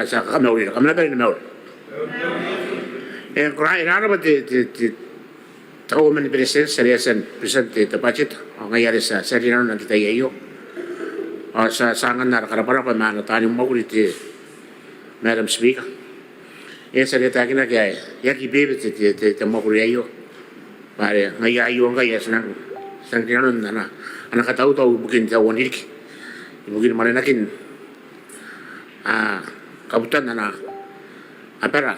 sa kamawin kamna ba ni mawin kurai rara ba ti tao man present seriasan present ti budget ang ngayari sa serino na kita iyo sa sangan na karapara pa mana tanim mawin ti Madam Speaker sa dita kina kaya yaki bebe ti mawin iyo pare ngayayo ang kaya sa tinan na anak kataw-taw bukin tawon iki bukin malinakin kabutan na apera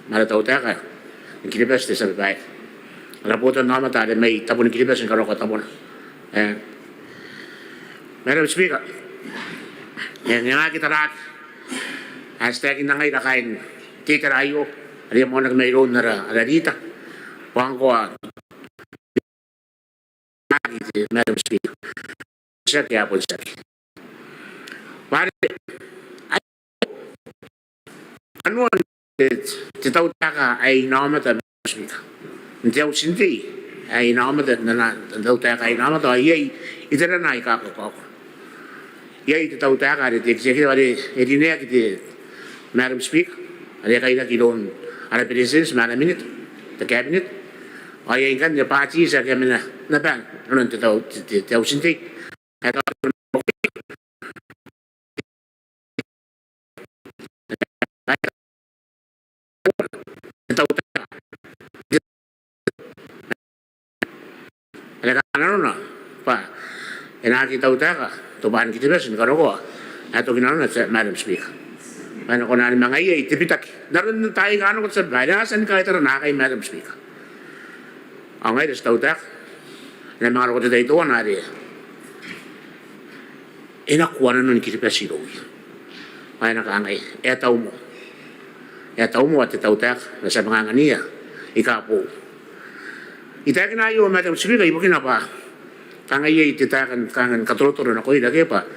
malataw tayo ka ng kilibas di sa babae alaputan naman tayo may tapon ng kilibas ng karoko tapon Madam Speaker yan nga kita rat hashtag na ngay nakain titirayo ali mo nagmayroon na aladita pang ko Madam Speaker siya kaya po siya pare ano ang titaw taka ay nakamata hindi ako sindi ay nakamata na titaw taka ay nakamata ay itara na ikakako ay titaw taka at executive ay rinaya kiti Madam Speaker ay kayo na kilon ala presence mana minute the cabinet ay kan the party sa kami na ban ano titaw sindi ito ano na pa nakita ka tubahan kita ba sin karoko ato ginano na Madam Speaker ano ko na mga iya itipitak naroon tayo ano ko sa banasan kahit na kay Madam Speaker ang ngayon sa tautak na mga ko tayo ito na rin inakuha na nun kita si Roy ay nakangay etaw mo at tautak na sa mga nganiya ikapo ita na yo Madam Speaker ibo kina pa kangay ititakan kangan katulotoro na ko ilagay pa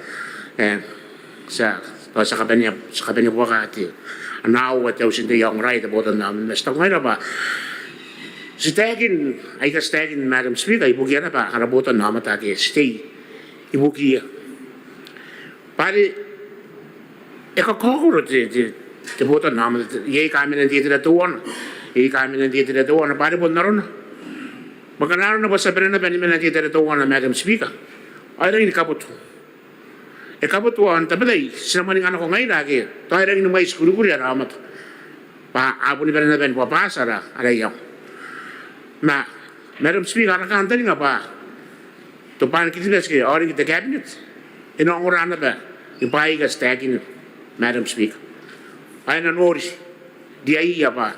sa kapanya po kati anaw at yaw sindi yung right about na basta ngayon pa si tagin ay kastagin Madam Speaker ibo kina pa karabutan na matake stay ibo kia pare ekakokoro ti butan na yay kami nandito na tuwan pare po naroon magkanaro na ba sabi na namin nakita ito na Madam Speaker ay rin ikabot ang tabalay sinamaning anak ko ngayon lagi tayo rin may skulu-kuli aramat apo ni ba na namin papasa alay yaw Madam Speaker nakakanta nga pa tupahan kitilas kayo orin kita cabinet inoonguran na ba yung pahigas tagin Madam Speaker ay nanori di ay iya pa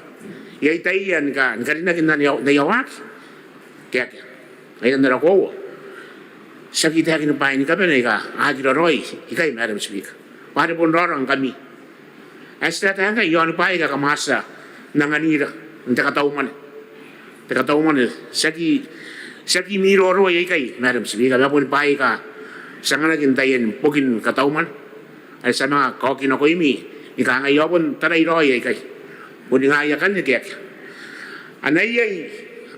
iyay tayan ka rin na nayawak kaya ngayon na ako sa kita kinupahin ka pa na agiro roy ikay Madam Speaker pare po norang kami as tatang kayo ano pa ka kamasa nanganira ang takatauman saki miro roy ikay Madam Speaker na po pa ka sa nga nagintayin pugin katauman ay sa mga kokin ako imi ikangayo po taray roy ikay puningayakan niya kaya anay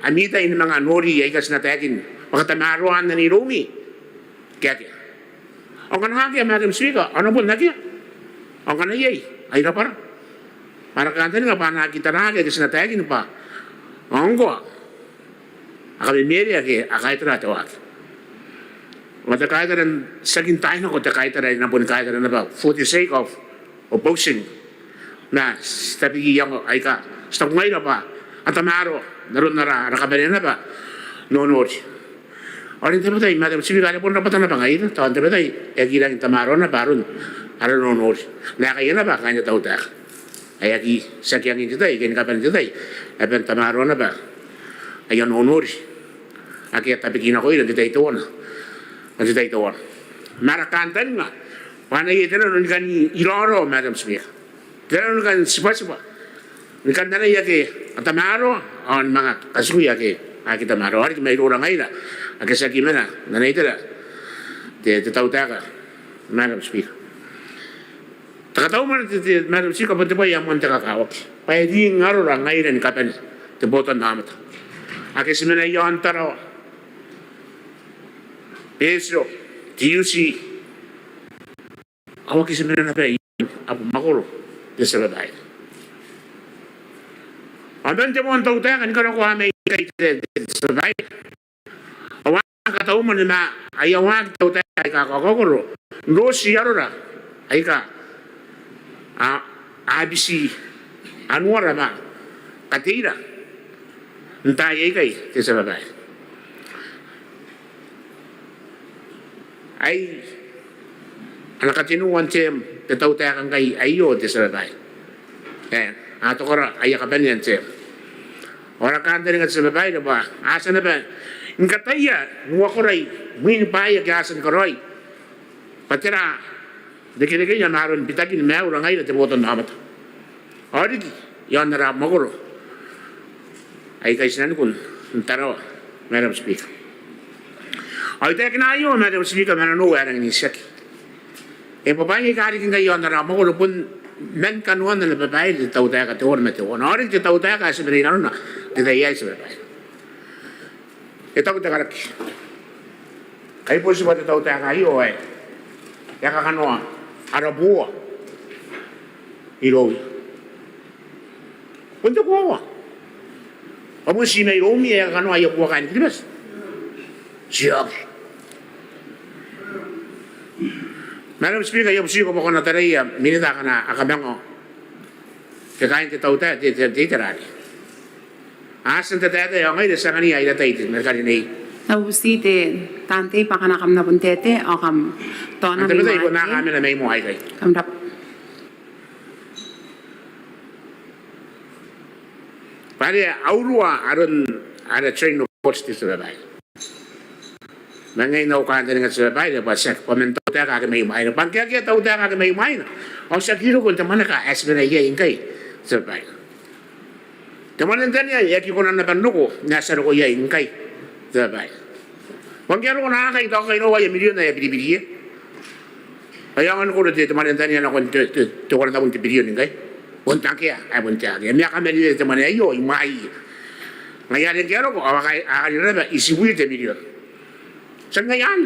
amita in mga nori ay kas natakin makatamaruan na ni Rumi kaya ang kanahagi Madam Speaker ano po na kaya ang kanayay ay rapar para kanta nga pa nakita na kaya kas natakin pa ang ko akami media kaya akay tratawag matakay ka rin saging tayo na ko takay ka rin na po nakay ka rin na ba for the sake of opposing na stapigiyang ay ka stop ngayon na pa at tamaro naroon na rakabanin na ba noonod orin tayo tayo Madam Speaker po napatan na pa ngayon taon tayo tayo gilang tamaro na baron aron noonod nakaya na ba kanya tautak ay sakyang ito tayo kinikapan ito tayo ay tamaro na ba ayan noonod kaya tapikin ako yun nandito ito marakantan nga panay ito na nun kan iloro Madam Speaker ito na nun kan sipa Nikan na yake atamaro on mga kasuya ke akitamaro ari may rura ngayon akasa kimana nanay tala te tautaka Madam Speaker takataw man Madam Speaker pati pa yang man takakawak pwede ngaro ra ngayon kapen te boton namat akisimena yon taro peso TUC awak kisimena na pa apo makuro de sa babae. Andun te mo ang tauta kan ko may kay sa babae. Awan ka tao man na ayaw tauta ay ka kokoro. No siyaro ra ay ka ABC anwara ba katira entay ay kay sa babae. Ay ang katinuan siyem tataw tayo kang kay ayo di sa babae. Ato ko ra ay ka banyan siyem. Ora ka rin sa babae na ba? Asa na ba? Ang kataya, nuwa ko ray, mwin pa ay agasan ko ray. Patira, dikilagay niya naroon bitagin may urang ay na tiboton na amat. Ori, yan na rap maguro. Ay kay sinan kun, tarawa, Madam Speaker. Ay tayo kinayo, Madam Speaker, mananuwa ng inisyak. Papahay kari kang kayo na ramo ko pun men kanuan na babae di tao tayo ka tiwon matiwon. Ori di tao tayo ka sabihin na di tayo sa babae. Ito ko takarap. Kayo po siya tao tayo kayo ay yaka kanuan arabuwa irowi. Punta ko ako. Pamun si may romi yaka kanuan ayaw kuwa kain. Dibas? Siya. Madam Speaker, yung siyo ko mo na taray, minita ka na akabang o. Kakain ti tao tayo, ti tarari. Asan ta tayo tayo, ngayon sa kaniya, ila tayo, merkari na Nausi te tante pa kana kam na puntete o kam to na mi tayo ko na kami na may muhay kay. Kam dap. Pare, aurua aron ada train of course ti sa babae. Nangay na ukan din nga sa babae, ba sa komento tayo kag may muhay na. Pagkaya tayo tayo kag may muhay na. O sa kiro ko taman ka esbena iya ingkay sa babae. Taman din niya, yaki ko na nabanno ko, nasa ko iya ingkay sa babae. Pagkaya ko nakakita ko kayo ya milyon na ya bili-bili. Kaya ko na dito taman din niya na kung tukar na kung bilyon ingkay. Punta kaya, ay punta kaya. Miya kami nila taman niya, yung mai. Ngayon kaya ko, akali na ba, isibuyo ta milyon. Saan ngayon?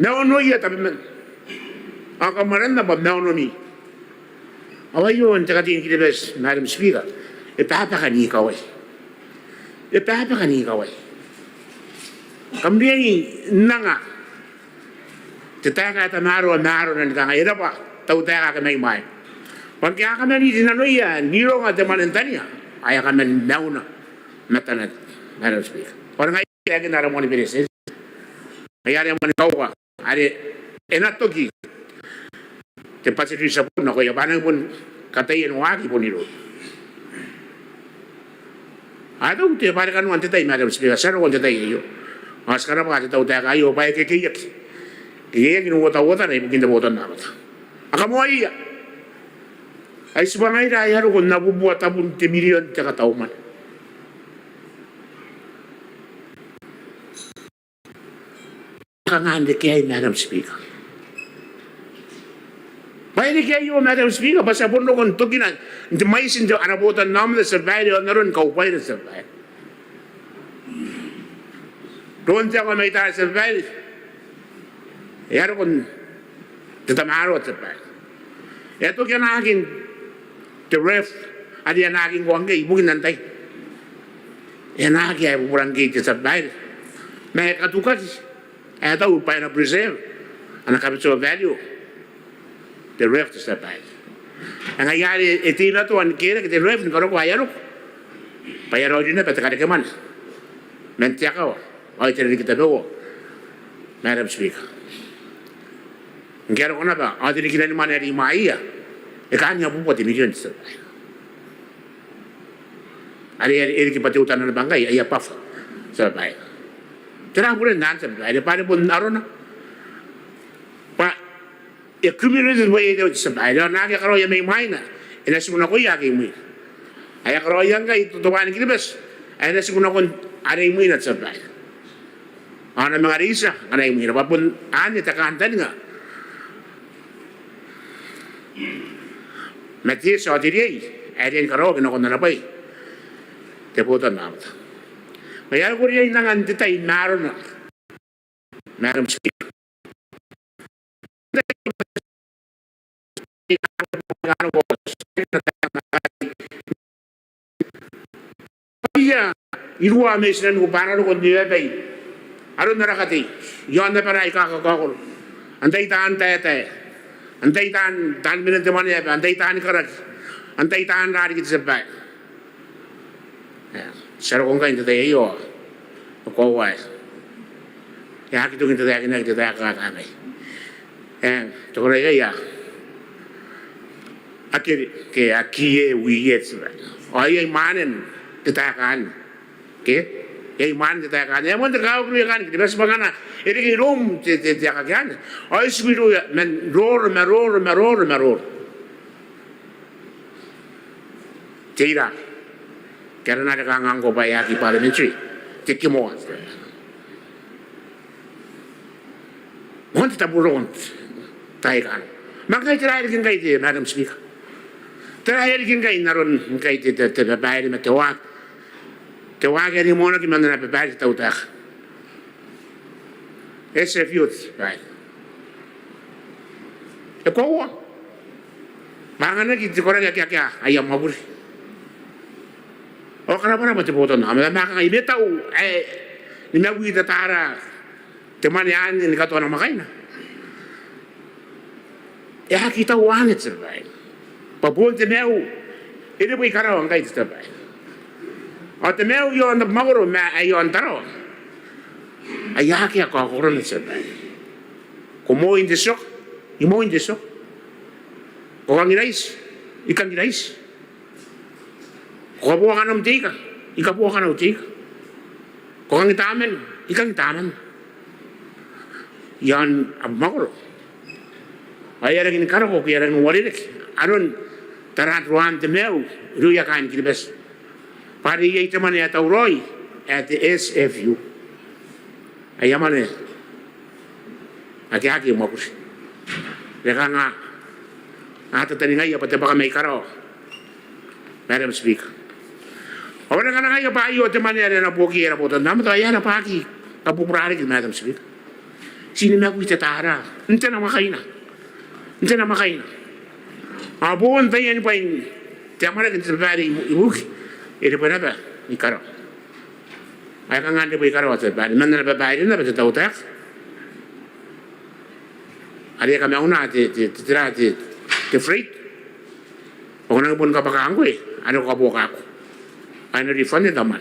Nauno iya, tapi ang kamaran na ba, nauno mi. Away yun, tsaka tingin kita, Madam Speaker, ipapakani ikaw eh. Ipapakani ikaw eh. Kambiyan na nga, titaka tamaro na nagkangayra pa, tautaka ka may may. Pagkaya kami ni Dinanoy yan, niro nga tamanantan niya, ay kami nauna, matanat, Madam Speaker. Orang ngayon, kaya ginara mo ni Pilisin. Kaya rin mo ni Kauka. Ari, enatoki. Tempat siya sa po na kaya panang po katayin mo aki po nilo. Ato, tiya pare ka naman titay, Madam Speaker. Saan ako titay kayo? Mas ka na mga titaw tayo kayo, pa kikiyak. Kikiyak, inuwata-wata na, ibigin na botan na. Akamuha iya. Ay subangay na, ay haro ko, nabubuhat apong timilyon sa katauman. Kangandi kaya Madam Speaker. Bayan kayo, Madam Speaker, basta po nung tuginan, hindi may sinjo, anabutan naman na surveyor na rin, kaupay na surveyor. Doon siya kung may tayo surveyor. Yaro kung tatamaro at surveyor. Ito kaya na akin, the ref, at yan na akin kuwang kayo, ibugin nantay. Yan na akin ay pupurang kayo sa surveyor. May katukas. Ito, upay na preserve. Ang capital value. The ref to step back. Ang nangyari, iti na ito, ang kira, iti ref, nagkaroon ko, ayarok. Payaro din na, patakari ka man. Menti ako. O, iti rin kita doon. Madam Speaker. Ang kira ko na ba, o, tinikilan naman na rin maiya. E, kanya po po, timilyon sa bahay. Ari, kipatiutan na bangkay, ay apaf sa bahay. Tira po rin natin sa bahay. Paano po naroon na? Accumulated mo ito sa bahay. Nakakaro yan may mahina. Inasimuna ko yaki mo yun. Ay akaro yan ka, itutuwanin kilibas. Ay nasimuna ko, aray mo yun at sa bahay. Ano mga risa, aray mo yun. Papun, ani, takantan nga. Mati sa otiriyay. Ay rin karo, kinakon na napay. Teputan na ako. Kaya ko rin nang antitay, naroon na. Madam Speaker. Iya, irua mesna nu para ko dia bai. Aron narakati. Yon na para ikakakakol. Antay taan tete. Antay taan tan minute man ya, antay taan karak. Antay taan rari kit sebai. Sero kong kain tete yo. Ko wai. Ya kitu kita tete kina kita kakakay. To ko ya. Akir ke akie wiyet sebai. Ay manen kita kan. Okay? Yang mana kita kan? Yang mana kau kena kan? Kita sebagana. Ini ke rom kita kan? Ay sebiru ya men meror. Tidak. Karena ada kangang ko bayar di Parliamentary. Kekimo. Monte taburon. Taikan. Maknanya terakhir kita itu, Madam Speaker. Terakhir kita naron kita itu bayar di matawak. Tewag ni mo na kimanda na pepari tautak. SF youth, right? Eko Mangan na kita korang kaya ayam maburi. O kenapa na betul na? Maka ibe tahu ni nabi tatara teman yan ni kato na makain na. Ya kita wanit survive. Pabul te meu. Ini po ikarawang kayo survive. At meu yon magro ma ayon taro. Ayaki ako koron sa bay. Kumo in the shock, imo in the shock. Ko ang inais, ikang inais. Ko po ka ng tika, ikapo ka ng tika. Ko ang itamen, ikang itamen. Yan ang magro. Ayara kin karo ko kaya ng walirik. Aron taratruan te meu, ruya kan kilibes. Pari yai teman ya tauroi at the SFU. Ayamane. Aki mapus. Leka nga. Ata tani nga pati baka may karo. Madam Speaker. Awala nga nga pa ayo teman ya na poki era po. Namu to ayana paki kapupurari kit Madam Speaker. Sini na kuita tara. Inte na makaina. Abuon tayo pa yung temara kit sabari ibuki. Itu pun apa? Ikaro. Ayah kan ada ikaro tu. Mana lepas bayar ni lepas tahu tak? Ada kami awak ti freight. Orang pun kau pakai angkui. Ada kau bawa aku. Ayah refund ni taman.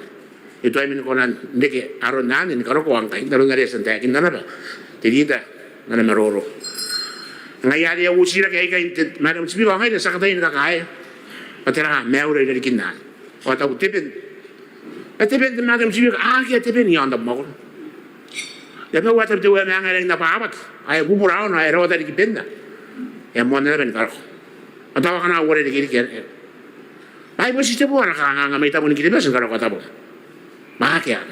Itu ayah minta konan dek aron nani ni karo kau angkai. Dalam ngari santai. Kita apa? Jadi dah. Nana meroro. Ngaya dia usir kayak Madam Speaker ngai dia saktai ni kakai. Patera meure dari kita. O tahu tipin de Madam Speaker akia tipin yang anda mau. Tapi waktu itu yang ada yang dapat ayah bubur awon ayah rawat dari kipenda. Yang mana ben karo. Atau kana awal dari kiri. Ayah mesti cepu orang kangang ngamai tamu ni kiri besan karo kata pun. Makia.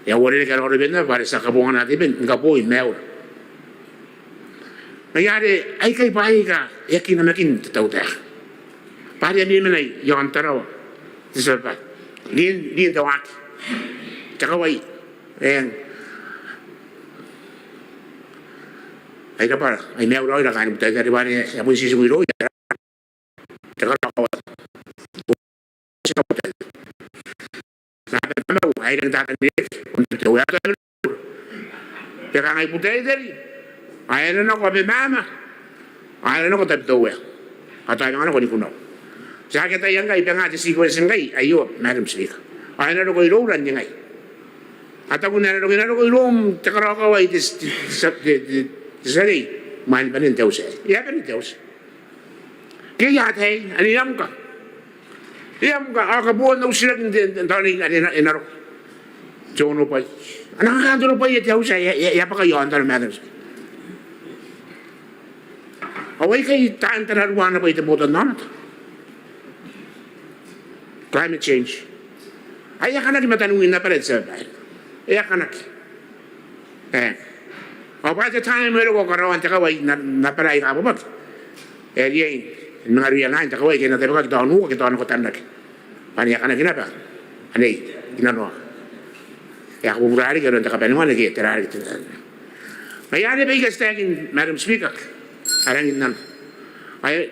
Yang awal dari karo benda pada sakabungan hati ben enggak poin meur. Mayari ay kay baika yakin na makin tahu tak. Pari ni mana yang antara sebab ni tawak cakawai ay kapar ay may ulo ira kan tayo dari bani ya pun sisi wiro ya cakawai sampai tahu ay nang takan ni untuk tahu kan ya kan ay putay dari ay na ko be mama ay na ko tahu ya atay nga ko ni kuno. Sa kita yang kay panga di sequence ngay ayo Madam Speaker. Ay na ko iroran niya ngay. Ata ko na ko irom takara ko ay sari man panin tayo sa. Ya panin tayo sa. Kaya tay aniyam ka. Iyam ka akabuan na usira din tani inaro. Jono pa. Anang kanto pa tayo sa ya pa kayo antar Madam Speaker. Away kay taan tararuan na pa ito botan na. Climate change. Ayah kanak matanungin na pala sa bahay. Ayah kanak. By the time meron ko karoon takaway na pala ikaw ba? Diyan mga real takaway kaya natin ko kita ko tandak. Paniya kanak ginapa. Anay ginano. Kaya kung murari ka ron takapanuan lagi terari. Mayani ba ikastagin Madam Speaker? arangin nan ay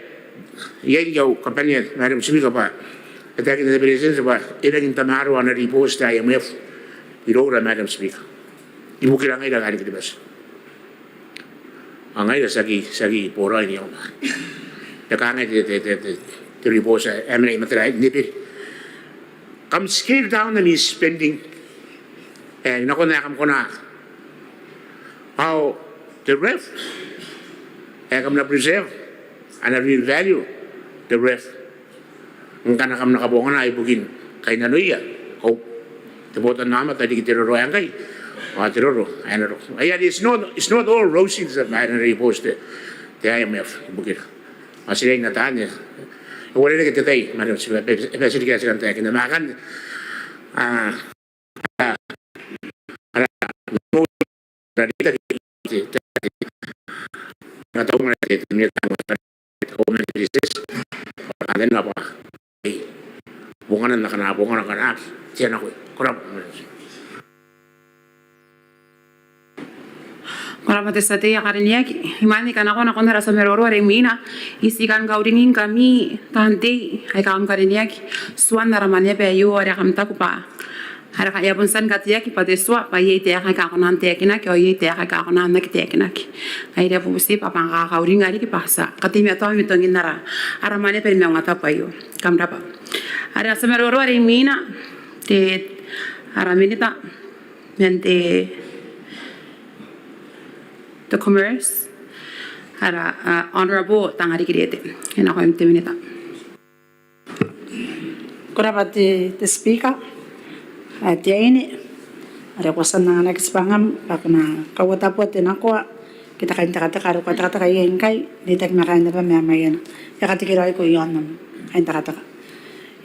yai jau kampanye Madam Speaker pa attacking the president pa irangin tamaro ana repost IMF irora Madam Speaker ibu kira ngai dah hari kedibas angai dah sagi pora ini orang dah kangai the repost MNA matrai nipir come scale down the spending and nakona kam kona how the ref kam na preserve and real value the ref ang kana kam nakabongan ay bugin kay nanuya ko tebotan nama tadi kita royang kay tiroro ano ayan it's not all roses that binary post the IMF bugin asile na tanya wala na kita tay Madam Speaker especially kasi kan tayo kinamakan nggak tahu mana ini komen krisis ada apa bunga na kana siya na ko kurang Kalau mati sate ya karena imani kan aku nak kontra sama orang mina isi kan gauringin kami tante ay kam karena suan naramanya pe yo ada kam tak pa ada kaya punsan katia ki pada sua pa ye te ka konan te kina ki o ye te ka konan nak te kina ki ay dia pusi pa pang ka gauring ari ki pasa kati mi to mi to nginara aramanya pe mi ngata pa yo kam dapa ada sama orang mina te araminita mente the commerce ada honorable tangari kirete ena ko imte minita Kurabati the speaker atiaini ada kuasan na nagspangam pakuna kawata po tinako kita kain kata kayen kai ditak makain na pa mamayan ya katikiray ko yon nam kain kata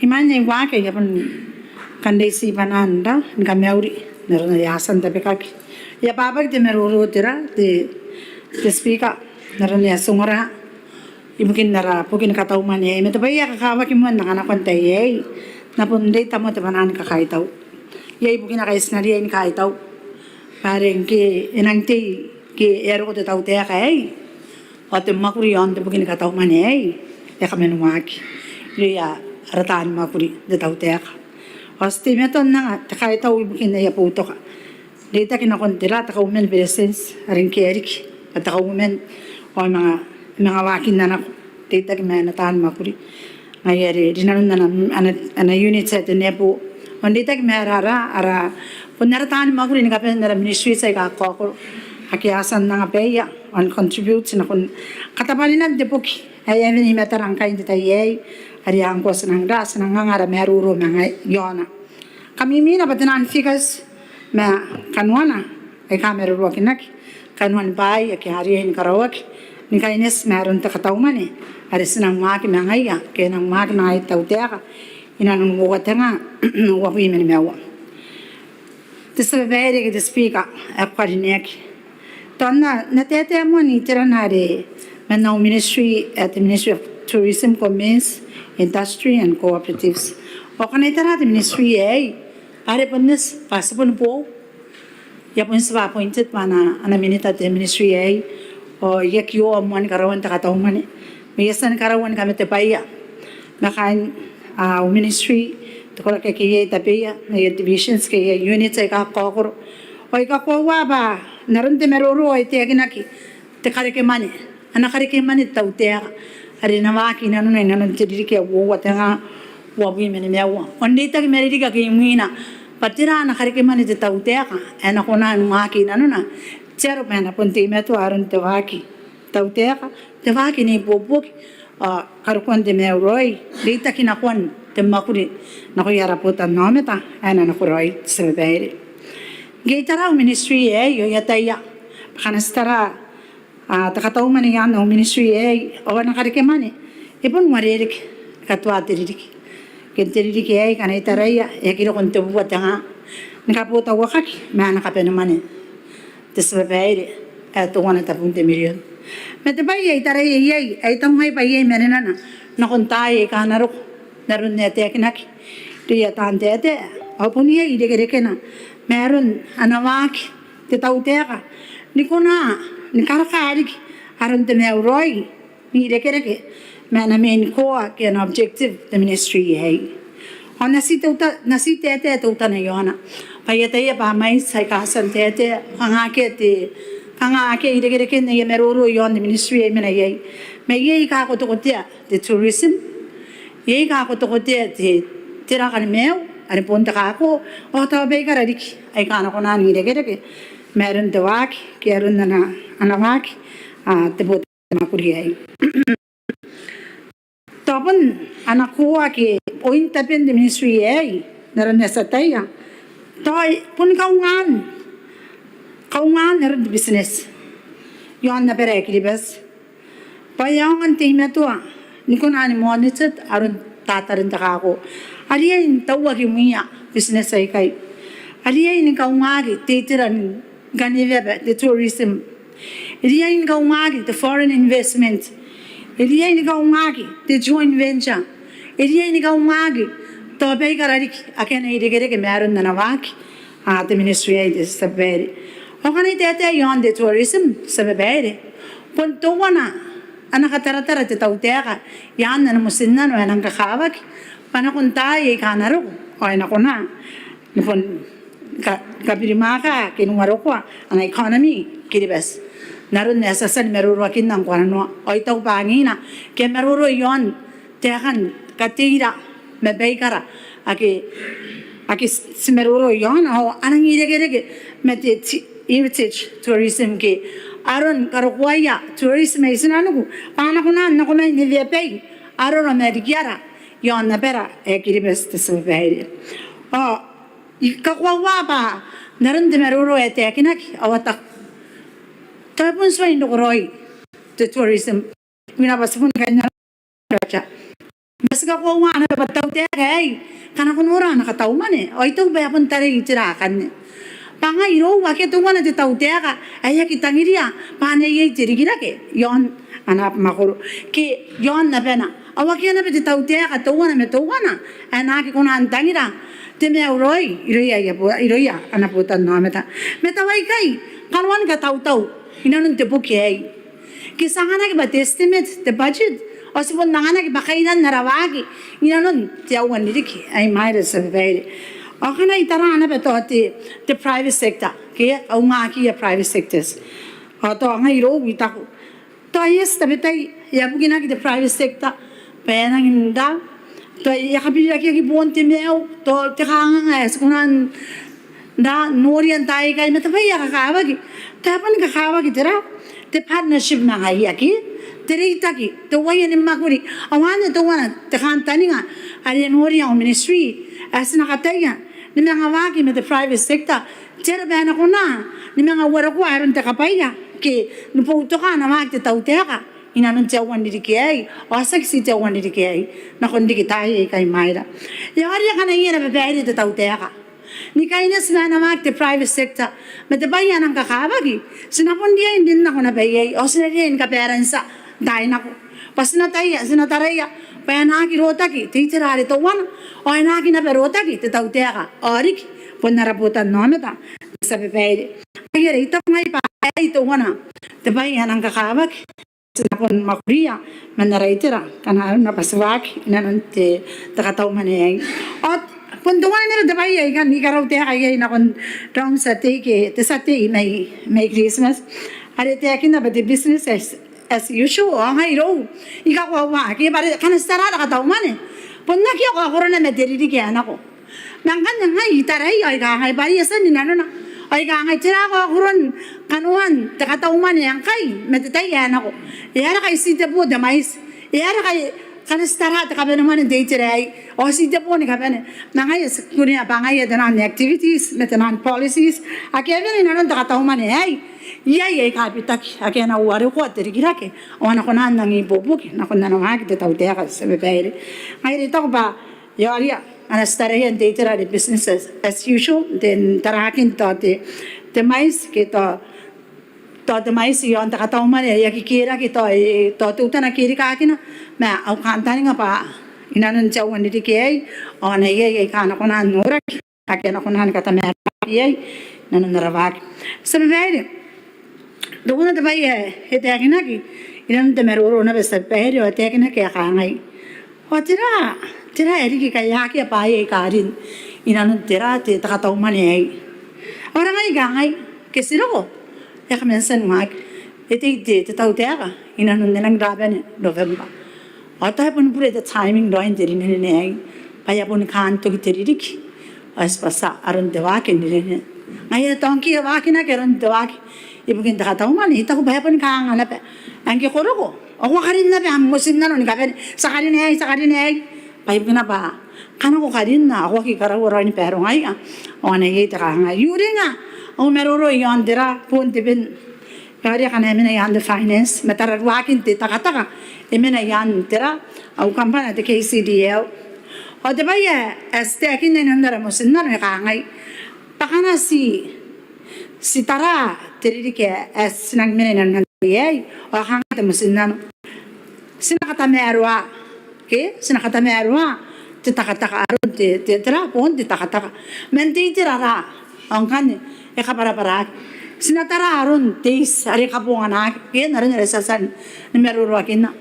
imanya wa kay yapon kandesi pananda ngamauri naron yasan tabi kaki ya babag de meruro tira de speaker naron ya sungara imkin nara pukin kataw man eh meto ba ya kakawa kimuan nakanakan tayo napunday tamo tabanan kakaitaw yay bukin na kais na riyan kaitaw parang ki inangti ki ero ko taw tayo kay at makuri on de bukin kataw man eh ya kami nuwaki riya ratan makuri de taw tayo hasti meto na kakaitaw bukin na yaputo ka dita kinakontira takaumen presence aring kerik at takaumen o mga wakin na nako dita kimanatan makuri ngayari dinanon na ana unit sa tenepo on dita kimarara ara punaratan makuri ni kapen na ministry sa ko akiasan na nga peya on contribute na kun katapalinan de poki ay even himatarang kain dita yey ari ang ko sa nang ras nang ngara meruro mga yona kami mina batanan fikas ma kanwana ay kamera rokinak kanwan bay ak harihin karawak ni kaines meron ta katawman aris nang maki mangaya kenang maki na ay tawteka inanong watanga wapi men mewa tisabere ke speaker akarinek tonna natete mo ni tiranare manau ministry at the Ministry of Tourism, Commerce, Industry and Cooperatives o kanitara the ministry are panis pasapon po ya pun sa appointed mana ana minita de ministry o yakyo amwan karawan ta katawman miyasan karawan kami te paya makan ministry to ko ke ke tapia na divisions ke units ka kokor o ka ko wa ba naron te meroro ay te ginaki te kare ke mani ana kare ke mani taute ari na maki nanu na nanu te dirike wo wa ta wa bi men mewa ondi ta ke meri ka ke mina patira na kare ke mani te taute ka ana ko na maki nanu na chero pena punti me to aron te waki taute ka te waki ni bobok karukuan de meuroi dita kinakwan te makuri na ko yara puta nometa ana na kuroi sebere geitara ministry yo yataya kanastara takataw man yan o ministry o na karike mani ipon maririk katwa tiririk kentiririk kanay taraya kilo konto buwat nga nakaputa wakaki mana kapen mani te sebere to 1.7 million Metapay ay taray ay tanghay pa ay menena na kuntay ka narok naron nete kinak diya tante ate opun niya idegere na meron anawak te taute ka ni kuna ni karakarik aron de me roi mi de kereke me na main core ke an objective the ministry hai ona si tauta na si te tauta na yona pa yete ya ba mai sai ka san te anga ke ide kereke ne me ro yon the ministry me na ye me ye ka ko to the tourism ye ka ko to te tira kan meu ari ponta ka ko o ta be ka rik ai ka na ko na ni de kereke meron de wak ke aron na anawak te bot ma kuriai Tapan anak kuwa ke point tapin the ministry ay naran nasa taya toy pun kaungan naran business yon na pera eklibas payang ang tema to ni ko na ni monitor aron tatarin ta ako aliay tawa ki miya business ay kay aliay ni kaungagi titiran ganivebe the tourism aliay ni kaungagi the foreign investment Eliya ni kaungagi the joint venture. Eliya ni kaungagi to bay kararik aken ay digere ke meron na nawak the ministry ay sabere. O kanay tete yon the tourism sabere. Punto wana anak tara te tauteka yan na musinna no anang kakawak panakuntay kanaro o ay nakuna nipon kapirimaka kinungaro ko ang economy kiribas. Naroon nasa san meruruakin ng kuano o itaw pangina ke meruru yon tekan katira mebaykara aki si meruru yon o anang irege meti heritage tourism ke aron karukwaya tourism ay sinano paano ko na may nilipay aron amerikyara yon na pera kiribes te sabay o ikakwawa pa naroon de meruru etekinak awatak Tapon sa indo koroi the tourism minabas pun kanya racha mas ka ko nga na bataw te kay kana kunura nakataw man o ito ba pun tare itirakan pangairo wa ke tunga na taw te ka ay kitangiriya pane ye tirigira ke yon anap makuro ke yon na bena awake na be taw te ka tunga na me tunga na anaki kuna antangira te me uroi iroya anaputan no meta metawai kai kanwan ka taw Inanon te bukay. Kisangana ki ba estimate the budget o sipon nangana ki bakainan narawagi. Inanon te awan niliki ay mayra sa bebe. O kana itara na ba to the private sector. Kaya au nga ki private sectors. O to nga iro kita ko. To yes tabi tay yabugina ki the private sector. Pena nginda. To yakabili ki bonte meo to te kanga nga kunan da norian tayo kay matapay kakawagi tapan kakawagi tira te partnership na hayaki tirita ki to wayan ni makuri awan to wana te kantani nga ali norian ministry as nakataya ni mga wagi met the private sector tira ba na kuna ni mga wara ko aron te kapaya ki nuputo ka na magte tauteka inanon tiyawan ni dikay o saksi tiyawan ni dikay na kundi kitay kay mayra yari ka na yera babayri te tauteka ni kainas na namak the private sector matabayan ang kakabagi sinapundiya din na ko na bayay o sinariyan ka peransa dahil ako pas sinataraya payanaki rotaki titirari to wana o anaki na perotaki titauteka orik punaraputan no meta sa bebede ayere ito ngay pa ito wana tabayan ang kakabagi sinapon makuriya manaraitira kana na paswak inanon te takataw manayay at Puntuan na dabay ay kan ikaraw te kay na kon dong sa te ke te sa te may Christmas are te akin na ba the business as usual ang iro ikakwawa ke bare kan stara ka taw man punna ki ako ako na mediri ke anako nangkan nga itaray ay ka hay bari san ni nano na ay ka nga tira ko ako kanuan ta taw man yang kay meditay anako yara kay sita po da mais yara kay kanastara ta kabena man day today o si depo ni kabena nangay kunya bangay danan activities metanan policies akeven inanon ta taw man ay yay kapitak akena wari ko terigirake o na konan nang ibubuki na konan na magte taw te ka sa bebere ay dito ba yari anastara yan day today business as usual then tarakin to te mais kito to mais yon ta kataw man yakikira kito to tuta na kiri ka akina ma au kantani nga pa inanon siya wani di kiyay o na iyay kana ko na nurak akena ko na kata mer iyay nanon narawak sa bebe Duguna de baye heteginaki inan de meruro na besta peri o tegina ke kangai o tira eriki kaya ke paye karin inan tira te takatau mane ora ngai gangai ke siro ya kamensan mak ete te tau tega inan nenang draben November o ta pun pure the timing doin terin ne paya pun kan to giterik as pasa aron dewa ke ne ngai tongki wa kina ke ron dewa ibu kita kata umani ita ko bahapun kang ala pe angki koroko ako karin na pe amusin na no ni kapen sakarin ay pai kina pa kana ko karin na ako ki kara wora ni pero ngai ka ona ye ta nga yuri nga o meroro yon dira pun tibin kari kana emena yan the finance matara wakin te taka emena yan dira au kampana de KCDL o de baya este akin na nandara musin na no ka ngai pakana si tara teriri ke sinang menen nan ye o hanga musin nan sinakata merwa ke sinakata merwa te takataka arun te tera pon te takataka menti tirara angkan e para sinatara arun teis are kapungana ke narin resasan numero wakina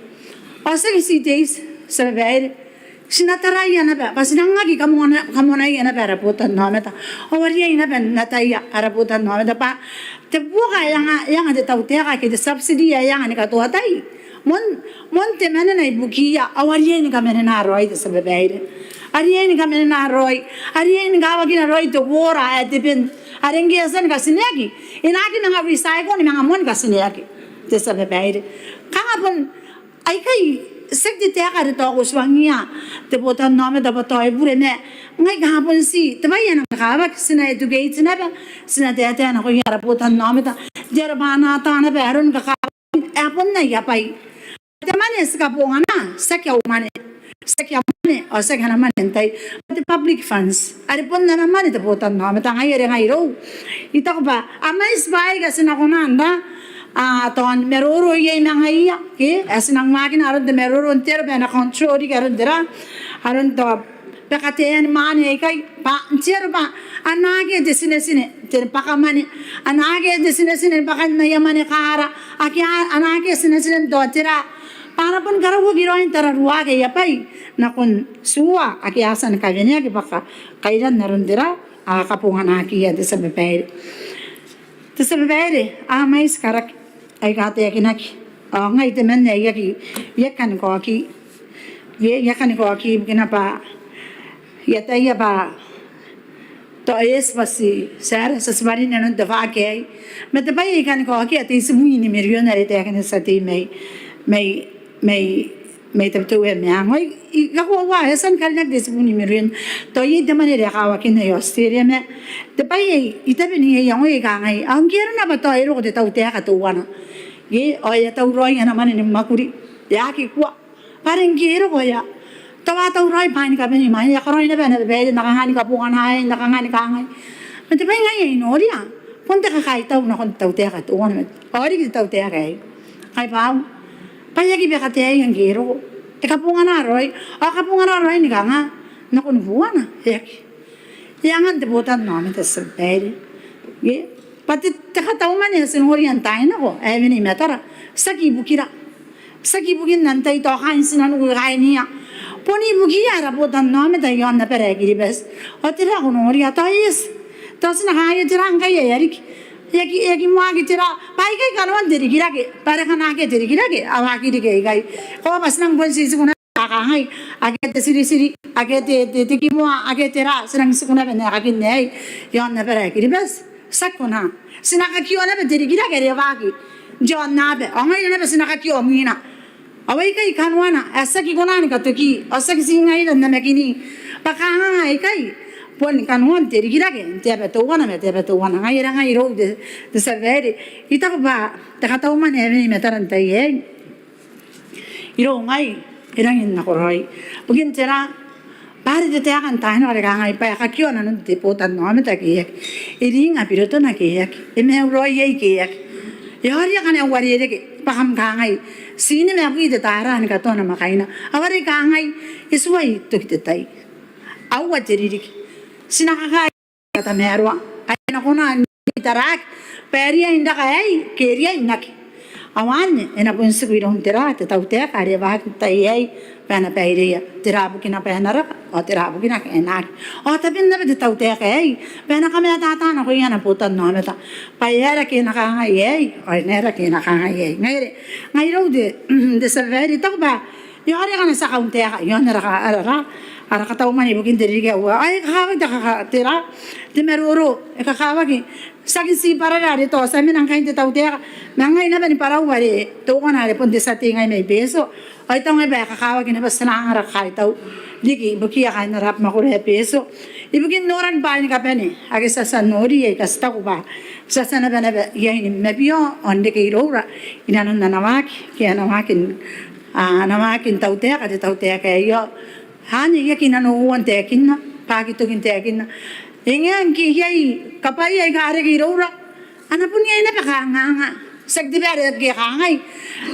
asa si teis saber sinatara yana ba pasinanga ki kamona yana para putan no meta o waria ina ben nataya para putan no meta pa te buka yang de tautera ke de subsidy yang ni ka to atai mon te mena na bukia o waria ni ka mena na roi de sabebeire aria ni ka mena na roi aria ni ka wagina roi to wora e depend arengi asan ka sineki inaki na recycle ni mga mon ka sineki de sabebeire kanga pon ai kai sekti tega de to uswangia te botan nome da botoi bure me ngai gapon si te bayana gaba sina educate na ba sina te na ko yara botan nome da jer bana ta na berun ka apon na ya pai te mane ska pongana sakya mane o sakya mane tai the public funds are pon na mane te botan nome ta ngai ro ita ko ba amais bai ga sina ko nanda ton meroro ye nangaya ke asinang makin aron de meroro enter be na control ga aron dira aron to pekaten mane kai pa enter ba anage de sine ter pakamane anage de sine pakan na yamane kara akya anage sine do tira para pun karawo giroin tara ruwa ke ya pai na kon suwa akya asan ka genya ke baka kairan naron dira kapungan aki ya de sabepere mais karak ay kate kinaki ngai te men ne yaki yakan ko ki kinapa yata ya ba to es pasi sar sasbari nanon dava ke me te pai kan ko ki ati sumi ni milionare te kan sati me te tu me ngoi ga ko wa esan kan nak de sumi milion to ye de manere ka wa kin yo steria me te pai ita be ni yang oi ga ngai ang kira na ba to ero de tau te ka tu wana ye o ya tau roi ana mane ni makuri ya ki kwa pareng kira ko ya tawa tau roi pain ka be ni mai ya roi na be na be na ka hani ka pu kan hai na ka ngani ka ngai me te pai ngai no ria pon te ka kai tau na kon tau te ka tu wana ori ki tau te ka ai pa paya ki be ka te yang kiro te ka pu ngana roi ka pu ngana roi ni ka nga na kon buana ya yang te botan no me te sebere ye pati te ka tau mane sen horian tai na ko e ni metara saki bukin nantai to kain sinan ko kai ni ya poni bukia ra botan no me te yon na pere ki bes o te ra ko no ria to is to sina ha ye tirang kai ya rik yaki mua ki tira pai kai kanwan diri gira ke pare khana ke diri gira ke awa ki ri ke gai ko basnang bon si kuna ka hai age te siri age te ki mua age tera sinang sikuna be na ka nei yon na pere ki bes sakuna sinaka ki ona be diri gira ke re wa ki jon na be ongai na be sinaka ki o mina awai kai kanwana asa ki kuna ni ka to ki asa ki singai na me kini pakanga ai kai pon kanwan teri gira ke te be to wana ngai ro de savere ita ba ta kata uma ne me taranta ye iro ngai irang in na koroi bugin tera bari de ta kan ta no re ngai pa ka kyo na no te potan no me ta ke iring a piroto na ke e me ro ye ke yori kan ya wari de ke paham ka ngai sine me abu de ta ra ni ka to na makaina awari ka ngai iswai to ki tai awa teri sinakaka kata merwa ay na kuna tarak Peria inda kai keria inaki. Awan ena pun seguirong tira te tau te kare ba ta yei pena peiria tira bukina penara o tira bukina enak. O ta bin na te tau te kai pena kame ta ta na ko yana putan no meta. Pa yera ke na ka yei o nera ke na ka yei. Ngai ro de severi ta ba. Yo are kana sa kaunte ka yo nera ka ara ka tau mani bukin diri ke wa ai ka ta ka tira te meruro e ka ka ki sakin si para rare to sa minang kain te tau te nangai na bani para ware to kana re pon de sa te ngai mai peso ai tau ngai ba ka ka ki na basana ara kai tau diki buki ka na rap ma ko re peso ibukin noran ba ni ka pene age sa nori e ka sta ko ba sa na bana ye ni mebio onde ke irora ina na namaki ke namakin namakin tau te ka yo hani ye kina no wan te kina pa ki to kin te kina Ingan ki yai kapai ai gare ki rora ana punya ina pa nga sak di bare ge ngai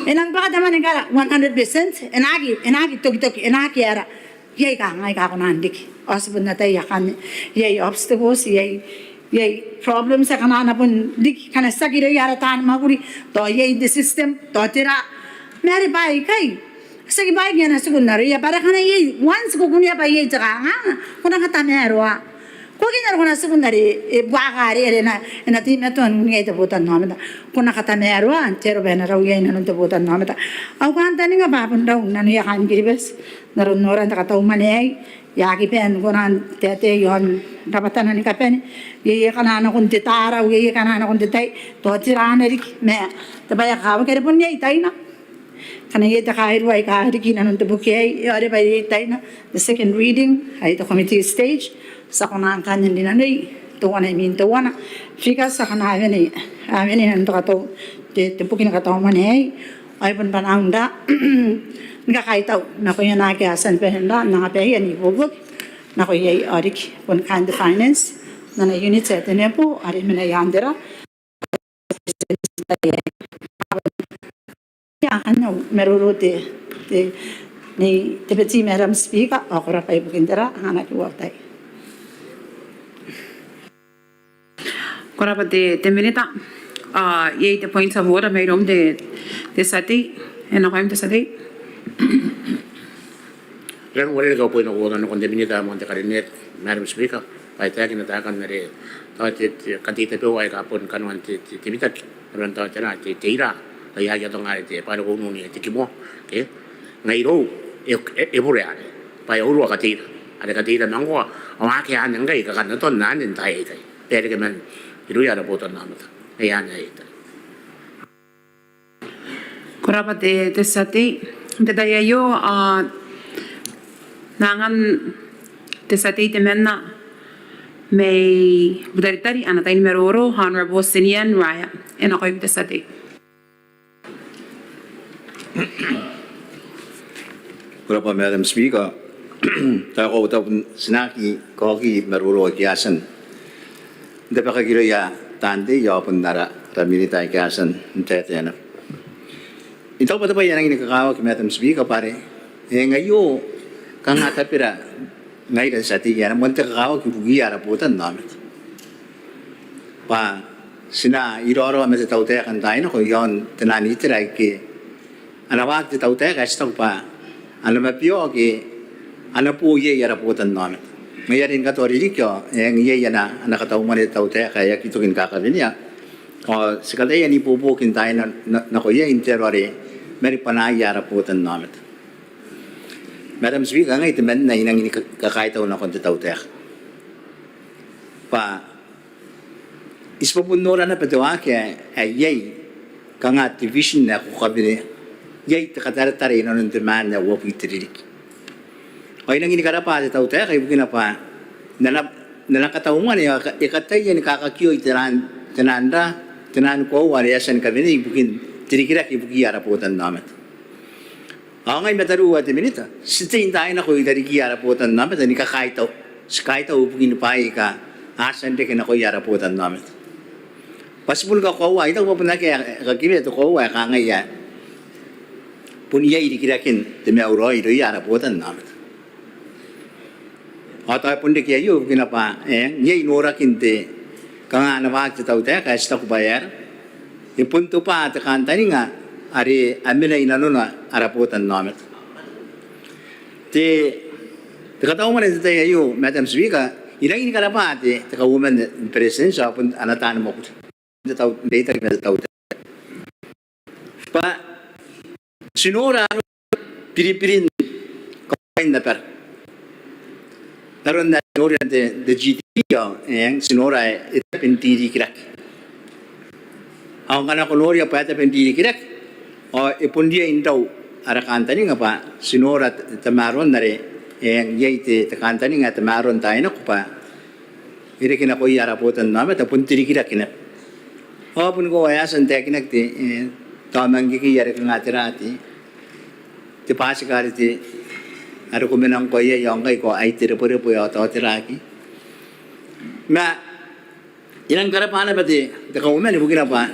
enang pa da man ngara 100% enagi tok enagi ara yai ka ngai ka konan dik osbun na tai yakan yai obstacles yai problems kana na pun dik kana sakire yara tan maguri to yai the system to tira mere bai kai sagi bai gena sugunare ya para kana yai once ko kunya bai yai jaga nga kuna kata merwa Kogi na kuna secondary bagari na ti meton ngai te botan nomeda kuna kata mero antero bena raw yai na te botan nomeda au kan tani nga babun daw na ya kan giribes na noran ta kata umane ya ki pen kunan tete yon rapatan ni kapen ye kana na kun titara ye kana na kun titai to tirana rik me te baya kawa kere pun yai tai na kana ye ta kai ruai ka rik na te buke yare bai tai na the second reading ai the committee stage sa kuna kanyan din anay tuwana min tuwana fika sa kana aveni nan to kato te pukin kato manay ay pun panangda nga kaitaw na ko yan asan pehenda na nga peyan ibubog na ko yay arik pun kind finance na na unit sa tene po ari mina yandera ya ano merurute ni tepeti meram speaker ako ra kay bukindera anak iwatay Kora te minita ye te points of order may rom de sati and ako te sati Ren wala ka po ina ko na kon deminita mo te karinet Madam Speaker ay tayo kinatakan na rin to katita po ay kapon kanuan ti bitak ron to tira ti tira kaya ya to nga ti para ko nuni ti kimo okay ngairo e bure ane pa yo ro katira ada katira nangwa ama kaya nang kai ka kan to nan din tai kai pero ke man iruya ra botan namata ayan ay ita kora te sati te daya yo nangan te sati te menna may budaritari anatay meroro honorable Sinian Raya and ako te sati kora Madam Speaker tayo ko sinaki koki meroro kiasan Dapat kira ya tante ya pun nara ramili tayo kasan tete na. Ito pa tayo yang ini kakawa Madam Speaker pare. Ngayo kang atapira ngayon sa tiyan mo te kakawa kibugi ara putan namin. Pa sina iroro ame tau te kan tayo ko yon tenani tira ki anawag te tau te kastong pa anamapio ki anapu ye ara putan namin. Ngayon ka to ririkyo yang iya na nakataw mo nito te kaya kitukin kakabinya o sikali yan ipupukin tayo na ko iya interore meri panayara putan namin Madam Speaker ngayon timan na inang kakaytaw na kon titaw te pa ispapunura na patawa kaya ay yay kanga division na ko kabine yay takataratari na nung timan na wapitiririk Ay nang inikarapa sa tao tayo kay bukina pa nalakataungan ya ikatay yan kakakyo tinan ko wala yasan kami ni bukin tirikira ki buki ara putan namet Ako ngay mataruwa ti minita sitin tayo na ko itariki ara putan namet ni kakaitaw skaitaw bukin pa ka asan de kana ko yara putan namet Pasipul ka ko wa itaw pa na kaya kakime to ko wa ka ngaya punya irikirakin ti meuro iro yara putan namet Atau pun dia kiayu kenapa? Ye inora kinte kanga nawag ti tawte ka stock buyer ipunto pa at kantani nga ari amina inanuna araputan namet ti kataw man ito tayo Madam Speaker ilang ini karapati ka woman president sa pun anatan mo taw data na tawte pa sinura piripirin kain na per naroon na sinura de GDP yang sinura ito pentiri kirak ang kana konoria pa ito pentiri kirak o ipundia indaw arakantani nga pa sinura tamaron na rin yang yaite takantani nga tamaron tayo na ko pa iri kina ko yaraputan namin tapon tiri kirak kina o pun ko ayasan tayo kinak ti tamang gigiyari ka nga tirati ti pasikari ti Ada kumenang ko iya yang kai ko ai tira pura puya atau tiraki. Ma ilang karapana pati ka kumen bukin apa.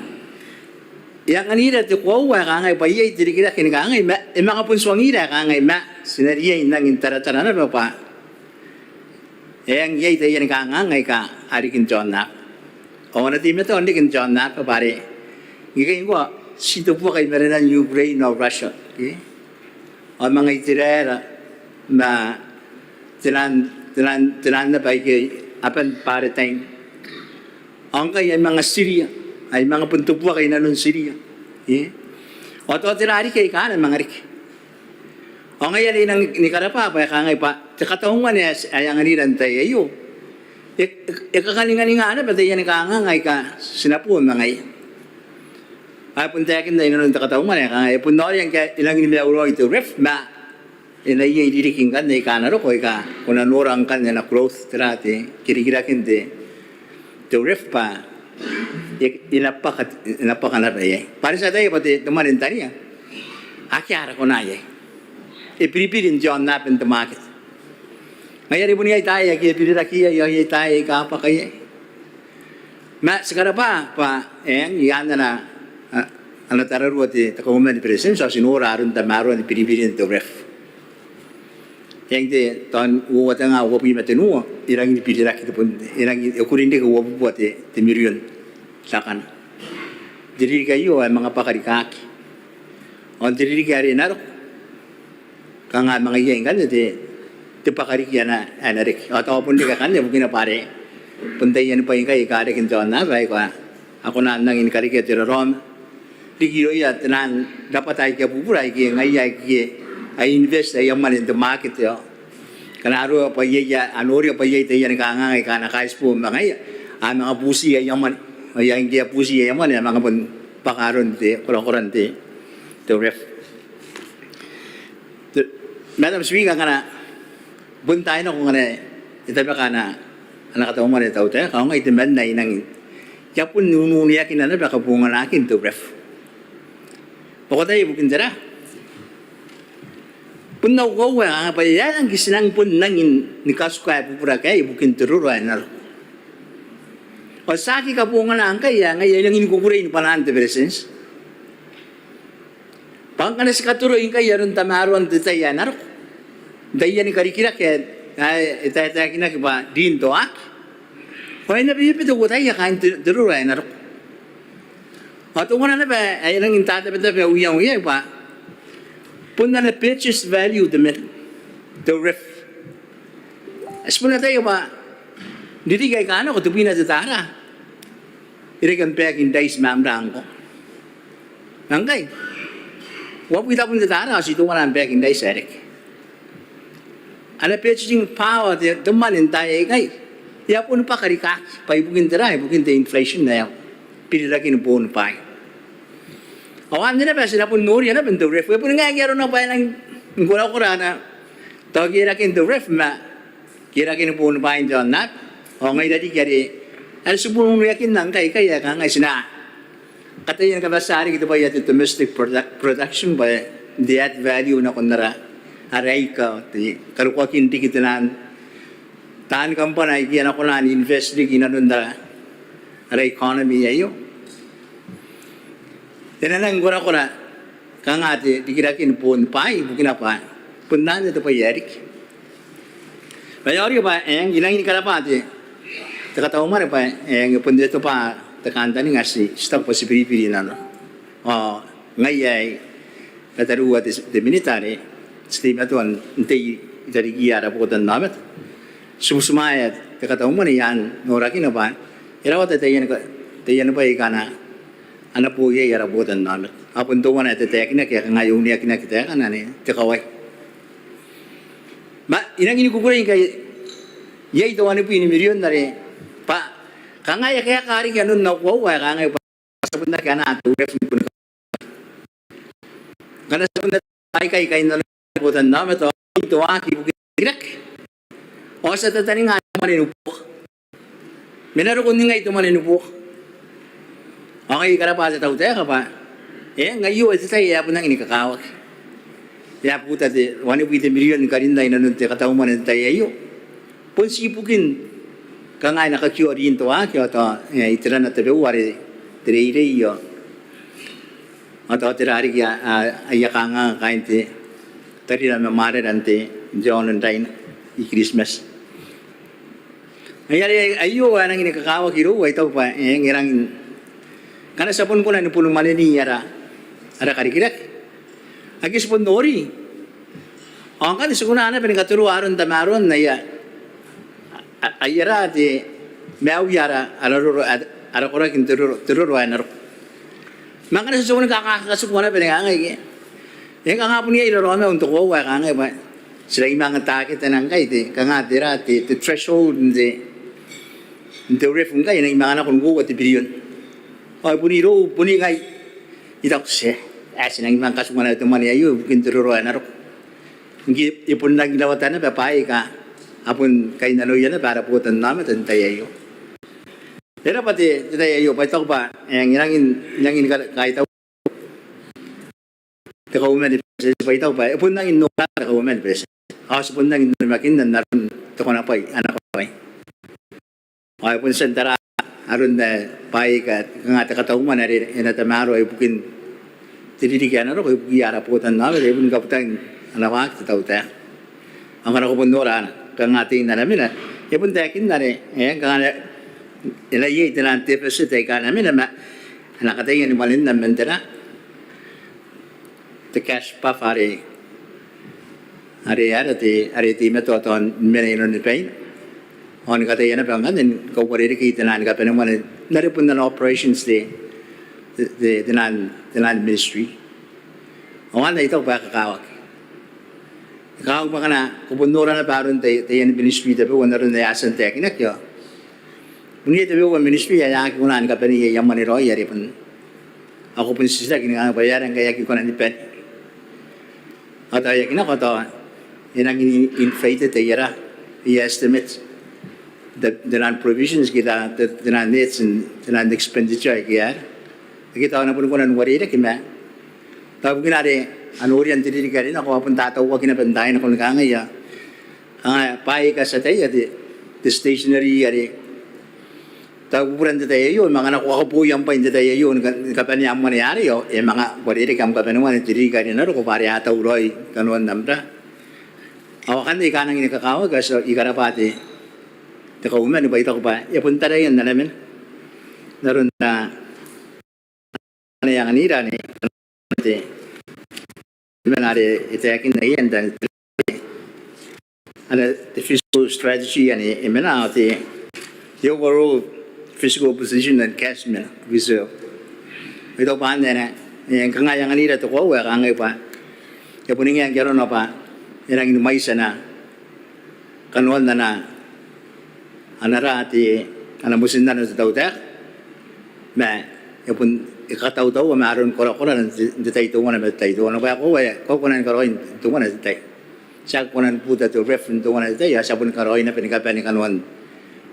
Yang anira ti ko wa ka ngai pa iya tira kira kin ka ngai ma emang pun suangira ka ngai ma sinaria inang intara-tara na pa. Yang iya ti yan ka ngai ka ari kin jonna. O na ti meto ndi kin jonna pa pare. Ngai ko sito po kay merenan Ukraine or Russia. Okay? O mga itirera na tinan na ba apan para tayong ang kay mga Syria ay mga puntupo kay nanon Syria o to tirari kay kanan mga rik o ngayon nang ni karapa pa kangay pa katahungan niya ay ang aniran tayo ayo ikakalingalinga na ba tayo nakangangay ka sinapun mga ay puntakin na nanon katahungan niya kangay punori ang ilang euro ito ref ma inay diriking kan na ikanaro ko ika kuna norang kan na growth tirate kira-kira kinde to ref pa inapakan na ba para sa tayo pati tumanin taniya akyara ko na ipiripirin John napin tumakit ngayon ibu niya tayo kipirirakiya yung tayo ikapa kaya ma sekarang pa yan na ano tararuwa ti takuman di presence sa sinura aron tamaron ipiripirin to ref yang de ton wo tanga wo pi matenu irang ni pidira kita pun irang ukurin de wo buat te mirion sakan diri kayo ay mga pakarikaki on diri kari naro kanga mga yang kan de pakarikya na anarik atau pun de kan de mungkin pare puntayan pa yung kay kare kin jon na bai ko ako na nang in karikya tiro rom digiro ya tenan dapat ay ka buburay ki ngayay ki I invest ay yaman in the market yo. Kanaro pa iya anori pa iya tayo nakangangay ka na kais po mga mga pusi ay yaman ay ang dia pusi ay yaman mga pun pakaron te kuran te to ref. Madam Speaker kana buntay na ko ngana itabi ka na anak tawo man itaw te ka nga itiman na inang yapun nununiya kinana ba ka bunga nakin to ref. Pokotay bukin dira. Punaw ko nga pa yan ang gisinang pun nangin ni kasuka pupura kay bukin tururo ay naro. O saki ka po nga lang kaya ngayon yung inukukurin pa na presence. Pang kana si katuroin kaya ron tamaro ang detaya naro. Daya ni karikira kaya itaya kinakiba din to ak. Hoy na bibito ko tayo kain tururo ay naro. At kung na ba ay lang intata bita pa uyang pa. Punta na purchase value the ref. Aspo na tayo ba, dito kay kano ko tupi na tatara. Irigan pek in days mamrang ko. Angkay. Wap kita pun tatara, si tuwa na pek in days erik. Ana purchasing power, tumanin tayo kay. Ya pun pa karikak, pa ibukin taray, ibukin the inflation na yaw. Pililakin po na pa. Awan nila ba sila pun nuri na pun the ref. Pun nga gero na pa ng kura na to kira kin the ref ma kira kin pun pa in John na. O ngay dati kari al subun yakin nang kay kaya ka nga sina. Katayan ka ba sari kito ba yati domestic production ba the add value na kunara aray ka ti karukwa kinti kitanan tan kampana iyan ako na invest di kinanunda aray economy ayo. Tinalang gura ko na kangati dikirakin pun pai bukin apa pun nanda to payerik. Bayari ba yang ilang ini kalapati Takataw man pa yung pun dito pa takanta ni ngasi stop po si pili na no. Ngayay kataruwa de military steam atuan hindi dari giara po tan namet. Susumayat takataw man yan noraki na ba. Irawat tayo pa ikana ana po ye yara po tan namet. Apun to wana tetek na kaya ngayon niya kinakita kana ni takaway. Ma inang ini kukurin kay yay to ano po ini milyon na rin pa kangaya kaya kari ganun na kuwa kangaya pa sabon na kaya na ato ref pun kana sabon na kay na po tan namet to aki bukirak o sa tatani nga malinupok minaro ko nga ito malinupok okay kara pa sa tawte ka pa ngayon ito tayo yapo nang inikakawak yapo tate 1 milyon karinday na nun te kataw man tayo ayo pun sipukin kangay nakakyo rin to kyo to itira na tabi wari tire iyo ato tirari kya ayakanga kain te tari na mamare dante John and Dine Christmas ayari ayo anang inikakawa kiro ito pa ngirang kana sa pun ko na nupulong malini yara ara karikirak agis pun nori ang kan suguna na pinakaturo aron tamaron na ya ayara di mau yara ara kora kin terur wa nar makana sa suguna kakakasuguna pinangangay yang kangapon niya ilaro me untuk wa kangay ba sila imang atake tanang kay ti kangatira ti threshold the ref ngay na imang na kun go ti billion ay puniro puningay itak se asin ang imang kasuguna to man ayo kin terur wa nar ngi ipun lang gilawatan na papai ka apun kay naluyan na para po tan namin tan tayo. Pero pati tayo pa ito ba yang inangin kahit ako kauman pa ito ba pun nang inura kauman pres. Ako pun nang makin nan naron to ko na pa anak ko pa. Ay pun sentara aron na pai ka nga takatauman ari ina tamaro ay bukin tididigan ro ko giara po tan namin ay pun kaptang anak ko ta. Ang kana ko pun nora kang ating namin na ipun takin na rin kang ilay itinan deficit ay ka namin na nakatayin ni malin namin na the cash puff ari ti metoton meron ni pain on katayin na pa ngayon kung pwede kita na ka naman naripun na operations the ministry o nga na ito ba kakawak kau makana kubundura na parun tayo ministry tapi wana rin na yasan tayo kinakyo. Muni tabi ko ministry ya yaki kunan ka pa niya yaman ni Roy yari pun ako pun sisa kinang bayaran kaya ki kunan ni pen. Ato ya kinako to inang inflated tayo yara i-estimate the non-provisions kita the non-needs and the non-expenditure kaya kita na pun kunan wari na kima tabi kinari anurian tiri ka rin ako apun tatawag kinabantayan ako nagkangaya pai ka sa tayo the stationery yari tagupuran tayo yun mga nakuha ko po yung pa hindi tayo yun kapanyang manayari yun mga pwede kam kapanuan tiri ka rin ako pari ataw roy kanuan namra awakan di ka nang inikakawag so ikarapati takauman iba ito ko pa ipunta na yun na namin naroon na yang nira ni Menari itakin na yan dan the fiscal strategy and the overall fiscal position and cash reserve. Ito pa na yang kangayang nila to ko kangay pa. Kaya puning yang garo na pa yang inumay sana kanuan na anara ati anamusin na sa tawta. Ma yapun ikataw-taw maaron kora-kora na tayo tungan na tayo tungan. Kaya ko kunan karoin tungan na tayo. Siya kunan puta to ref tungan na tayo. Siya pun karoin na pinikapan ni kanuan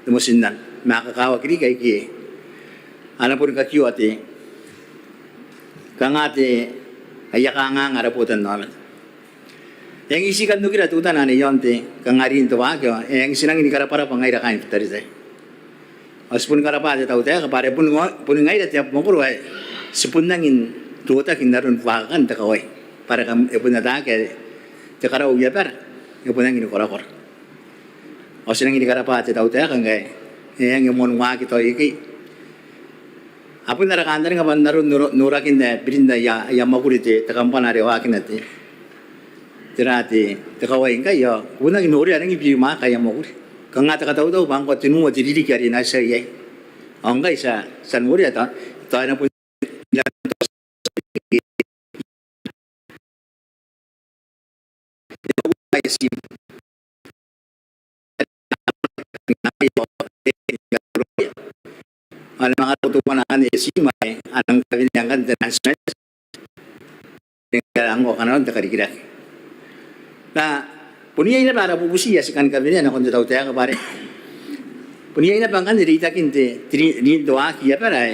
tumusin na. Makakawa kiri kay ki. Alam pun kakyo ati. Kang ati ayakanga ngaraputan namin. Yang isikan no kira tutan ani yonte kang arin to wa kyo. Yang sinang ini karapara pangaira kain tari tayo. Aspun karapa de tau te kapare pun ngai de tiap mongkur wai sepun nangin tuota kinarun fakan te kawai para kam epun ata ke te kara uya per epun nangin korakor osinang ini karapa te tau te kan gai yang mon wa ki to iki apun nara kan nga ban naru nurakin ne birinda ya maguri te takampanare wa kinate tirati takawai ka yo una ki nori arangi bi ma kaya maguri kanga ta tau tau bang ko tinu mo diri kari na sa ye anga isa san muri ata to na pun si alam mga tutupan na ni si mai anang kabinyangan dan smet ang o kanon ta karikira na punya ina para bubusi ya sekan kabinyan ako tau taya kabare punya ina bangkan diri ta kinte ni doa kia para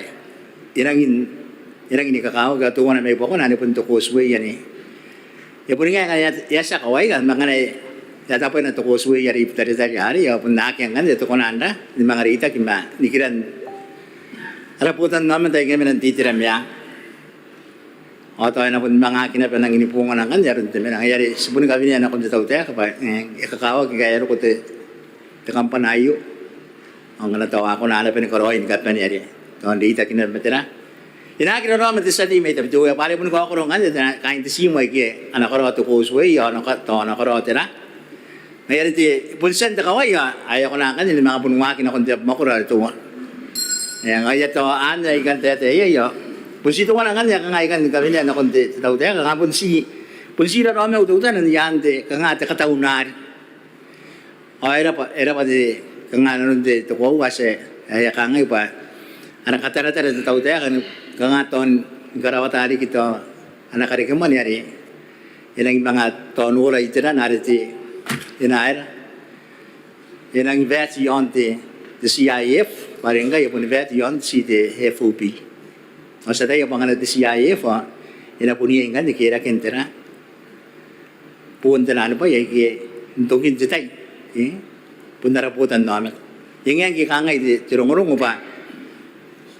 irangin ni kakao ga tuwan na may poko na ni punto kuswe yan ya punya kaya ya sa kawai kan mangana ya tapo na to kuswe ya ri tari hari ya pun nak yang kan itu konanda ni mangarita kimba nikiran raputan naman tayo kami ng titiram ya. O tayo na po mga akin na pa nang inipungan ng kanya rin tayo. Nangyari, sabon kami niya na kung tataw tayo kapag ikakawag, kaya ko te kampanayo. Ang natawa ako na hanapin ko rohin kapag nangyari. Ito ang dita kinamatira. Inakira naman sa di may tabi. Tuwa pala po nung ako rin kanya, kain tasimay kaya anak ko rin ito kusway, anak ko rin tira. Nangyari ti, punsan ta kaway, ayaw ko na kanya, mga punungakin akong tiyap makura ito. Yang ayat to anda ikan tete yo punsi to wana kanya kang ikan kami na konti tau te kang punsi ra rame ututan nan yante kang ate kataunar era pa de kang ano de to ko wase ay kang ay pa ana katara tara tau te kang aton garawatari kito ana kare keman yari ilang mga tonura itira nariti inair ilang vet yonte the CIF parang kaya pun vet yon si the FOP. O sa tayo pangalan the CIF inapuniyan kan dikira kentera. Punta na ano pa yay tungkin jitay. Punta raputan namin. Yung yang kikangay tirungurong pa.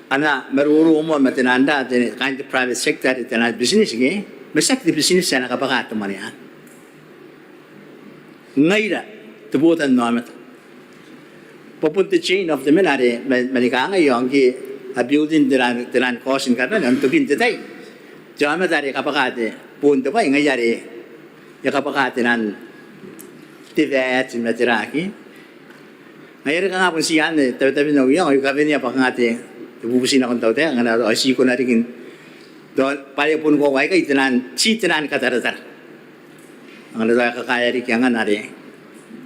Ana maruro mo matinanda kind of private sector itinad business ge. Masak di business sana kapakato man yan. Ngayon tubutan namin. Papunta chain of the minare manikanga yung ki a building diran kosin ka na tukin tatay jama dari kapakate punta pa ngayari ya kapakate nan tivet matiraki ngayari ka nga pun siyan tabi no yung kabe niya pakangate tubusin akong tawte ang ano si ko na rin do pare pun ko wai kay tinan kataratar ang ano kakaya ri kaya nga nari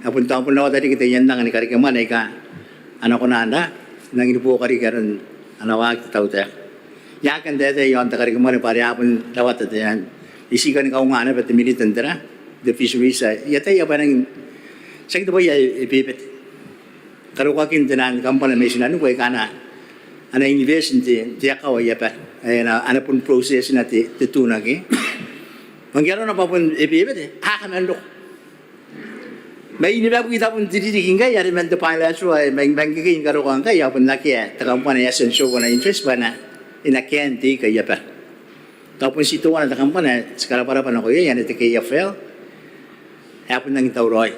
apun taon pun na tadi kita yan nang ni kari keman ay ka ano ko na anda nang inupo kari karon ano wag tau ta ya kan dete yon ta kari keman pare apun lawat ta yan isikan ka nga na pati militan tara the fisheries ya tay apa nang sakit ba ya ipipit karo ka kin tanan kampana may sinanu ko kana ana invest in ti ka wa ya pa ana pun process na ti tunagi mangyaro na pa pun ipipit ha kamendo may iniba kita pun diridikin kaya yari man to financial ay manggikin karo kan kaya pun nakiya takampan ya sensyo ko na interest ba na inakyan ti kaya pa tapos ito na takampan na skala para pa na ko yan ito kaya fail kaya pun nang tauroy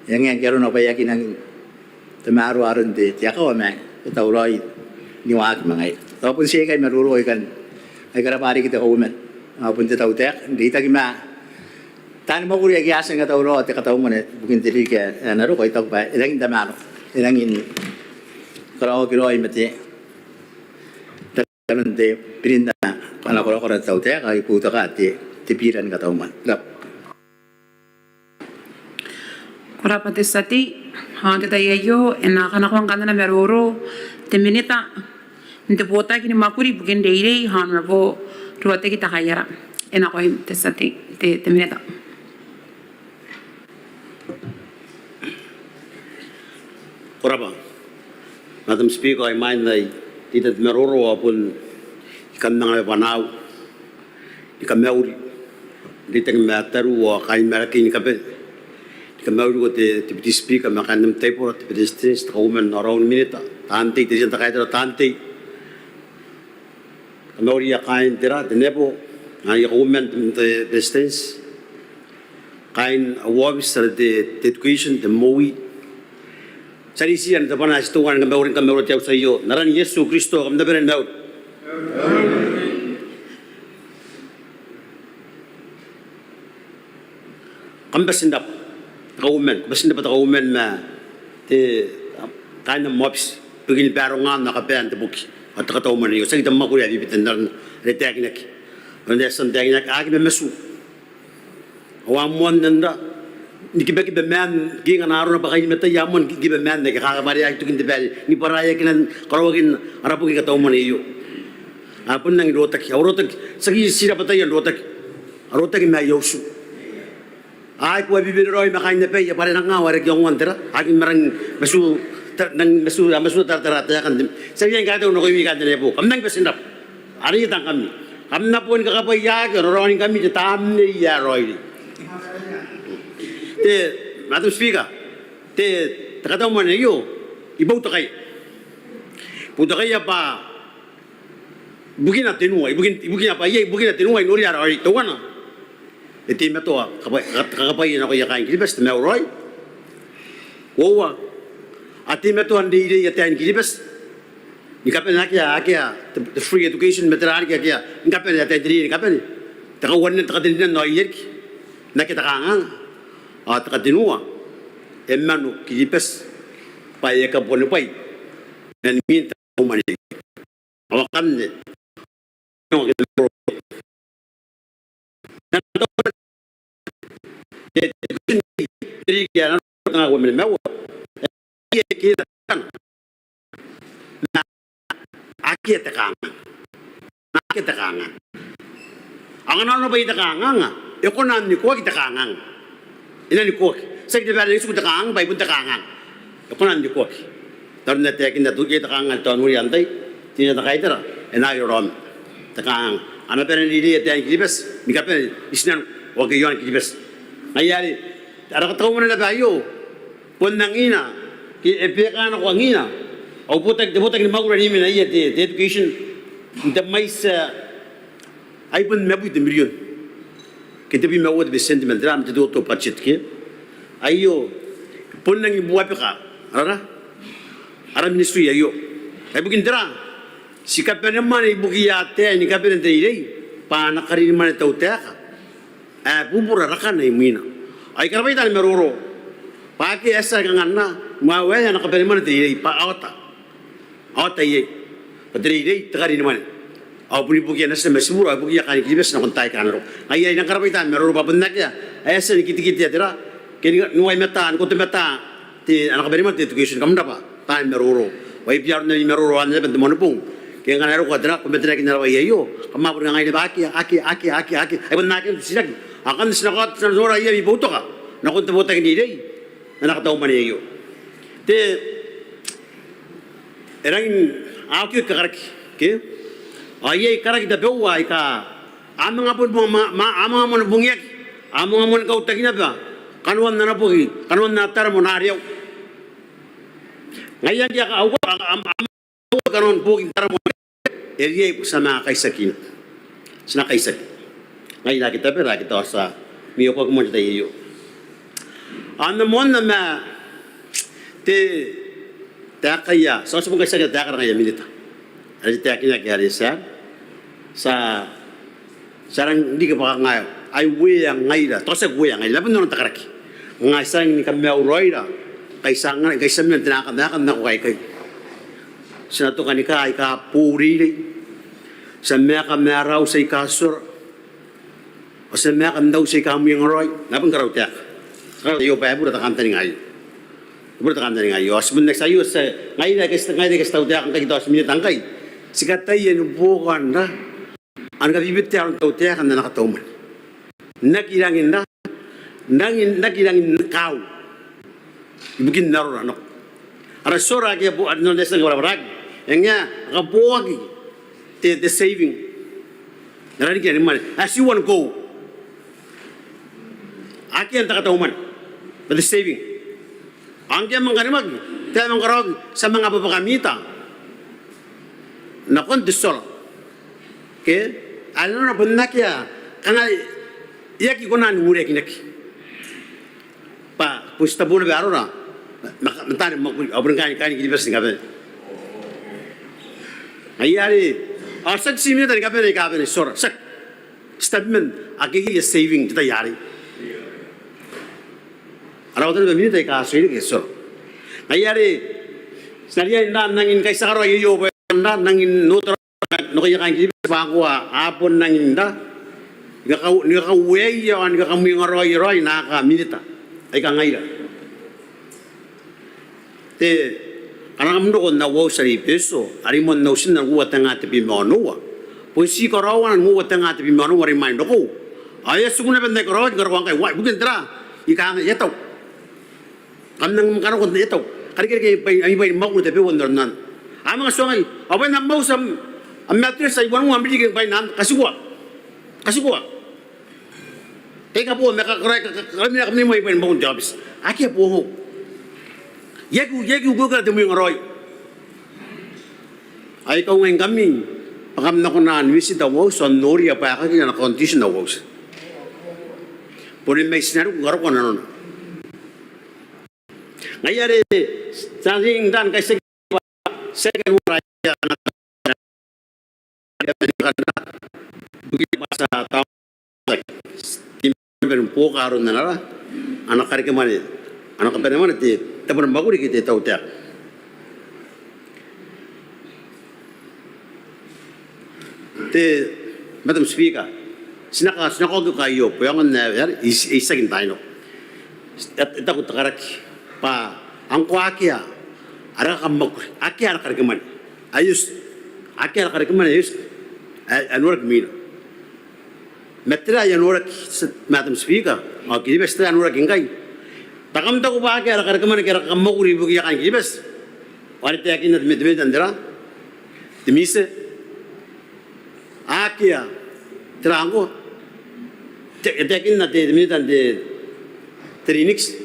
yang karo na pa yakin ang tamaro aron di tiya ko man tauroy niwag mga tapos siya kay maruroy kan ay karapari kita ko man punta tautek di ta gima tan mo kuriya kiyasan nga tawro at kataw mo na bukin dili ka naro ko itaw pa ilang damaro ilang in karaw kiroy mate tanan de pirinda pana ko ko taw te kay puta ka ti tipiran kataw man lap Kurapati sati hante tayo enakanakwan kana na meroro teminita inte pota kini makuri bukin deire hanmerbo ruwate kita kayara enakoy tesati teminita Kuraba, Madam Speaker, I mind that dito meroro apun ikan mga panaw, ikan meuri, dito ng mataru o kain merakin kape, ikan meuri ko Deputy Speaker makanam tapo Deputy Distance kauman around minute, tante tiyan takay tero tante, meuri ya kain tira denepo, ay kauman Distance, kain awabis sa the education the mowi. sarisian ta pana stuan ka meurin ka meurut yau sayo naran Yesu Kristo kam da beren meut kam basindap ka umen ma te kana mops pugil barongan na ka pen te buki at ka to man yo sa kita makuri abi bitan nan re teknik onde san teknik agi be mesu wa mon nanda nikibe be man gi ngana aro na bakay meta yamon gi be man ne ka bari ay tukin de bali ni paraya kinan karogin arapu gi ka to man yo apun nang rotak sagi sira patay rotak ma yosu ay ko abi biroy makain na pe ya pare nang ngawar gi ngwan tera agi marang mesu mesu tar ya kan sa yang ka no ko mi ka de po kam nang besindap ari tang kami na pun ka pa ya ke roin kami je tam ne ya roi te madam speaker te ta ta mo ne yo ibu to kai pa bugina tenua bugina pa ye bugina tenua no ya roi to wana te me to ka pa ye na ko ya kan ki best me roi wowa ati me to andi ya tan ki best ni kapen akia the free education meteran akia ni kapen ya tan ni kapen ta ko wonne ta din no yek na kita kangang ta dinua emmanu ki best pa ye ka bonu pai en min ta mani awakan ne no ke ya na ko me mewa ye ki kan na aki tekanga angana no bai tekanga e ko nan ni ko ki tekanga ina ni ko sa ki ba ni su tekanga bai bun tekanga e ko nan ni ko tar na te ki na tu ki tekanga to no yan dai ti na kai tara e na yo rom tekanga ana pere ni di te ki bes ni ka pere isnan o ki yon ki bes ayari ara ka to mo na ba yo pon nang ina ki e pe ka na ko ngina au putak ni magura ni mina ye te education the mais ai pun me bu de million ke te bi me wod be sentiment ram te do to budget ke ayo pun nang bu api ka ara ministry ayo ai bu kindra sikap ne mani bu ki ya te ni ka pe te ire pa na kari mani tau te ka bu bura rakan ai mina ai karbai tan meroro pa ke esa ngana ma we na ka pe mani te ire pa awata ye padri dei tagari ni man aw puni buki na sa mesmura buki ya kan kibes na kontai kan ro ay na karabita mero ba bandak ya ay sa kiti ya tira kini nuai meta ko te meta ti anak beri mata education kam dapa ta mero ro wai biar na mero ro an ben mon pung ke ngana ro ko dra ko metra kin ro ye yo kama pur ngai ba aki ay ban nakin sinak akan sinakat sa zora ye ibu to ka na ko te bota ni dei na ka taw man ye yo te erang aku karak ke ayai karak da bewa ka amang apun amang mon bungyek amang mon kau takina ba kanwan na pogi kanwan na tar mon ariyo ngayan dia ka awa kanon pogi tar mon eriye sama kaisakin sina kaisak ngayon kita pera kita sa miyo ko mo tayo ano mon na ma te takaya so sa mga sakit takara ngaya milita ali takinya kaya sa sarang hindi ka pa ngayo ay weyang ngayda to sa weyang ngayda laban no takaraki ngay sang ni kamya uroida kaysa men tinakadakan na ko kay sinato kanika ay ka puri sa mea kamya raw sa ikasur o sa mea kamdaw sa ikamuyang roy laban karaw tiyak yo pa bura takanta ni ngayo bertakan dari ngayo sebenarnya saya ngai dah tahu dia akan kita seminit angkai sikatay yan bukan dah anga bibit dia tahu dia akan nak tahu man nakilangin dah nakilangin kau bikin naruh anak ada sora ke bu adno desa ngora rag engnya kabuagi the saving narani ke mana as you want to go akian tak tahu man but the saving angke mangkarimag tayo mangkarog sa mga papakamita nakon disol ke ano na bunnak ya kana yaki ko na nure kinaki pa pusta bulu baro na Matani makuri abang kan gini bes ngapain? Ayari, asak sini tadi ngapain sor sak statement agak saving kita yari. Arawatan begini tadi kasus ini sor. Ayari, senaria nangin kaisa karo yo nangin nutra nukaya kan gini bangwa apun nangin dah. Nika weya nika kami ngaroi naka minita. Ay kangaira. Te kanang mendo na wo sari peso ari mon no sin na wo tanga te bi monowa pois si karawan wo tanga te bi monowa ri mai ndoko aya suguna ben ne karawan garwan kai wa bukan tra ikang yeto kamnang makano kon yeto kari kari pai ai pai mau te pe won nan ama songai abai na mau sam amatri sai wan mo ambi ke pai nan kasugwa teka po meka kami mai pai mau jobs aki po ho Yegu bukan temu yang roy. Ay kau ngayon kami, pagam na ko na visita wow, so nori apa kaki na condition na wow. Puri may sinaru ngaro ko na nono. Ngayari sa sing dan kay second raya na bukit masa tao. Timber po karon na nara. Anak kari kemana? Anak kapal mana ti tapon baguri kita tahu tak. Te madam speaker sinaka ko kayo puyangan na yar isagin tayo. Ita ko takarak pa ang kuakia ara kam baguri aki ara karikaman ayus aki ara karikaman ayus anurag mina. Metra yanurag madam speaker okay basta anurag ingay. Takam tahu pakai ada kerja kira kamu uri buki akan kibas, wanita yakin nanti medmet andra, demise, akia, terangku, yakin nanti medmet nanti terinix,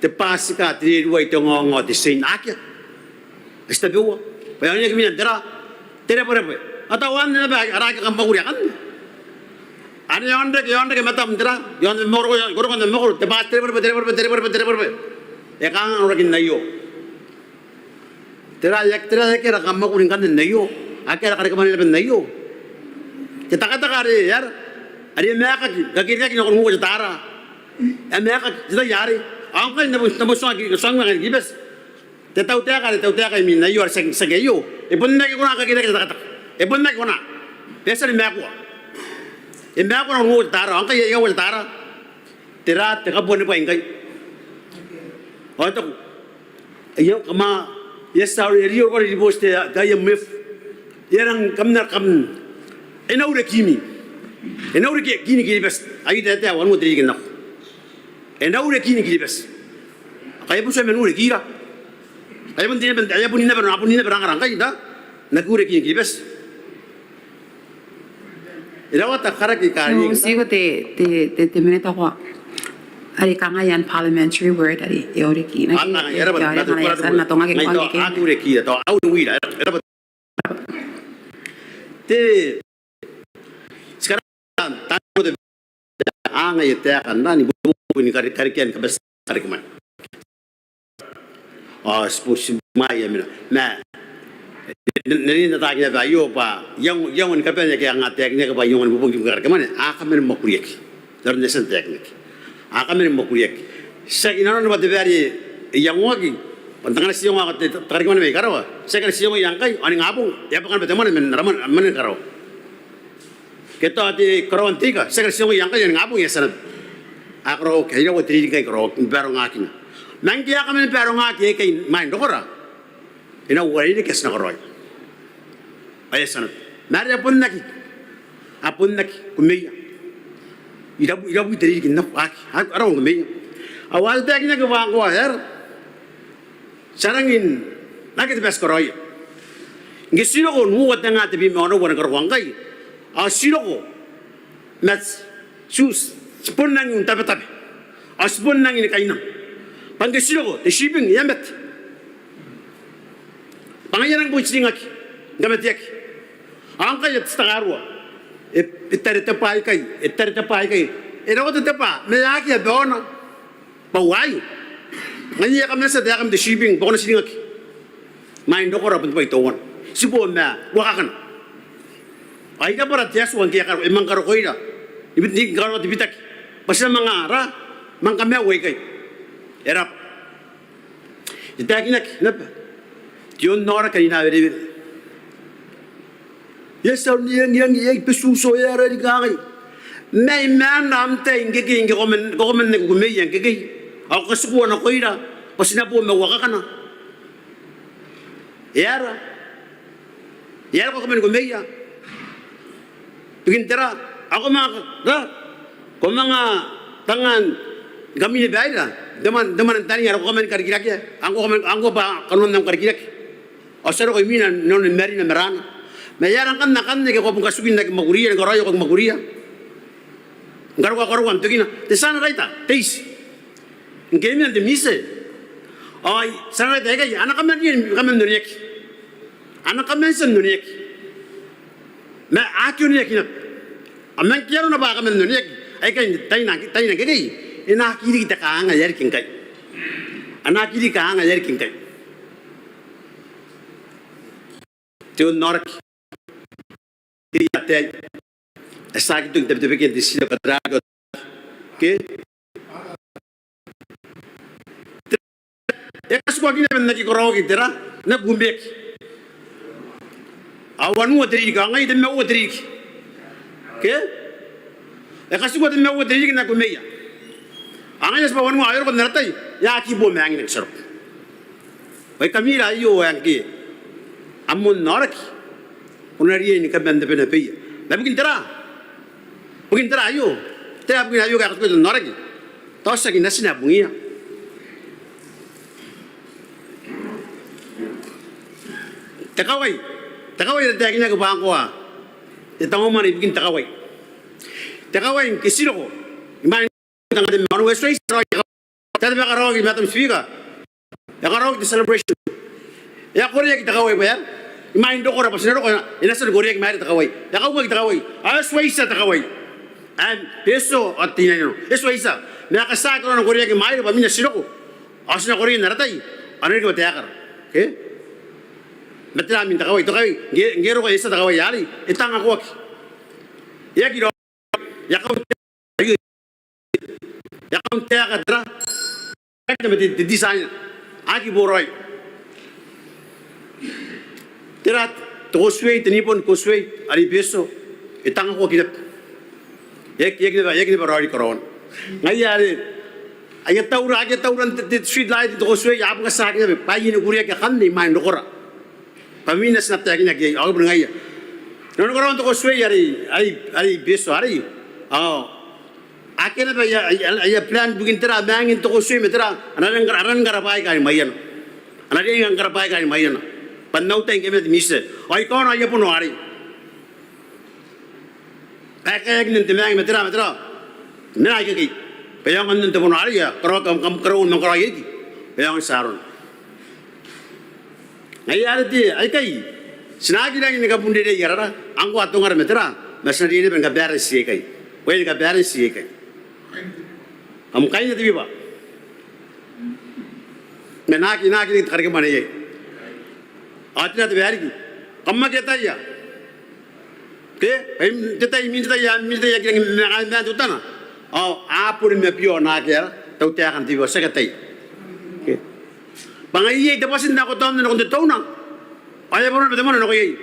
tepas ka teri itu ngomong di sini akia, istabiwa, bayangnya kami andra, terapa, atau wan nanti ada kamu uri akan. Ani yonder ke mata mendera, yonder moro kan moro, tepat terber. Ya kan orang ini nayo. Tera kira kamu kuning kan nayo, akhirnya kari kemana lebih nayo. Kita kata kari yar, ada mereka kaki nak ngomong jatara, mereka kita yari, angkai namu sang gibes. Tahu kari min nayo segayo, ipun nak kuna kaki kita kata, ipun nak kuna, biasa ni mereka. Emang aku orang utara, angkat yang utara, terat, teka buat apa ingkai? Oh itu, iyo kama, yes sorry, rio kau di bos te, daya mef, yang kamnar kam, enau rekini bes, ayu tete awan mau terikin nak, enau rekini bes, kaya pun saya menurut kira, kaya pun ini berang angkai dah, nak rekini bes. Irawat takara ki kari. Sigo te minute ako. Ari kanga yan parliamentary word ari eoriki. Ata era ba na tonga ke kongi ke. Aku reki to au wira. Te sekarang tanto de anga yete kan ni bu ni karikian ke besar kemana. Oh spus maya mina. Nah nari na tagya ba yo pa yang ni kapal niya kaya nga teknik ba yung bubong yung kemana akan mau kuriek dar nesen teknik akan mau kuriek sa inanon ba debari yang wagi pantangan siyo nga tarik mana may karawa sa kan siyo yang kay ani ngabong ya pakan beteman men raman men karaw keto ati karawan tika sa kan siyo yang kay ani ngabong ya sanad akro kay raw tri kay karaw pero ngakin nang kaya kami pero ngaki kay main dokora ina wari ni kes na karaw ayah sanad, nari apun naki kumeya, irabu teri kinna aki, arang kumeya, awal teknya ke bangku aher, sarangin nakit bes koroy, ngisiro ko nuwa tengah tapi mana wana kerwang kai, asiro ko, nats sus spun nang yung tape, aspun nang ini kainam, panggisiro ko, the shipping yamet, pangayan ang buwis ngaki, gamet yaki. Angka yat setarua, terita pai kai. Era waktu tepa, melaki ya dona, pawai, Ngani kami sa dayakam de shipping bokna siningak. Main dokora pun pai tawan. Sibo na wakakan. Ay da para tias wan kaya karo emang karo koida. Ibit ni karo dibitak. Basta mga ra mang kami away kay. Erap. Itakinak nap. Diyon nora kanina veri. Yes, yang pesuso ya ra di kay. May man nam te ngiki komen ne gume yang ngiki. Ako kasukuan ako ira. Pasina po mawaka ka na. Yara. Yara ko kami gumeya. Bikin tira. Ako kung mga tangan kami ni bayra. Daman ang tani ako kami karikirak ya. Angko ba kanon ng karikirak. O saro ko imina non meri na merana. Mayarang kan nakan ne ko pung kasukin na maguriya ng karayo ko maguriya. Ngaro ko karo am tugina. Tesana raita. Teis. Game yang demise, ay sangat dega ya. Anak kami ni kami nuriak, anak kami sen nuriak. Na aku nuriak ni, amang kira na ba kami nuriak? Ay kan tayo na kaya. Anak kiri kita kang ayar kingkay, anak kiri kang ayar kingkay. Tiun norak, kiri ate, esaki tu kita berdebat di sini keterangan, okay? Ekas ko gina men naki koro gitera na gumbek awan wo dri ga ngai de me wo dri ke ekas ko de me wo dri na gumeya angay sa wan mo ayor ko naratay ya ki bo me angin sero bai kamira yo yang ki amun naraki unari ni ka bende pena pe na bugin tera yo te abugin ayo ga ko naraki tosa ki nasina bungia Takaway na tagina ko ba ko itang man ibigin takaway kisino ko iman tang de manu westray tadi ba karo gi matam speaker ya karo di celebration ya korea kita takaway ba yan iman do ko ra pasino ko inasan korea gi mari takaway ya ko gi takaway sway sa takaway and peso at tinano sway sa na kasa ko na korea gi mari ba mina sino ko asna korea naratay ano ko tayakar okay Matra min takaway to kay ngero ko isa takaway yari itang ako ya giro ya kaun te kadra kaya mati design aki boroy tirat to sway tinipon ko sway ari peso itang ako kinap yek ni boroy koron ngayari ayat tauran street light to sway yap ka sa akin pa yin kuriya ka kan ni man dokora Paminas na tayo kinagay, ako pun ngaya. Nono karon to ko sway ari beso ari. Akin na ba ya plan bugin tira bangin to ko sway metira aran garapay kay mayan. Anan garapay kay mayan. Pannaw tay kemet mise. Ay kono ay puno ari. Kaya nin timang metira. Na ay kay. Payangan nin to puno ari ya. Karo kam karo nang karo yi. Payangan saron. Ngayari ti ay kay sinagi lang ni kapundi de yarara angko atungar metera masnadi ni ben ka balance ye kay way ka balance ye kay am kay na tibi ba menaki ni karke mane ye atna te bari kamma keta ya ke ay min ta ya ki na tutana apur me pio na ke tau te kan tibi sa katay Bangay dapasin na ko taon na kundi taon na. Ay mo na naman ako yey.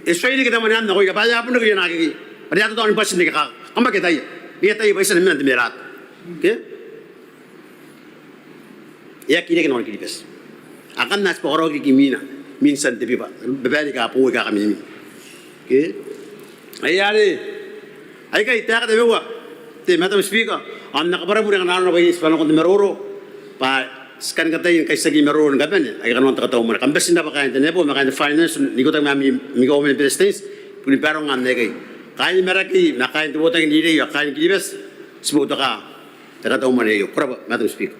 Israeli kita man na ko ya pa ya pun ko yan aki. Pari ato taon pasin ni ka. Kamba kita ya. Dia tayo ba isa naman merat. Okay? Ya kini kan orang kidipes. Akan nas pokoro ki kimina. Minsan tibi ba. Bebali ka po ka kami. Okay? Ay kay tayo ka tayo ba. Te matam speaker. Ang nakapara mo na kanalo ko is paano ko meroro. Pa Sekarang katayin kay sagi meron gaben ay kanon ta kataw mo kambes na ba kain tenebo makain finance ni ko tang mami mi ko men business puni parang ngam ne kay kain meraki na kain tubo tang ni ya kain kibes smuto ka ta kataw mo ne yo praba madam speak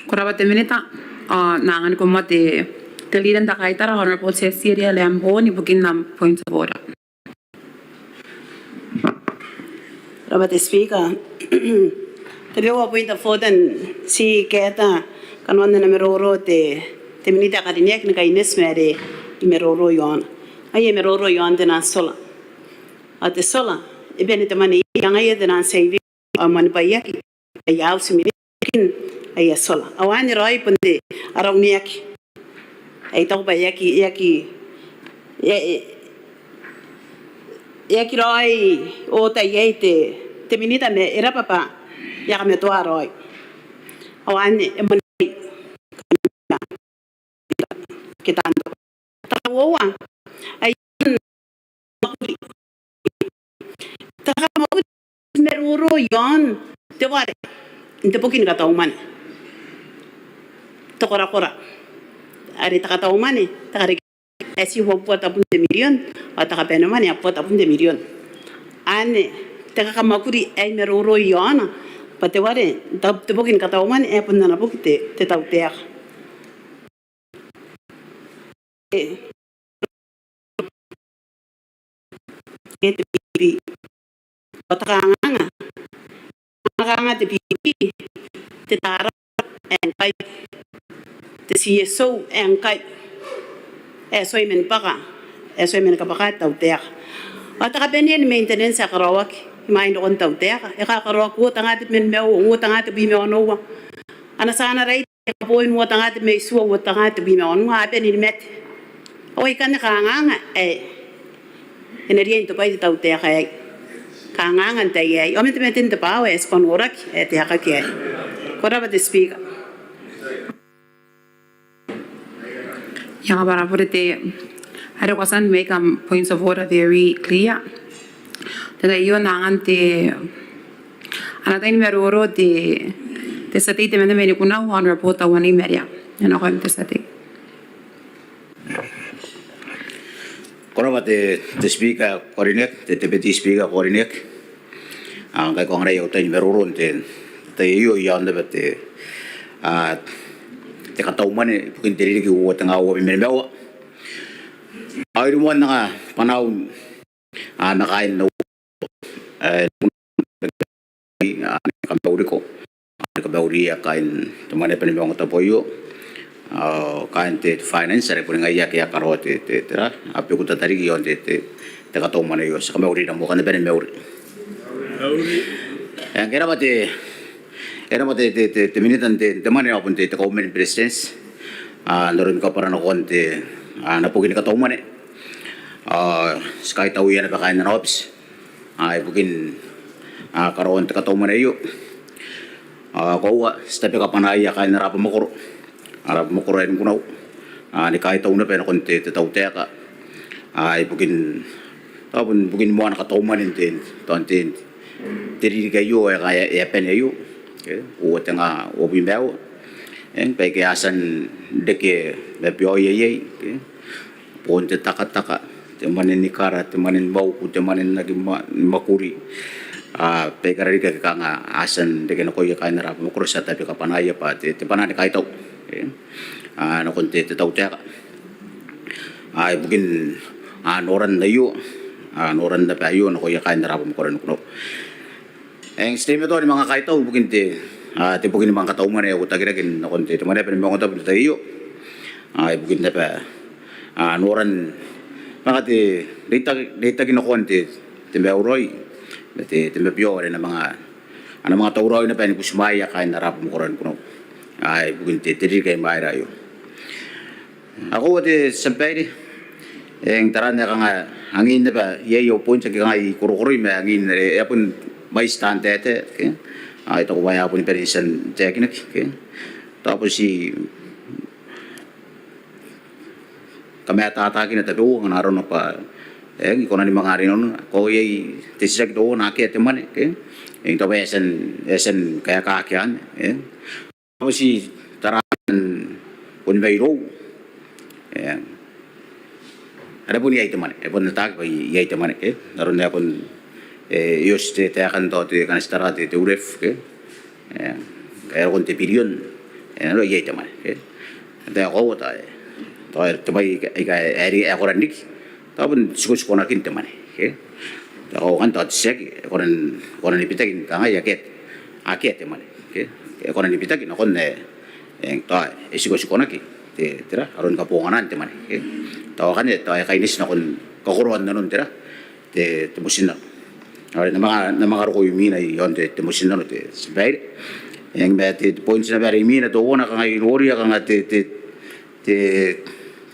Kuraba temenita nangan ko mate telidan ta kaitara honorable Cecilia Lambo ni bugin nam points of order. Robert Speaker. Tabiwa point of foden si keta kanwan na meroro te minita kadinek na kainis mere meroro yon. Ay meroro yon de na sola. Ate sola ibeni te mani yang ay de na save man bayaki ay house mi kin ay sola. Awani roi punde arong niaki. Ay tau bayaki yaki yaki roi o ta te minita me era papa ya me to aroi awan emon kita tawo ay takamo meruro yon te ware inte pokin kata uman to kora ari takata uman takari esi wopo tapun de million ataka penomani apo tapun de million ane takakamakuri ay meruro yon pate ware te pokin kata uman pun na pokite te tau ter te pipi Otakanga te pipi te tara en kai te CSO en kai soy men paka soy men kapaka tau ter Otaka penien maintenance akarawak main don tau ter karawak wo tanga te men me wo tanga te bi me ono ana sana rai poin wo tanga te me suo wo tanga te bi me ono a penien met oi kan kanga energia to pai tau ter kangangan tayo o mente metin te pao es kon orak te hakake kora ba te speak Yang para te ada kuasan make points of order very clear. Tega iyo nangan te anata ini meroro te sati te mende meni kuna one report awani meria. Ano ko te sati. Koraba te speaker korinek te deputy speaker korinek ang kai kong rei utai merurun te iyo yande bete te katau mane pukin te riki uwa tanga uwa bimene mewa ai ruan nga panau nakain na kabauri ko kabauri kain tumane pa ni mga tapoyo kain te finance re pun ngai ya karo te tera api ku tatari yon te katau mane yo sa kabauri na mo kan ben meuri yang kira mate te minitan te mane apun te government presidents loron ka para na konte na pugin katau mane sky tau yan pa kain na office ay pugin karon te katau mane yo ko step ka panaya kain na rapa makuro arab mo kuren kuno ni kahit taon na pero konti te tau teka ay bugin mo na katauman din tontin tiri kayo ay kaya yapen ayo o tanga o bimbaw en pe ke asan de ke bepyo ye ponte taka te manen ni kara te manen bau ku te manen nagi makuri pe karari ka nga asan de ke no ko ya kana rap mo kursa ta ka panaya pa te panani kahit tau no konti te tau teka ay bugin noran na yu noran na pa yu no ko ya kain na rapom ko ren kuno ang stream to ni mga kaito bugin te bugin mga katau man ay utagirakin no konti te man pa ni mga tabu tayo ay bugin na pa noran mga te data kinokon te beuroi te mepyo ren na mga tauroy na pa ni kusmaya kain na rapom ko ren kuno ay bugin te tiri kay maira yo ako te sampay ang taran na nga hangin na ba yeyo pun sa nga kurukuri me hangin re apun may stand tete ito ko ba yapon perisan technique tapos si kami atatakin na tabi ang naroon na pa iko na ni mga rin ko yay tisag do na kaya teman yung tabi esen kaya kakyan tapos si taran pun bayro ada pun yai teman pun natak yai teman naroon na pun yos te akan to te kan stara te uref kaya kon te pirion no yai teman te ako ta to te bai ka eri ako randik tapon suko na kin teman Ako kan tot sek koran ipitagin kanga ya ket man ke koran ipitagin kon ne en to esiko na ki te tira aron ka ponganan te man ke to kan to ay kainis na kon kakuruan na nun tira te musin na ahora na mga ro yumi na yon te musin na te sbay en te points na bari mi na to ona kanga iroria kanga te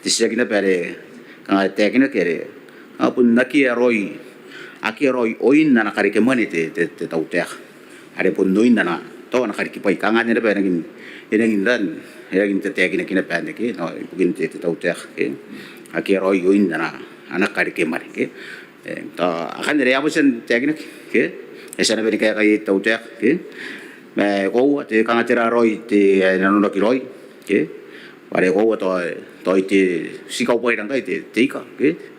sek na bari kanga te kina kere apun naki aroi aki roi oin na nakarike mani te tautek are pun noin na to nakarike pai kanga ne ba nagin dan nagin te te kina pande ke no bugin te tautek ke aki roi oin na nakarike mani ke to akan re abusen te kina ke esa na be ka tautek ke me ko te kanga tira roi te nanu ki roi ke pare ko to te sikau pai rang kai te ka ke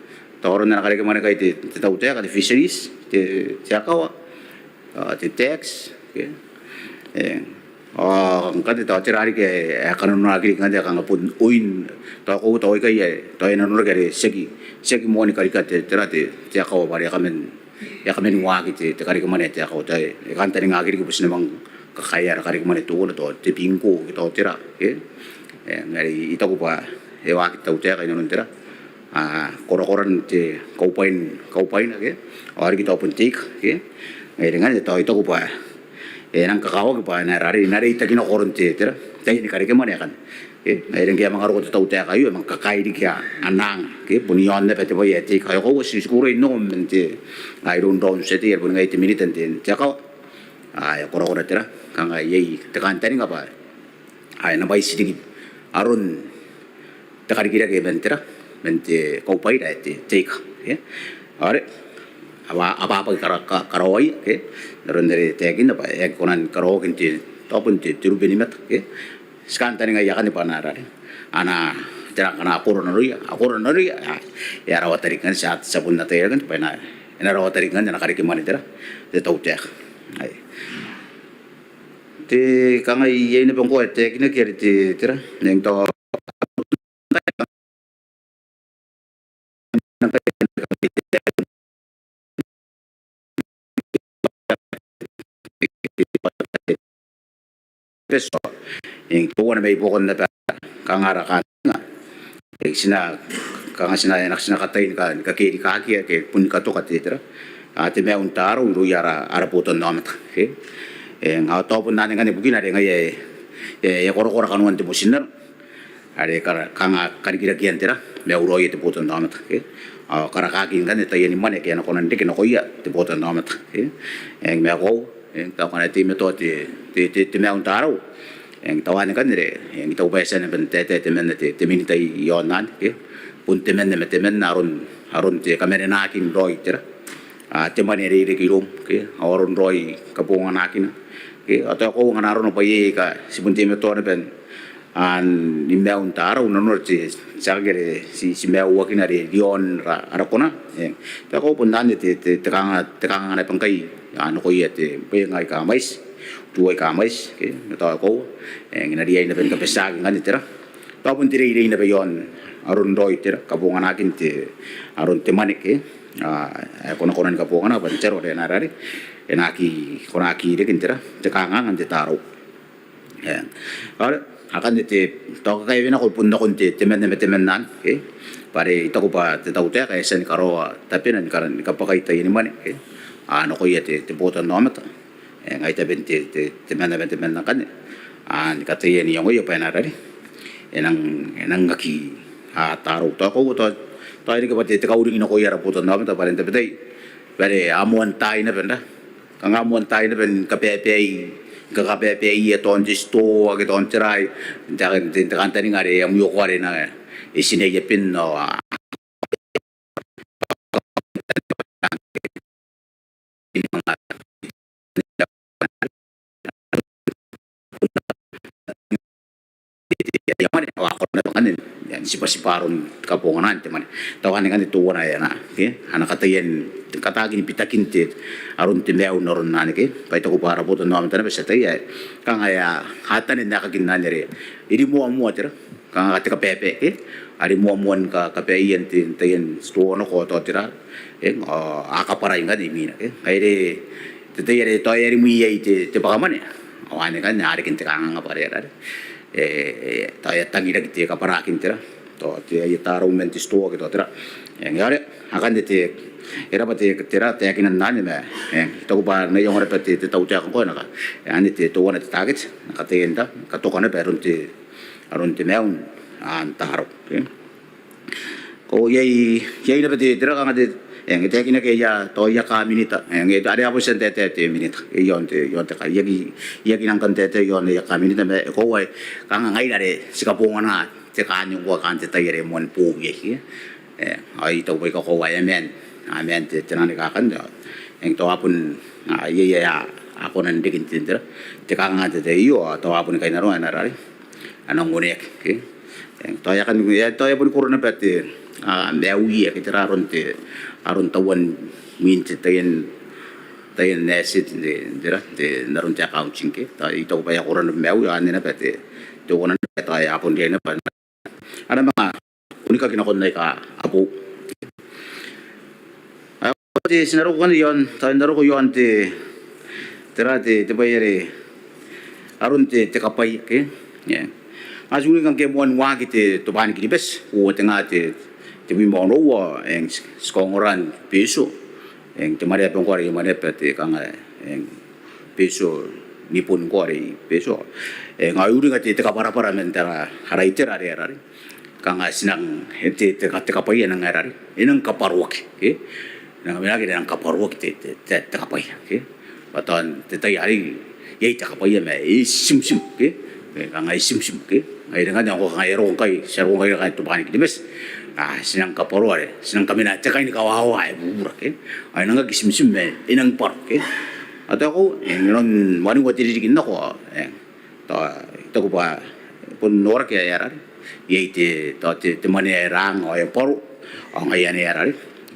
Toron na nakalagay man kay te tautek at fisheries te akaw te tax ke ang kadi to tirari ke kanon na agri ngade kang pun uin to ko to kay to ina no kay segi mo ni kay ka te tirate te akaw bari kamen wa ki te kari man te akaw te kan tani ngagri ko bus namang kakaya kari man to te pingko to tira ke ngari ito ko pa wa ki tautek ay non tira koro-koran te kaupain ke ori kita pun tik ke ngai dengan to itu pa nang kakao pa na rari ta kino koron te tera tai ni kare ke mane kan ke ngai dengan mga ro tau te kayo mang kakai di kya anang ke punion ne pete boye te kayo ko si skuro no mente ai ron se te pun ngai te militan te ka ai koro-koran tera kanga yei te kan tani ngapa ai na bai sidiki aron te kare kira ke bentera mente kaupai da te ka ya are apa karawai ke daron dari te kin apa ek konan karaw kin te topun te turubeni mat ke skan tani ngai yakan pa nara ana tera kana akoro ya ya rawatari kan saat sabun na te kan pa na ina rawatari kan na kari kimani tera te tau te ai te kangai ye ne bangko te kin ke te tera neng to peso yang tuwa na may bukon na kangarakan nga sina kanga sina enak sina katay ka kiri kaki ke pun ka to katitra ate me un taro ru yara ara puton namat ke nga to pun nani ngani bugin ade ye koro kanuan te musinar ade kanga kari kira kiantira me uro ye te puton namat ke kara kaki ngani tayen mane ke na konan de ke no koya te puton namat ke me ko ta kana ti me to te me un taro yang tawan kan dire yang kita ubaya na ben te men te minita yonan ke pun te men arun te kamera nakin roi tira te maneri re kilom ke arun roi kapungan nakin ke atau ko nganaron pa ye ka sibun te me to na ben an nimbeun taro nonor te sagere si meu wakinare dion ara kona ta ko pun nan te kanga na pangkai ano ko ye te pe ngai ka mais tuai ka mais ke ta ko ngina dia ina ben ka pesag ngani tira ta pun tire ire ina beyon arun roi tira kabungan akin te arun te manik ke kono kabungan apa cero de narari enaki konaki de kintira te kanga ngan te taro ya akan te to ka vina ko pun ko te temen nan ke pare ito ko pa te tau te ka sen karo tapi nan karan ka pakai ta ini manik ke ano ko ye te botan nomet ngai te men kan an kata ye ni yang yo pa na rari enang ngaki taro to ko to ini ke pati te ka uring no ko yara botan nomet pa ren te pedai bare amuan tai na benda kang amuan tai na ben ka pe ye ton jisto ke ton trai jangan te kan tani ngare yang yo ko are na isine ye pin no yang mana ako na panganin yan sipa-siparon kapungan nanti man tawahan kan itu wana ya na ke anak katayan katagin pitakin te arun te meu noron nani ke pa itu ko para puto no amtana besa tay kang ya hatan ni nakakin nanere iri mo tira kang atika pepe ke ari mo ka kapeyan te tayen sto no ko to tira akapara inga di mina ke aire te yare to yare mu ye te pakamane awane kan nyari kinte kang ngapare taya tangira kiti kapara kintira to te ay taro menti sto ke to tira yang yare akan te era pati tira te yakinan nani me to ba na yung ora pati te tau ta ko na ka ani te to wana te target na ka te enda ka to kana perun te meun an taro ko yai na pati tira ka ngade yang ite kina ke ya to ya ka minita yang ite ada apa sen te minita yon te ka yagi nang kan te yon ya ka minita me ko wai ka ngai dare sikapunga na te ka nyu ko kan te tayere mon pu ye ai to wai ko wai amen te tenane ka kan yang to apun ye ya ako nan dikin tindra te ka ngate te yo to apun kai naro na rari anong unek ke yang to ya kan ya to ya pun kuruna pete mewi ya kita aron tawan min tayen nesit de naron ta accounting ke ta ito pa ya koran mewi ani na pete to konan ta ya apon dia na pa ana mga unika kinakon na ka apo ay sinaro ko yon ta ndaro ko yon te bayare aron te kapay ke ya asuni kan ke mon wa kite to ban ki bes o tenga te mo no wa en skongoran peso en te maria pon kore mane pete kan en peso nipon kore peso en ayuri ka te para mentara haraitera re kan sinang te kapay nang arari inang kaparwak ke nang milagi nang kaparwak te kapay ke baton te tayari ye te kapay me sim ke kan sim ke ay dengan yang ko kay ro kay serong kay kan to ban ki bes sinang kaporore sinang kami na tsaka ni kawawa ay buburak ay nang gisimsim inang park at ako non maring watirigin nako to ko pa pun nor kaya yarar yete to te mane rang ay paru ang ayan yarar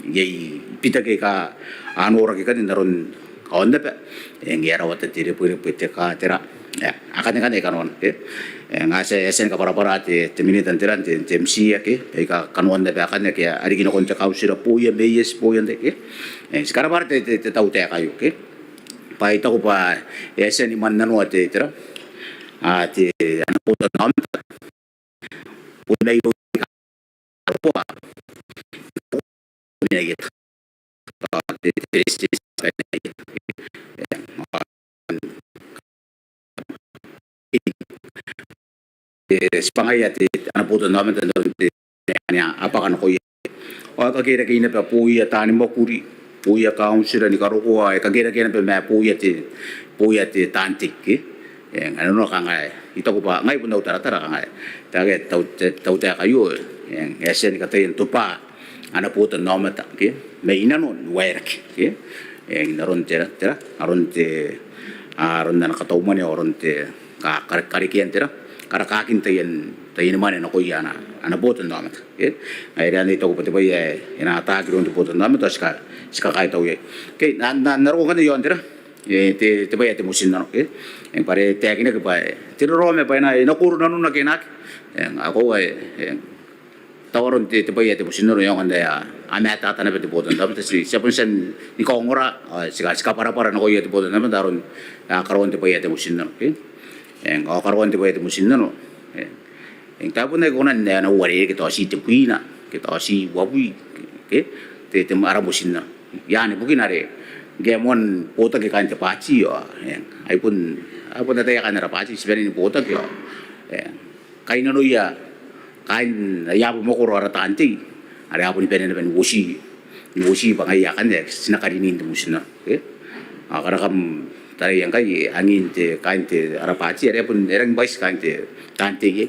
yei pita ke ka anora ke kan daron kaonda pa yang yara wata tire pure pite ka tera akan kanon ngase esen ka para te minitan tiran te MC ke ka kanon da akan ke ari kino konta kausira puya meyes puya de ke sekarang parte te tau te kayo ke pa ito ko pa esen iman nanu ate tira te ano po nam punay po punay git Spangaya ti ana puto namin tanong ti kanya apa kan ko ye o kagera kina pa puya tani mo kuri puya council ni karuko ay kagera kina pa ma puya ti tantik ke yang ano no kanga ito ko pa ngai pun tara kanga tage tau ta kayo yang esen katayin tupa ana puto namin ta ke may inanon work ke yang naron tira aron na nakatauman ni aron te karikian tira karakakin tayen mane na ko yana ana boton namat ay ran ito ko pati ba ina atake ron boton namat ska kay taw ke naro kan yon tira te ba te musin na en pare te akina ke ba tiro ro me pa na kuro na no na kinak en ako ay tawaron te ba te musin no yon anda ana tata na pati boton namat si siapun sen ni ko ngora ska para na ko yete boton namat daron karon te ba te musin no en karon te ba te musin no en tapon na konan na wari ke to si te kuina ke to si wawi ke te mara musin no yani bukin are gemon pota ke kan te pachi yo ai pun apa na taya kan ra pachi sibeni ni pota ke kain no ya kain ya mo ko ra tanti are apa ni penen ben wosi bangai ya kan sinakarin ni musin no akara kam tari yang kai angin te kain te ara pachi are pun erang bais kain te tanti ke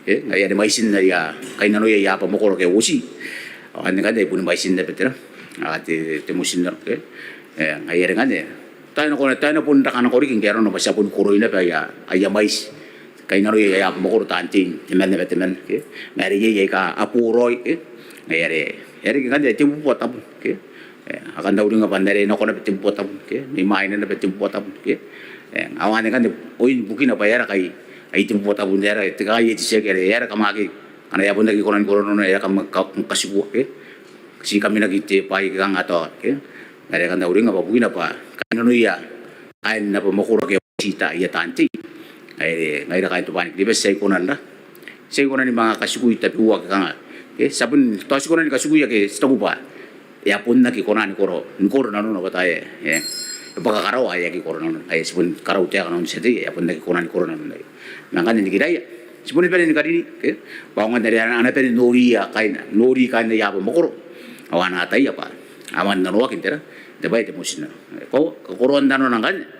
ngai ada maisin na ya kain no ya apa mo ko ke wosi an kan dai pun maisin na betra te musin no ke ngai erang ane tayo na pun rakan ko rin kero no basta pun kuroy na pa ya mais kay ngaro ya mo ko tantin temen ne temen ke mari ye ka apuroi ke ngere kan dia timbu potam ke akan daw nga bandere no ko na timbu potam ke ni mai na timbu potam ke awan kan oin bukin apa ya kai ai timbu potam ndera tika ye tise ke ya kamagi ana ya bunda ki konan korono ya kam kasibu ke si kami na kite pai kang ato ke ngere kan daw nga bukin apa kan no ya ain na pamukuro ke sita ya tanti ay ngaira kain tupan di bes sei konan ni mga kasugui tapi uwa ka nga sabun to si konan ni kasugui ke stokupa ya pun na ki konan koro na no bataye baka karaw ay ki koro na ay sabun karaw tiya kanon sedi ya pun na ki konan koro na no nangan ni kidaya sabun ni kadini ke bawangan dari ana pe nori ya kain ya pa makoro awana atay pa aman na ruwakin tira de bay de musina ko koron dano nangan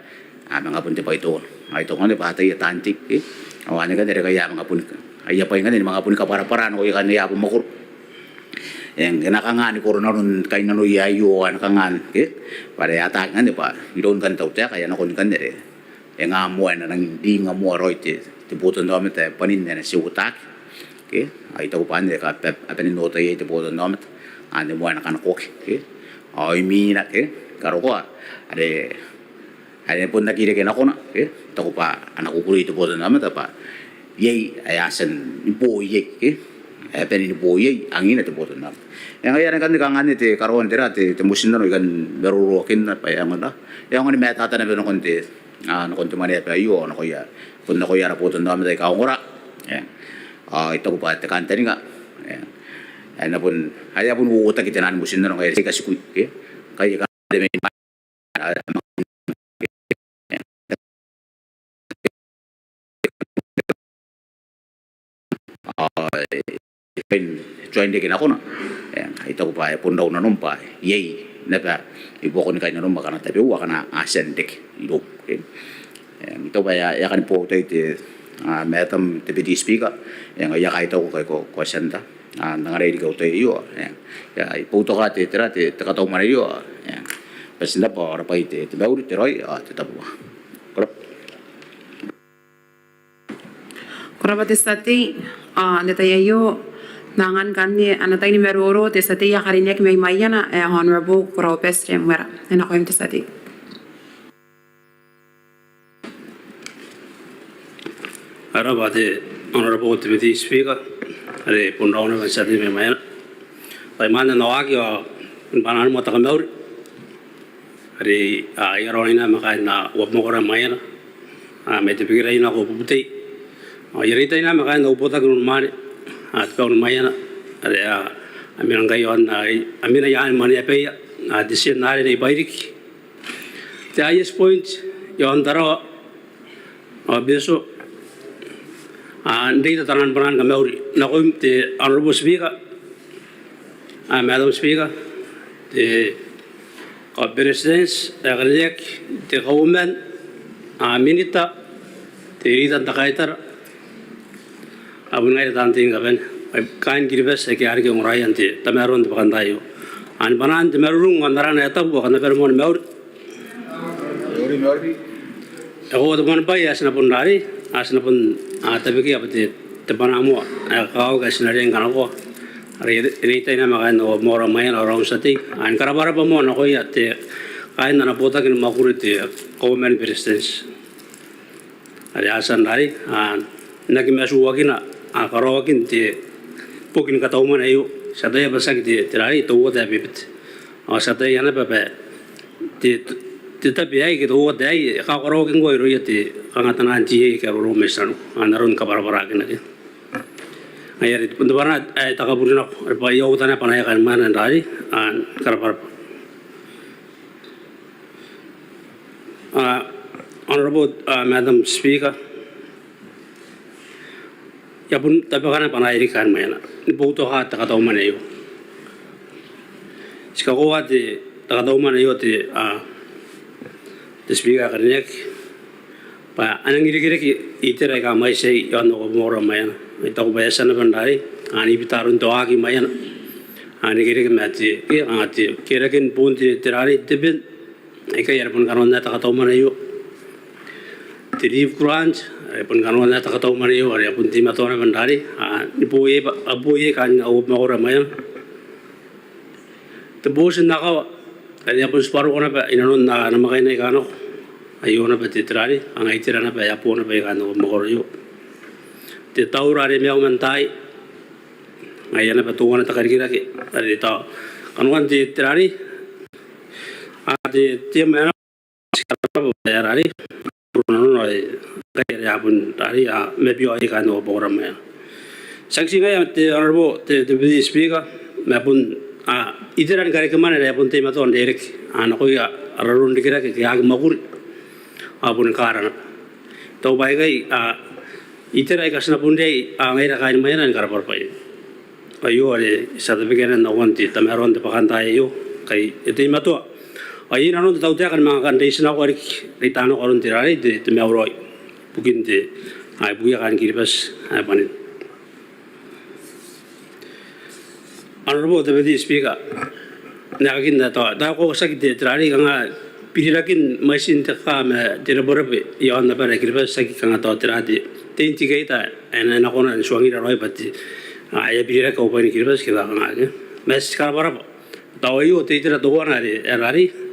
mga punti pa ito ay ito nga pa tayo tantik awan nga dire kaya mga pun ay pa nga mga pun kapara-para no kan ya makur yang kinakangan ni corona nun kay nano yayo an kangan para yata nga pa idon kan tawte kaya nakon kan dire yang amuan na nang di nga mo roite tibuton do mete panin na si utak ay ito pa ka apen no tayo tibuton do mete ani mo na kan kok ay mina karo ko ada pun nak kira kena kona, tahu pa anak ukuri itu bosan nama apa, yai ayasan ibu yai, apa ni ibu yai angin itu bosan nama. Yang ayah kan dikangan itu karuan tera itu musim nano ikan beruruakin apa yang mana, yang mana meta tanah benar konti, konti mana apa iyo, nak ya, pun nak ya bosan nama itu kau ngora, itu pa tekan tadi enggak, ayah pun wuta kita nan musim nano kayak kasih kui, kayak ada join de kina kona ito ko pa pundaw na numpa yay na pa ibo ko ni kanya numpa kana tapi wa kana asen dek ilo ito ba ya kan po tayo metam deputy speaker yang ya ka ito ko kay ko kwesenta nangaray ko tayo yo ya iputo ka tira takataw man yo pasenda pa ora pa ite bauri teroy tetapo Korabate stati netayayo nangan kani anatay ni meroro te stati ya karinek may mayana honorable Koropes remera ena ko imte stati Arabate honorable deputy speaker are pundauna ban stati may mayana pai mana nawagi banan mo takamaur are ayarona makai na wabmokora mayana me te pigirai na ko putei Yerita ina makan na upota kun mari at pa kun mayana ada amina ngayon amina yan mani ape decision na ni bairik the highest point yon daro beso ndita tanan panan kamauri na ko te honorable speaker madam speaker the presidents agarek the government minita te rita takaitar abun ngai tanting kaben kain kiribes ke arke ngorai ante tamaron bakandayo an banan temerung andaran eta bu kana permon meur ako to man bai asna pun dari asna pun tabeki abte tepanamu kau kasnaren kana ko rita ina makan o mora mayan orang sati an karabara pamon ko ya te kain na pota kin makurite government presidents ari asan dari nagi mesu wakina akarawakin te pokin katauman ayo sadaya basak te tirai to wada bibit sadaya na baba te tapi ai ke to wada ai ka karawakin go iro yate kangatan anji ke ro mesanu anarun kabara ke nage ayari pundabana ai takabulina pa yo tana panaya kan manan dari an karapar honorable madam speaker ya pun tapi kan panai kan mana ni butuh hat kata mana yo sekarang wati kata mana yo ti speaker kerja pa anang iri itera ka mai sei yo no mora mana itu kebiasaan bandari ani bitarun doa ki mana ani kiri mati kira kin pun ti terari tebin eka yar pun karon na kata mana yo ti Quran pun kanuan na takataw man iyo pun ti mato na bandari ipuye kan au makora mayan tebusin na ka pun separuh ko na pa inanon na namakay na ikano ayo na pa titrari ang itira na pa yapo na pa ikano makora iyo ti taurari miyaw mantay ngayon na pa tungan na takarikira ki ari ta kanuan ti tirari ti mana sekarang bayarari no kaya pun tadi maybe ay kan no program ya saksi ngaya te honorable te speaker mapun iteran kare kemana ya pun tema ton derek ko ya ararun dikira ke ag magur apun karana to bai gai iterai kasna pun dei ngai ra kain mainan kar parpai ayo ale certificate na wanti tamaron te pakantai yo kai tema to ay nanon tau te kan mga condition ako ritano karon tirari de meawroy bukin de ay buya kan kiribas ay panin honorable deputy speaker nakakin na to da ko sakit de tirari nga pidirakin machine te ka me tiraborabe yon na para kiribas sakit nga to tiradi tenti gaita en na ko na suangi roy pati ay pidirak ko pa ni kiribas kila nga mes karabara tawayo te tira to na ari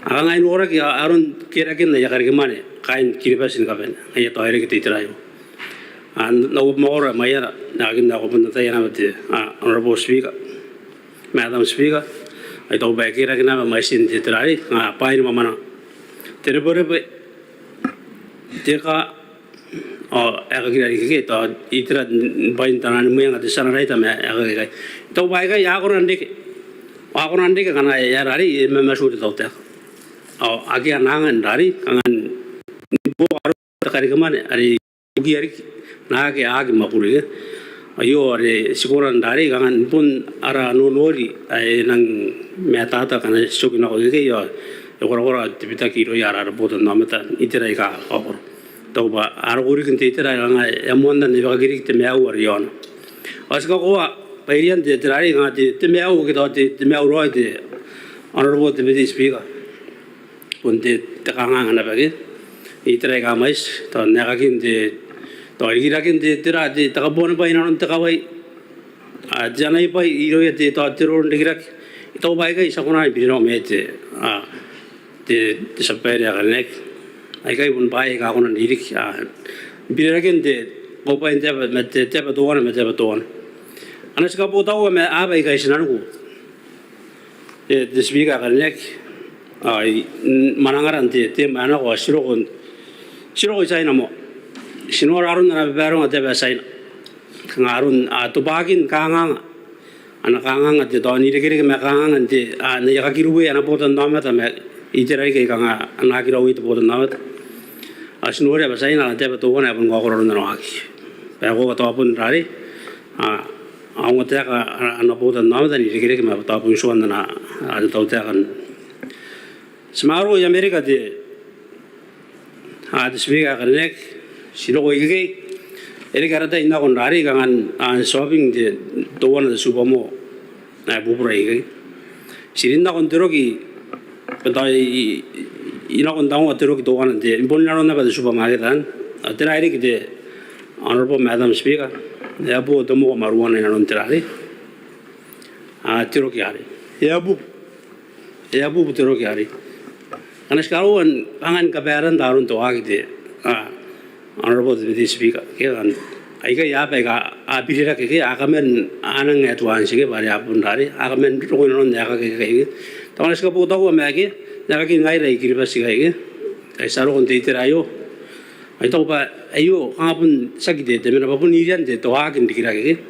ang ngayon ora ki aron kira-kin na yakar gimana kain kiripasin kapen ay to ayre ki tirayo an no more mayara nagin na ko punta tayo na mati honorable speaker madam speaker ay to ba kira-kin na machine tirayo nga pain mamana terebore teka ega kira-kin to itira bain tanan mo yang at sana rita me ega to ba ga yakoran dik kana yarari memasuri to ta agi anangan dari kangan bo aro takari kamane ari ugi ari naage agi makuri ayo ari sikoran dari kangan pun ara nonori ay nang metata kana sokina ko ge yo ora tibita kiro yara boto namata itira ka ko to ba aro guri kinte itira nga yamonda ne bagiri te meau ari yon aska ko pairian de trai nga te meau ke te meau roi de honorable deputy speaker punte takanga na bagi itray ka mais to nakakin de to irakin de tira de takabon pa inon takawai janai pa iroya de to tiron de girak ito bai ka isa kuna bino mete de sapere ka nek ai kai bun bai ka kuna dirik birakin de popa inte mete te pa doan mete pa doan anas ka po taw me abai ka isinan ko de speaker ka nek ay manangaran te mana ko siro ko sai namo sinor arun na bero ate ba sai ngarun tubagin kangang ana kangang ate to ni regere me kangang ante na yakiruwe ana botan nama ta me iterai ke kanga ana kirawi to botan nama asinor ba sai na ate ba to na pun ko ron na aki ba ko to pun rari ang ate ka ana botan nama ta ni regere ke me ta pun suan na ate to ta kan Semaro yang Amerika de ada speaker kernek silo ko ige ele karata ina kon rari kangan shopping de doan de subamo na bubura ige sirinda kon teroki petai ina kon dawo teroki doan de bonlaro na ba de supermarket an atera ire de honorable madam speaker ya bo tomo maruana ina non terari teroki ari ya bu teroki ari anas karuan angan kabayaran darun to agite honorable deputy speaker ke kan ai ka ya pe ka abira ke akamen anang etwan sige bari apun dari akamen ko non ya ka ke to anas ka puta ko me ke ya ka ngai rai kirba sige ke ai saro kon te tirayo ai to ba ayo kapun sagide te mena papun irian de to agin dikira ke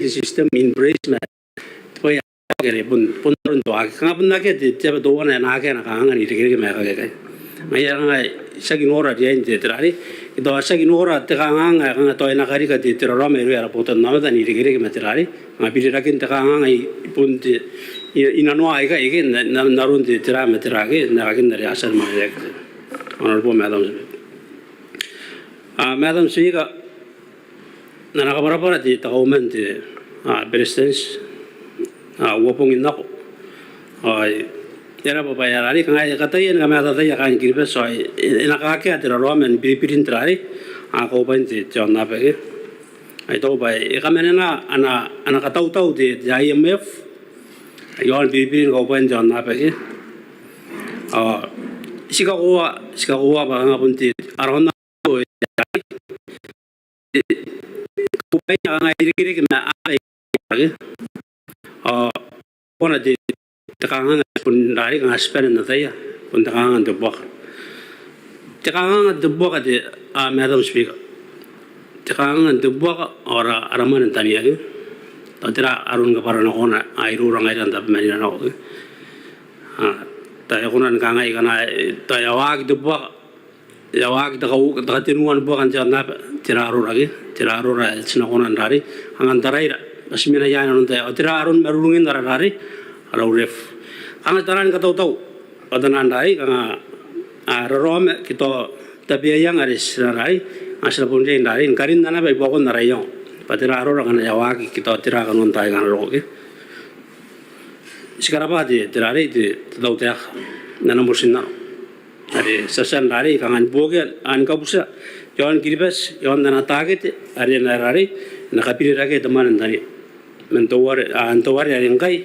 system embrace me kere pun ron to kapun na ke te ba do na na ke na kangan ni kere me ka ke mai nga sagin ora dia inte trari ito sagin ora te kangan nga to na kari ka te ro me ro ara putan na da ni kere ke me trari ma pidira kin te kangan ai pun te ina no ai ka ke na ron te tra me trage na kin na asal ma ye honorable madam speaker na nakabara te ta aumente presidents wapong inako ay yara pa bayarari kaya katayan kami atatay kan kirbe so inakake at ramen pipirin trari ako pa hindi John Nape ito ba kami na ana kataw-taw di IMF yon Pilipinas ko pa John Nape sikakuha ba nga punti aron na ko kupay nga iri-iri na ay pona di takangan pun dari nga spend na tayo pun takangan debok takangan debok di Madam Speaker takangan debok ora araman tani agi tira arun ka parana kona airu rangai dan tap mani na ko tayo kunan kangai kana tayo wag debok ya wag da kau da tinuan bukan jangan tira arun lagi tira arun ra sina kunan dari angan tarai asmina yana nun tayo tira arun merulungin dari ref ang taran kataw-taw padanan dai kanga rorome kito tabiayang aris narai asla punje dai karin nana bai bokon narayo patira aro kana yawaki kito tira kanon tai kan roke sikarapa di tirare di tau tek nana mursina ari sasan dari kangan boge an kabusa yon kiribas yon nana target ari narari nakapiri rage teman tani mentowar antowar yang kai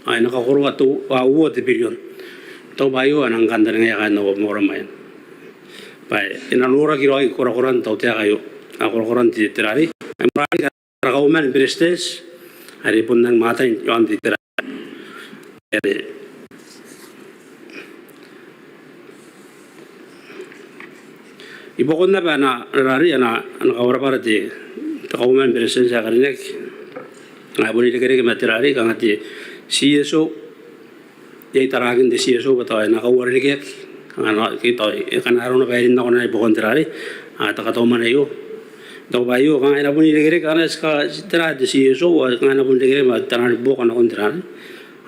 ay nakakurwa to uwo de billion to bayo anang kandar nga kan no mo ramayan pai inanura kiro ay kurakuran to tia kayo akurakuran ti tirari ay marami ka kauman prestes ari pun nang mata yon ti tirari ibokon na ba na rari ana nakawara para ti kauman prestes sa kaninek ngabuni de kere ke matirari kangati CSO yai taragin de CSO batawa na kawari ke ana kita kan arona bayin na kona ibon tirari ata kataw man ayo daw bayo kan ina buni legere kana ska tira de CSO kan ana buni legere ma tanar bo kana kon tirari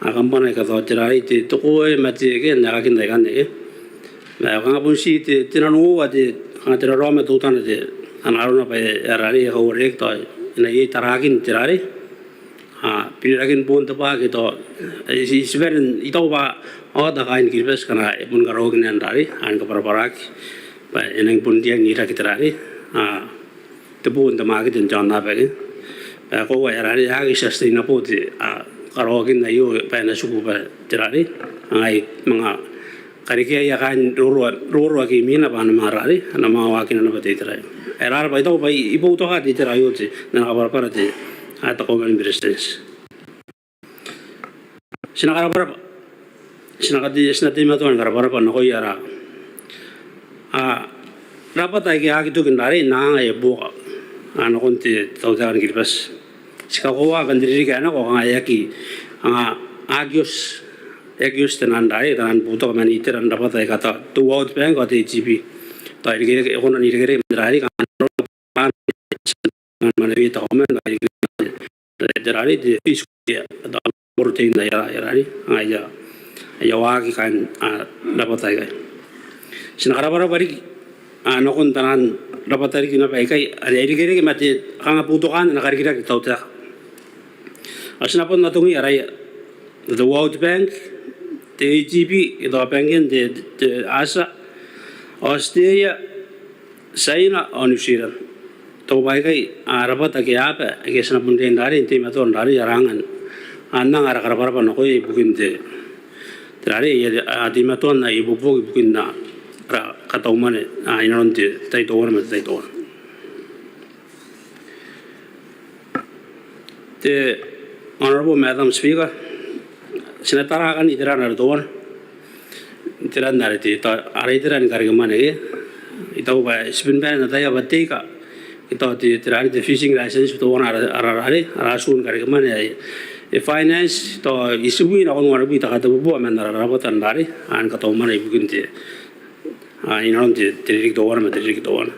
akan pana ka to tirari ti to ko e mati ke na ka kin dai kan ne na kan buni si ti tinanu wa de kan tira ro ma to tan de ana arona bay arari kawari to ina yai taragin tirari pilirakin pun tepa gitu si sebenarnya itu apa ada kain kirbes karena pun karogin yang dari an keparparak pak eneng pun dia ngira kita dari tepun tema kita jangan apa gitu kau ya dari hari sustainable di karogin na yo pak na suku pak dari ay mga karikia ya kan ruru aki mina pa na marari na mawakin na pati dari erar pa itu pa ibu to ha di dari yo si na kaparparak di atau kau main beres sinakaraparap sinakati matuan karaparap na koy ara dapat ay kaya gitu kendari na ay buka ano konti tau takan kirpas sikakuha kan diri kaya ko nga yaki agios tenan dai tanan puto man iteran dapat ay kata to out bank at AGP tayo kaya ko na nilagay dari kan manawi ta komen dari di Fiscal atau protein dari ya wagi kan dapat ay sinakarapara bari ano kun tanan dapat ay kinapay kay ari kay mati kanga putukan nakarikira kita utak asna pon natungi aray the World Bank the AGP ito bankin de asa Australia China on New Zealand to bagai rapat agi apa agi sana pun dari inti maton dari jarangan anang ara karapara no koi bukin de dari ya di maton na ibu bukin na ra katau mane inaron de tai to warma tai to the Honorable Madam Speaker sinatara kan itiran ar doon itiran dari ti to ara itiran kargamane ito ba sebenarnya na tayo batika ito di tirari the fishing license to one arasun kari kemana ya finance to isubuin ako nung arabi takata bubu aman nararapatan dari an kataw mana ibu kinti inaon di tirik to one matirik to one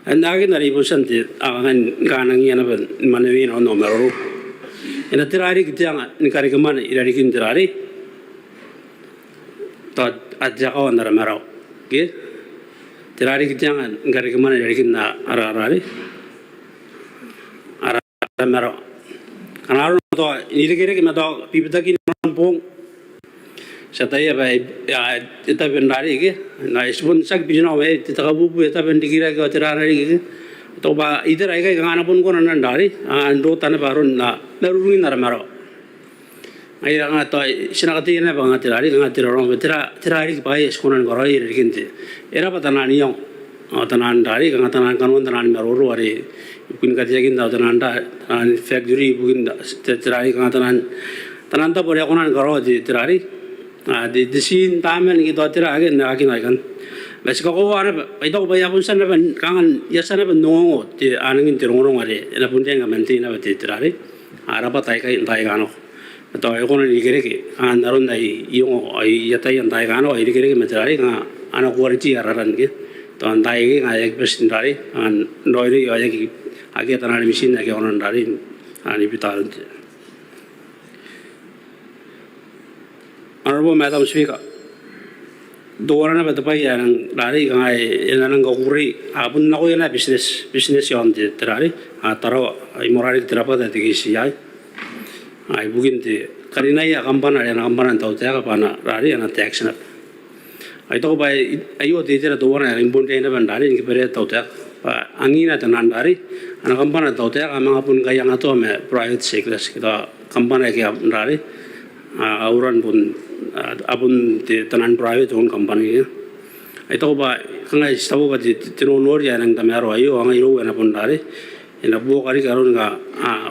and lagi nari ibu santi akan kanang yan apa manawin on nomero ina tirari kita yang kari kemana irari kin tirari to adja kawan naramero okay tirari kita jangan gari kemana dari kita arah-arah mero karena orang tu ini kira kita tu pipita kini nampung sa tayo ba ita bendari ke na ispun sak bijna we ita kabubu ita bendikira ke tirana ke to ba ider ai kai ngana pun ko nan dari ando tan barun na narurungin naramaro ai nga to sinakati na ba nga tirari nga tirarong tirari pa ay skunan ko rai rikinte era patana niyong tanan dari nga tanan kanon tanan maruru ari bukin katiyakin daw tanan da factory bukin tirari nga tanan ta pore konan garo di tirari di sin tamen gitu tirari na akin kan bas ko ara ito ba yapon san na ban kangan yasana ban nongo ti anangin tirongorong ari ina punten nga menti na ti tirari ara pa tai kai tai gano to ay konan igere ke an naron dai yung ay yatai an tai gano ay igere ke tirari nga ana quality araran ke to an tai ke nga ek percent tirari an noiri ay ki age tanan machine na ke onan tirari ani bitarun. Honorable Madam Speaker, doon na batapai yang dari kangai yang nang gokuri apun nako yana business yon di terari ataro imorari terapa tadi kisi ay bugin di karina ya kampana tau tiaga pana dari yana tax na ay to ba ayo di tera doon na impun na bandari yang kipere tau tiaga angina tenan dari ana kampana tau tiaga mga pun kaya ngato me private sector kita kampana kaya dari auran pun apun di tenan private on company ito ba kangai stabo ba di tinonor ya nang tamero ayo ang iro na pun dari ina buo kari karon nga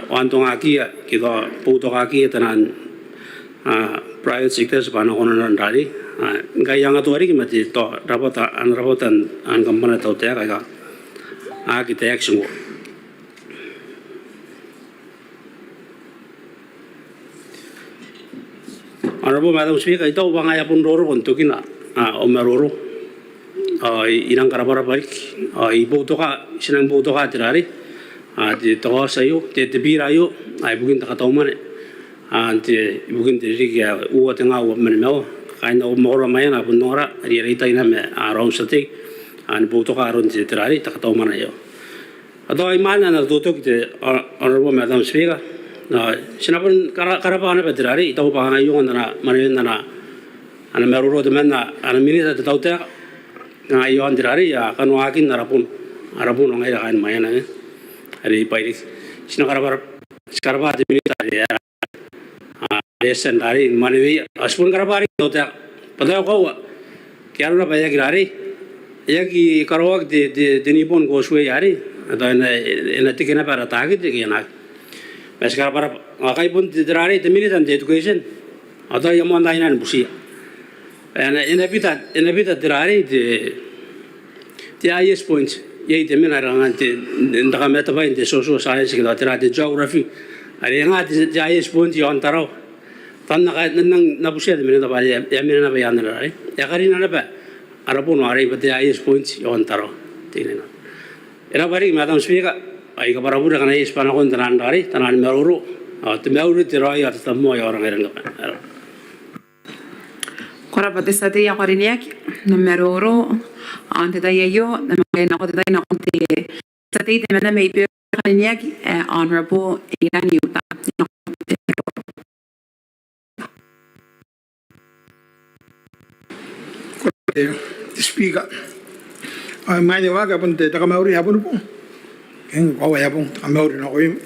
wantong aki kita puto aki tenan private sector sa pano kono nan dari ngai yang atu ari kimati to rapotan an company tau te ka kita action. Honorable Madam Speaker, ito ba nga yapon roro kung tukin na omeroro inang karabara balik iboto ka sinang boto ka tirari di to sa iyo di tibira yo ay bugin ta katauman di bugin diri ya uwa nga uwa menmeo kain na umora mayan apun nora ri rita ina me around sati an boto ka aron di tirari ta katauman yo ato ay mana na tutok di Honorable Madam Speaker sinapun karapakan apa tirari itaw pa ngayon na manin na ana meruro de menna ana minita de tawte ngayon tirari ya kanu akin narapun arapun ngai kain mayana ari pairis sinakarapar skarapa de minita ya desen dari maniwi aspun karapari tawte padao ko kya na paya girari ya ki karwak de nipon ko suwe yari ada ena tikena para tagi de kena Sekarang para akai pun terari temini dan education atau yang mau nanya busia. Ena pita terari di IS points. Yai temina rangan di ndaka meta bain di social science kita terari geography. Ada yang ada di IS point yang antara tan nang busia temini tapi ya mina apa yang terari. Ya karina apa? Arapun warai pada IS points yang antara. Tinggal. Era bari Madam Speaker. Ay kaparabu na kanay ispana kon tanan dari tanan meruru tembauru tirai at tamo ya orang erang apa Kora pati sa tiya koriniak na meroro ante tayo yo na mga nako tayo na konti sa tiya na may pio koriniak honorable Ilan Yuta. Speaker, may niwaga pun te takamauri hapon po. Keng kawa yapong takamauri na ko yung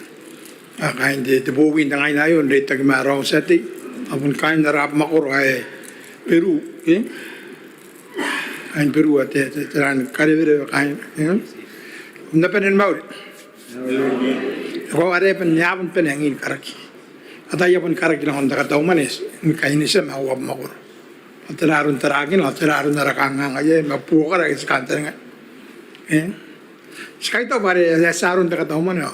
kain de buwin na ngayon na yun de tagmaraw sa ti apun kain na rap makuro ay Peru kain Peru at teran karibire kain na penen mauri ko are pen yapon penengin karaki atay yapon karaki na honda kataw manes kain isa mawab makuro at terarun terakin at terarun narakangang aja mapuo karaki sa kantar nga Sekarang itu pada sarun dekat tahu mana,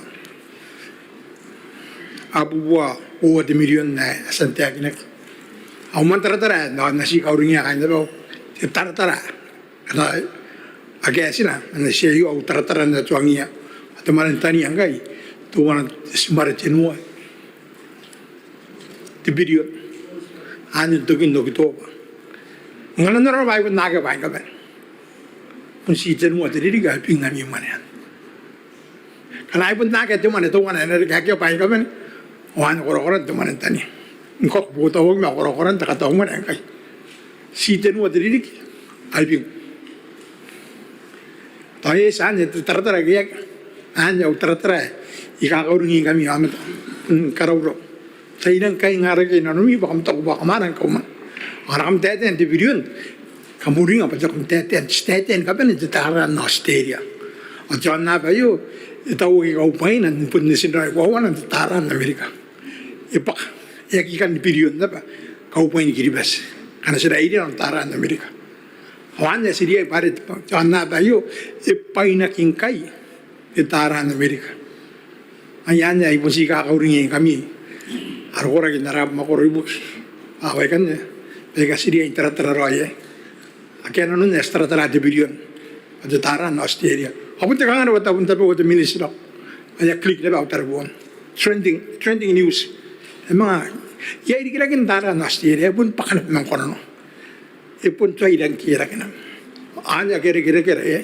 abu buah di million na santiak ni, aman tera nasi kauringnya kan tu, tera, karena agak sih nasi ayu au tera na tuangnya, atau mana tani anggai, tu mana sembarang jenua, di video, anu tu kin dok itu, nganan orang baik pun naga baik kan, pun si jenua tadi dia pinggan yang mana. Kalau ibu nak itu mana tu mana energi kaki apa yang kamen, orang orang tu mana tani, engkau buat tahu mana orang tak tahu mana engkau, Siten wa diridik albing. Tayo saan tara gayak anya tara ikakaurungi kami amat karawro. Tayo nang kay ngarag inanumi bakam tako bakamarang kauman. Aram teten di biriun. Kamuring apa jakum teten kapan tara na Australia. At yan na ba yun, itaw ikaw nan pun ni sinray wawan ang tara na Amerika. Ipak, ikan di biriun na ba, kaupain ni kiribas. Karena sila ini ang tara na Amerika. Awan niya sila parit pa, yan na ba yun, ipay na kingkay, tara na Amerika. Ayan niya, ipon si kakauringin kami. Arukura ginarap makuribus. Away kan niya. Pega sila yung tara-tara roya. Akin ano niya, tara-tara di biriun. At tara na Australia. Ako punta ka nga na punta po sa ministro. Kaya click na ba tarbuan. Trending news. Mga yai kira tara na Australia pun pakanap ng kono. Ipun tuay dan kira kina. Anya kira eh.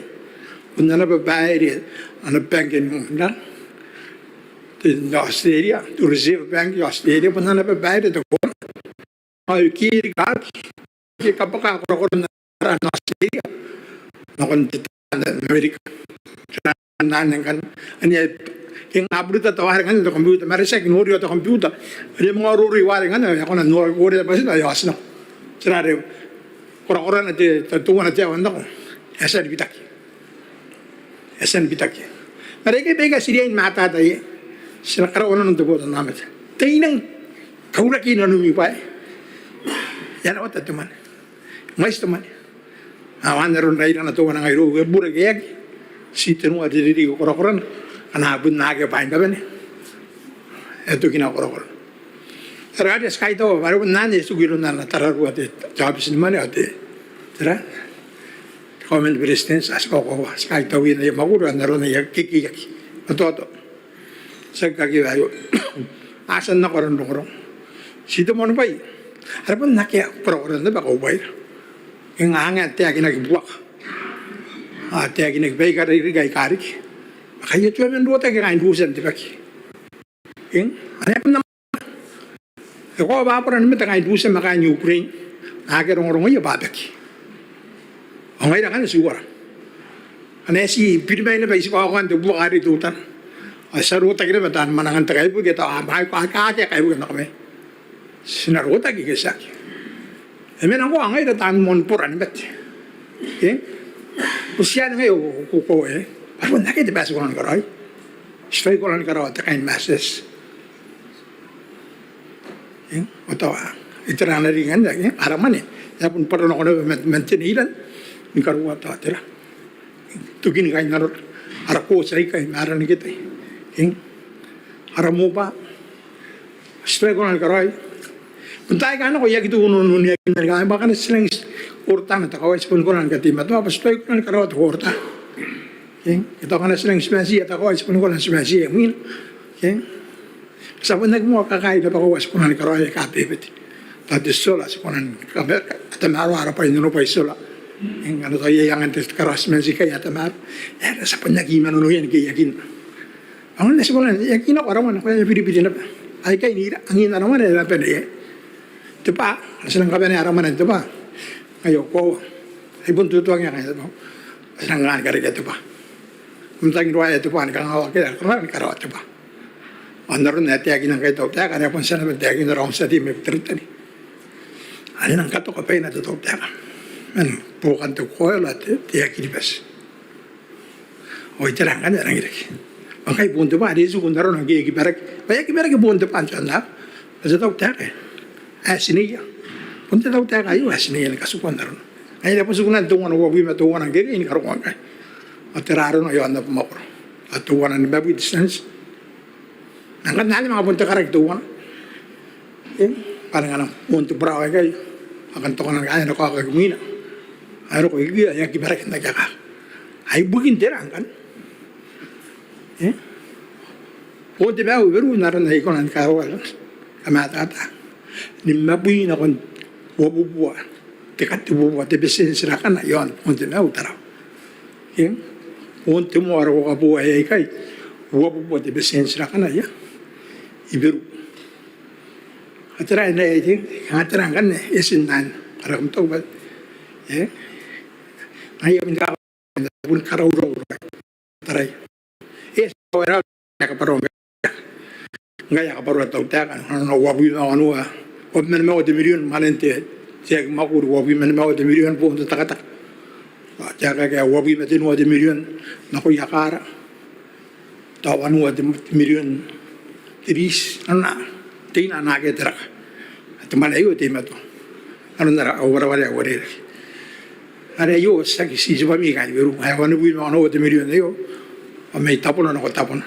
Punta na babae rin. Ano bankin mo na? Australia, to Reserve Bank Australia punta na babae rin. Ay kiri ka. Kapag ako na tara na Australia. Makunti Amerika. Nanan kan anya king abru ta tawar kan to computer mare sek nori to computer ade mga ruri ware kan ako na nori wore ba sila yas na sirare kora na te tuwa na te wanda ko esen bitaki mare ke bega sirian mata ta ye sila kara ono no to namat teinang kaula ki no mi pa yana wata tuman mais tuman awan ron raira na to na ngairu bure ge Siten wa diri ko koran ana bun nage pain da bene eto kina koran tara skai to baru nane sugiro na tara wa de job sin mane ate tara comment presidents asko ko skai to wi na maguro na ron ya kiki to sagka gi ayo asan na koran sito mon pai arapon nakya koran da ba ko bai ing anga te agina gi buak ate agin nagbay ka rin gay karik. Kaya tuwa man duwa tayo kain husan di baki. Ano yan naman? Ako ba pa rin naman kain husan makain Ukraine. Nakakirong-rong ngayon babaki. O ngayon ka na sigura. Ano si Pinimay na ba isip ako ang tubuwa ka rin tutan. Sa ruta ka naman tahan manangan tayo po kita. Mahal ko kakakaya kayo na kami. Sinaruta kikisa. Emen ako ang ngayon tahan monpuran bat. Okay? Usia ngayon kuko eh. Parang nakita ba sa kulang karoy? Stoy kulang karoy at kain masses. Ito itira na rin nga. Araman eh. Yapon parang ako na mantinilan. Yung karuwa ito atira. Tugin kain narot. Arako sa ikay. Maran kita eh. Aramo pa. Stoy kulang karoy. Puntay ka na ko. Yak ito unun niya. Baka na silang urta na takaway sa punkulan katimat. Pastoy ko na karawat urta. Ito ka na silang spesiya. Takaway sa punkulan spesiya. Sa pun nagmuha kakay na pakaway sa punkulan karaway kapipit. Tati sola sa punkulan atamaro pa yun pa sola. Ano tayo yayangan tayo karaway spesiya kaya atamaro. Sa pun nagiman yan kaya yakin. Ang nasa punkulan yakin ako arawan. Kaya pinipili na pa. Ay kay nira. Ang ina naman na pwede eh. Ito pa. Silang kape na araman ito pa. Ngayon ko, ay buntutuan nga kayo mo. Sinangaan ka rin ito pa. Kumtang ruwaya ito pa, nakangawak kita, karami karawat ito pa. Ano rin na tiyagin ng kayo, tiyaga, kaya kung saan naman tiyagin na rin sa team, may pagtaritan eh. Ano nang kato ka pa yun na ito, tiyaga. Ano, bukan ito ko, lahat tiyagin ibas. O itirang ka na lang ilagi. Ang kayo bunto pa, di sukun na rin ang gigibarak. Kaya gibarak yung bunto pa, ang na. Kasi ito, tiyaga eh. Siniya. Punta daw tayo kayo, siniya kasukuan na rin. Ngayon po sukunan, tungan ang wabi matungan ang giri, karukuan kayo. At tiraro na yun na pumakuro. At tungan ang baby distance. Nangkat na mga punta karak tungan. Parang anong punto brawa kayo. Akan tungan ang kaya na kakagumina. Ayro ko, yung kibarak na kaka. Ay bugin tirang kan. Punta ba, uberu na rin na ikon ang karukuan. Kamatata. Nimabuhin akong wabubuwa. Tikat bubuwa. Tibisin sila ka na yun. Punta na utaraw. Punta mo araw ka buhay ay kay. Wabubuwa. Tibisin sila ka na yan. Ibiru. At tira na ito. Ang atirang kan isin nan. Para kung ito ba. Eh? Ngayon, hindi ka pun karaw-raw. Taray. Eh, sa kawara, nakaparong. Ngaya kaparong tawtakan. Ano, wabi na ano, wab na naman 1 milyon, manente. Siya makuro, wabi na naman 1 milyon po, takatak. Kaya wabi na din 1 milyon, naku yakara. Tawan 1 milyon, tiris, ano na, tina nakitara. At malayo, tima to. Ano na, awara-wara. Ada yo sagi si jwa mi kan beru ay wanu bui ma no 1 milyon yo may tapon na ko tapon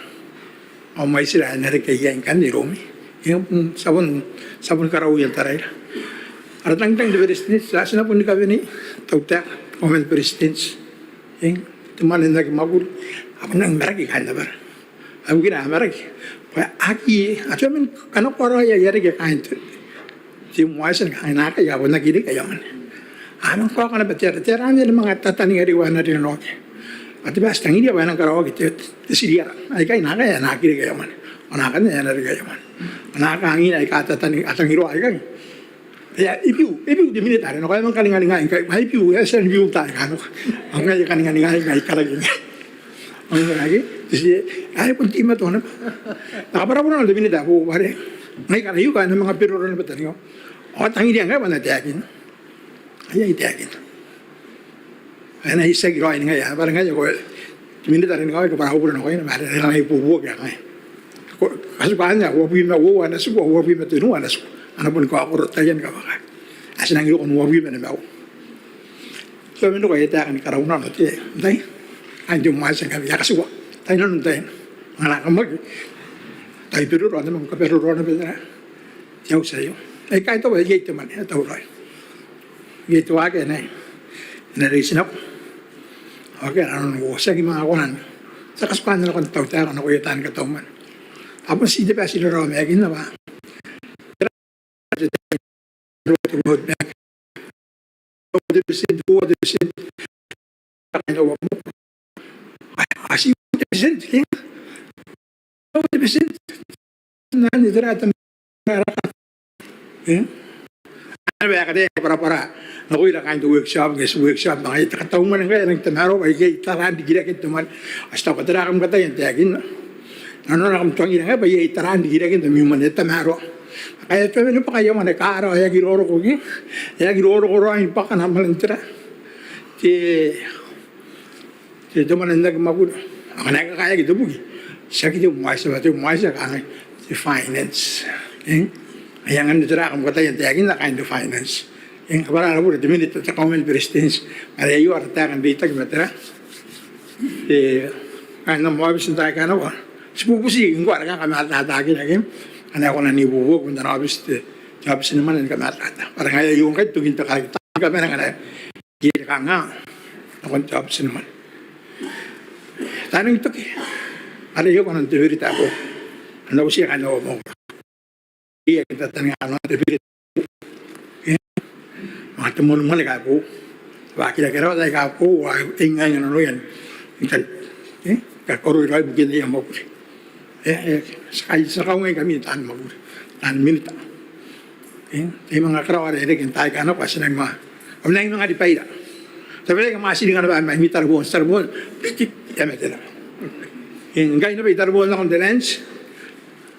o may sila na re kay yan kan ni romi yung sabon karaw yan taray ara tang de president sa na pun ka ni tawta comment president yung tuman na magul apa nang maragi kan na bar am gina maragi pa aki ato men kano ko ra ya yari ke kain si muasan kain na kaya wala gidi kaya man Amang ko na betera niya ng mga tataning ariwan na rin ako. At basta hindi ba nang karaoke siya ay kay nakaya nakiri kayo man. Onakan niya na rin kayo man. Nakahangin ay katataning atang hiro ay kay. Kaya ipiu di military no kaya man kalingalingain kay may ipiu sa view tayo kano. Ang kaya kalingalingain kay karagin. Ang lagi kasi ay pun tima to na. Nakapara mo na di military po pare. Ngay kalayo ka ng mga piroro na batalyon. O tangi diyan ka man natiyakin. Ay itiakin. Ay na isag ro ay nga parang nga ko militar ni ko para upo na ko na mara na ay pubuo ka kay. Kaso pa niya wabi na wo na subo wabi na tinu na subo. Ano pun ko ako rotayan ka ba. Asa nang ko wabi na ba. So mendo ko ita kan karaw na no ti. Dai. Anjo masa ka ya kasuwa. Tai no tai. Ngala ka mag. Tai pero ro na mo ka pero ro na ba. Yaw sayo. Ay kay to ba gate man ito ro. Gitu aja nih, dari sini oke, ano sa mga kunan, sa kasukan na ako tawtara na kuyatan ka tawman. Tapos si Depa si Loro may agin na ba? Ano ba kaya para nakuha na kain to workshop na kayo takataw mo na kaya nagtamaro ay kaya taran di gila kinto man hasta ko tarakam kata yan tiyagin ano na kam tuwang ina nga ba yung taran di gila kinto may man tamaro kaya ito ano pa kayo man nakaaraw ay giroro ko rohin pa ka naman lang tira ito man ang nagmagulo ako nakakaya kita bugi siya kita umasa ka si finance Ayan nga nitira kung kata yan tiyagin na kind of finance. Yung kaparaan po, di minute at comment presidents, malayo at takan dita kimatira. Kaya na mawabis na tayo ka na ko. Sipupusigin ko, arakan kami atatagin agim. Ano ako nanibubo, kung nanawabis, jobs naman ang kami atata. Parang kaya yung kahit tugin to kami na nga na, hindi ka nga, akong jobs naman. Tanong ito kaya, alayo ko ng teorita ako. Ano ko siya ka na mo. Iya kita tanya ano debit. Mga tumulong mo na po. Kira-kira tayo ka po, ingay nga ano yan. Kakoro ito ay bugin na yan mo po. Sa kaungay kami, taan mo po. Taan minita. Mga karawari, tayo ka ano, kasi nang mga dipayda. Sabi nga mga silingan na ba, may tarbon, pitit, yamet na. Gaya na ba, tarbon na kong lens.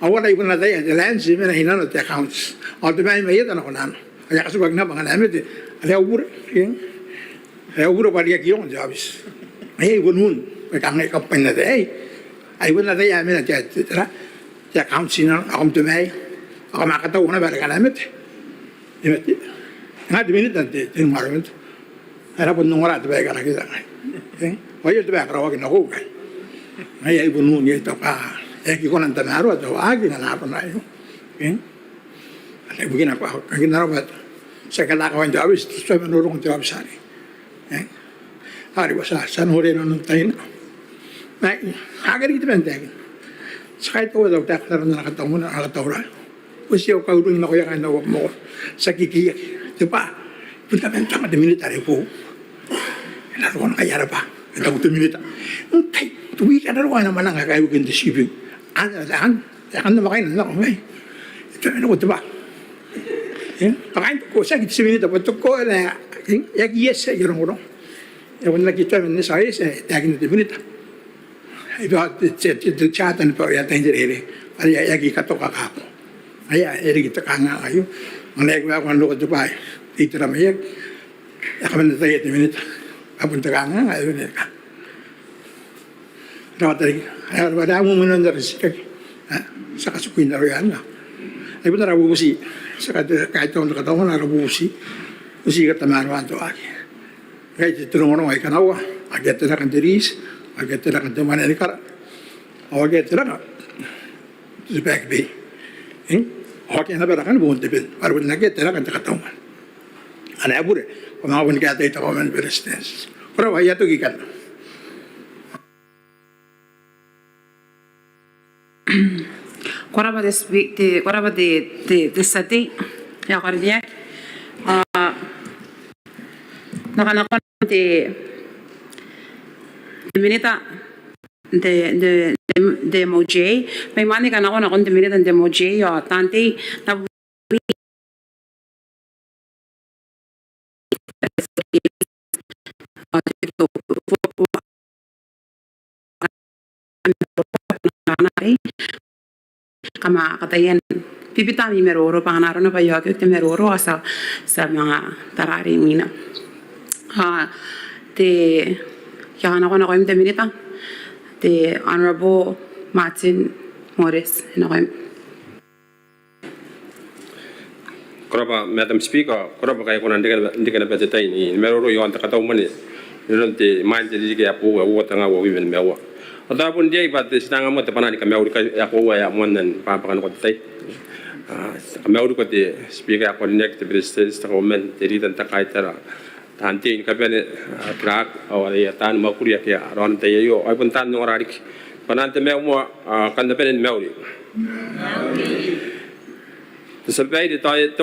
Awala ibu na tayo, the lands, may nahinan at accounts. O ito ba yung mahitan ako na ano. Kaya kasubag na, mga namin, ayaw pa rin yung jobs. Ay, ibon may kangay kampanya na tayo. Ay, ibon na tayo, amin at tira. The accounts, akong tumay. Ako makataw na, bala ka namin. Nga, diminit na tayo, marunod. Ay, napon nung wala, ito ba yung karakita. Wala ito ba yung karawagin ako. Ay, ibon nun, ito ka. Ko ng tanaro at agi na napon na yun. At bugin ako, ang ginarabat, sa kalakawan jobs, sa manurong jobs sari. Hari ba sa huli na nung tayo na. Agad ito ba ang tagin? Sa kahit ko, daw tayo na nakataw mo na nakataw na. Kasi ako kaulong na ko yung nawag mo sa kikiyak. Di ba? Punta ba yung tama na military po? Laro ko na kayara pa. Ito ko ito military. Tuwi ka na rin naman ang kakayo kong deceiving. Akan na makain na ako, may. Ito ano ko, diba? Pakain ko sa git siminita patok ko na yak yes yorong urong. Ya wala kita men sa yes yakin de minita. Iba the chat and po ya tangere. Ari yaki katok ka ko. Aya eri kita kanga ayo. Manek ba kwan lo ko pai. Titra mayek. Yakaman na tayo de minita. Apunta kanga ayo ne ka. Rawatari. Ay wala mo muna na risik. Sa kasukuin na yan na. Ay po narabusi. Sa kahit kung nakatawa narabusi. Usi ka tamarwan to aki. Kahit tulungan ay kanawa. Agat na kan diris. Agat na kan tumanan ni kara. O agat na ka. Sa back bay. Okay na ba kan buong tipid. Para wala agat na kan takatawan. Ano abure. Kung mga kaya tayo tawaman berestes. Pero wala ito gikan. Koraba de sati ya kardiya nakanakon de minita de moj may mani kanakon akon de minita de moj ya tante na kama katayan pipitami meroro panganaro na payo ak te meroro sa mga tarari mina te yana ko na ko imte minita te Honorable Martin Morris na ko Koraba, Madam Speaker, koraba kaya ko nandikan na betetay ni meroro yon takataw mani nilante mante di kaya po wa tanga wa women mewa atapun dia ibat sinanga mo te panani ka mewa ya ko wa ya monan papakan ko tay mewa ko te speaker ko next president ta comment te ritan ta kaitara tanti ka bene track o ya tan makuri ya ron te yo ay puntan no rarik panante mewa mo kan de bene mewa Sampai di tahu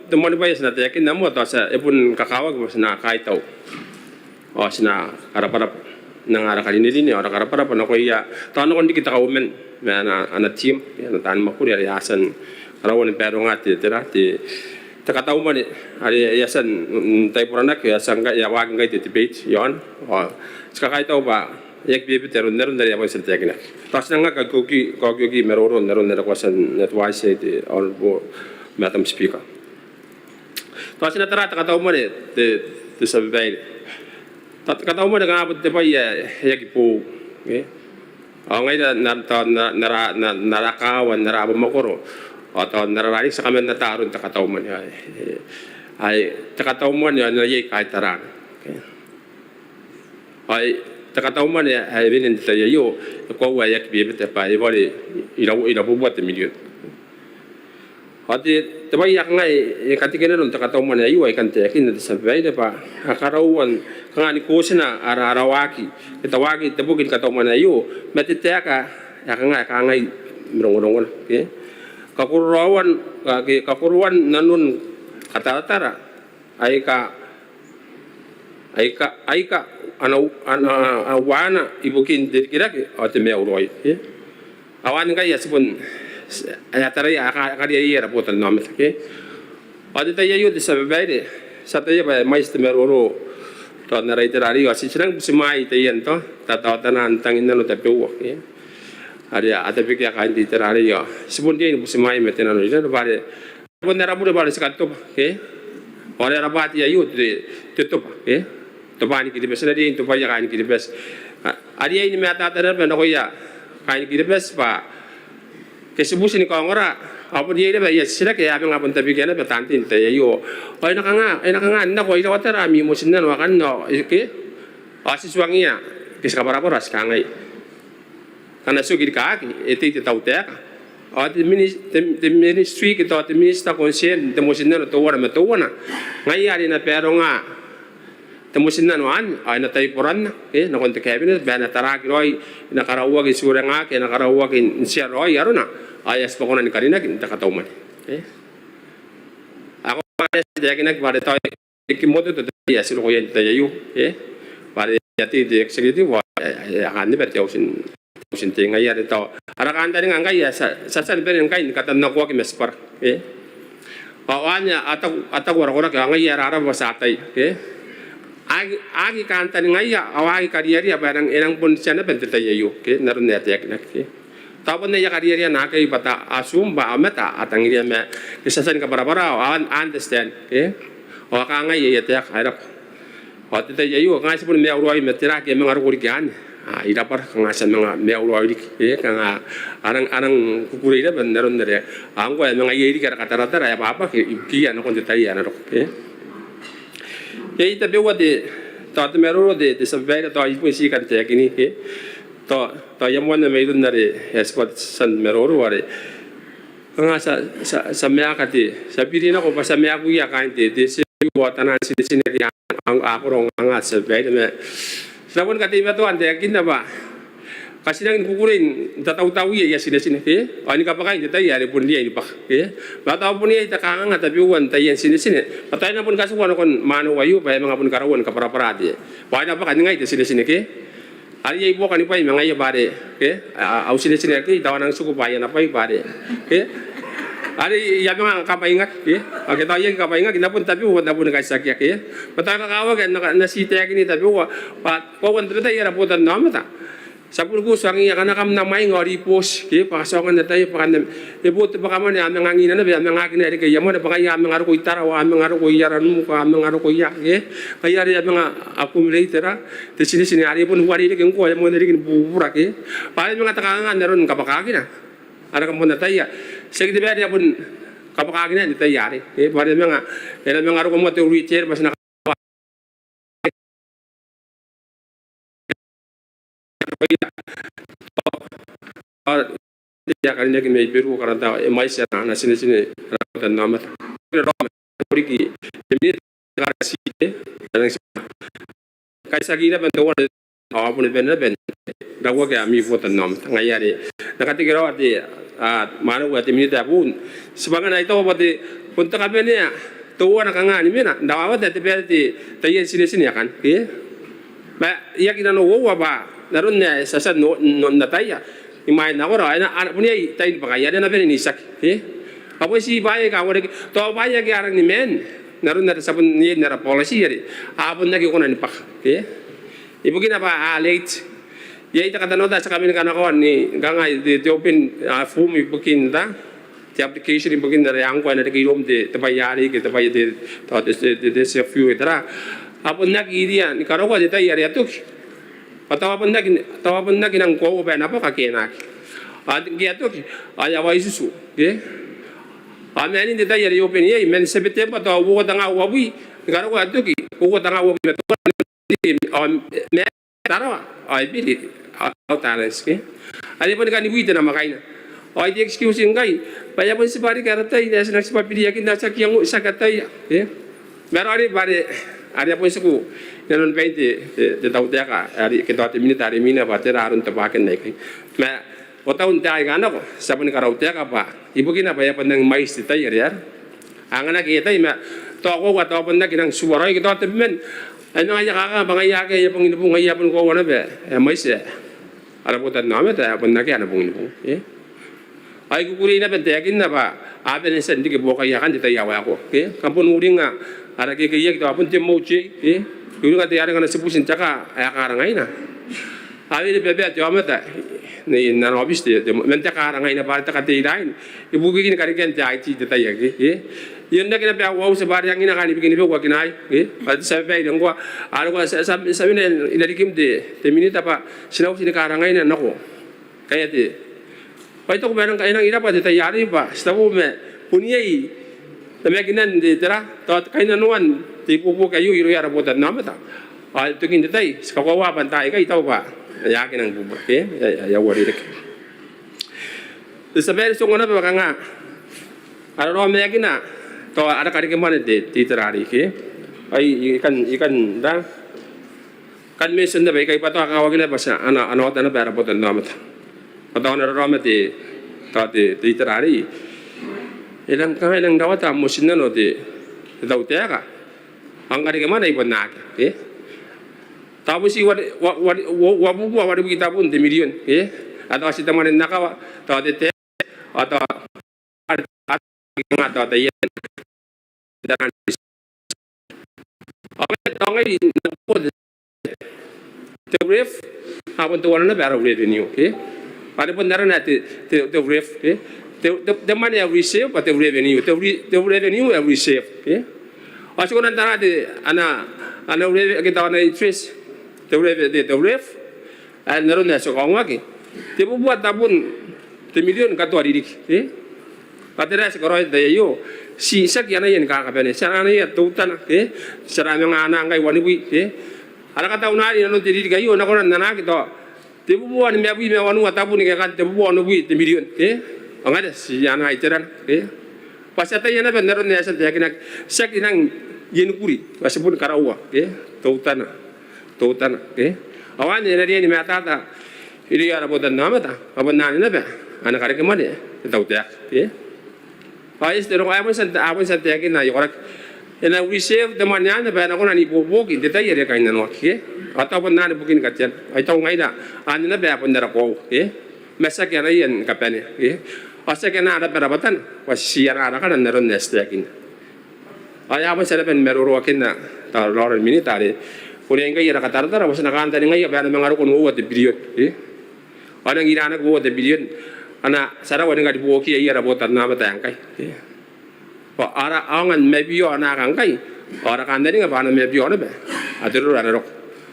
tu mana bayar sana yakin namu atau saya pun kakawak sana kai tahu, oh sana harap nang arah kali ini orang harap nak kau iya tahu nak kita kau mana anak tim ya tahan makuri ada yasan rawan perungat ti terati tak tahu mana ada yasan tai puranak yasan ya wagen kai ti debate yon oh sekarang tahu pak yak bibi terun dari apa serta kena tas nang ka koki meroro nerun kwasan netwise ti honorable Madam Speaker tas na tara tahu mana te sabai tahu mana ngabot te pa yak po ngai narakawan narabo makoro atau narari sa kamen na tarun tahu mana ay tahu mana na yai kai taran ay takataw man ay binin tayo yo ko wa yak bibi te pa ibali ina bubuat milyon ati tabay yak ngai katikena non takataw man ayo ay kante yakin sa bay de pa akarawan kangani ko sina arawaki itawagi tabugin kataw man ayo matiteka yak ngai mirong ke kakuruan nanun katatara ay ka wana ibukin kira ke ate me uroi awan ka ya sepun ya tarai akari ya rapotan nom ke ate tayo yo disabaide sa tayo ba mais temeroro to na rai terari asi sirang busimai tayen to tatawtanan tangin na no tapewo ke ada pikir akan di terari yo sepun dia busimai metenan no ina bare pun na rabu bare sekato ke ore rabati ya yo tutup ke Tupani kiri bes na din tupai kain kiri bes. Adia ini mata tenar benda koya kain kiri bes pa. Kesebusi ni kau ngora. Apa dia ini ya sila kaya apa ngapun tapi kena betantin te yo. Oh enak anga kau ira water ami musinan wakan no ke. Asis wangia kis kabar apa ras kangai. Karena sugi kaki itu tahu tak. Oh the ministry kita the minister konsen the musinan tu orang tu orang. Ngai ari na peronga. Temusin na nuan ay natay puran ke na konti cabinet ba na taraki roy nakarawag isura nga ke nakarawag in siya roy aro na ayas pa ko na ni kanina kinta katawman ako pa siya kinak bare tayo ikimoto to ya sino ko yan tayo bare yati di executive wa akan ni berte usin tinga ya ito arakan tadi ngai ya sa san ben ngai katan na ko ki mespar Awalnya atau orang-orang yang ngai arah basatai, ke? Agi kantan ngai awagi karieri apa yang pun sana bentar yo, ke? Narun ya tiak nak, ke? Tapi nih ya karieri nakai bata asum ba ameta atangiria me kesasan kabarabara understand, ke? Awak ngai ya tiak harap. Waktu itu yo ngai sepun me uroi me tirak yang mengaruh kurikan. Ida par ngasan mga me uroi kanga arang kukuri ida benarun dari angko yang mengai iri kara kata-kata ya apa ki ano kon detai ano ke ya ita bewa de ta meroro de sabay to ipu si kan te kini ke to yamwan na meidun dari spot san meroro ware nga sa mea kati sa pirina ko pa sa mea ku ya kan de se watanan sini ang ako nga sabay me Namun kata ibu tu anda yakin apa? Kasih nang kukurin, tak tahu ya sini, ke? Ini kapakai kita ya, ada pun dia ini pak, ke? Bata pun dia kita kangen tapi uan tayan sini. Patay na pun kasuan kon manu wayu, pa mga pun karawan kapara dia. Why na pa kaningay sini, ke? Ari ibu kan ipa mga ya bare, ke? Au sini ke? Tawan ang suku bayan apa bare, ke? Ari ya mga kapaingat, ke? Kita yang kapaingat kita pun tapi uwan na pun kaisak ke? Patay kakawag na sita kini tapi uwan pawan ternyata ya raputan nama tak. Sapul ko sangi ya kana kam namay ngori pos ke pasokan na tayo pakan ibu te pakaman ya mangangina na ba mangangina ri kaya mo na pakaya mangaru ko itara wa mangaru ko yaran mo ka mangaru ko ya ke kaya ri mga accumulator te sini ari pun wari ri ko mo na ri bubura ke pa mga takangan na ron kapakagi na ara kam na tayo sige ba ri pun kapakagi na tayo ari ke pa ri mga aru ko mo te wheelchair mas na ya kali ni may biru karanta mai sana na sini dan nama pergi ini karasi dan kaisa gina bentuan apun ben dawa ke ami fotan nam ngayari nakati kira ati mana buat ini pun sebagai itu berarti untuk apa ni tuan nakanga ni mana dawa tapi berarti tayen sini kan ya ba ya kita no apa narun ya sasa no nataya imay na ko ra anak punya tayo pakaya na ben ni sak apo si baye ka wala to baye ka arang ni men narun na sabon ni na policy yari apon na ko na ni pak ibu gina pa late ya ita kata nota sa kami kana ko ni ganga the open form ibu kinda the application ibu kinda yang ko na kirom de tapayari ke tapay de to de se few itra apon na kidian ni karo ko de tayo yari atuk Tawapan na kinang ko ba na pa kakenak. At giato ay away susu, ke? Amen hindi tayo open ye, men sebete pa to wo tanga wawi. Garo ko ato ki, ko tanga wawi to. Me taro ay bili talas ke. Ali pa ni buita na makaina. Ay di excuse ngai. Paya pun sipari karatay na sa papili yakin na sa kiyang sa katay, ke? Meron ari bare ada pun suku nanon pente de tau te ka ari kita te military mina ba te arun te ba ken nei ma otaun te ai gana ko sabun karau te ka ba ibu kina ba ya pandang mais te tai ya angana ke tai ma to ko wa to pandang kinang suwarai kita te men ai nga ya ka ba ya ke ya pung ni pung ya pun ko wana be mais ya ara putan na me ta pandang ke ana pung ni pung ai ku kuri na pente yakin na ba aben sen dige bo ka ya kan te tai ya wa ko ke kampun uringa ada ke kita apun tim mochi dulu kata ada kana sepusin caka ayakarang na abi de bebe ati amata ni na obis de menta karang na ba ta kata ilain ibu gini kariken ta IT de taya ke yun na kina pa wow sa bar yang ina kani bigini ko kinai pati sa pe dong ko ano ko sa ne ilalikim de minita pa sinaw sini karang na nako kaya ti pa ito ko meron kaya nang ira pa de tayari pa sa me punyai Tamaginan di tera, tot kain nuan di pupu kayu iru ya raputan nama ta. Itu kin detai, sekawawa bantai kai tahu pak. Yakin ang pupu ke, ya wari dek. Sebenarnya sungguh apa kanga? Ada orang yakin na, to ada kali kemana di terari ke? Ai ikan dah. Kan mesin dah baik kai patah kawagin apa sih? Anak tanah beraputan nama ta. Patah orang ramai di terari. Ilang kaya lang daw ta musin na no di daw teka ang kari kemana iban nak tapos wabu kita pun di million atau si teman nakawa atau di atau ada Ongai the ref hapon to one another revenue, okay? But upon that, the ref, okay? The money I receive, but the revenue, the revenue I receive, okay? Also, on that, Anna get on a interest, the ref, and the rest of Kongwaki. The Bubu Tabun, the million Katuari, eh? But the rest of the yo, si Sakiana and Kakapene, Sarania, Tutan, eh? Saramanga, one week, eh? Arakatauna, you know, the Gayo, Nakon, Nanakito. The Bubu and maybe one who Tabunika, the Bubu on the week, the million, eh? Angada, Siana, eh? Pasatayana, and Naran, second Yenukuri, was a good Karawa, eh? Totana, eh? I want the idea in Matata, Iria about the Namata, about Nanaba, and a Karakamani, without that, eh? I was at the again, and I received the money and the Banagoni walking the day I kind of knock, eh? I thought one night booking got I told Maida, and in the back on the Rapo, eh? Messakari and Capani, eh? A second out of Barabatan was Sierra and the nest again. I was at a Merorokin, the Lord Military. For the Enga Catara was an account and I have over the period, eh? I don't get over the billion. And Sarah when I got walk here about that Namatankai. For Ara and maybe you are Nagankai, or a candidate of Anna maybe on a bed. I do run a rock.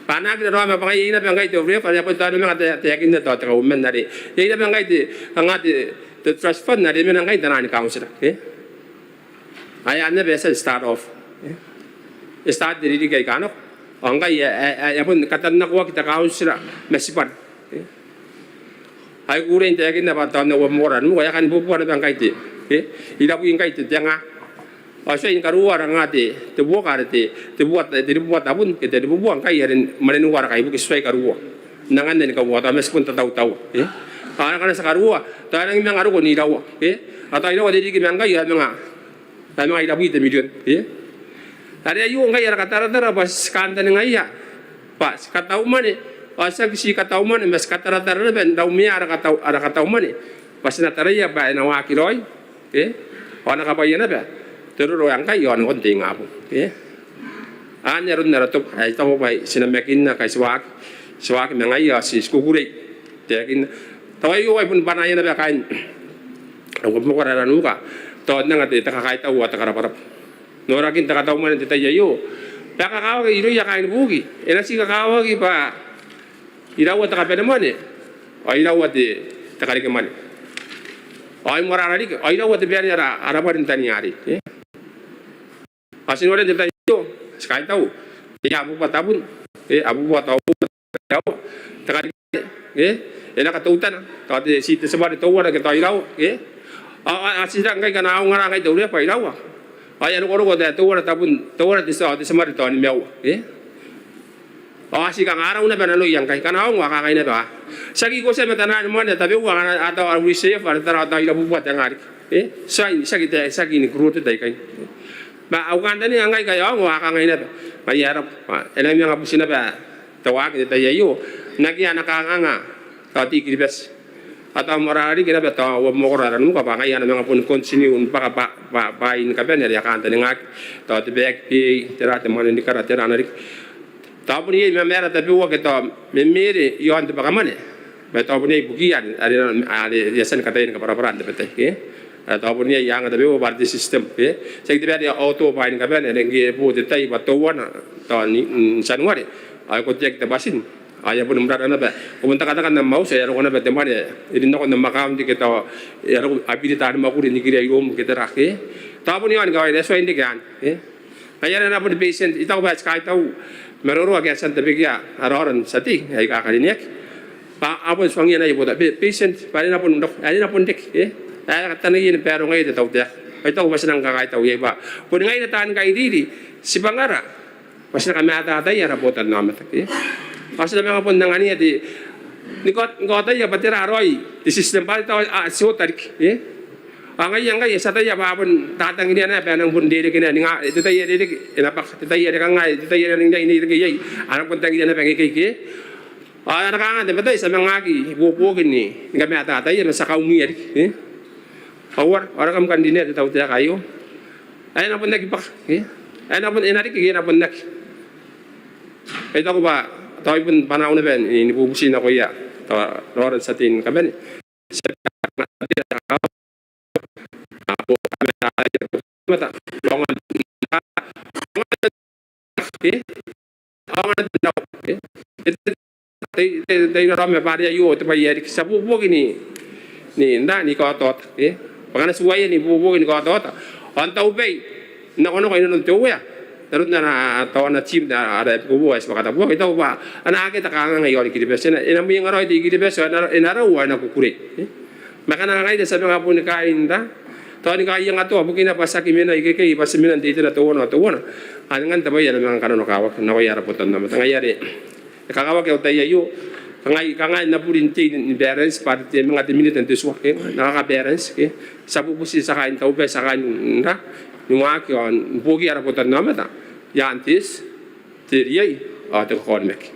Panak the Rama Pangay, Bangai to Riff, I put on taking the daughter of women that they never got the trust fund that even I the council. I never said start off. Start the Ridigano. Ongai, I put Katana walk the council, Messipan. I wouldn't take in about on the more and I can book one of them. He don't invite the Janga. I say in Karua Rangati, the walk at the what I wouldn't get the Bubuan Kai and Marinua, I book a strike at war. Nangan and Kawata, Mespunta Tau. I can say Karua, Tarang Mangaru need our. I know what they give Manga Yamanga. I might have with the million. Are you Gaya Catara was scanning Aya? But Catau money. Asal si katauman mas katara-tara ben daumi arakatau money pas natara ba na wakiroy ona kabayana ba terus yang kai yon konting apu anya run naratuk ay tawo bay sinamakin na kay swak mangaya si skuguri tekin tawayo ay pun panaya na ba kain ang kumukara nuka to nang ati takakay tawo at karaparap norakin takatauman titayo pakakaw iro ya kain bugi enasi kakawag ipa Irawat takapena mana? Irawat di takari ke mana? Ay murah lagi. Irawat di biar Arab orang tanya hari. Asin orang cerita itu sekali tahu. Ya abu buat tabun. Abu buat tahu. Takari. Enak katutan. Kalau di situ sebar itu orang kita iraw. Asin orang kai kana orang kai tahu dia apa iraw. Ay anu orang kau tahu orang tabun. Tahu orang di sebar itu ni mew. Si kang araw na banalo yang kay kanawang wakakay na ba sagi ko sa matanan mo na tabi wa atau receive at tara tayo labubuat yang ari sagi ni kruto tay kay ba awan tani ang kay kayo wakakay na ba mayarap elam yang abusin na ba tawag ni tayo nagya nakanganga tati kiribes atau morari kina ba taw mo koraran mo ka pa kaya na mga pun continue pa pain ka ba ni akan tani ngak taw tibek tira temon ni karatera na Tahu ni memang ada tapi waktu itu memeri yang tu bagaimana? Tahu ni bukian ada biasa kata ini kepada-para betul, tahu ni yang ada tapi waktu sistem, saya kira dia auto pain kapan ada yang buat detai batuan tahun Januari, aku cek tebasin, ayah pun berada na ba, kumunta katakan na mau saya rokona ba tempat ini nak na makam di kita, api di tanah makul ini kira irom kita rakyat, tahu ni orang kau ini sesuai ini kan, ayah na pun patient, itu aku baca tahu. Meroro agak santai begia, orang sati, ay kakalinek. Apa suangnya na ibu tapi patient, pada na pun dok, ada na pun dek, kata na ini pero ngay itu tahu dia, itu masih nang kakay tahu ya ba. Pun ngay na tahan kay diri, si bangara, masih na kami ata ya rapotan nama tak, masih na mga pun nang ani di, ni kota ya patira roy, di sistem pada tahu so tarik, Angay yang kaya sa tayo apapun tatang ini na penang pun diri kina ni nga ito tayo diri inapak ito tayo kang nga ito tayo ning ini kaya anak pun tang na pengi kiki anak kang ate patay sa mga gi bubukin ni kami ata tayo sa kaumi awar orang kam kan dinet tahu tayo kayo Ay na pun nak ipak. Ay na pun enarik kaya na pun nak. Kaya ko ba tayo pun panahon na ben inibubusin ako iya. Tawa loran sa tin kaben. Ako mata. Longan. Longan daw. Tay rame baria yo te bayar sa bubo gini. Ni nda ni ko tot. Pagana suwaya ni bubo gini ko tot. Antau bay. Na kono ko ino tuwa ya. Tarut na tawa na team na ada bubo es makata bubo kita ba. Ana ake ta kanga ngayon kidi besa na ina mi ngaro di kidi besa na ina rawa na kukure. Maka na ngai da sabi nga po ni kain da. Tawa ni kaya nga to bukina pasaki mena ikeke pasimina dito na tuwa na. Angan tabay yan mga kanon kawak na ko yara po tan na matangayari. Kakawak yung tayo yung kangay na purinti ni parents para tayo mga minute and this work nakaka-parents sa pupusin sa kain tao sa kain na yung mga kyon bugi araputan naman ta yantis tiriyay at economic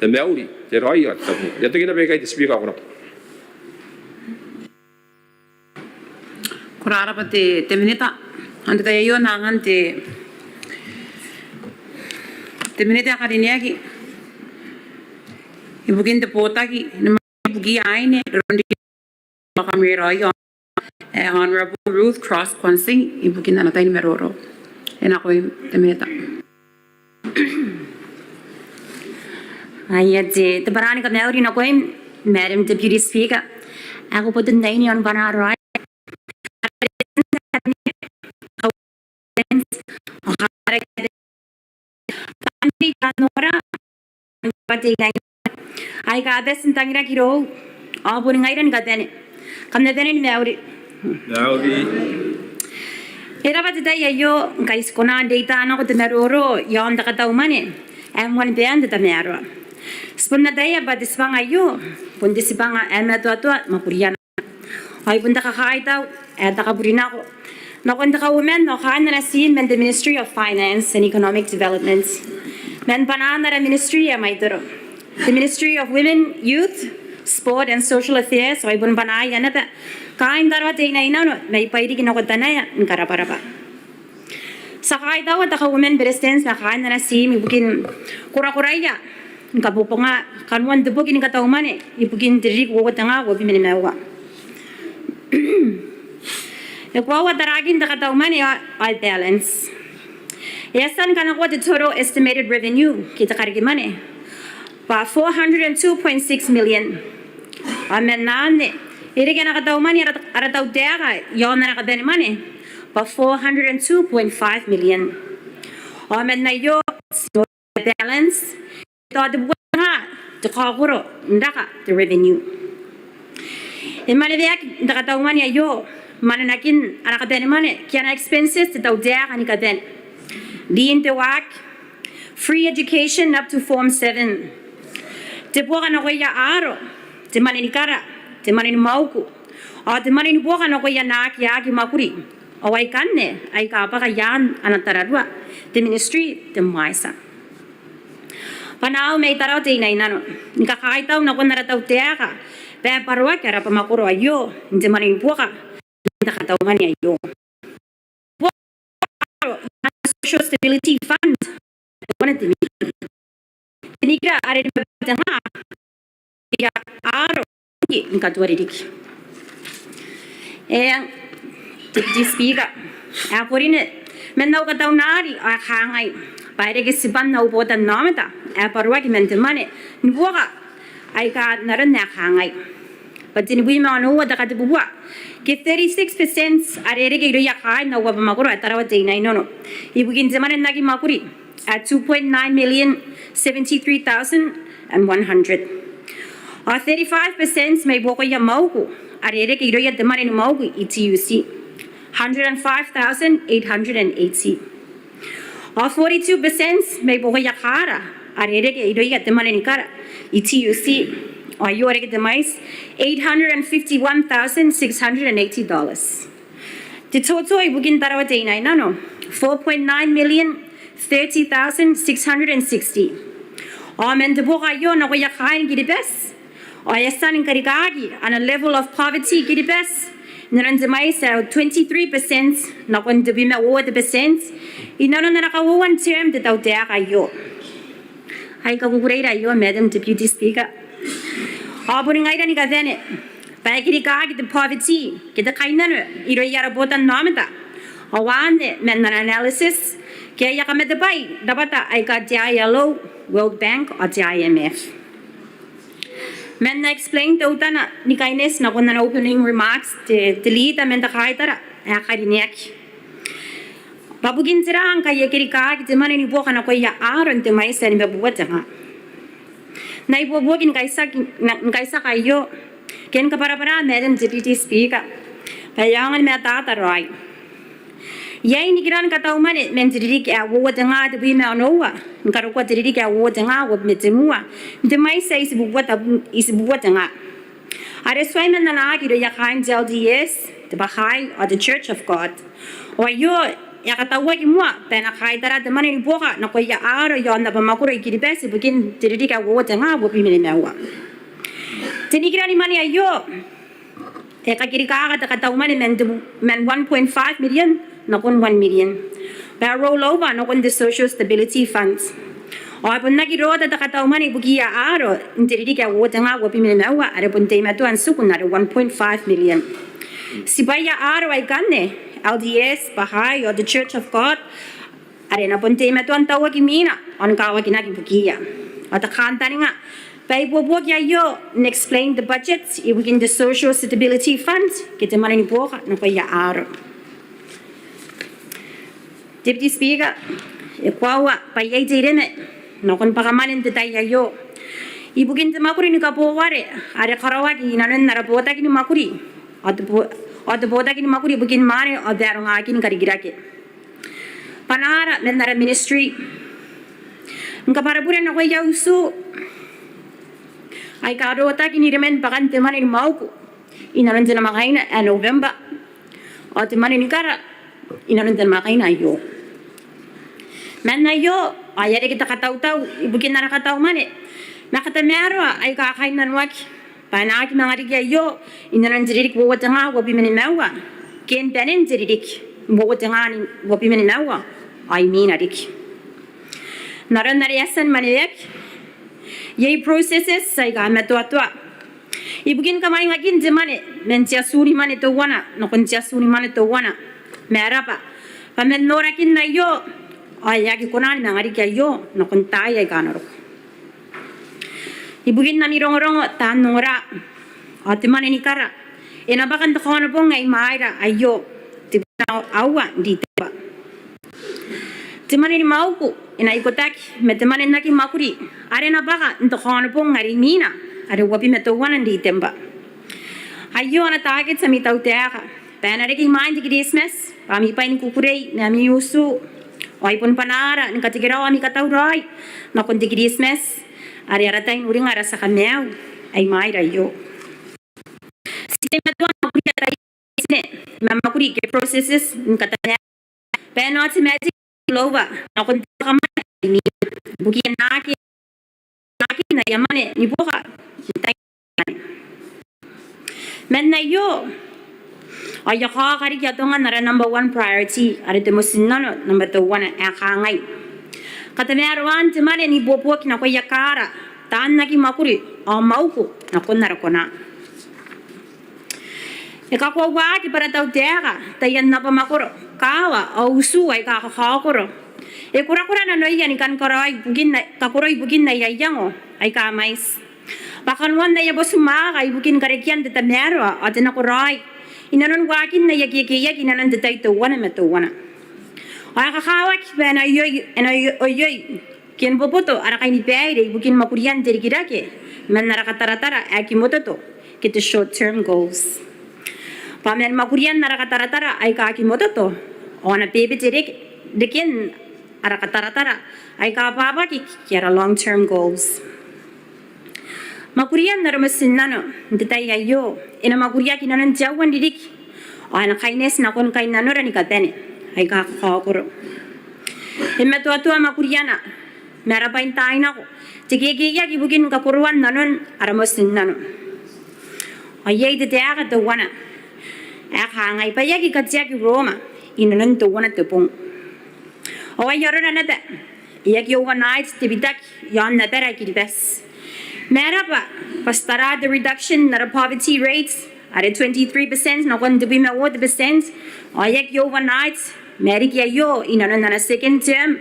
tamauli tiroy at tabu yato ginabay kay speak ako kurara pati teminita ante tayo yun nangan teminita kariniaki Ibugin de potaki ibugi aine rondi makamera yo Honorable Ruth Cross Quansing ibugin na tayo ni Meroro ako yung temeta Ayat tabarani ka meuri na ko Madam Deputy Speaker ako po dun dahil yon panaro ay kada sintangira kiro abun ngairan gadene kamne dene ni meuri era batida yayo kais kona data na ko temeroro yon da kata umane M1 band da mero spunna daya badisbang ayo pundisbang emeto ato mapurian ay punda ka kaitaw eta ka burina ko nakonda ka women no kana na sin men the Ministry of Finance and Economic Development men banana na ministry ya maitoro the Ministry of Women, Youth, Sport and Social Affairs, ay bun banay yan nata. Kain darwa tay na ina may pairi kinakota na yan karaparapa. Sa kain daw at ka women presidents na kain na si ibukin kura-kuray ya. Kapupo nga kanwan dubog ini katauman ibukin diri ko nga wabi minimewa. Nagwawa daragin da katauman ay balance. Yasan kanako the total estimated revenue kita karigimane. Pa 402.6 million. Amen nane. Iri kena kata umani arataw dega yon na nakadani mane. Pa 402.5 million. Amen na yo balance. Ito the nga to kakuro ndaka the revenue. Imane dek ndaka umani yo mananakin arakadani mane kiana expenses to dega ni kaden. Diin te wak free education up to Form 7. Te buka na kuya aro, te manini kara, te manini mauku, o te manini buka na kuya nak yagi makuri, o ay kanne, ay kapaka yan anatararwa, te ministry, te maisa. Panao may taraw te inainano, nikakaitaw na kung narataw te aka, pe parwa kara pamakuro ayo, te manini buka, nakataw man ayo. Social Stability Fund, wana te Nigra are di tengah, ya aro ni katuari dik. Deputy Speaker, aku ini menau kata nari akangai, pada kesipan nau bodan nama ta, perwa ki mentemane, ni buka, aika naran ni akangai. Pati ni bui manu ada kata buka, ki 36% are ke iro yakai nau wabah makuru atarawat ina inono, ibu kin zaman nagi makuri. At 2.9 million 73,100. Or 35% may boko ya mauku. Arere ke iroya demare ni mauku ETUC. 105,880. Or 42% may boko ya kara. Arere ke iroya demare ni kara ETUC. Or yore ke demais $851,680. The total ibugin tarawa day na inano 4.9 million 30,660. Amen the boka yo na kuya kain gidi bes. O yasan in karigagi on a level of poverty gidi bes. Naran demai sa 23% na kon debi me wo the percent. Inanon na nakawan term de tau tea kayo. Ay kagukureira yo, Madam Deputy Speaker. Abon ngai ni ka dene. Pa kiri ka the poverty. Kita kainano iro yara botan namata. Awan men na analysis. Kaya ya kami dabay dapat ay ka ILO, World Bank o IMF. Men na explain to utana ni kaines na kuna na opening remarks te delete men ta kai tara ya karinek. Babugin sira ang kaya kiri ka te mani ni buka na ko ya aron te mai sa ni babuat nga. Na ibubugin kaisa kayo ken ka para Madam Deputy Speaker. Payangan me tata right. Yay ni kiran katau mani men didik ya wo nga de bi me nowa ngaro ko didik ya wo nga wo metemua de mai sai isibuwa nga are swai men na agi de ya kain LDS the Baha'i or the Church of God o yo ya katau ki mua pena kai dara de mani boka na ko ya aro yo na ba makuro ikiri besi bugin didik ya wo nga wo bi me mewa tinikira ni mani ayo e ka kiri ka katau mani men 1.5 million na kun 1 million. Pero roll over na kun the Social Stability Funds. O apun nagiroda da katau mani bugia aro intiri ka wota nga wapi minawa are pun tema tu an sukun na 1.5 million. Sibaya aro ay kanne LDS, Baha'i or the Church of God are na pun tema tu an tawa kimina on kawa kinaki bugia. O ta kanta nga Pai bubuag ya yo and explain the budget ibugin the Social Stability Fund kita mani buka na pa ya aro. Deputy Speaker, ikawa payay direme, no kon pakamanin detaya yo. Ibugin te makuri ni kapoware, are karawagi inanon narabota kini makuri. At bota kini makuri bugin mane o darong akin karigirake. Panara men nara ministry. Ngka parapura na ko yausu. Ay karota kini remen pakan te mani mauku. Inanon te na makaina November. O te mani ni kara inanon te makaina yo. Men na yo, ay kita kataw-taw, ibugin na nakataw man eh. Nakatamero ay kakainan wak. Panaki mga rigya yo, inanan diridik wawat nga, wapi manimawa. Ken penin diridik, wawat nga ni wapi manimawa. Ay minadik. Naran nariyasan manilek. Yay processes ay kamatwa-twa. Ibugin kamay ngagin di man eh. Men siya suri man ito wana, nakon siya suri man ito wana. Mera pa. Pamen norakin na yo, ay yaki kunani na ngari kaya yo na kuntay ay kanaro. Ibugin na mirong-rong tanora at mani ni kara. Inabakan to kono po ngay maira ayo tibna awa di tiba. Timani ni mauku inaikotak metemani naki makuri. Are na baka to kono po ngari mina. Are wapi metowanan di temba. Ayo na target sa mitaw teaka. Panare ki mind ki dismiss. Pami pa ni kukurei na mi usu. Ay pun panara ni katigiraw ami katawray na kundi dismiss ari aratay uring ara sa kamyaw ay mayra yo sistema to ang kuri atay sine mama kuri ke processes ni katanya pero automatic lowa na kundi kamay ni bukian naki na yamane ni buka men na yo ay kari kaya nga nara number 1 priority ari temusin na no number 2 na akangay katameruan temane ni bobo kina ko yakara tan naki makuri o mauku na kunara kona ekakwa ki para tau tega tayan na pa makuro kawa o usu ay kakakakuro kura-kura na no yan ikan karoy bugin na kakuroy bugin na yayango ay kamais bakan wan na yabo sumakay bugin karekyan tetamero at nakuroy inanon wakin na yagiyak inanon detay to wana meto wana ay kakawak bena yoy ken boboto ara kay ni pere bukin makurian dirigirake man narakataratara akimoto to get the short term goals pamen makurian narakataratara ay kakimoto to ona bebe dirig dikin ara kataratara ay kapapa ki kera long term goals makurian naramasin nano detay ayo ina makuria kinanan jawan didik o ana kaines na kon kay nanora ni katene ay kakakuro imeto atua makuriana mera pain tayo na ko tigigiya gibugin kakuruan nanon aramasin nano ayay detaya ka to wana Ngai pa yagi ka jagi Roma. Inunan to one at the pong. Oh, I yard another. Yagi overnight to be duck yon that I get best. Merapa, pastara the reduction of poverty rates at 23%, no one to be my water percent. Or yagi overnight, Medica yo in another second term.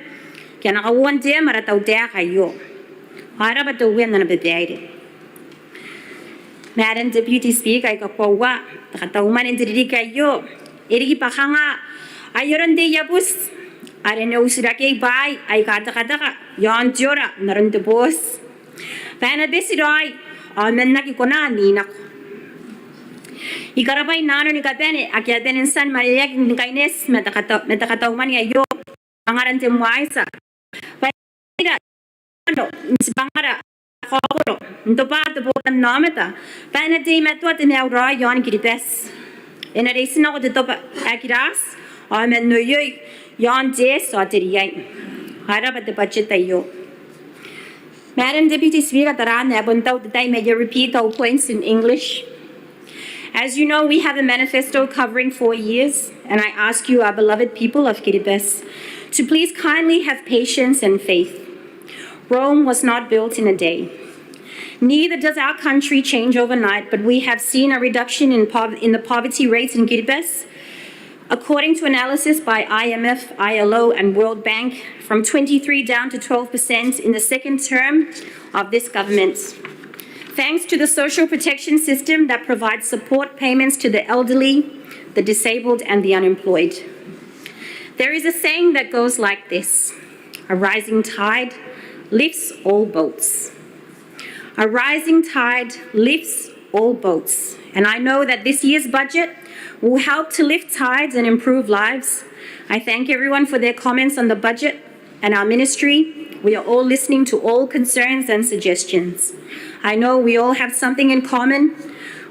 Can I one term at out there? Yo. Haraba to win and be Madam Deputy Speaker, I got what the Katauman in the Kayo. Eri Pahanga, Ayoran de Yabus. I don't know Sirake by, I got the Kataka, Yon Jora, Naran the boss. Pana Besidoi, or Menaki Konani. He got a by Nano Nicatene, Akaden and San Maria in Gaines, Metacataumania Yo, Angarantim Wiser. But Bangara. Into part the boat and nometa. Panati met what in our roy yon kiripes. In a reason of the top akiras, or men no you yon jes or tirian. Harap at the budget yo. Madam Deputy Speaker, Taran, Abunta, that I may repeat all points in English. As you know, we have a manifesto covering 4 years, and I ask you, our beloved people of Kiribati, to please kindly have patience and faith. Rome was not built in a day. Neither does our country change overnight, but we have seen a reduction in the poverty rates in Kiribati, according to analysis by IMF, ILO, and World Bank, from 23 down to 12% in the second term of this government. Thanks to the social protection system that provides support payments to the elderly, the disabled, and the unemployed. There is a saying that goes like this: a rising tide lifts all boats. A rising tide lifts all boats. And I know that this year's budget will help to lift tides and improve lives. I thank everyone for their comments on the budget and our ministry. We are all listening to all concerns and suggestions. I know we all have something in common.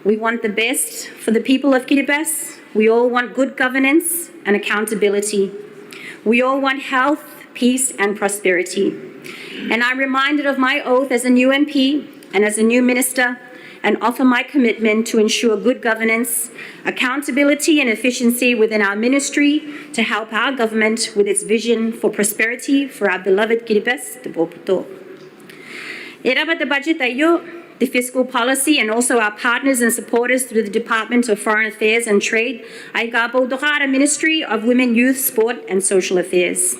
We want the best for the people of Kiribati. We all want good governance and accountability. We all want health, peace, and prosperity. And I'm reminded of my oath as a new MP and as a new minister, and offer my commitment to ensure good governance, accountability, and efficiency within our ministry to help our government with its vision for prosperity for our beloved Kiribati, the Boputo. About the budget, the fiscal policy, and also our partners and supporters through the Department of Foreign Affairs and Trade, I gabo the Ministry of Women, Youth, Sport, and Social Affairs.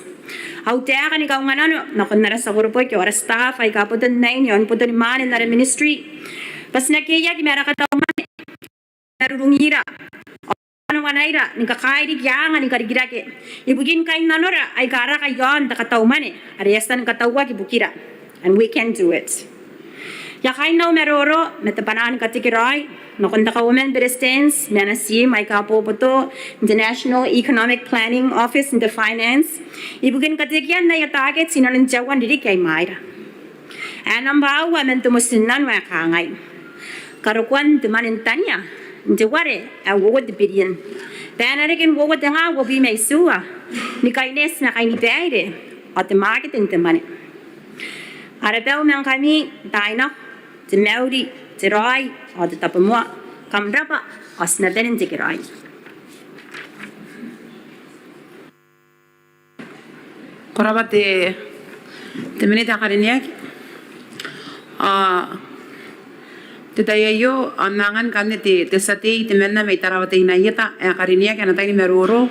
Out there, and ikaw nga nakunara sa grupo ko, our staff, ay gabo the nine yon, put the man in the ministry. Pas nakaya, di mera katauman, narurungira. Ano wanaira, ni kakairi kiyanga, ni karigirake. Ibugin kain nanora, ay kara kayon, da katauman Ariestan katawa kibukira. And we can do it. Yakain na meroro, metapanaan katikiray, nakunda ka women berestens, menasi, may kapopoto, International Economic Planning Office in the Finance. Ibugin katikyan na yatagit, sinananjawan diri kay Mayra. Anamba women tumusinan wa kangay. Karukuan tumanintanya, ndiware, awod billion. Banarikin wawad nga, wabi may suwa. Ni kainis na kay ni Beide, at the market in the money. Arabel ng kami, tayo the Maori, the Rai, or the Tapamua, Kamrapa, or Snaden the Girai. Koraba te minute kariniak. Te tayo anangan kani te sati te menna may tarawate inayeta kariniak na tayo ni meruro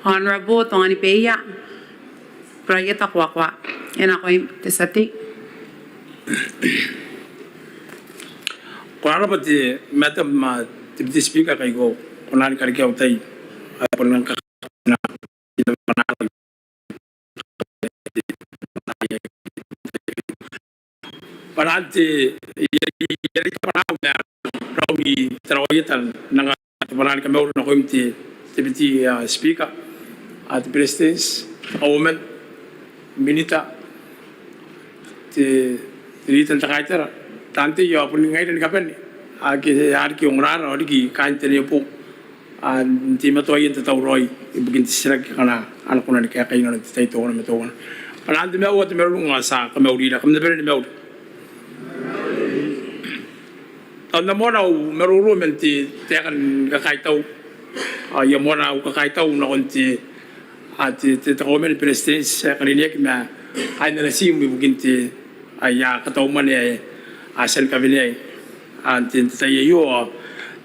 honorable tongani peya prayeta kwa. Yan ako te sati. Kung ano ba di Madam Deputy Speaker kay ko kung nani karikyaw tayo po lang kakana ito panalo panati yari panalo na rawi tarawitan ng panalo kami ulo na ko yung Deputy Speaker at Presidents Women Minita Ritan Takaitara Tanti yo pun ngai dan kapan aki ongrar ori ki kain tene po ti mato yin ta roy ibugin tisrak kana an kuna ka kain no tai to na meto na palan de mewa te meru nga sa ka meuri la kam de bere meuri an na mona meru ro men ti te kan ka kai tau ya mona u ka kai tau na kon ti a ti ko men presidence ka ni ki ma ai na si mu bugin ti ya ka tau mane a sel ka vile a ti ta yo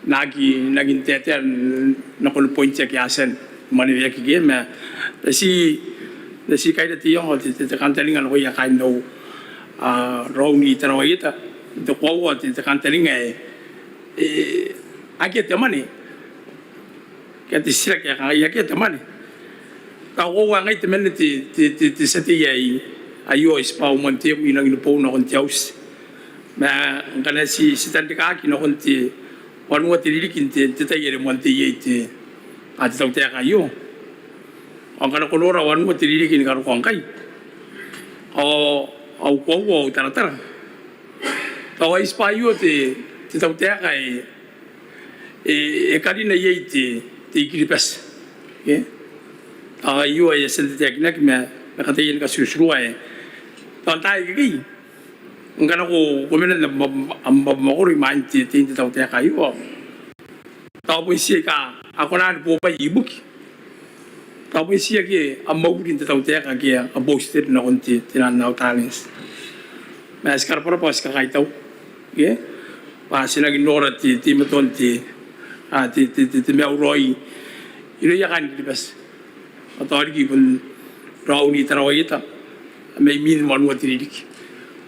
nagi te na ko point ki asen mane ya ki ge ma si kai ti yo ti kan telinga no ya kai no Roni Tarawaita, the Power, the Cantaring, I get the money. Get the sick, I get the money. Now, I get the minute the city, I use Power Monte, you know, in the Pona on Tios. Man, can I see Sitantikaki, no one tea, one what the leaking to take Monte at the Taka you. I'm going to color one what the leaking in Garconkai. Oh, au kowo taratara tau ai spaio te tau te kai e karina ye te ikiripas ke eu ai sente te kina me ka te yin ka susrua e tan tai ki ngana ko mena magori mai te tau te kai o tau po si ka akona po pa ibuki tau po si ke amoguri te tau te ka ke a boosted na konti tinan na talents mas sekarang pas kakak tahu, ya, pas lagi nora ti meton ti meuroi, ini ya kan pas, atau lagi pun rauni tarawita, mai min manu tirik,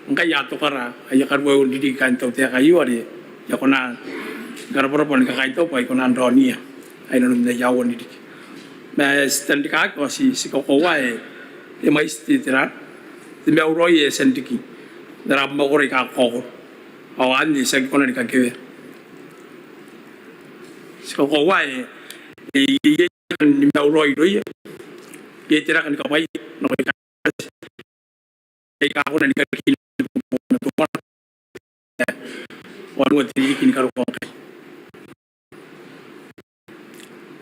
engkau ya tu kara, ya kan boleh didik kan tahu tiap kayu ada, ya kena, sekarang pun kakak tahu, pai kena rauni ya, ayo nunda jauh didik, mas tadi kakak masih si kau kawai, ya mai istirahat, ti meuroi ya sendiri. Darab magori ka ko awan ni sa ko na ka ke so ko wa e ni mauroi roi ye tira kan ka bai no ka ko na ka ki na to pa wan wa ti ki ka ko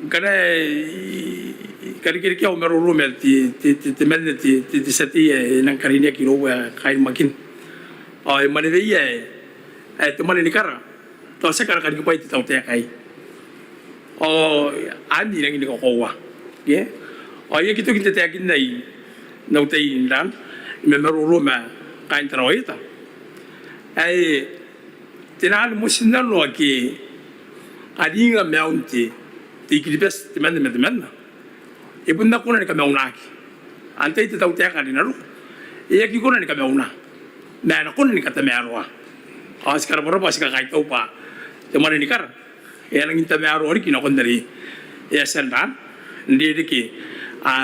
kana kari ki o mero rumel ti men ti sati nan karinia ki ro wa kai makin oh mana dia tu mana ni kara tu sekarang kan kita itu tahu tiap kai oh adi lagi ni kau kawa ya oh ya kita tiap kini nai nau tei dan memang rumah kain terawih ta tinan musim lalu lagi adi nggak meunti tikipes teman ibu nak kuna ni kami unak ante itu tahu tiap kali naru iya kita ni kami unak na kun ni kata merwa sekarang berapa sih kakak tahu pak cuman ini kar yang kita merwa ini kena kon dari ya sendan dia diki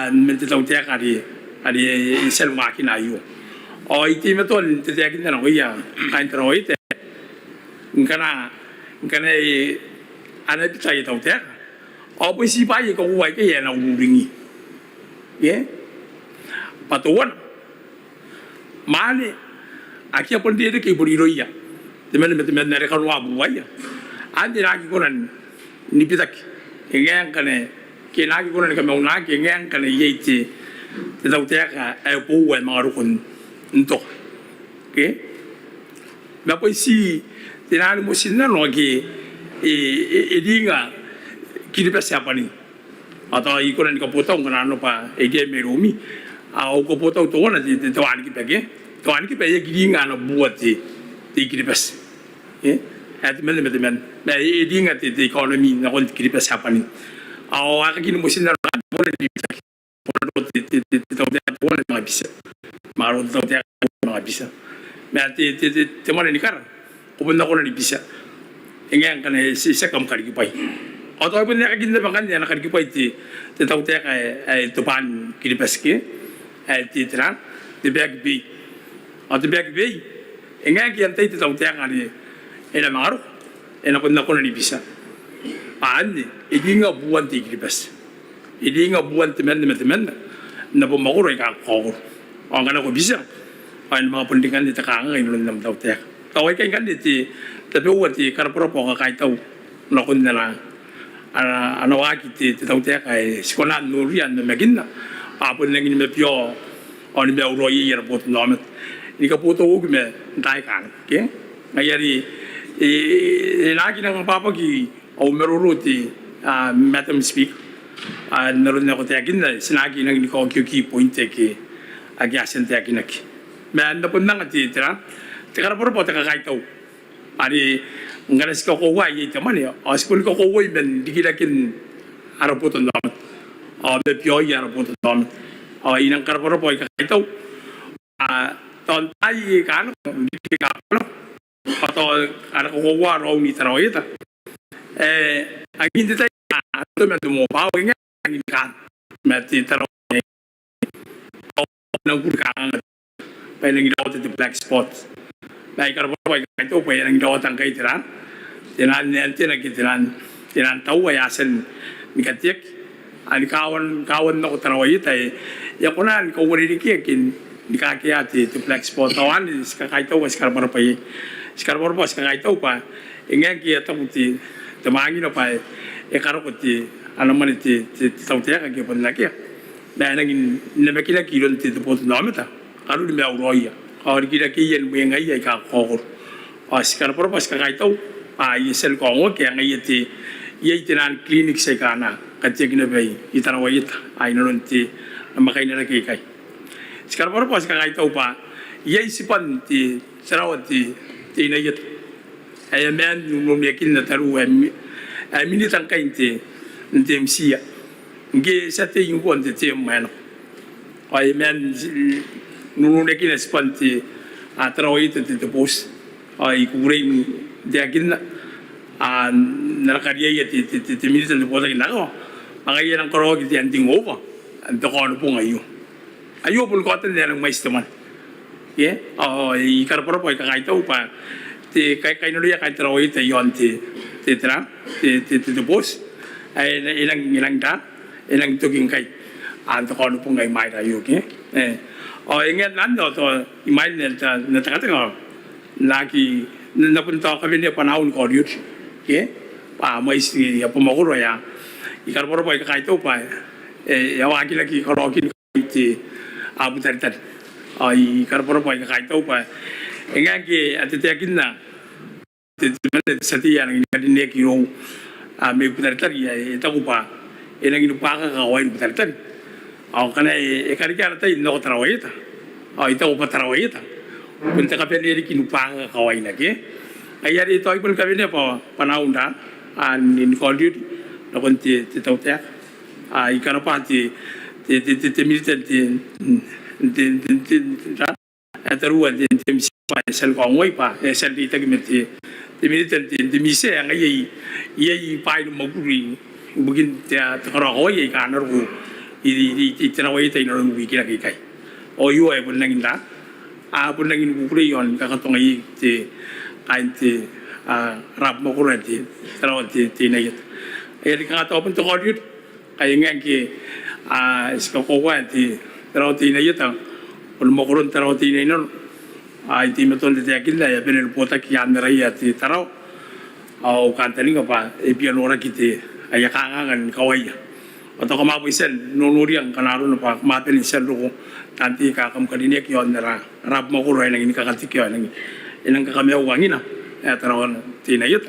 minta tahu tiap kali ada sel makin ayu itu betul tiap kita nak iya kain terawih itu karena anak kita tahu tiap apa sih pak kau buat ke yang nak uringi ya patuan mana aki apun dia ke buri roya temen nare kan wa buaya andi lagi konan ni pitak ngang kane ke lagi konan ka mauna ke ngang kane yiti te tau te ka e pu wa maru kun nto ke na po si te na mo sinna no ke dinga ki de pesa pani atau i konan ka potong kana no pa e ge merumi au ko potong to na te to ani ki pege tuan kita ya gini ngana buat di kiripes, ya, itu men, ini nggak di ekonomi nakon kiripes apa nih? Awak gini musim lalu boleh dicek, boleh tahu dia boleh nggak bisa, malu tahu dia nggak bisa. Nanti teman ini kan, pun nak orang bisa, ini yang kan saya kamu kari kipai. Atau pun nak gini bahkan dia nak kari kipai di tahu dia kayak tupan kiripes ke, di terang, di bag bi. Atau biak biai, enggak kian tadi tahu tiang ani, ena maru, ena pun nak kena bisa. Ane, ini enggak buat tinggi bes, ini enggak buat teman, nak pun maru ikan kau, orang kan aku bisa, orang mau pendidikan di tekangan ini belum tahu tiang. Tahu ikan kan di, tapi buat di karena pura kai tahu, nak kena lah, anak waki di tahu tiang kai sekolah nurian memegina, apa lagi ni mepio, orang ni beruroi ya buat nama. Ini kaputo ugi me dai kan ke ngayari lagi nang papa ki au meruruti Madam Speaker, naroon ako tiyagin na sinagi ng ko key point ki agyasan tiyagin na ki. May anda pun nang ati tira. Tira po po taka kaitaw. Ari ngaras ko kuwa yi taman ya. Aspun ko kuwa ben dikilakin araw po ton damat. Be pyo yi araw po ton damat. Inang karaporo po kaitaw. Ton tayo kan dikikapano. Pato ara ko kuwa raw ni taraw ita. Ang hindi tayo ito may dumopaw nga ang ikan may titaraw ng bulkan may nangilawat ito black spots may karapos ay ito may nangilawat ang kayo tiran tinan tao ay asan ni katiyak ang kawan na ko taraway ito ay yakunan ko waririkiyakin ni kakiyati ito black spot tawan kakaytaw ay skarapos kakaytaw pa ingay kiyata ko ti tamangin na pa karo ko ti ano man ti tawtiya ka gyapon lagi na naging namakila kilon ti po namita karo ni mauroya or kila kiyen mo ngay ay ka kokor askar por pas ka kaitaw yesel ko ngo kaya ngay ti yey tinan clinic sa kana katya ginabay itarawayit ay nonon ti makay na kay askar por pas ka kaitaw pa yey sipan ti sarawat ti inayat ay men lumiyakin na taruwa ay minitang kain ti MCA ngi sa te yung kuwan ti mano ay men nununekin na sipan ti taraway ti tapos ay kuring diagin na narakarya ti minitang ti po sa ginagawa mga yan ang karog ti anting opa ang takono po ngayon ayo po ko atan nilang mais naman ikarapara po ay kakaitaw pa ti kay nuliya kay taraway ti yon ti tapos ay ilang tuging kay anto ko po ngay may tayo ingat nando to imay na takatang lagi napunta kami niya panahon ko yun may pumakuro ya ikarapara po ay kakaitaw pa yawagi lagi karogin ti abutaritan ay ikarapara po ay kakaitaw pa ingat ki atitiyakin na sa tiyan ang inakadinek yung may putaritan ito ko pa inang inupaka kaway ng putaritan ako ka na ikarikara tayo hindi ako taraway ito ito ko pa taraway ito punta ka pinili kinupaka kaway na ay ito ay pun kami niya po panahon na ninikol yun na kung titawtiyak ikara pa militan taruan sel ko ngoy pa sel di tagimeti militan mise ang ay pai no maguri bugin ta karo ay kanar ko tinaway tay no wiki na kay o yu ay pun nangin da pun nangin bukuri yon kakatong ay ti kain ti rap mo ko ti tarawon ti nayit ay ka to pun to ko yut kay ngang ki isko ko wa ti tarawon ti nayit pun mo ko ron tarawon ti nayit ay ti meton ti yakin la ya benel pota ki andra ya ti taraw au kantaling pa e pianora kiti ay kangangan kaway o to kamapo isen nunuri ang kanaro na pa maten isen ro tanti kakam kalinek yon na rap mo ko ray nang inikakatik yon inang kakamiyaw wangina tarawon ti nayit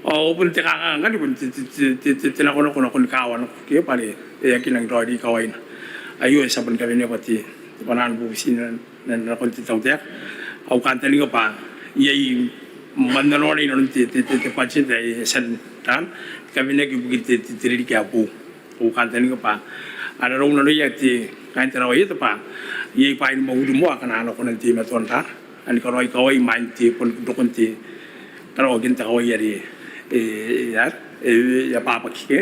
o pun ti kangangan pun ti tinakono ko kawan kiyo pali yakin ang rodi kaway na ayo sa pun kami niya pati panan busin na konti tawtek au kantaling pa yay mandanoni non ti pachin ay san tan kami na gibugit ti tirili kya po au kantaling pa ana ro no ya ti kantaraw ito pa yay pa mo mo kanano ko ng ti maton ta an ko roy kaway man ti pon dokon ti tarawagin ta kaway yari ya papakike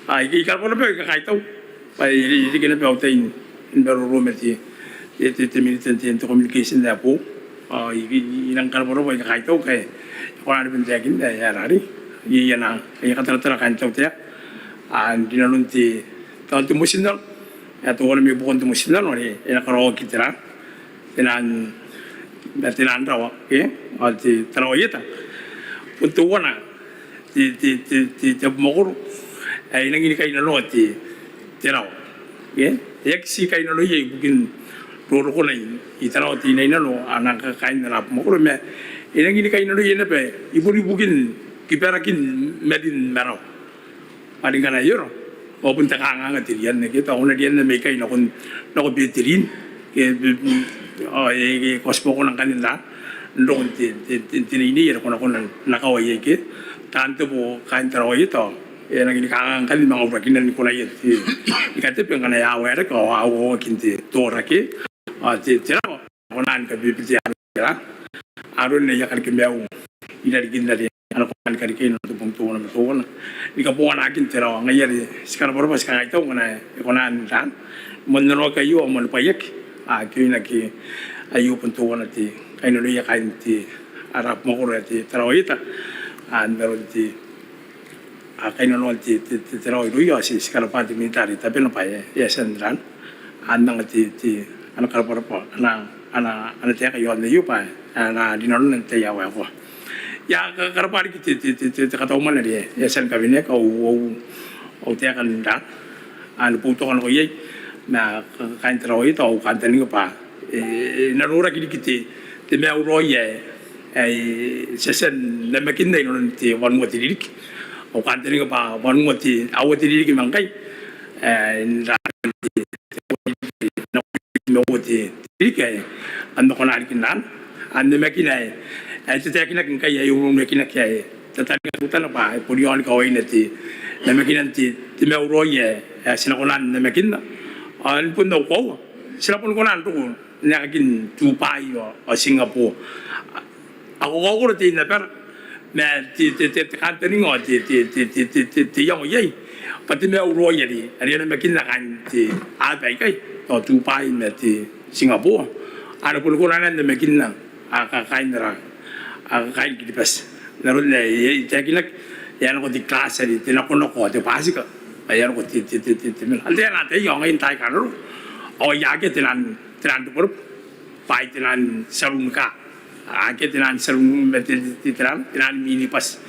ay ikar po na pa kakaitaw ay hindi na pa tayo indaro rumeti militan ti communication na po inang karaporo po kakaitaw kay kung ano pang tiyagin na yarari iyan na ay katatara kantaw tiyak hindi na nun ti taon tumusin na at wala may bukong tumusin na inakarawag kitira tinan raw at ti tarawayita puntuwa na ti mokuro ay nangini kayo na no at ti raw yak si kayo na no yay bugin roro ko na itaraw tinay na no anang kakain na mo ko me inang ini kain no yena pe iburi bugin kiperakin medin meraw paling kana yoro opun ta kanga ngatirian ne kita ona dian na mekai no kon no bitirin ke kospo ko nang kanila ndong ini ya kono kono nakawa yeke tanto po kain taro ito nang ini kanga kan mga obrakinan ni kuna yeti ikate pe ngana ya wera ko awo kinti torake tira konan ka bibiti ya arun ne yakar kimau ina diginda di ano kan kari kino to pungtu na to na ikapuan akin tira ngayari sikara borba sikara ito konan tan monno kayo mon payak kina ki ayu puntu na ti kaino ya kain ti arap mo ko ti tarawita andaro ti kaino no ti tiraw ruyo si sikara pati military tapi no pa ya sendran andang ti ano kalpor po ana ti kayo na yu pa ana dinon nte ya wa ko ya karpari ti kataw man na di ya sen kabine ko o ti kan da an puto kan ko ye na kain tiraw ito o kantan ko pa narura kiti te me uroye sesen na makin dai non ti wan mo tirik o kanteni ko pa wan mo ti awo tirik mangkai na no ti tirik ando ko na kinan ande makin ai te takina kin kai ayo mo makin kai tatanga tutan pa purion ko ina ti na makin ti me uroye sinakonan na makin an pun no ko sinapon ko nan to nakin Dubai o Singapore ako ko ti na per na ti kantening o ti yang ye pati me uro ye di ari na makin na kan ti abai kai to Dubai na ti Singapore ana pun ko nan na makin na aka kain ra aka kain ki pas na ro le ye takinak yan ko di klase di tinakono ko ti pasika ayan ko ti men alde na te yang in tai kan ro o ya ke tinan por pai tinan sarunka ake tinan sarung tinan mini pas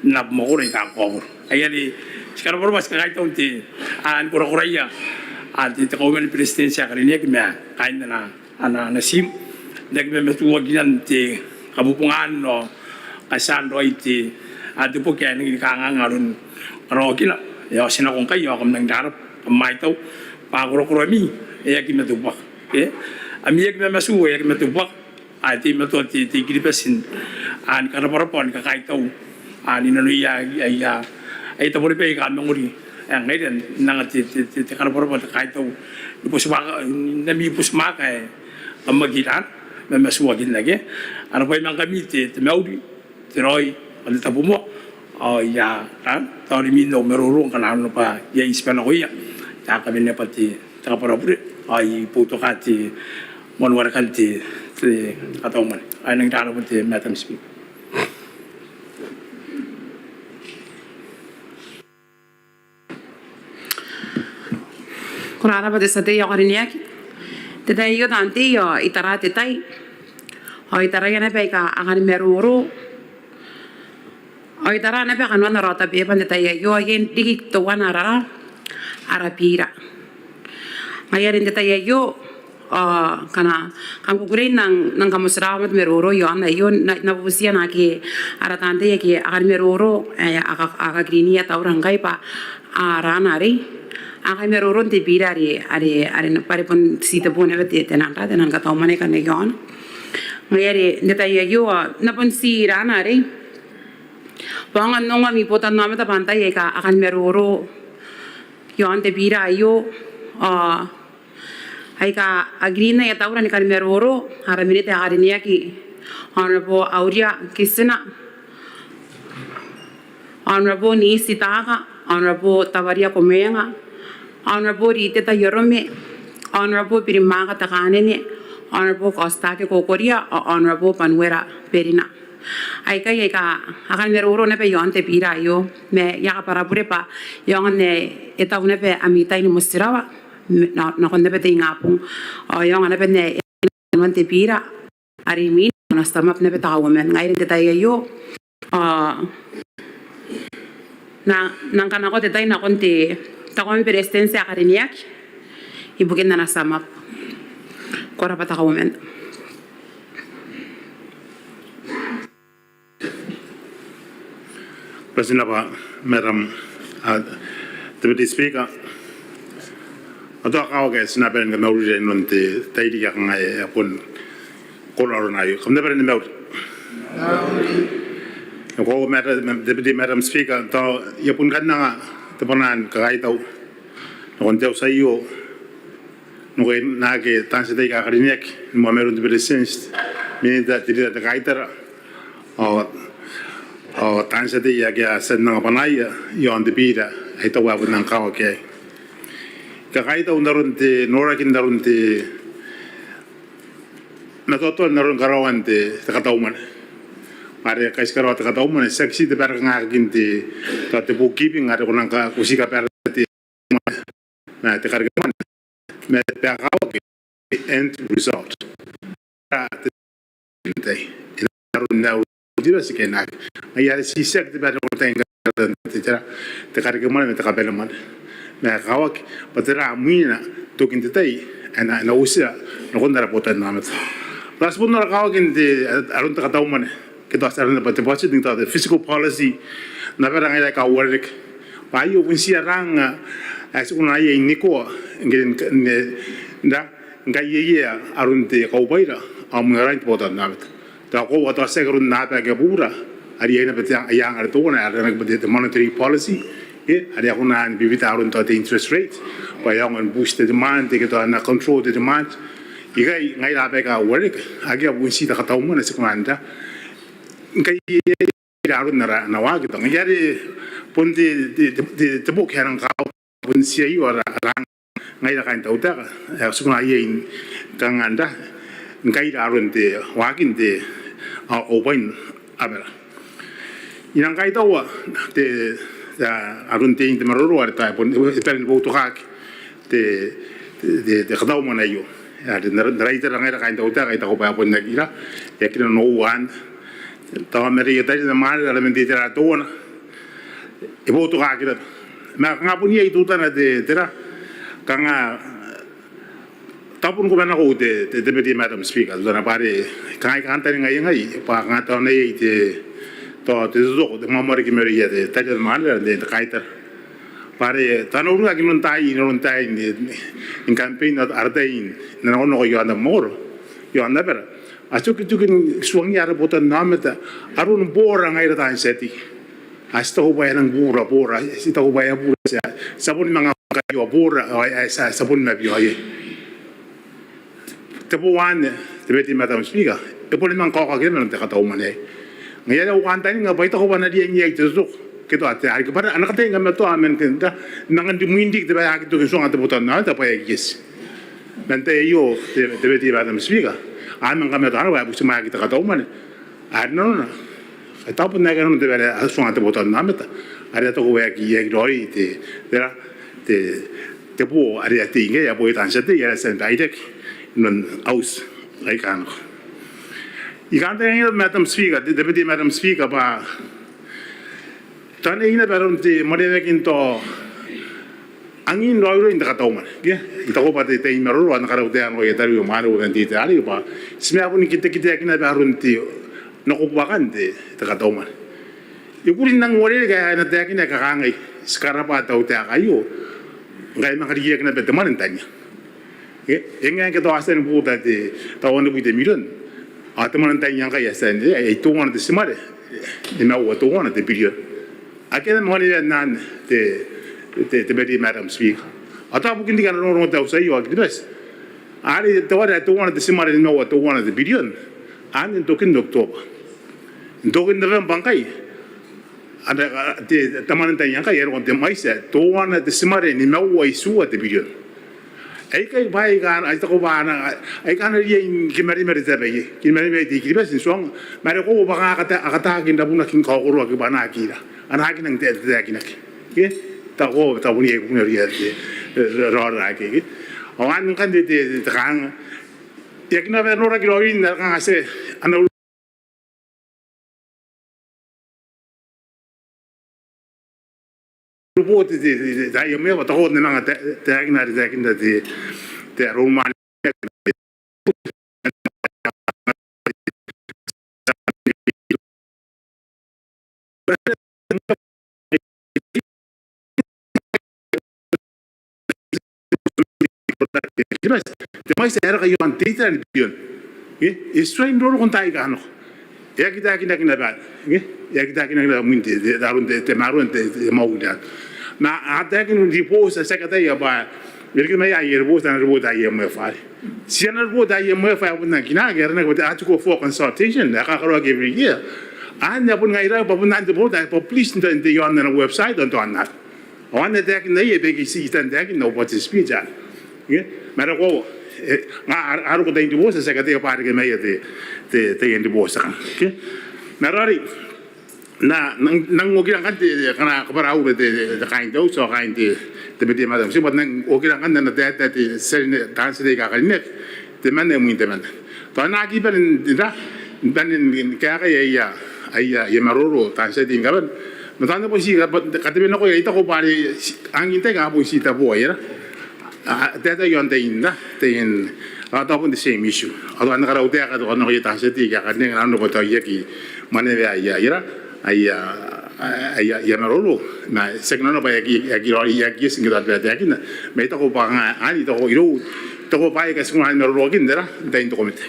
nab mo ka ko ayali sekarang por mas kai ton ti an por koraya ti ko men presidensia karinya ke me kain na ana nasim nek me tu waginan ti kabupungan no kasan do iti ati po kaya ni kanga ngarun rokina ya sinakong kayo akam nang darap mai tau pa kuro mi ya kimatubak amiyak na masuwa yak matubak ati mato ti gripesin an karaparapon ka kaitaw ani nanuya ay tabori pe ka manguri ang ngayon nang ti karaparapon ka kaitaw ipus maka nami ipus maka ang magitan na masuwagin lagi ano pa yung kami ti maudi ti roy ang tabo mo ya tan tawli mino merurong kanano pa ya ispan ako ya kami na pati karaparapon ay puto ka ti monwar kan ti kataw man ay nang daro ti Madam Speaker. Kurara ba sa tayo karinya tayo dante yo itara tay o itara yana pa ka akan meruro o itara na pa kanwan rota pe pan tayo yo yen dikik to wana arapira ngayon tayo yo kana kan kukurin nang kamusramat meruro yo ana yo nabusia na ki aratante ya ki akan meruro aka grinia taurangkai pa aranari aka meruro te birari are na pare pon sita pone vete tenanta tenanga taumane kan yon ngayon tayo yo na pon si ranari pangan nonga mi potan nama ta pantay ka akan meruro yo ante bira yo ay ka agrina ya taura ni kan meroro haramini te harinia ki honorable auria kisena honorable ni sitaka honorable tavaria komenga honorable rite ta yorome honorable primaga takanene honorable costa ke kokoria honorable panwera perina ay ka akan meroro ne pe yonte pira yo me ya para pure pa yon ne eta une pe amita ni mustirawa na konde pete ngapung o yung ana pene nante pira ari min na stamap ne peta women ngayon tayo yo na nang kana ko tayo na konti ta ko mi presidency akariniak ibukin na samap kora pata women President Madam Deputy Speaker, ato akaw ke sinapen ke mauri re non te taidi ka ngai apun kolor na yu. Kam never in the mouth. Ko Deputy Madam Speaker to yapun kan na te ponan kai tau. Non te usai yo no ke na ke tanse te ka karinek mo meron de presence me da te da kai tara. O tanse te ya ke sen na panai yo on the bida ai to wa nan ka ke. Ka kai tau narun te nora kin narun te na toto narun karawan te katau man. Mare kai skaro te katau man seksi te ber nga kin te te bookkeeping are konan ka kusika per te na te karga man me te ka ke end result. Te narun na dira sikenak. Ayar si sek te ber ko tenga te karga man me te kapel man. Na kawak patera muina tokin te tai ana na usia no kondara potan namet las bunno kawak inte arun ta tau mane ke to asarna pate budgeting ta the fiscal policy na vera ngai ka work pa yo winsia ranga as una ye niko ngin nda ngai ye arun te ka ubaira am ngai potan namet ta ko wa ta segrun na ta ke pura ari ena pete yang ar to na ar the monetary policy ada yang nak bibit arun tu interest rate, bayang on boost the demand, kita tu nak control the demand. Ikai ngai apa ka work, agi abu si tak tahu mana sekumanda. Ikai arun nara nawag itu. Ngai pun di tebuk yang kau pun siapa you orang ngai dah kan tahu tak, sekumanda ye kang anda ngai arun di wagin di open apa. Yang ngai tahu di arun te inte maroro ar ta pon esperen voto hak te khadau mana yo ya de raiter ngai ka inta uta ka ko pa pon nagira ya kino no wan ta meri ta de mal ala men te ra tona e voto hak ira ma nga pun ye tu ta na de tera kanga tapun ko bana ko te Deputy Madam Speaker dona pare kai kanta ngai pa nga ta nei te to te zo de mamari ki meri ya de ta de mal de kaiter pare tanuru aki non tai ni in campaign at artain na no yo anda moro yo anda per acho ki tu kin suang ya rabota nameta arun bora ngai ta seti asto ba yang bora sita ba ya bora sabun mga ka yo bora sa sabun na bio ye te buan te beti Madam Speaker e pole man ko ka ke non te ka tau mane ngai ada ukan tani ngai baita ko bana dia ngai te zuk keto ate ai kepada anak kata ngai meto amen kenta nangan di muindik te ba ki to ke songa te botan na ta pa yes mente yo te beti Madam Speaker amen ngai meto ara ba busi ma ki ta ka mane ar no ta pun ngai no te ba songa te botan na meta ara to ko ya ki ye roi te te po ara te ngai ya bo tan se te ya sen dai tek non aus ai kan ikan tanya Madam Speaker, Deputy Madam Speaker pa. Tanya ina peron ti modern kinto angin loiro inda kataw man. Ya, ita ko pati te imero wan karaw te ano yetari umano kan ti tari pa. Smea pun kita kina peron ti nakupakan te kataw man. Ikurin nang wale kaya na te kina kakangay. Sekarang pa taw te kayo. Ngai makariya kina beteman tanya. Ya, yang kita asan buta te tawan bu te miron. Ataman tanya yang kaya sen itu orang tu semua deh, dia mau tu orang tu period. Akhirnya mana dia nan te beri Madam Speaker. Atau mungkin dia orang tahu saya juga bes. Ada tu orang tu semua dia mau tu orang tu period. Ane token doktor, token dalam bangkai. Ada teman tanya yang kaya orang tu mais tu orang tu semua dia mau isu tu period. Ai kai bai kan ai to ba na ai kan ye ki mari te bai ki mari di ki bes song mari ko ba ka ta kin da buna kin ko ro ki bana ki da ana ki nang te ki nak ke ta ko ta buni ku ri de ro ra ki awan kan de kan ye ki na ver no ra ki ro in na kan ase ana grupo de da yo me ba to na te ki na de ki da te roman Kira te mai era ka yon tita ni pion. Strain ro kon tai ka no. Ya kita kina ba. Ya kita kina mun te darun te marun te mau dia. Na ada kin di posa secretary ba. Mereka mai ayer bos dan rebut ayer mai fai. Sian rebut ayer mai fai pun nak kina agar nak betul aku for consultation. Dah kalau every year. Anda pun ngai ra pun nanti bos dah publish nanti yon na website untuk anak. Orang ada kina ye bagi si dan dah kina buat speech an. Mereka ko aru ko dah di bos secretary apa hari mai te yang di bos kan. Merari na nang ngokiran kan kana kabarau te kain tau so kain te beti madam si buat nang ngokiran kan na te sel tan se ka kan te man ne mun te man to na ki ben kaya ya maroro tan se din gaban no tan po si ka te no ko ita ko pare angin te ka po si ta po ya te yon te inda te in ata pun the same issue ado an kara utea ka no ko tan se ti ka kan ne no ko to ya ki mane ya ya marolo na sekno ba ya singa da ya kina me to ko ba ani to ko iro to ko ba ka singa marolo kin dera da in to ko mete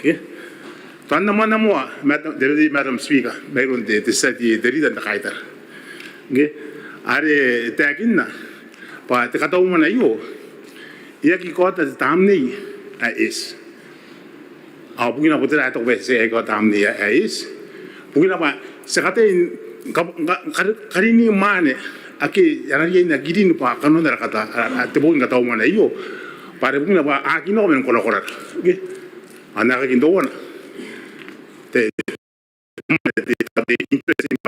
tan na mana mo madam speaker me ron de sati de rida da kaita ge are ta kinna pa te ka to mo na yo ya ki ko ta tamni is a bugina potera to be se ko tamni is bugina ba sekate karini mane ake yanari na gidin pa kanu na kata te bugin kata umana iyo pare bugina ba aki no men kola kola ge ana ka kindo wana te interesting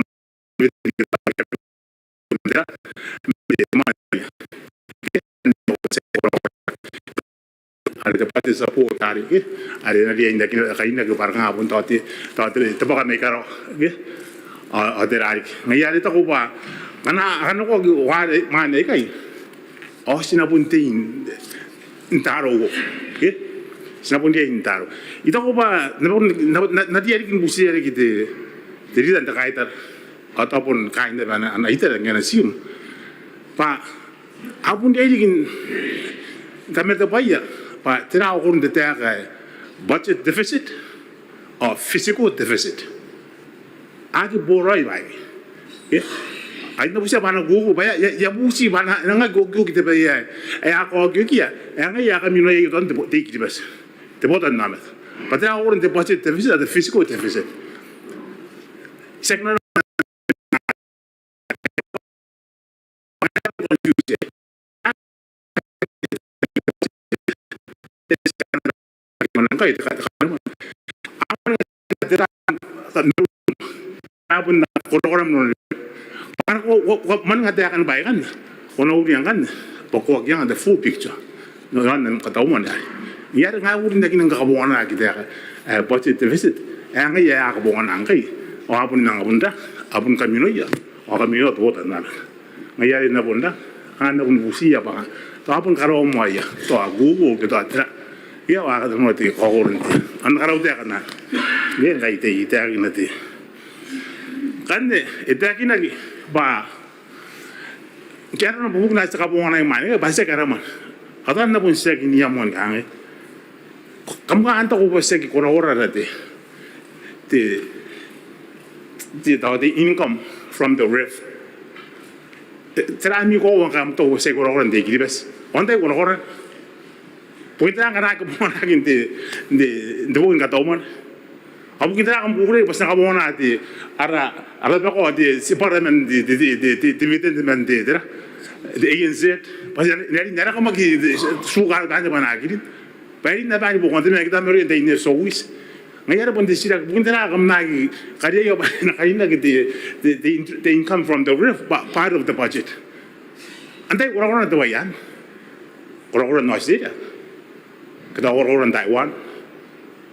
ada pati support tadi ke ada nanti yang nak kain nak barang apa pun tadi te pakai mereka ke ada lagi ngaya itu aku pa mana ko wale mana kai oh sinapun tin intaro ke sinapun dia intaro itu aku pa nanti ada kin busi ada gitu jadi tak kaitan ataupun kain dari mana anak itu dengan sium pa apun dia kin kami terbayar pa tira urun de terre budget deficit or fiscal deficit agi borai bai ai no bisa bana gugu ba ya busi bana nga gugu kita ba ya ako gugia nga ya kami no yi don de ki bas te botan namet pa tira urun de budget deficit the fiscal deficit second kai kata apa apa na koram no para ko man ngata kan bai kan ono uri kan pokok yang ada full picture no ran kata umon ya nga uri ndak nang kabona kita budget deficit nga ya kabona kai o apun nang bunda apun kamino ya o kamino to tan na ngaya na bunda ana un busi ya pa to apun karo mo ya to gugu kita atra ya wa ka mo ti ko ron an karaw te kana ye ngai te ite agi na te kanne ite agi na ba kaya na bubuk na sa kabungan na mani ba se karaman adan na bun se ki niya mon kange kamga anta ko se ki ko ora na te the income from the ref tera mi ko wa kam to se ko ora de ki bes onde ko ora Puita ang anak mo na de bukan kata umar. Abu kita akan bukan pas nak kamu na di ara pa ko di si parliament di dividend di dera di ANC pas nari ko magi sugar kan mana gini. Pai na ba ni bukan di kita meri di ni so wis. Ngayara pun di sira bukan tera kam nagi kariya yo na kaina the income from the roof part of the budget. Antai orang-orang tu bayan. Orang-orang Australia. Kita orang-orang Taiwan.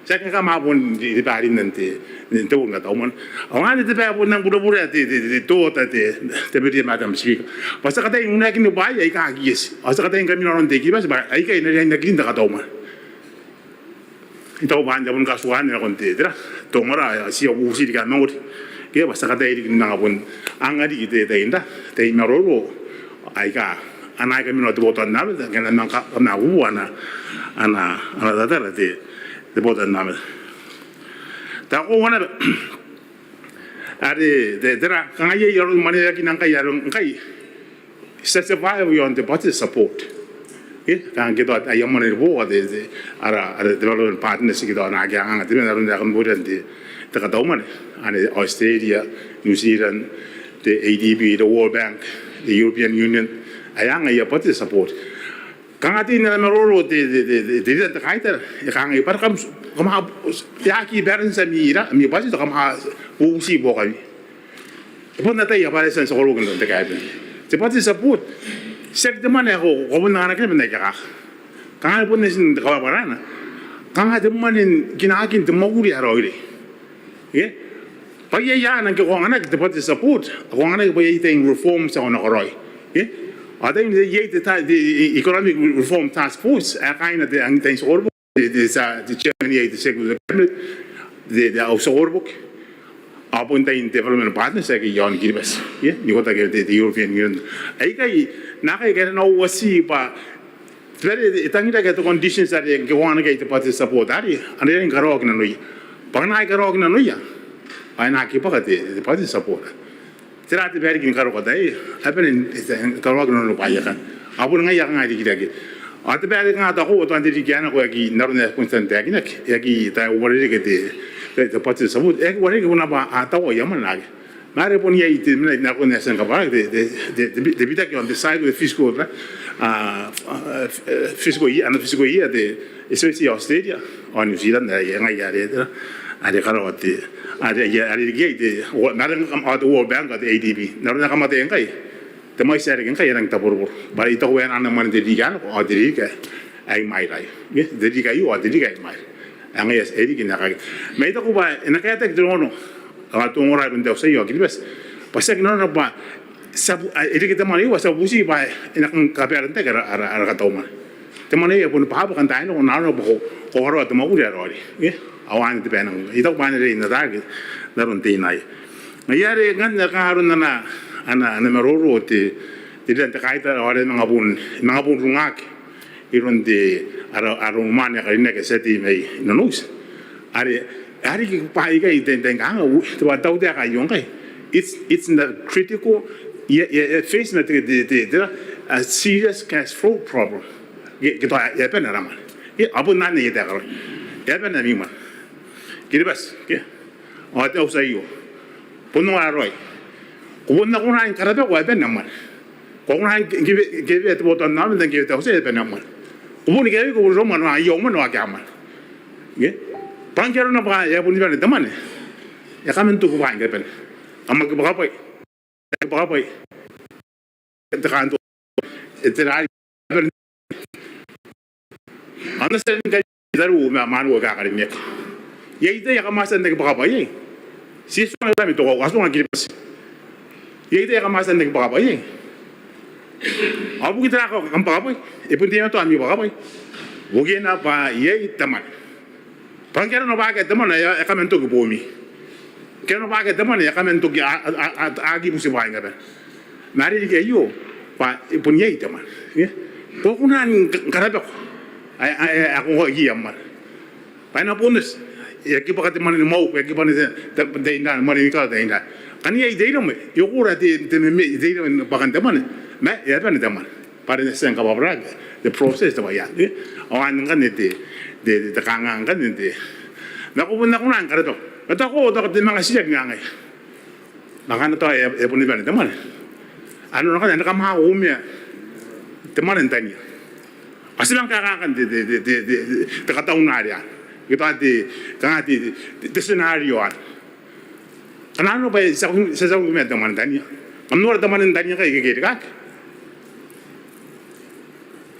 Saya kan maupun di Bali nanti pun nggak tahu man. Orang di Bali pun nang pura-pura di beri madam speaker. Pasal kata yang nak ini bahaya ikan agis. Pasal kata yang kami orang tegi pas bahaya ikan ini nak ini tak tahu man. Itu bahan jaman kasuhan yang konti, tidak. Tunggu siapa usi di kantor. Dia pasal kata ini nang pun angadi itu indah. Tapi merolo ikan ana ka mino te botan na me ka na ka na u ana da tara te botan na me ta ko wana are de dera ka ye yo mane ya kinan ka yaro kai se vai on the budget support kan kita ayam mana ibu ada development partners kita nak yang angkat ini narun akan buat nanti tak tahu mana ada Australia, New Zealand, the ADB, the World Bank, the European Union ayang ayam budget support. Kan hati ni nama roro di tak kaitan kan ayam pada kamu ya ki balance mira mi budget kamu fungsi bukan. Pun nanti ya pada sen sekolah kan tak kaitan. Budget support sekte mana ko na anak ni benda kaya kaya pun nesin kawa barana kaya teman kinakin temaguri aroi ye pagi ya anak ko anak dapat support ko anak pagi ting reform sa ona aroi ye ada ini ye the economic reform task force akaina de ang ting sorbo de sa de chairman ye de secretary de ausorbo apun tain development partners ke yon kiribas ye ni kota ke the European Union ai kai na kai ke no wasi pa very itangira ke to conditions are ke wana ke te party support ari ane ngaro ke no ya pagna ke ro ke no ya ai na ki pa te party support tira te beri kin karo ko dai apen karo ke no pa ya kan apun ngai ya ngai di ke ate beri nga ta ko to ante di kana ko ki narune constant ya ki ta wori ke te party support ek wori ke una ba ata o yaman lage mare pon ye ite na ko ne sen ka ba de bita ke on the side with fiscal fiscal year de especially Australia or New Zealand ya ngai ya de ade karo ate ade ya ade ge de na kam at World Bank at ADB na na kam ate ngai te mai sere ngai yang ta bor ba ito ko an man de digan ko ade ke ai mai rai ye de diga yu ade diga mai ang yes edi kin nakag may ito ko ba nakaya tek drono atong oray bende sa iyo kilibas pasag no na ba sabu edi kita mani wa sabu si ba inakang kaperan tek ara katoma te mani ya pun pa kan tayo no na no ko horo at mo uri arori ye awan te benang ito ba ni rin na dag daron tinay mayari ngan na karon na ana maroro te dilan te kaita ore mga bun rungak iron de aromania karina ke seti mai nanus ari ki pai ga iten kang to tau de ka yong kai it's the critical face na a serious cash flow problem ke to ya pena rama ye abun na ne ya pena mi ma kiribas ke o te usai yo puno aroi ko na ko na karabe ko pena ma ko na ke te botan na me ke te usai pena ma ubuni ke ko roma no ayo mo no akama ye pangero na ba ya buni bane tamane ya kamen tu ko ba ngapen amma ke ba pai te kan to eterai ana sen ga daru ma manu ga ka ne ye ite ya kama sen ke ba pai si so na mi to ko aso ngakiri pas ye ite ya kama sen ke ba pai abu kita ko kam pa pai e pun dia to ami ba pai boge na pa ye taman pangero no ba ke taman ya kamen to ko bomi ke no ba ke taman ya kamen to agi musi ba ngaba mari ke yo pa e pun ye taman ye to kunan karabe ai ako ho gi amma pa na punus ya ki pa ka taman ni mau ya ki pa ni de ina mari ka de ina kan ye de no me yo kura de me de no pa kan taman me ya pa ni taman para sen ka ba the process ba ya awan kan de kangang kan de na ko na kunan karato ata ko to de mga siyag ngai baka na to e pun ni ba ni taman ano na kan ka ma umya taman entanya asilang kakakan de kataw na ria kita de scenario an kanano ba sa umya taman entanya amno taman entanya kay kay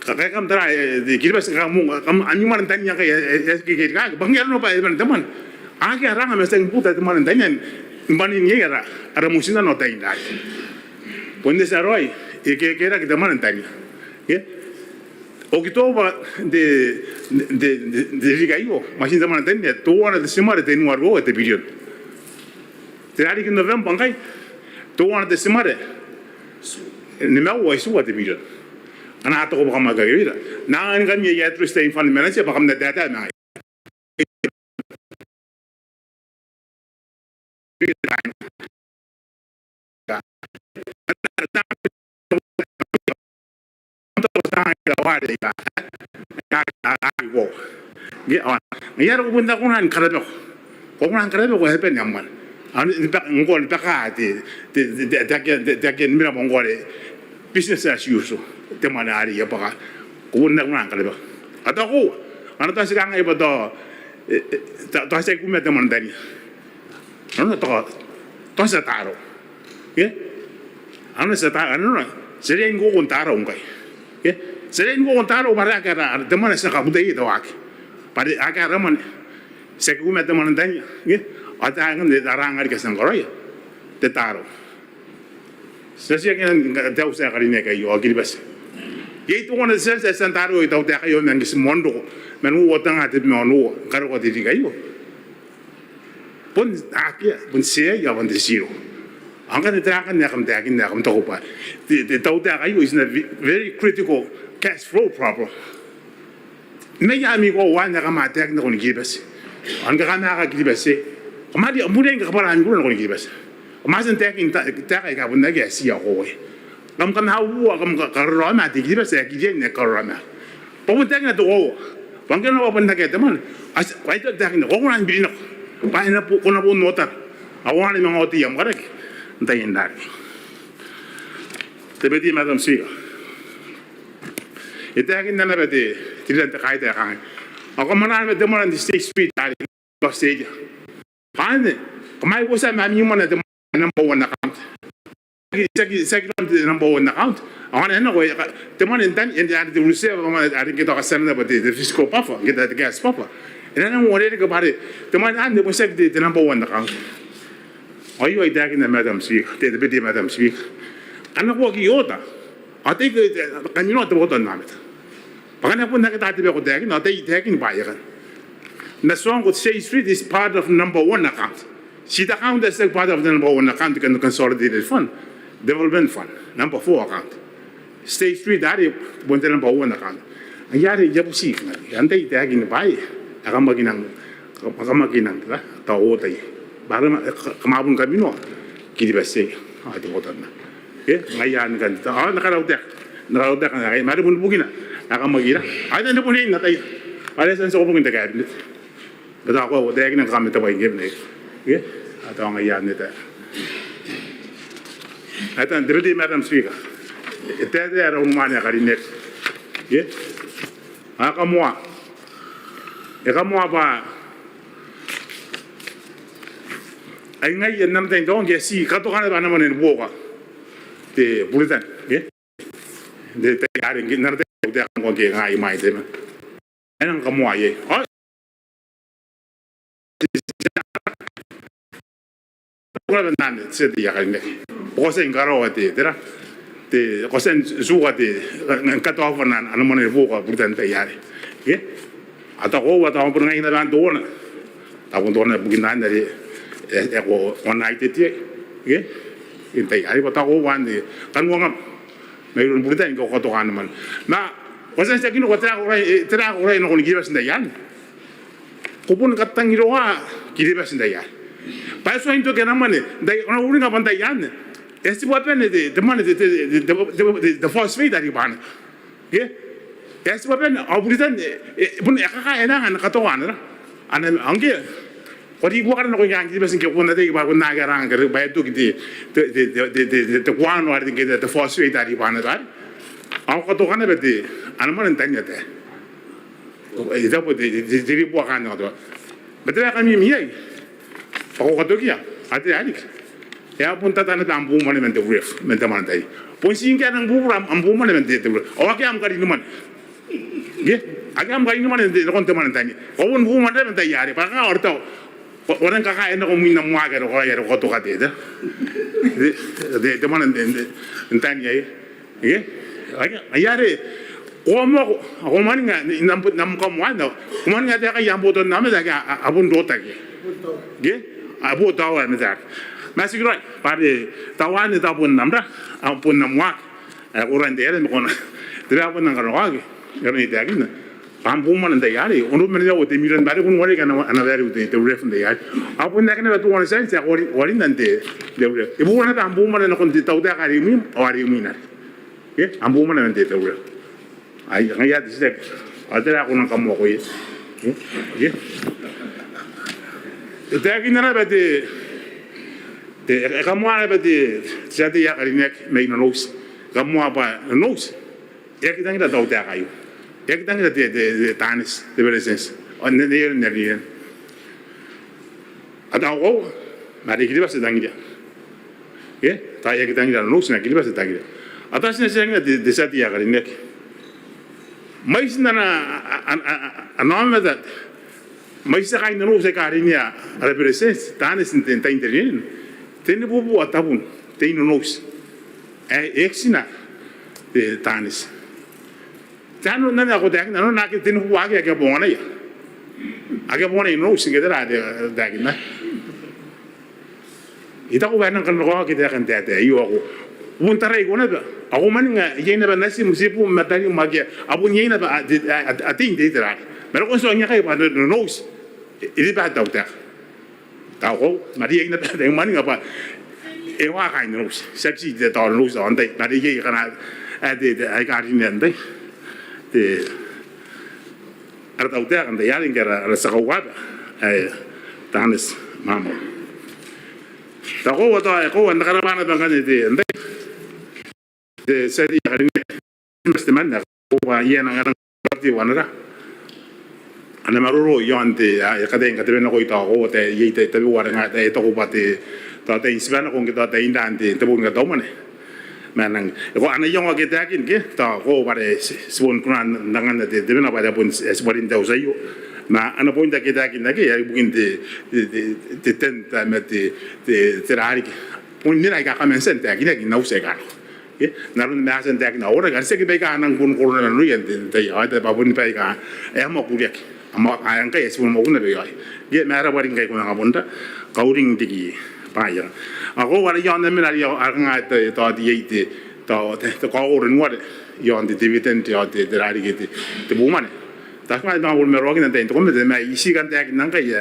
kaya kam tara di kiribas kamu anjing mana tanya kayak kayak banggar no pa teman agi arang ame seng puta teman tanya banin ye ara musina no tanya ponde saroi que era que teman tanya ye o que ba de rigayo masin teman tanya to wana de semare de no argo este period te ari que no ven bangai to wana de semare ni me o isu este period Ana to ko baka magagawin. Nangan kami ya trust in fund manager baka na data na. Ngayar ko punta ko nan karado. Ko nan karado ko hepen yaman. An ngol baka mira mongole business as usual. Te mana ari ya baka. Ko nan karado. Atako ana ta sigang ay bodo ta sa ku meta man dani. No to sa taro. Ye? Ana sa taro ano sering ko kon taro ngai. Ye? Sering ko kon taro mara ka te mana sa ka budai to ak. Pare aga raman se ku meta man dani. Ye? Ata ngam de darang ari ka sang koroy. Te taro. Sa siya kan daw sa karine kay yo agilbas. Ye to kon sa taro ito te kayo nang gis mondo. Menu wotang ate mono karo ko ti kayo. Pun akia pun sia ya van de zero. Angkan drakan ya kam dakin ya kam to pa. The tau da kayo is a very critical cash flow problem. Me ya mi ko wan ya kam atak na ko ni gibas. Anga kana ka gibas. Madi amulen ka para mi ko ni gibas. Masan taking ta ka bun na ga sia ko we. Kam hawu kam ka ro ma ti gibas ya gijen ne ka ro ma. Pun taking to o. Bangkan wa bun na ga teman. As kwai to taking ko ko nan bi no. Paina po ko na po notar. Awan ni mga oti yam karek. Antayin dari. Tebeti Madam Speaker. Itakin na bete tidak terkait dengan. Ako manan bete manan di State Street dari stage. Paine. Kamay ko sa mami mo na number 1 account. Second number 1 account. Ako na ko teman entan yang ada di Rusia mana ada kita kasar na bete the fiscal puffer kita the gas puffer. Ina nang wala ka pare. Teman ande mo sa the number 1 account. Ayo ay dakin na Madam Speaker. Te bete Madam Speaker. Ano ko giyota. Ate ko kanino to boton namit. Pagana po nakita ko dakin ate dakin bayaran. Na song ko say street is part of number 1 account. Si the account is part of the number 1 account kan consolidated fund. Development fund number 4 account. State Street dari bonte number 1 account. Ayari jabu sik na. Ante dakin bay. Akamaginang la tao tay bara kamabun kami no kidi base ati botan na ngayan kan ta nakaraw tek na kay mari bun bugina akamagira ay na punin na tay ay san so bugin ta cabinet bata ko dek nang kami ta bay game ne ato ngayan nita atan deputy Madam Speaker ite era un mania karinet akamwa kamu apa? Ay ngay yan naman tayo doon kasi katokan na ba naman yung buka di bulitan di tayo haring narate di ako kaya ngay may tayo anong kamu ay wala nan sa di yakin kasi ngaro ati dira di kasi suka di katokan na ano man yung buka bulitan tayo hari atau ko atau pun ngai na doon tapon doon na buginan dari ko online tete intay ari atau ko wan di kan ngam mayroon bulitan ko to kan man na kasi sa kino ko tra ko no ko gibas na yan kupun katang hiroa gibas na yan pa so into que naman dai ono uri nga bantay yan esti wapen de man de phosphate dari ban Yes, wapen abulitan pun ekakaena kan katawana ana angge kodi bukan ko yang kita besin ke pun nanti ba kun nagarang ke ba itu gitu de kuan war de de phosphate dari bana dar aku katakan berarti ana man tanya teh itu apa di bukan itu betul kami miai aku katakia ati adik ya pun tata na tambu man mente ref mente man tai pun singka nang buram ambu man mente awak am kari numan agam kali ni mana de kon teman tanya kau bu mana de tanya ari pa ka orto orang kakak eno ko minna muaga ro ya ro to kate de teman tanya ayare ko man nga nam ko mo ano ko man nga de ka yambo to nam da ka abun do ta abu tawa na da masigro pare tawan da bun nam da ampun nam wa orang de mo Tidak apa nang kalau lagi, karena itu lagi na. Kampung mana ndak yari, untuk mana jauh te miran baru pun wali kan anak baru te udah pun ndak yari. Apa ndak kena batu wali saya wali nanti dia udah. Ibu mana kampung mana nak konti tahu tak hari ini, hari ini nak. Ya, kampung mana nanti tahu udah. Ay, ngayat sih. Ada aku nak kamu aku ya. Ya. Itu lagi nara berarti. Kamu apa berarti? Jadi ya hari ini main nose. Kamu apa nose? Ya kita nggak tahu tak ayu. Ya kita nggak de tanis, de beresens. On the near near. Ada aku, mari kita bahas tentang dia. Ya, tanya kita nggak nus, nak kita bahas tentang dia. Atasnya saya nggak de satu ya kali nek. Mais nana anam dat. Mais saya kain nus kali ni ya, ada beresens, tanis tentang internet. Teni bubu atabun, teni nus. Eksina de tanis. Jangan nanti aku dah, nanti nak kita ni buat agak bongan ya, agak bongan ini usin kita ada dah kita. Itu aku benar kan kalau kita akan tiada, iyo aku. Buntara itu mana tu? Aku mana ni na nasi musipu materi magia. Aku ni na ating dia terang. Mereka soalnya kayak pada nose, ini pada tahu tak? Tahu? Mari ni na mana apa? Ewa kain nose, seksi dia tahu nose orang tak. Mari ni kan ada agak ini nanti. Ada tahu tak kan dia yang kira rasa kuat, tahanis mama. Tahu aku anda kerana mana bangkan itu, anda saya hari ini mesti mana aku ia nak orang berarti wanara. Anda maruru yang ante, kadang kadang aku itu aku te ia te tapi orang ada itu aku pati, tapi inspirasi aku kita te indah ante, tapi bukan tahu mana. Manang, ko ana yung ag takin ke ta ko pare sibon kunan dangan de na pada pun sebarin tau sayo na ana pun ta takin na ke ya bukin de tenta meti de terari pun ni ka kamen sen ta kina na use ka ke narun na sen ta kina ora kan se ke be ka nang pun ko na nu yen de ya ta ba pun pe ka e mo ku yak amo ayang ka sibon mo kuna be ya ge mara barin kai ko na bonda kauring digi paya. Aku wala yon na mina yo anga te to di ite to ko oren wala yon di dividend yo de rari gete te bumane. Ta ma ma wol mero gina te to me de ma isi kan te nang ka ya.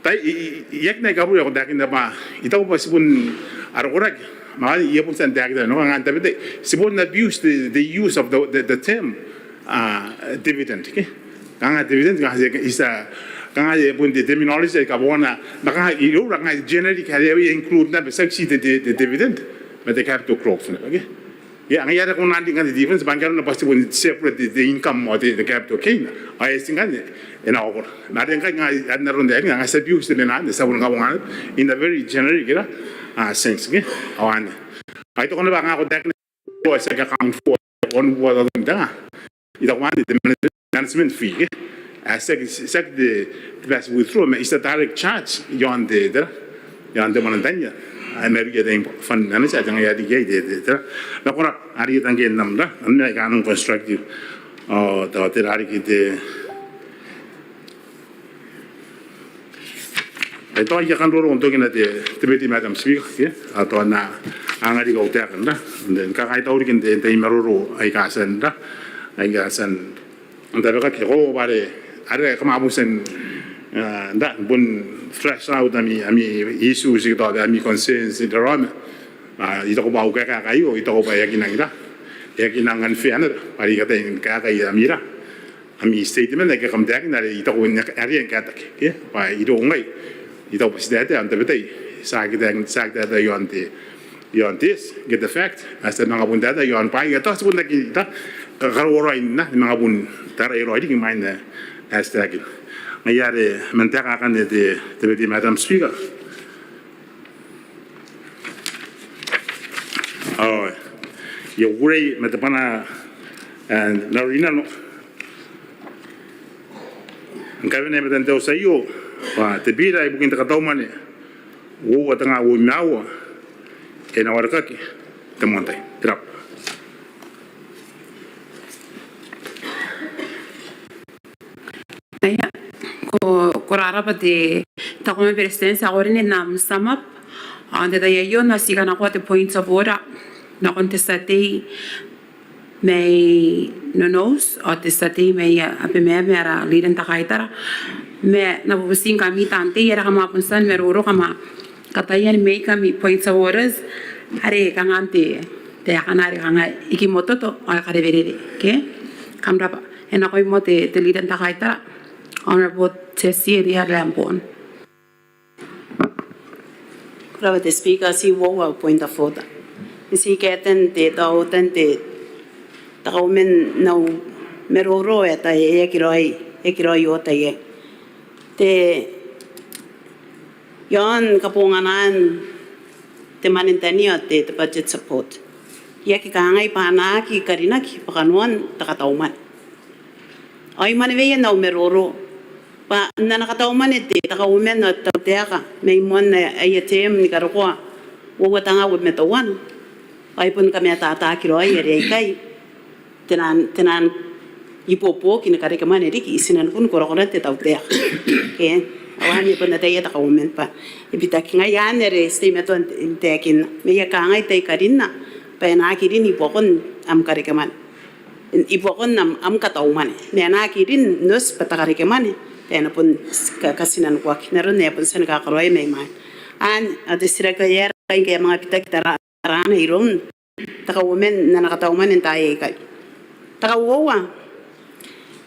Tai yak na gabu yo da kin da ba ita ko sibun argorak ma ye pun san te no ngan te be sibun abuse the use of the term dividend ke. Kanga dividend ka isa kanga pun the terminology ka bona maka iru ranga generic hari include na seksi the dividend but the capital growth okay ya ang yara kung nanti kan the difference bangkar na pasti pun separate the income or the capital gain ay singan ena ako na den ka nga naron der nga sa abuse din na sa bun ngawang in the very generic sense okay awan ay to kono ba nga ako dek ko sa account for on what other da ita wan the management fee sek de best withdraw me is a direct charge yon de mana tanya Amerika de fund nana sa jang ya di ge de la kora ari tange namda anna ka nang constructive to te ari ki de ito ya kan ro on to gina de tibeti madam speak ke ato na angari go ta kan da den ka kai tauri kin de imaro ai ka san da ai ga san anda ka ke ro bare ada kemabusan ndak pun fresh out ami isu sih tu ami concern sih dalam itu ko bau kaya kayu itu ko bayar kinangan fian hari kata yang kaya kayu amira ami statement lagi kamu tak nari itu ko hari yang kata ke pa itu ngai itu pasti ada ante betul sakit yon get the fact asal mga pun ada yon pa itu sebut lagi kita kalau orang ini mga pun tarai orang ini gimana hashtag ngayari mentaka kan de Madam Speaker yo gure metapana narina no ngave ne metante o sayo pa te bira I bukin takataw mane wo watanga wo miawa e na warakaki te montai trap Korara pati takome presidenza orini nam sum up ande da yo na siga na kwate points of order na contestate may nonos o te sati may ape me mera lidan takaitara me na bubusin kami tante yara kama punsan meruro kama katayan may kami points of orders are kangante te akanari kanga ikimoto to o karevere ke kamra pa ena ko mo te lidan takaitara honorable Cecilia Lampon. Kuraba te speaker si wo point of order. Si keten te tau te takaumen nau meroro e tai e kiroi o tai e. Te yon kapunganan te manintani o te budget support. Ia ki kaangai pana ki karina ki pakanuan takatauman. Ai manivea nau meroro. Pa na nakatauman e te takaumen o tauteaka. May mon ay ATM ni karokoa. Wawatanga wad metawan. Ai pun kami tata kiroi e kai. Tenan ipopo kina kare kamane riki isinan pun korokora te tautea ke awani pun na te ta kaumen pa ibita kinga yane re statement on te kin me ya ka ngai te karina pa na kirin ipokon am kare kaman ipokon am ka tauman ne na kirin nos pata kare kaman te na pun kasinan kwa kinaro ne pun sen ka karoi me man an adisira ka yer kai ke mga pita kitara rana iron ta kaumen na nakatauman entai kai takawowa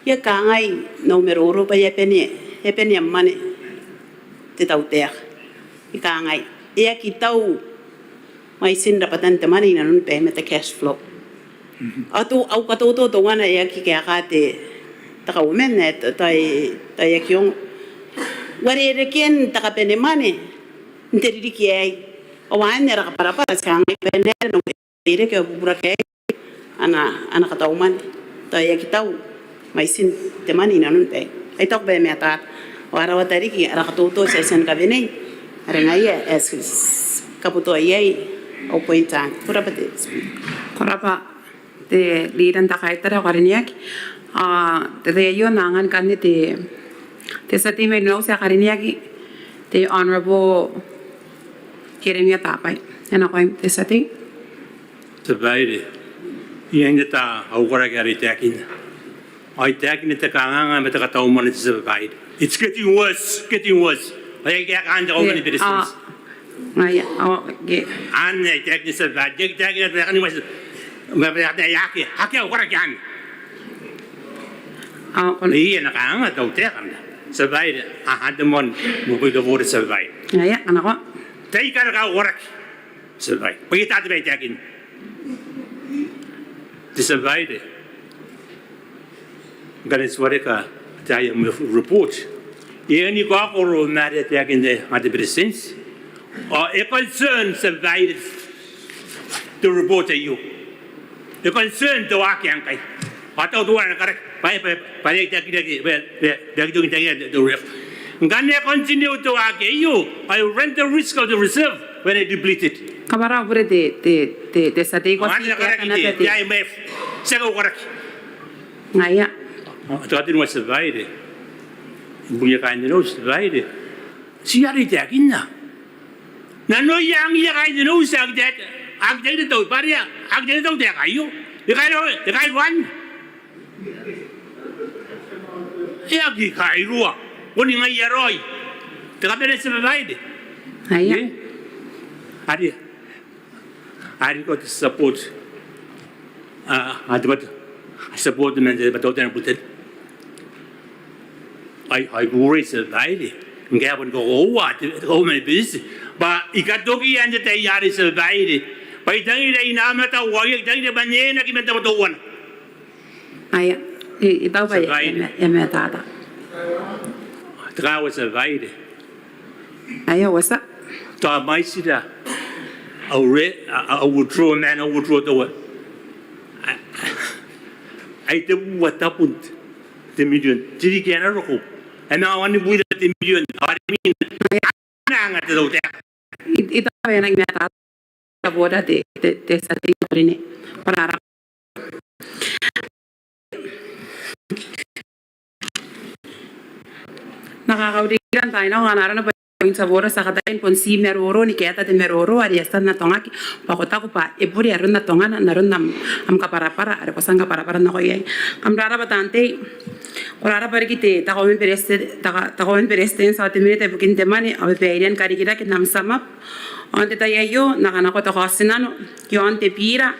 ya kangai no meroro pa ya peni mane te tau te kangai ya kitau mai sin rapatan te mane na nun pe meta cash flow atu au kato to wana ya ki ka te takawomen net tai ya kyong wari reken takapene mane nteri ki ai awan ya ka para kangai pene no ire ke bubura ke ana katauman tai kitau mai sin te mani na nun pe ai tok be meta wara watari ki ara katoto se sen ka bene ara ngai es kaputo ai o pointan Korapa te lidan takaitara kariniak te yo nangan kanni te sati me no se kariniak te honorable Jeremia Tapai ena ko te sati te baile Ianga ta aukara kari takin. Ai takin te kanganga me te katauman te survive. It's getting worse, getting worse. Ai ka kanda o mani business. Ai ge An takin survive. Ge takin te kani mas me be ata yaki. Haki aukara kan. Ni na kanga ta utakan. Survive. Hande mon mo ko do vor survive. ai ana ko Dai ka ka work. Survive. Pai ta te takin. Survive. Ganes wareka taya report. Any gakoro matter taking the presence or a concern survived to report to you. The concern to Akankai. I thought one correct. By doing the riff. Gane continue to argue you. I rent the risk of the reserve when it depleted. Kamara pure te sati ko si kana te IMF sego korak ngaya tadi no survive bunya kain no survive si ari takinna na no yang ya kain no sak det ak det to paria ak det to te kayo de kai wan ya ki kai ruwa woni ngai roi te ka bele survive ngaya ari I got support. I support them and the Batotan put it. I worry survived. Gavin go, oh, what? Oh, my business. But he got Doki and the Tayari survived. By telling the Inamata warrior, telling the banana, give it to one. ai itaw ba ya meta The guy was survived. ai wasa To my sister. I would throw a man, I would throw the one. I did what happened. The million. Did he get a rope? And now I with the million. I mean, I'm at the hotel. itaw ba nang meta boda te sati rini para nakakaudigan tayo na nga naroon na point sabora sa kadain pon si meroro ni kaya tate meroro ari esta na tonga ki pakota ko pa e puri arun na tonga na run nam am kapara para are ko sanga para na ko yai am rara batante orara par ki te ta ko men pereste sa te minute bukin te mane ave peirian kari kira ki nam samap onte ta yo na kana ko to hosinano yo ante pira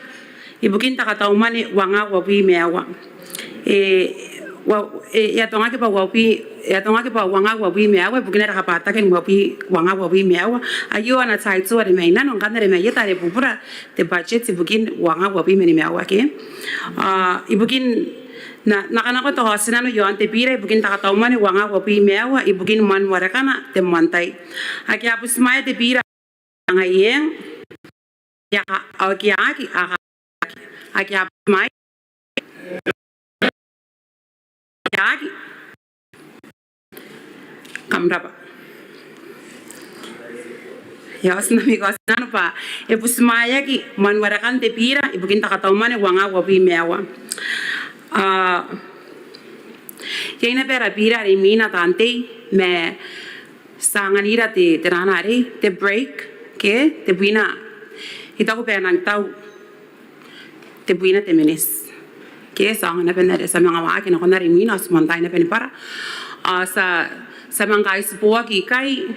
ibukin ta kata umane wanga wapi meawa ya tonga ke pa wanga wapi meawa bukin ra kapata ken wapi wanga wapi meawa ayo ana tsai tso re meina no kan re me yeta re pupura te budget bukin wanga wapi me meawa ke ibukin na kana ko to hosina no yo ante pira ibukin ta kata umane wanga wapi meawa ibukin man warakana te mantai aki apus mai te pira ngayeng ya aki apus mai Yagi kamrapa ya osna mi gosna pa e pusmaya ki manwarakan te pira ibukin takataumane wanga wapi meawa yaina pera pira re mina tante me sanganira te terana re te break ke te buina itaku penang tau te buina te menes ke sang na penere sa mga waki na kunari mina sumantay na penipara sa mga kaispuwa ki kai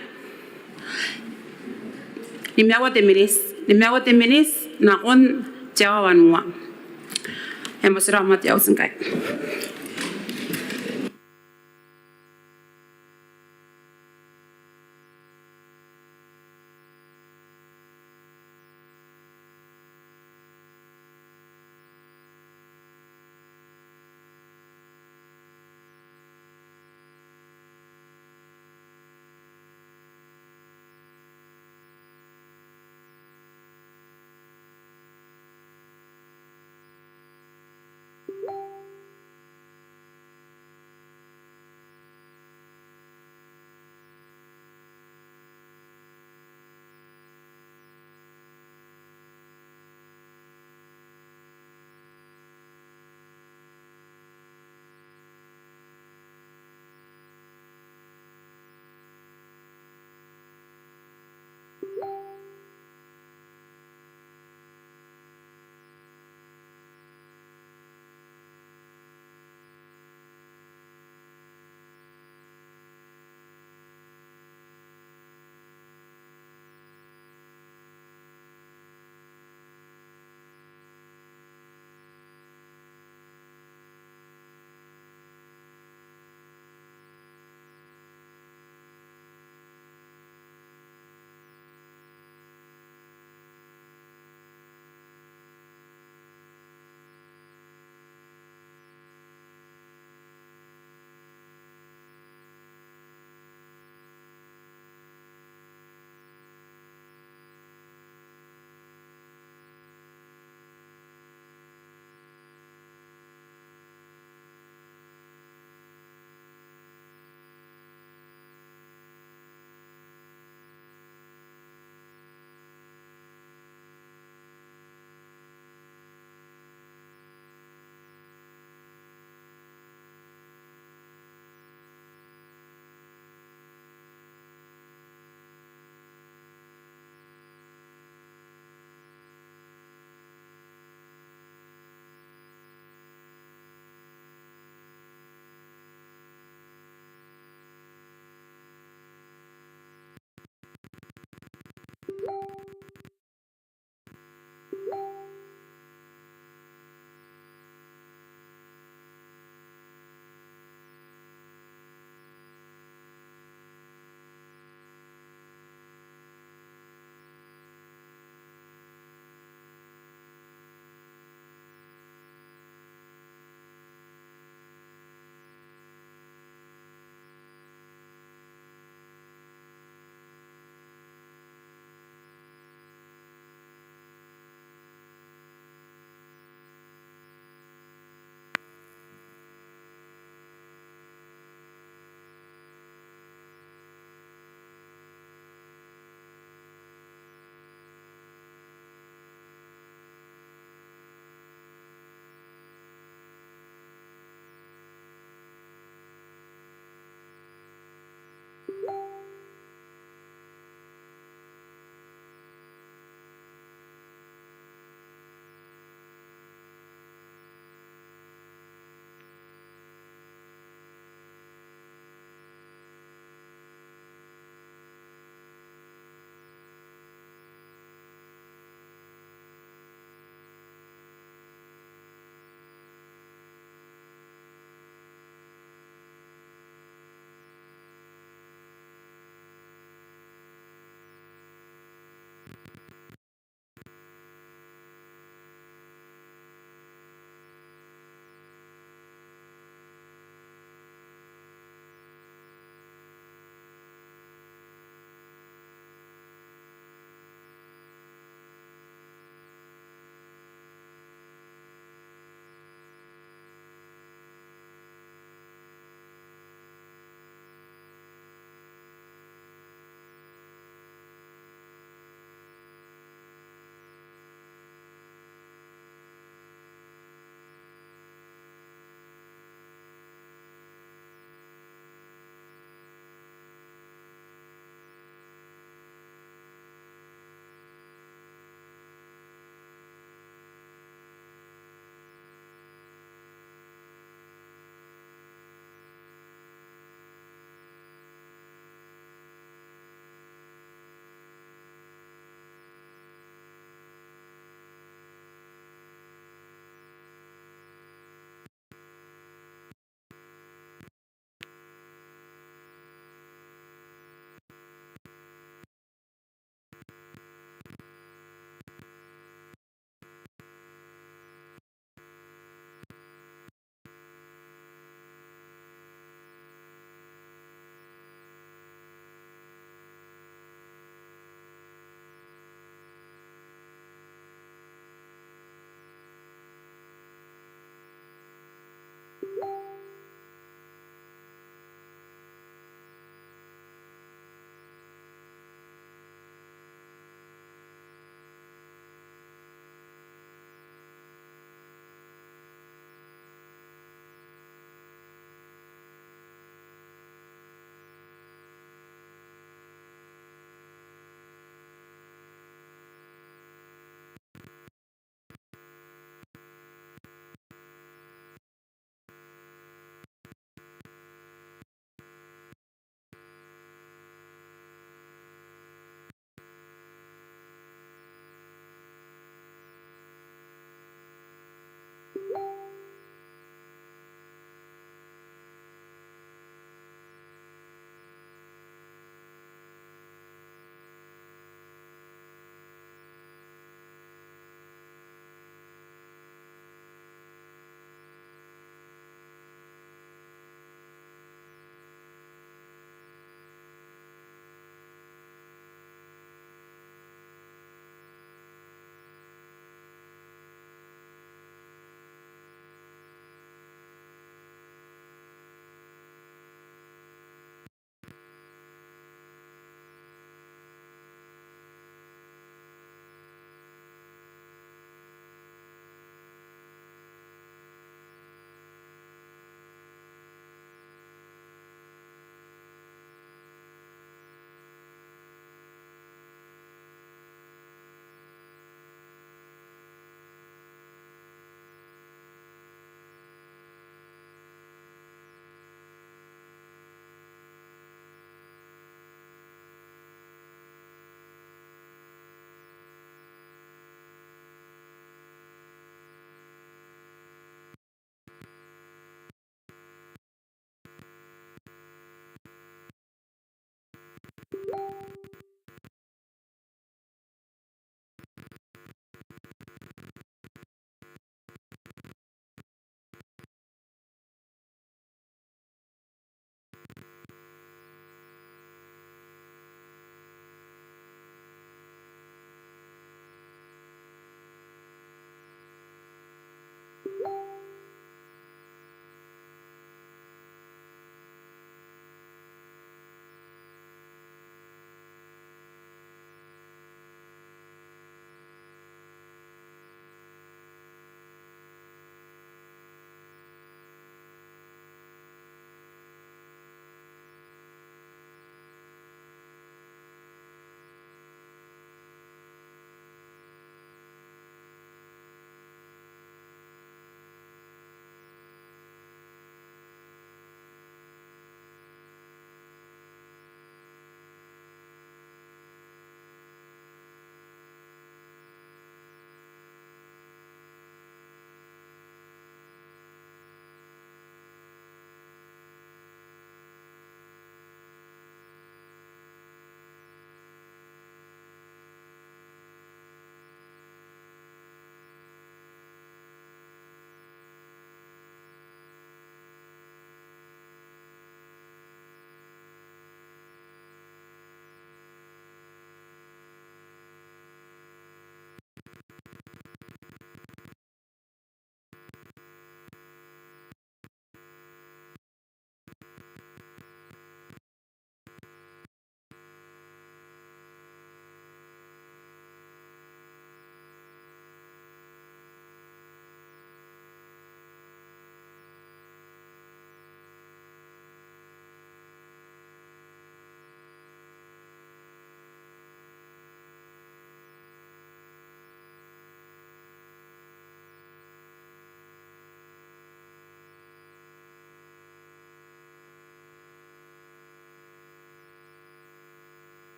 nimyawa te minis na kon jawa wanwa masiramat yaw singkai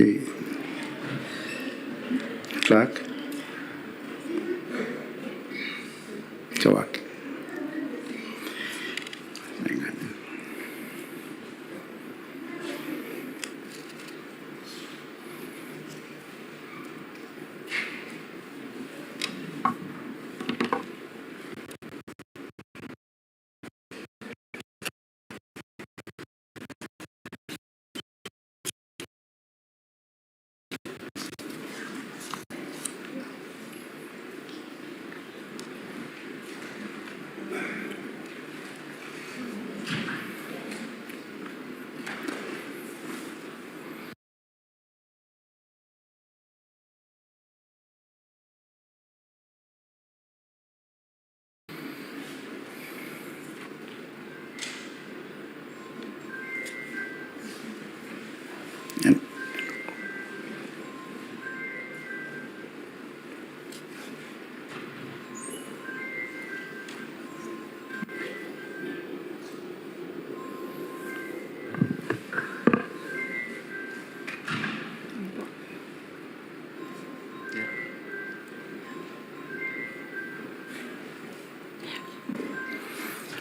The clerk. Tawag.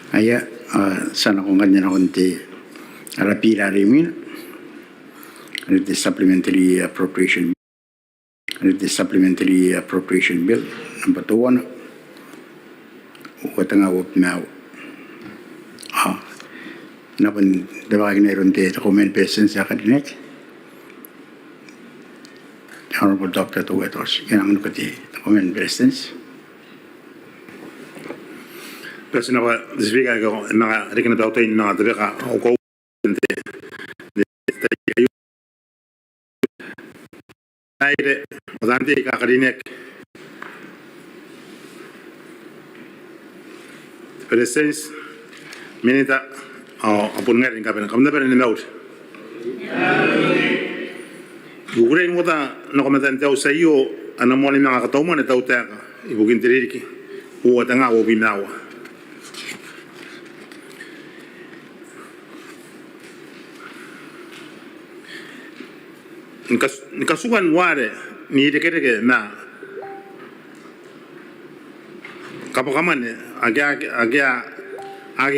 Aya sana kung ganyan konti rapira rimin the supplementary appropriation bill number 2 watanga wop now napun dawa gina ronte comment person sa kadinek honorable doctor to wetos yan ang nukati comment persons. Kasi na desviga ko na rekin na tayo na taga ko aire odante ka karinek presence minita apun ngarin ka pena kamda pena naut gure ngota no komentan tau sayo anamoni mga katawman na tau taka ibugin tiriki uwa tanga o binawa. Nikasukan ware ni deke na kapakaman agi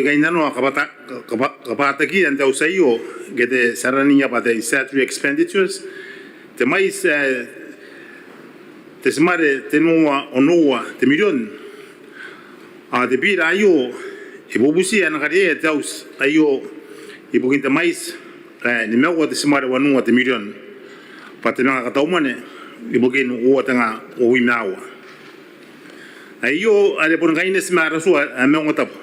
kainano kapata ki anta usayo gede saraniya pada statutory expenditures te mais te smare te noa onoa te million te bira ayo ibubusi anakare taus ayo ibukin te mais ni mewa te smare wanua te million patena kataumane ibugin uwa tanga uwinawa ayo ale pun kaine smara so ame ngotap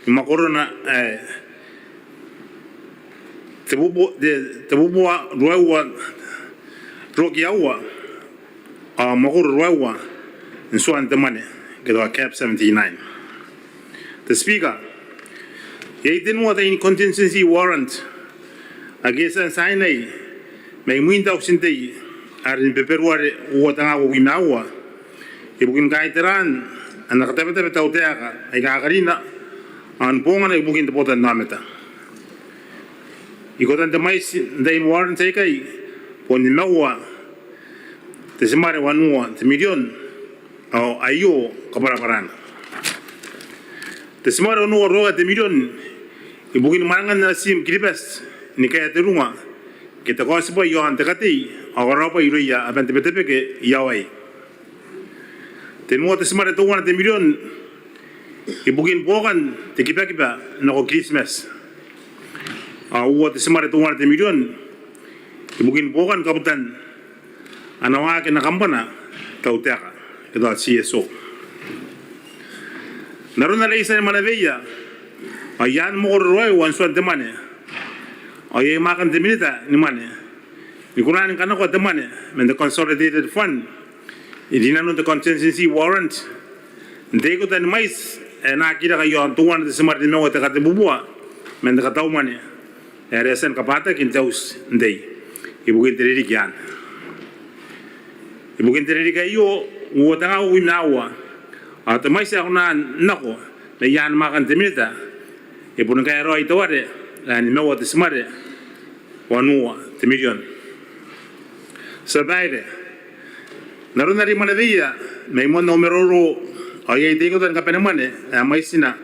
makorona tebubu ruwa rokiawa makoro ruwa nso antamane gedo cap 79 the speaker he didn't want any contingency warrant against Sinai may muinta usintei arin peperuare uotanga winawa ibukin kaiteran anak tebe tauteaka ay kakarina an pongan ay bukin tepotan nameta ikotan temais dain warrant kai pon nawa tesemare wanua te million o ayo kaparaparan tesemare wanua roga te million ibukin mangan na sim kripes ni kaya terunga kita kau sebab yang antekati orang apa itu ya apa tepe ke yawai tenua tesemare tu wana te million ibukin pokan te kipa nako Christmas uwa tesemare tu wana te million ibukin pokan kabutan anawa ke nakampana tauteka itu CSO naruna leisa mana veya ayan mo roy wan suan temane oye makan teminita ni mane ni kuran kana ko temane men the consolidated fund idina no the contingency warrant ndego tan mais na kira kayo tuwan de semar de no te kate bubua men ka tau mane resen kapata kin taus ndei ibukin tereri kian ibukin tereri kayo wo tanga winawa ata mais na nako le yan makan teminita ibun kay roi tawade la ni no te semar wanua te million Sabaide. Narunari manavia, may mo numero o yay tigo tan kapenamane, may sina.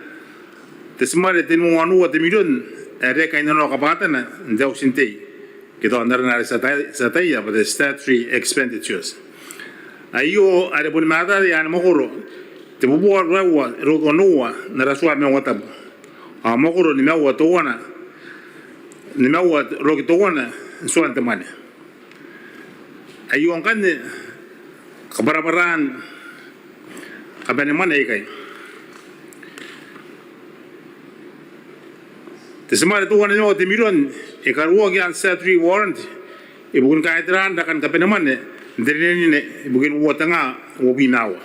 Tesmare tinu anu at milyon, ere kay no kapatana, ndaw sintay. Kito andaran sa taya, but the statutory expenditures. Ayo, are bun mata yan mokoro. Te bubuar rawa, rogonoa, naraswa me watab. A mokoro ni mewa towana. Ni mewa rogitowana, suan temane. Ayo ang kanya, kabarabaran, kapaneman ay kay. Tesemare tuwan nyo te milyon, ikaruwa kyan statutory warrant, ibukun kaitran dakan kapaneman eh, diri ne ibukun uwata nga wabinawa.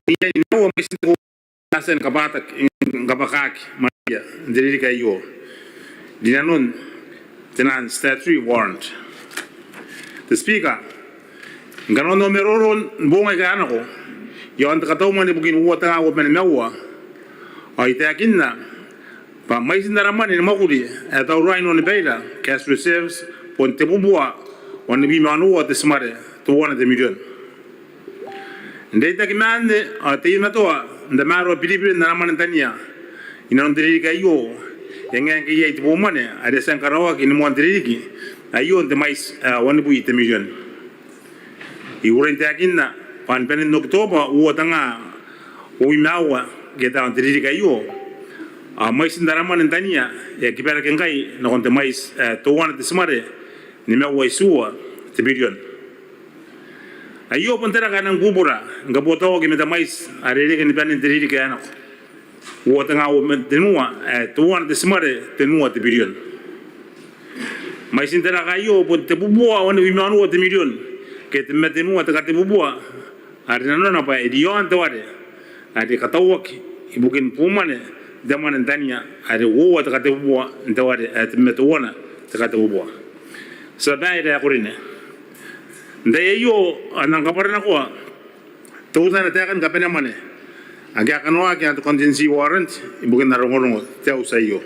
Iya inawa mesito nasan kabatak kabakak maria diri kayo. Dinanon tenan statutory warrant. The speaker ganon no meroron bunga gana ko. Yon takataw man ibugin uwata nga wapen mewa. Ay takin na pa may sindaraman ni makuli ataw rain on beila cash reserves ponte bubua on bi manuwa te smare to 1 million. Ndeta kimande ati matoa ndamaro pilipili naraman tania inon diri kayo yengen ki yait bomane ade sankarawa ki mo diri ki ayo de mais 1 million. Iuren takinna pan penin oktoba uotanga uinawa geta diri kayo a mais ndaraman tania ya kipera kengai no konte mais to 1 de smare ni me waisua te million. Ayo pontera kanang kubura ngaboto ki meta mais arere ke ni panin diri ke ano wo tanga wo tenua tuan de smare tenua te billion mais intera kayo ponte bubua one bimanu te million ke te metenua te kate bubua arena na pa edion te wade ade katawak ibukin pumane daman tania ade wo te kate bubua te wade te metuana te kate bubua sabai de akurine. Ndaya yo anang kaparana ko tuusan na takan kapena mane agya kanwa kaya contingency warrant ibukin na rongo teo sa iyo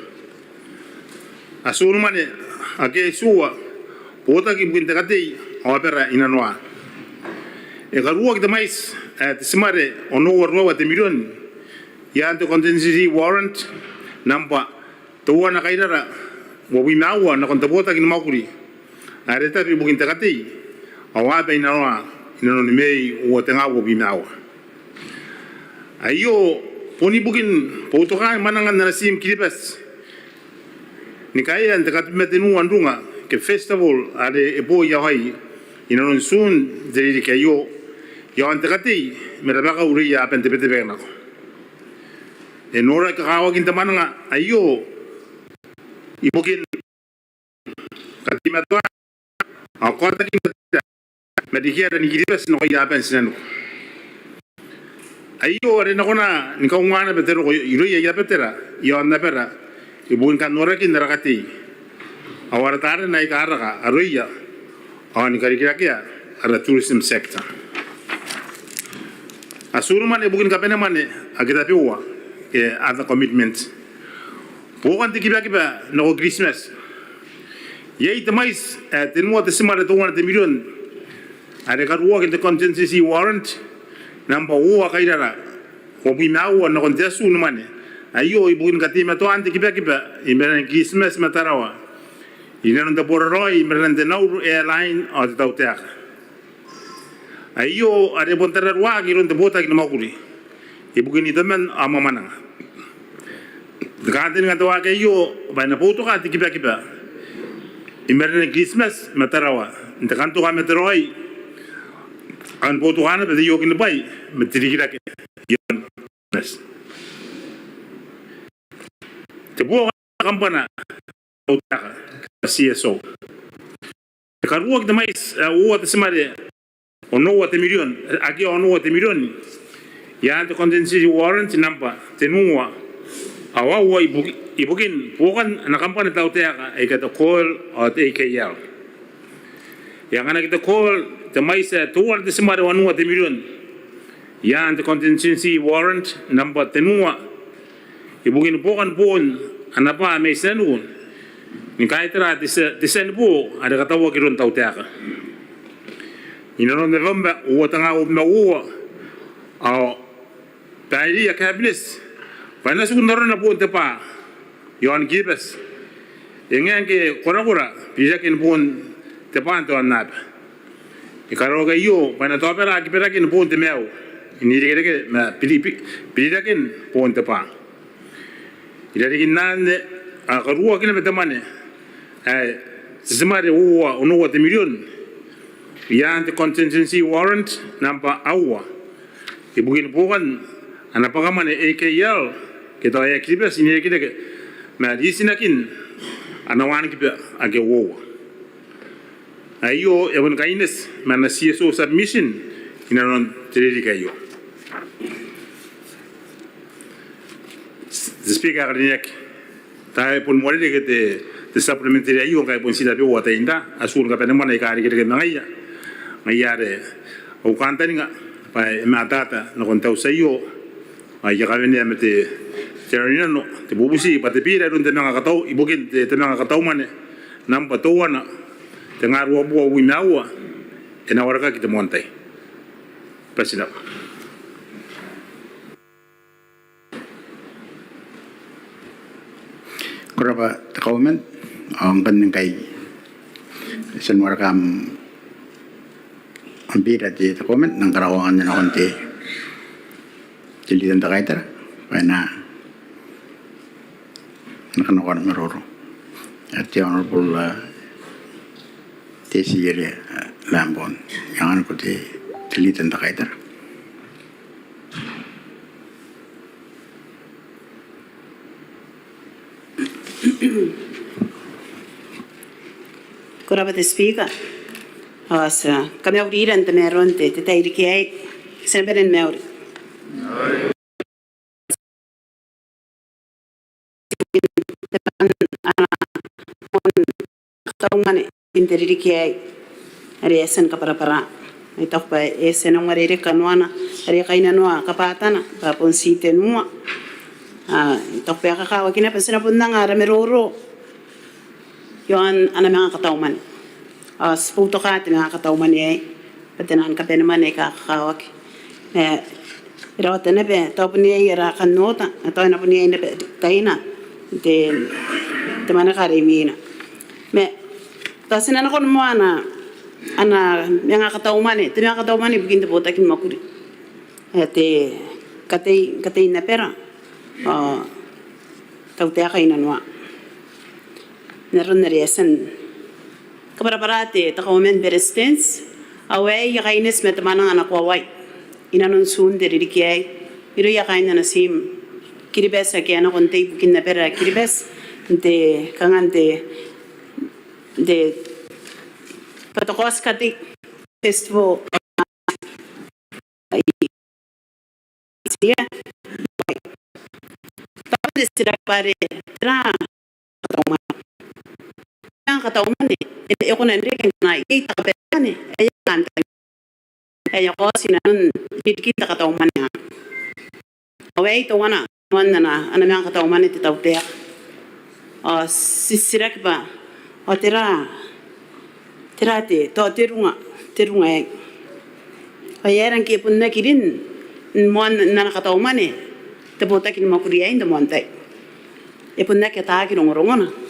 asunu mane agya suwa pota ki ibukin takati opera inanwa e karuwa kita mais simare ono warwa te million ya to contingency warrant nampa tuwa na kaidara wabimawa na kontabota ki makuri areta ibukin takati awabe inawa inono ni mei o tenga wo binawa ayo poni bukin potoka manangan na sim kilibas ni kaya antakat metenu andunga ke festival ade ebo ya hai inono sun deri kayo yo antakati merabaka uri ya pente pete bena enora ka kawa kinta mananga ayo ibukin katimatoa akota kinta medikia dan igiribas no kaya apen sinano ayo are na kona ni kaungana betero ko iro ya betera yo anda pera ibun kan nora kin darakati awara tare na ikaraka aroya ani karikira kia ara tourism sector asuruman ibun kapena mane agita piwa ke other commitments bukan tikiba no Christmas yei tamais tenmo te semana to 1 million ada karuwa kita contingency warrant nampa uwa kaidara hobi mawa na kontesu numane ayo ibuin katima to anti kiba imberan Christmas matarawa inan da borroi imberan de Nauru airline o ta utea ayo ada bontara wa giron de bota ki makuli ibuin itaman amamana dekatin ngatawa kayo bana poto ka kiba imberan Christmas matarawa ntakanto ka metroi an potuana be yo kin bai metrigira ke yon nas te bo kampana utaka CSO karuak de mais o te semare ono te million aquí ono te million ya te contingency warrant nampa tenua awa ibukin bukan na kampana tautea ay kata call o te KL yang ana kita call the mais tuan de semare 1 million ya the contingency warrant number tenua Ibugin po kan po ana pa may senun. Ni kahit ra disen po ada katawa kirun tau teaka. Inaron November uwa tanga na uwa. Tairi ya cabinet. Pana sukundaron na po pa. Yon gibes. Yengen ke kora pijakin po tepan to anap. Ikaro ga yo pana to pera kipera kin po temeu. Ini dike ma pijakin po tepa. Ida dikin nan a karua kin betamane. Semare uwa uno de million. Yan the contingency warrant nampa awa. Ibugin po kan anapakamane AKL kita ya kibes ini kita ma disinakin anawan kipa age wo ayo ebon kaines mana CSO submission inaron tiriri kayo the speaker niak tai pun mori de the supplementary ayo kai pun sida pe wata inda asul ka pe mana ka ri ke ngaya ngaya o kantani nga pa matata no kontau sayo ay ka venia mete Terino te bubusi pa te pira runde nga katau ibukin te nga katau mane nam patuana te ngaru abu winawa ena waraka kita montai pasina Kurapa te comment ang kan kai sen warakam ambira te comment nang karawangan na konti jilitan ta kaitara pana nakanawan maroro at the honorable TCL Lambon yang ko te dilitan ta kaitara Kuraba te speaker. Asa kami aurira ante meronte te tairi ki ai semberen meuri. Kau mane interi ki ai ari esen kapara itak pa esen ang marere kanwana ari kaina noa kapatana pa pon site noa itak pa kakawa kina pa sina pun nga rameroro yon ana mga katauman sputo ka ti mga katauman ai patenan ka penaman ai kakawak rawat na be top ni ai ra kanota ato na pun ai na kaina te mana karimina me tasina na kon mo ana mga katauman te mga katauman bigin te botakin makuri te katay na pera tau te kaina noa naron na reason kabarate ta komen berestens away ya kainis met manang anak wawai inanon sun de rikiai iro ya kaina na sim kiribes ke ana konte bukin na pera kiribes de kangante de patokos kati festival tapi sira pare tra katauman e ko nan rek na e ta betane e kan e ko sinan kita katauman ha away to wana na ana mga katauman ti tawte sisirak ba o tira te to terunga ayaran ki punna kirin mon na katauman te bota kin makuriya inda montai e punna ke ta ki rongorongona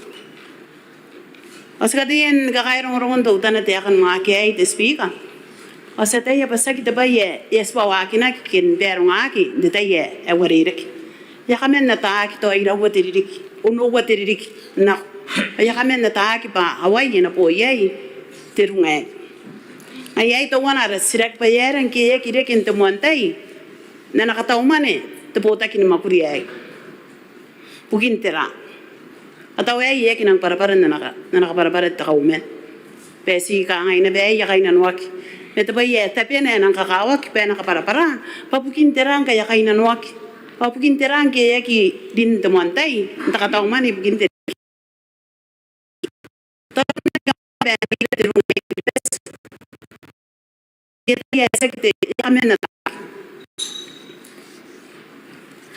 Asakadian kakairong-rongon daw na tiyakan mga kaya ito speaker. Asataya basta kita ba yes pawaki na kin berong aki detaya e waririk. Ya kamen na taaki to ila watiririk uno watiririk na ya kamen na taaki pa away na po yay tirunga. Ayay to wana sirak pa yaran kaya kirikin to montay na nakatauman to bota kin makuriya. Pugin tira. Atau ay kinang paraparan na nakaparaparan ta kaumen. Pesi ka ngay na bay kay nanwak. Ito ba tapi na nang kakawak pa nakaparapara. Papukin terang kaya kay nanwak. Papukin terang kaya ki din tumantay. Takataw man ipukin terang.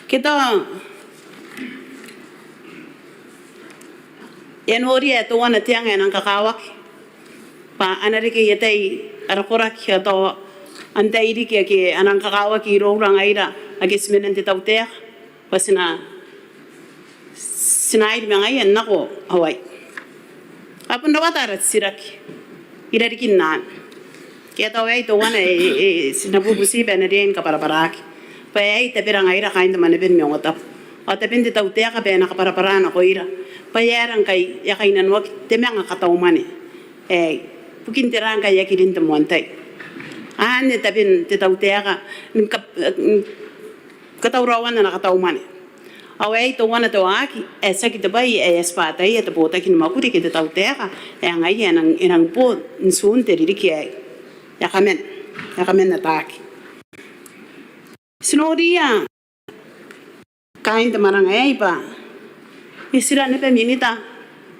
Kita Yan ori ito wana tiyang yan ang kakawak. Pa anariki yatay arakurak yato antay di ki anang kakawak iro rang aira agis menen ti tautek pasina sinaid mengayan nako hawai. Apun dawatarat sirak irarikin nan. Kaya tahu itu wana sinabubusi benedin kaparaparak. Paya ita pirang aira kain teman ben miongotap. Ata pin ti tau tea ka bena kaparaparan ako ira. Paya rang kai ya kainan wak temang katau mane. Pukin terang kai yakirin temuantai. Ane tapin ti tau tea ka katau rawan na katau mane. Awai to wana to aki esa kita bai espata ia te bota kin makuri kita tau tea ka ngai enang po nsun te diriki ai. Ya kamen na taki. Sinoria kain temarang pa. Isira ne pe minita.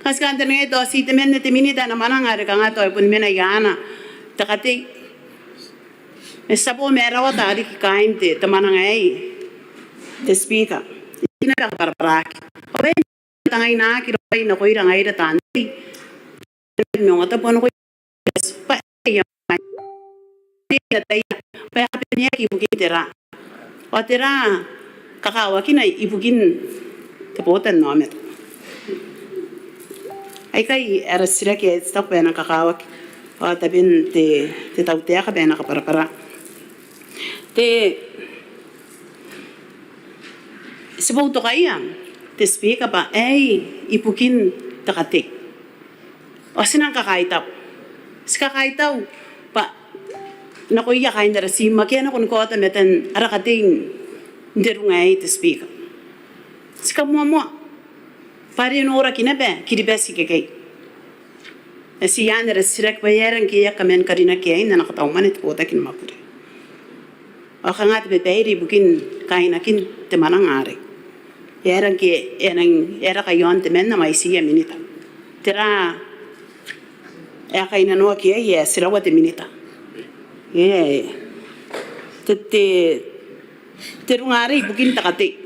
Kaskan tene to si te men te minita na manang are kanga to pun mena yana. Takati esapo mera wa tari kain te temarang te speaker. Ina ka paraprak. Obe tangai na ki roi na koi rangai ra tanti. No ata pon ko pa ya. Paya kapenya ki bukin tera. O tera kakawa kina ibukin kapotan no amet. Ay kai era sira ki stop pena kakawa. O tabin te tautea ka pena kaparapara. Te sebau to kaya te speak apa ibukin takate. O sinang kakaitap. Sikakaitaw pa nako iya kain dara si makiana kun kota metan arakating derungai te speak. Sika mo pare no ora kinabe kiribesi keke. Si yana sirak bayaran ki ya kamen karina ki ina nakataw manit kota kin makure. O kangat be bayri bukin kainakin te manang are. Yaran ki era kayon te men na mai siya minita. Tera ya kaina no ki ya sirawa te minita. Terungari bukin takati.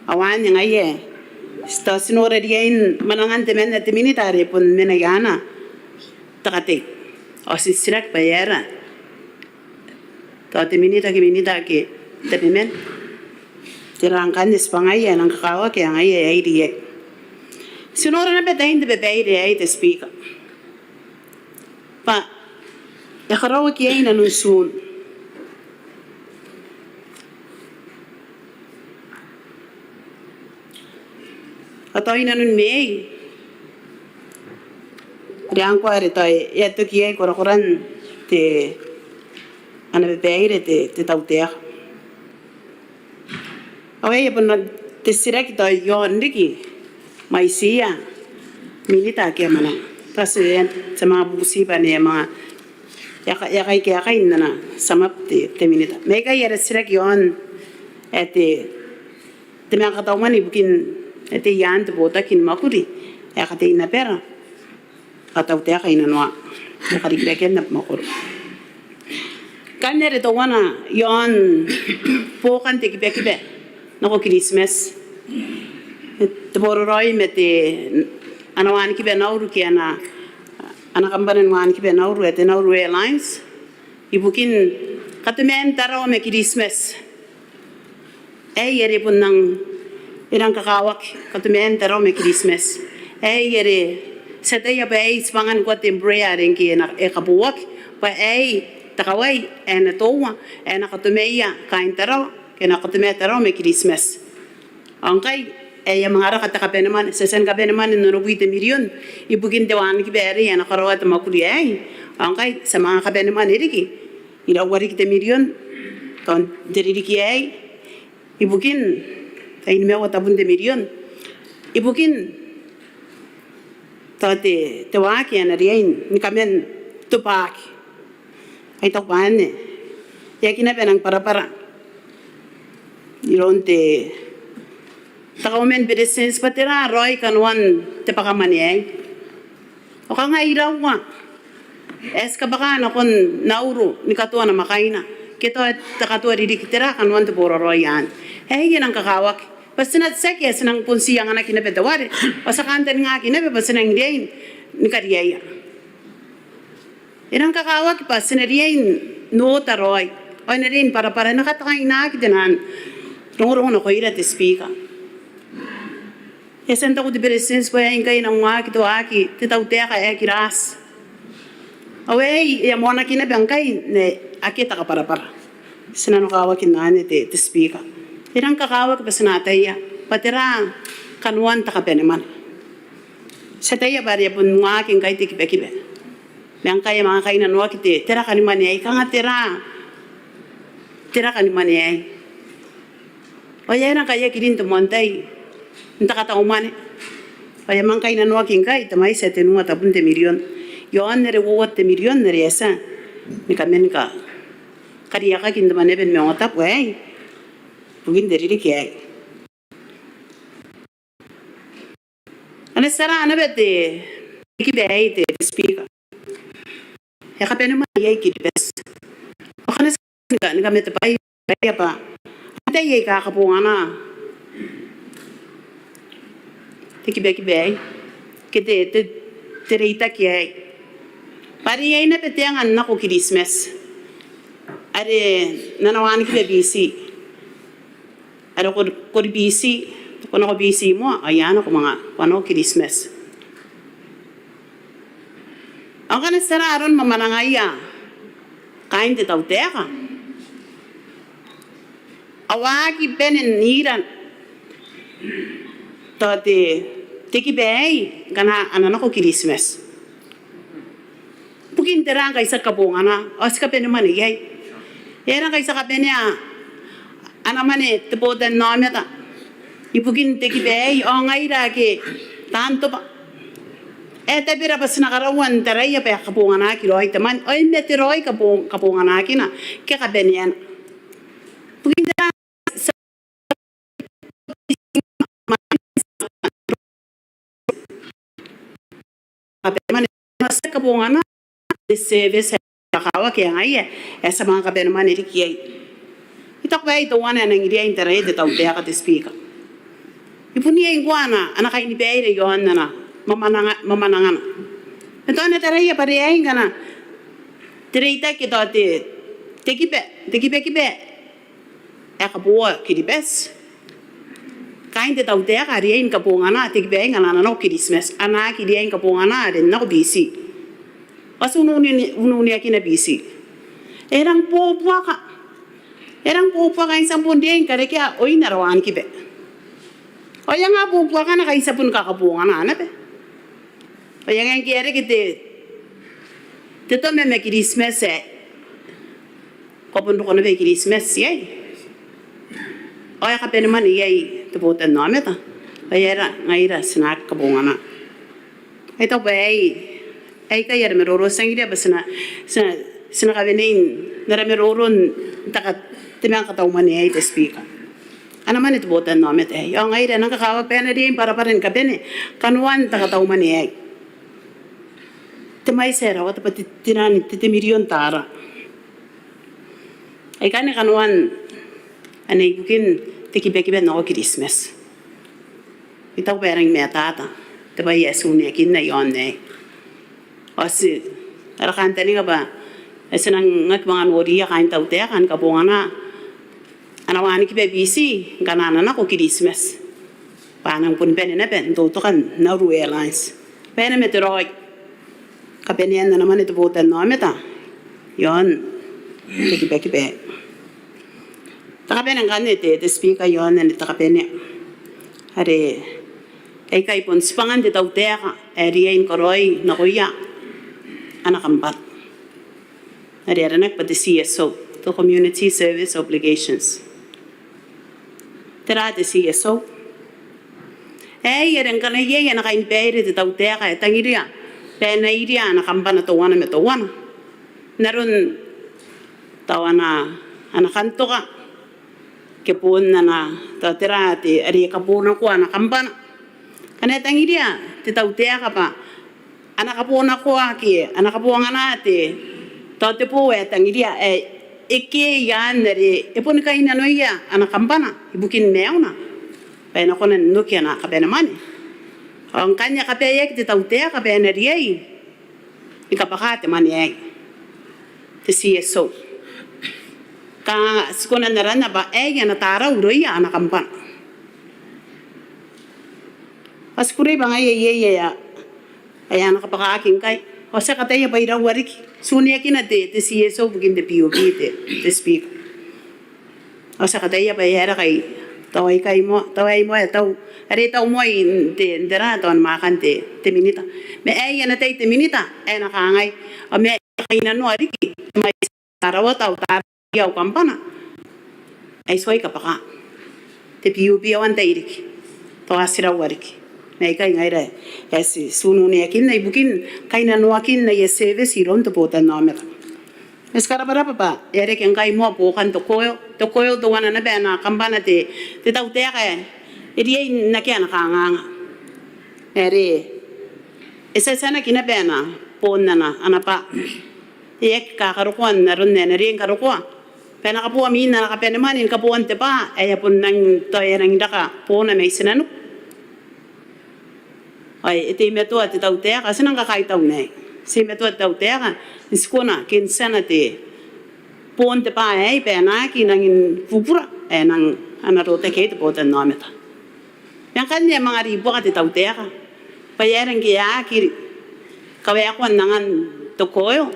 Awan yang aye. Sta sinora diain manangan temen na teminitari pun menayana takati. O si sirak bayara. Kau teminita ki temen. Terangkan di sepangaya nang kakawa ki ang aye ay diye. Sinora na betain de bebay ay te speaker. Pa ya karawa kiai na nunsun. Atau ina nun mei. Riang ko are tai ya to kiai koran te ana bebeire te tautea. Awai ya pun te sirak to yon diki. Mai sia milita ke mana. Presiden sama busi pa ne mga ya kai nana samap te minita. Mega ya sirak yon te mga katauman ibukin te yan te bota kin makuri ya kate ina pera atau te kai nanwa ya karigreken na makuru. Kanere to wana yon pokan te kibe nako Christmas te bororoi mete anawan kibe nauru ki ana kambanen wan kibe nauru ete nauru airlines ibukin katumen taraw me Christmas yere pun nang irang kakawak katumen taraw me Christmas yere setaya ba spangan ko temporary ring ki na kabuwak pa takawai na towa na katumeya kain taraw kena katume taraw me Christmas angkai ya mangara kata kapenaman sesen kapenaman no buite million ibukin dewan ki bere ya nakarawat makuli angkai sama kapenaman iriki ira wari ki million kon deriki ibukin kain mewa tabun de million ibukin tate tewaki ana rien ni kamen tupak ay tokane ya kina penang para ironte takaumen beresens patira roy kanwan te pakamani o kanga iraw wa eska baka na kon nauru ni katua na makaina kito takatuwa didi kitira kanwan te boro roy yan yan ang kakawak Pasina seke senang pun siang anak kina betawari. Pasakan tan nga kina be pasenang diain ni kariya. Irang kakawa ki pasina diain no taroy. Oy na rin para nakatakain na kitinan. Rong na ko ira te speaker. Senta ko di presens po yan kayo ng mga kito aki. Titaw te ka kiras. Away, ya mo na kinabangkay ne akita ka para. Sinano kawa kinani te speaker. Irang kakawa ka pasinataya. Patira kanuan ta ka peneman. Sa taya bari pun mga aking kay tikibe-kibe. Yang kaya mga kainan wa kiti. Tira kaniman ay kanga tira. Tira kaniman ay. O yan ang kaya kirin tumuantay. Nta kata umane. Kaya man kainan wa king kay tamay 7 milyon. Yon nere 8 milyon nere esa. Ni kamen ka. Kariya ka kinda maneben me otap way. Mungkin dari kaya. Ana sara ana bete. Kibe te speaker. Ya kapen ma yai kibes. Kana nga mete pai pa. Ate yai ka kapungana. Kibe kete terita kaya. Pari yai na bete ang anak ko Christmas. Are nanawan kibe BC. Ano ko busy, kung ako busy mo, ayan ako mga, Christmas. Ang kanasararon mamanangaya, kain titaw teka. Awagi peniniran, tote, tikibay, kana anan ako Christmas. Pukin terang kay sa kabungan na, o sa kape naman igay. Yan kay sa kape niya, anamane tepodan nameta ipukin tekibe o ngaira ke tanto pa pira pas nakarawan taraya pa kapungan aki roy taman oy meteroy kapungan aki na ke kabenian pukin da kapeman sa kapungan na service kawa ke ngaya esa mga kapeman irikiyay. Itak ba ito wana nang iriya interay detaw te ka te speaker. Ipunia iguana anak kay ni beire yon na mamanangan. Ito na taray parehay kana. Tirita kito tekipe. Akabuwa kiribes. Kain detaw te ka riyain kapungana tekipe ngana no Christmas. Anak iriyain kapungana rin na ko busy. Ununi akina busy. Erang popwa ka. Erang pupa kain sa pundiin kare kaya oy narawan kibe. O yang nga pupa ka na kain sa pun kakapungan na be. O yang nga kiyari kiti. Tito me Christmas Kopun ko na be Christmas yay. O ya kape naman iyay tuputan na meta. O yara ngaira snack kapungan na. Ito ba ay kaya merorosang ida ba sina kabenin narameroron takat tinang katauman niya ito speaker. Ano man ito botan namin yung ngayon nang kakawapena din para rin kabene kanuan takatauman niya. Timay sera wata pa tinan titimilyon tara. Ay kani kanuan anay bukin tikibe-kibe na ako Christmas. Itaw perang metata. Tabay yasunia kin na yon Kasi arakanta ni ka ba? Asa nang mga wariya kain tao te kan kabungan na. Anawani kibe busy kanana na ko Christmas. Panang pun pene na pen to kan Nauru Airlines. Pene meteroy. Kapenian na naman ito butan no meta. Yon. Kibe. Takapen ang kanite te speaker yon na takapenya. Are kay pun spangan de tao te ka area in koroy na kuya. Anakampat. Nariyanak pa the CSO, to Community Service Obligations. Tara the CSO. Yan ka na yan, naka-impere di tao teka, tangiriya. Pena iriya, nakampan na tawana me tawana. Naroon, tawana, anakanto ka. Kipun na tira, ari kapunan ko, nakampan. Kanetang iriya, di tao teka pa. Anakapuna ko aki, anakapuan nga nati. Tote po etang idia Ike yan nari ipon kay nanoya anakampana ibukin meona Pena ko na nukia na kapena mani. Ang kanya kapeyek ti tautea kapena riyay. Ikapakate mani ay. Ti CSO. Ka sikuna naran na ba ay na tara uroya na kampan. Paskure ba nga ya. Ay na kapakaking kay. O sa kataya ba iraw warik. Sunya kinate ti CSO bugin de POP te speak. O sa kataya ba yara kay taway mo taw ari taw mo te ndera ton makan te minita. Me ay na te minita ay nakangay. O me kay nanu ari ki. May tarawa taw yaw kampana ay soy kapaka te POP awan tairik to asira warik na ikay ngaira esi sunu ne akin na ibukin kay nanu akin na yeseve siron to pota namet eskara para papa ere ken kay mo po kan to koyo to wana na bena kampana te taw te ka eri na kya na kanga ere esa sana kina bena pon na anapa ek kakarukuan na ron na rin karukuan pena kapuan mina nakapena manin kapuan te pa ay pun nang toya nang daka po na may sinano ay iti meto at itaw te kasi nang kakaitaw na si meto at itaw te ka iskuna kinsana te pon te pa ay pena kinangin fupura ay nang anarote kate po tan nameta yang kanya mga ribo at itaw te ka payaran kaya kiri kawaya ko nangan tokoyo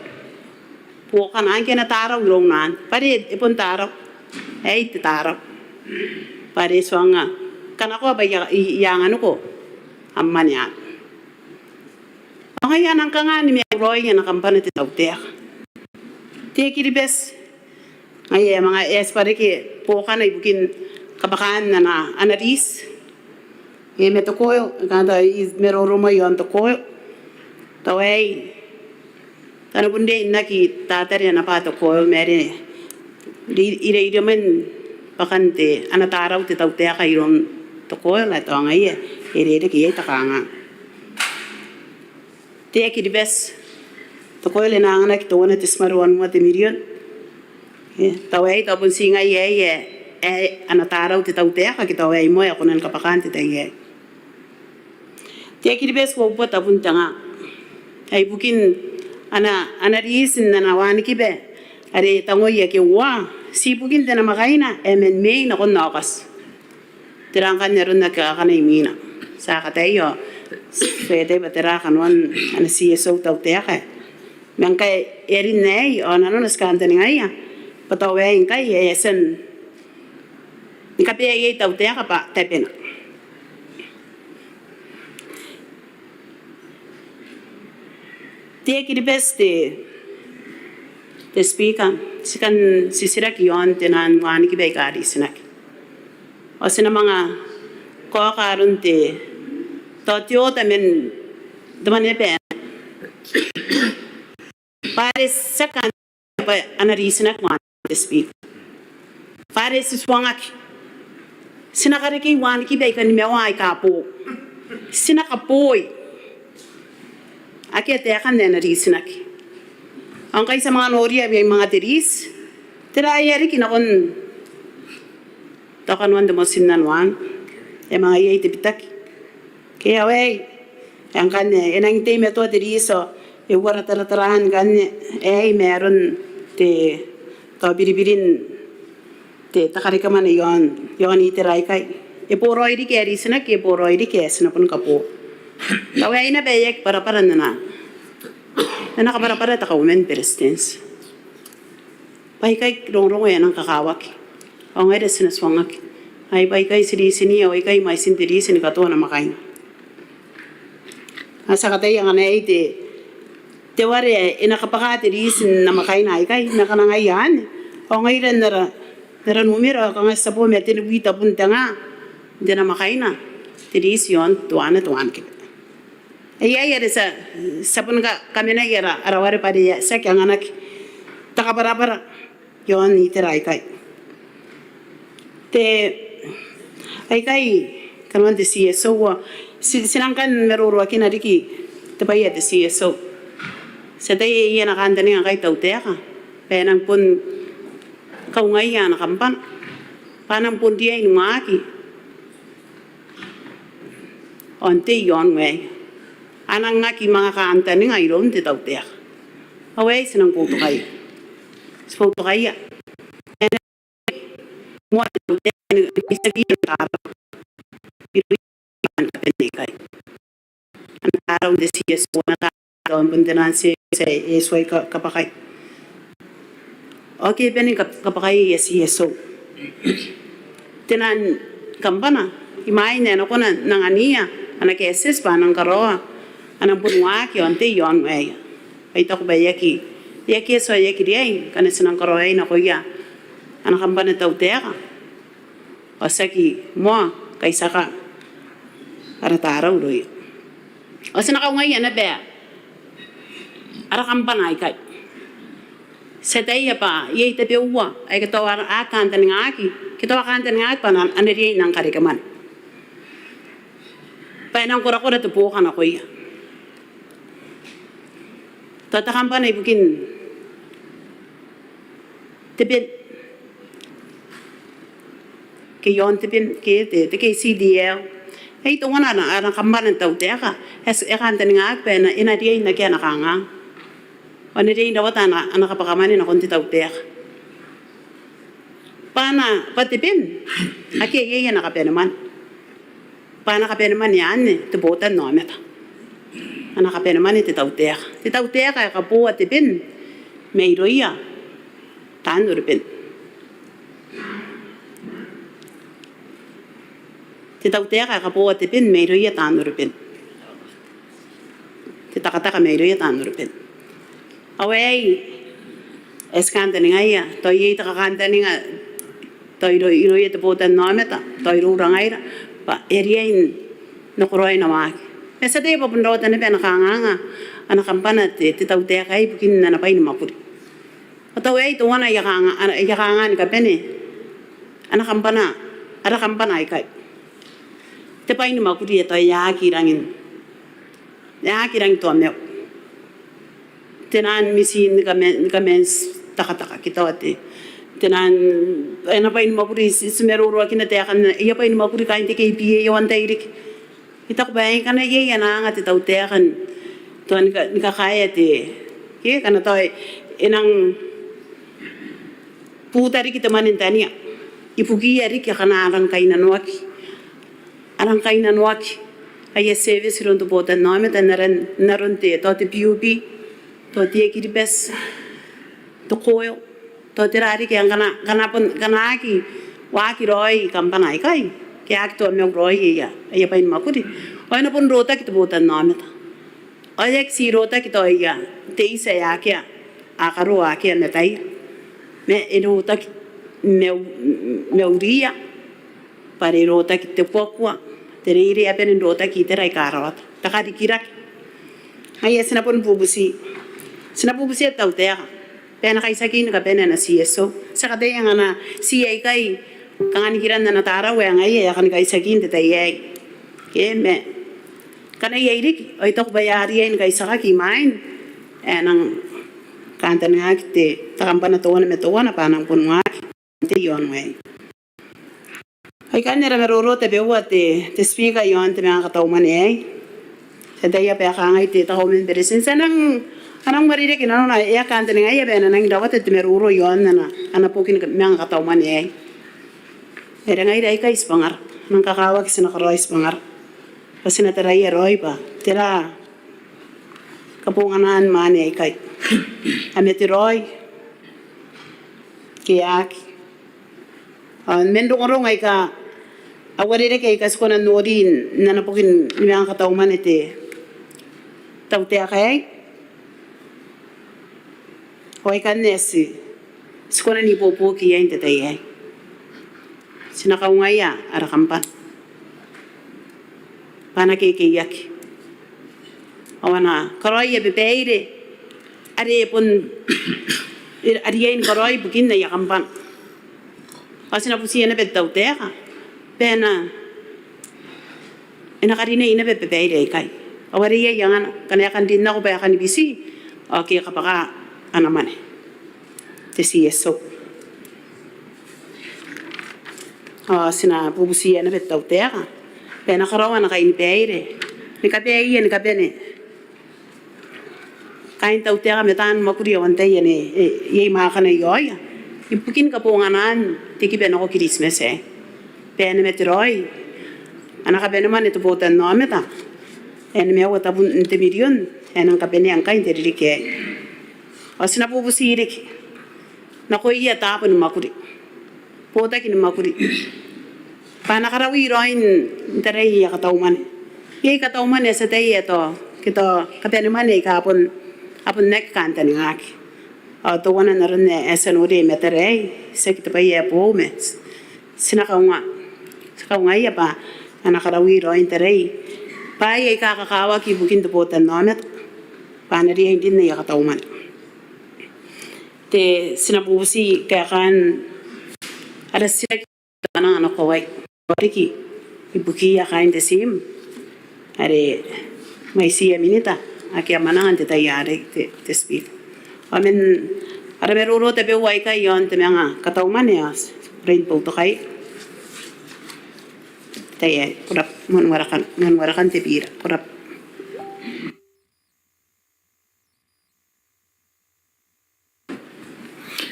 po kanan kena taraw rong nan pare ipon taraw ay taraw pare swanga kanako ba yang ano ko amman ya ang yan ang kangan ni Roy na kampanya ti tawtek ti kiribes ay mga pare ki po kana ibukin kabakan na analis meto ko kada meroro mo yon to ko taway Tano bunde naki tatari na pato ko mere ire men pakante anataraw ti tawte kayron to ko la to ngai ire ki ta kanga te ki dibes to ko le na ngana ki to na tismaruan mo te million tawai to bun singa ye anataraw ti tawte ka ki tawai mo ya kunan kapakante te ye te ki dibes wo bota bun tanga ay bukin anarisin na nawani kibe are tangoy ke wa sibukin na makaina emen me na kon nakas tirang kan neron na ka kanay mina sa katayo pwede ba tira kanwan ana CSO taw te ka nang kay erin nay on ano nas kanta ni ngaya patawe in kay esen ni kape ay taw te ka pa tepena Tiya beste te speaker sikan sisirak yon tenan wani ki begari sinak o sina mga ko karon te totyo tamen damane pe pare sakan pa anarisinak wani te speak pare siswangak sinakare ki wani ki began mewa ay kapo sinakapoy Aki ate akan na narisinak. Ang kay sa mga nori ay mga tiris. Tira ay kinakon. Takanwan demosin nanwan. E mga iyay tipitak. Kaya wey. Ang kanya. Enang ite meto tiriso. E wala talatarahan kanya. E meron. Te. To biribirin. Te takarikaman na yon. Yon itiray kay. E puro ay di kaya risinak. E puro ay di kaya sinapon kapo. Kaway na bayek para na na. Na nakapara-para ta women presidents. Bay kay rong-rong yan ang kakawak. O nga rin sinaswangak. Ay bay kay sirisini o kay may sindirisi ni katuwa na makain. Asa katay ang anay te wari inakapakatirisin na makain ay kay nakanangayan. O nga rin nara numero kang sa po may tinubita punta nga. Hindi na makain na. Tiris yun, tuwan kita. Ay sa pun kami na yara arawari pa diya sa kaya anak takapara yon itiray kay te ay kay kanwan de CSO sinangkan meruro kinariki te paya de CSO sa tayo yan nakanda niya kay taute ka penang pun kaungay yan nakampan panang pun diya inumaki on te yon way. Anang nga ki mga kaanta ni nga iron te tau te. Away sinang puto kayo. Puto kayo. Mo te isa ki karo. Iron ka te kay. Ang araw de siyas po na karo ang bundanan si esway kapakay. Okay, pening kapakay yeso. Tinan kampana. Imay na ako na ania. Anak eses pa nang karoa. Anang punwa ki onte yon way. Ay to ko ba yaki. Yaki so yaki diay kana sinang karoa na ko ya. Anak kampana tau teka. Osaki mo kay saka arataraw roy. Asa na ka ngayon na ba? Ara kampana ay kay. Setaya pa, yay tabi uwa, ay katawa akan taning aki, kitawa kan taning aki pa na aniri nang karikaman. Pa nang kura-kura to po kan ako iya. Tatakam pa na ibukin. Tipid. Kayon tipid kete, kay CDL. Ay ito nga na arang kambanan tao teka. Es ekan taning aki pa na inari na kaya nakangang. Ano rin daw na anak kapakamanin na konti tautek. Pana patipin. Aki iya nakapenaman. Pana kapenaman yan tubutan no meta. Anak kapenaman iti tautek. Ti tautek ay kapu atipin. Mayro iya. Tanurpin. Ti tautek ay kapu atipin mayro iya tanurpin. Ti takataka mayro iya tanurpin. Away, eskanta ni ngaya, toy ita kakanta ni nga, toy iro ito po tan nometa, toy ro rangay pa eriain nokroy na wag. Mesa tayo papunta na ba nakanganga, anak kampanat titaw te kay bukin na napay ni mapuri. Ataway ito wana yakanga ni kapene, anak kampana ay kay. Tapay ni mapuri ito yakirangin to amyo. Tenan misin kamen taka kita ate tenan ena pa in mapuri sumeruro kinate kan iya pa in mapuri kain te KPA yon tairik kita ko bayan kana ye yana nga te taute kan to nika kaya te ke kana to enang putari kita manin tania ipugi yari ka kana arang kainan waki ay service ron to botan no me naron te to te PUP to tie kiribes to koyo to tirari ke kana ki waki roi kampanai kai ke ak to me roi ya ya pain makuri oi na pun rota ki to botan nameta oi ek si rota ki to ya te isa ya ke akaru ake na tai me rota ki me uria pare rota ki te pokwa te ri apen rota ki te rai karot takari kirak ai esna pun bubusi Sinapubusi at tau teka. Pena kay sakin ka pena na CSO. Sa katay nga na CA kay kanganikiran na natara we ngay ya kan kay sakin detay. Ke me. Kana yairik oy tok bayari ay kay saka kimain. Enang kanta nga kite takampa na tuwa na metuwa na panang punwa. Ti yon we. Ay kanera meruro te bewa te speaker yon te mga katauman eh. Sa daya pa ka ngay te takomen beresin sanang anang marire kinano na ya kanta ni ngaya bena nang dawat te meruro yon na ana pokin mga katauman eh. Era ngay dai kay ispangar nang kakawag sinakaro ispangar. Kasi nataray roy pa. Tira kapunganan man eh kay. Ameti roy. Kiyak. Mendo ngoro ngay ka awarire kay kas ko na norin na napokin mga katauman ite. Taute kay Hoy kanesi. Skona ni popo kiya inte tayo. Sinakaungaya arakampan. Pana kikiyak. Awana karoy bebeire. Are pun ariyain karoy bukin na yakampan. Kasi napusiya na betaw teka. Pena inakarina ina bebeire kay. Awariya yang kanayakan din na ko ba kan bisi. Okay kapaka naman te CSO sina pubusiya na betaw teka Pena karawa na kain peire. Ni kape ni kape ne. Kain tau tega metan makuri wante ye ma kana yoya. Ipukin ka po nganan tiki bena ko Christmas eh. Pena metroi. Ana ka bena man ito botan no meta. En me wata bun inte million en ka bena ang kain teri ke. Asina po busirik. Na ko iya tapon makuri. Pota kin makuri. Pana karawi roin terei ya katauman. Ye katauman ya setei to kita kapene man ye kapon apun nek kanta ni ngaki. To wana narne esenuri meterei sekita pa ye po me. Sinakaunga. Sakaunga ya pa ana karawi roin terei. Pa ye kakakawa ki bukin to potan nomet. Pana ri hindi na ya katauman. Te sinapusi kakan ada sila anak kawai Riki ibuki ya kain de sim are mai sia minita aki amana ante tayari te speak amen are meruro te be wai kai yon te manga katauman ya brain po to kai taye kurap mon warakan te pira kurap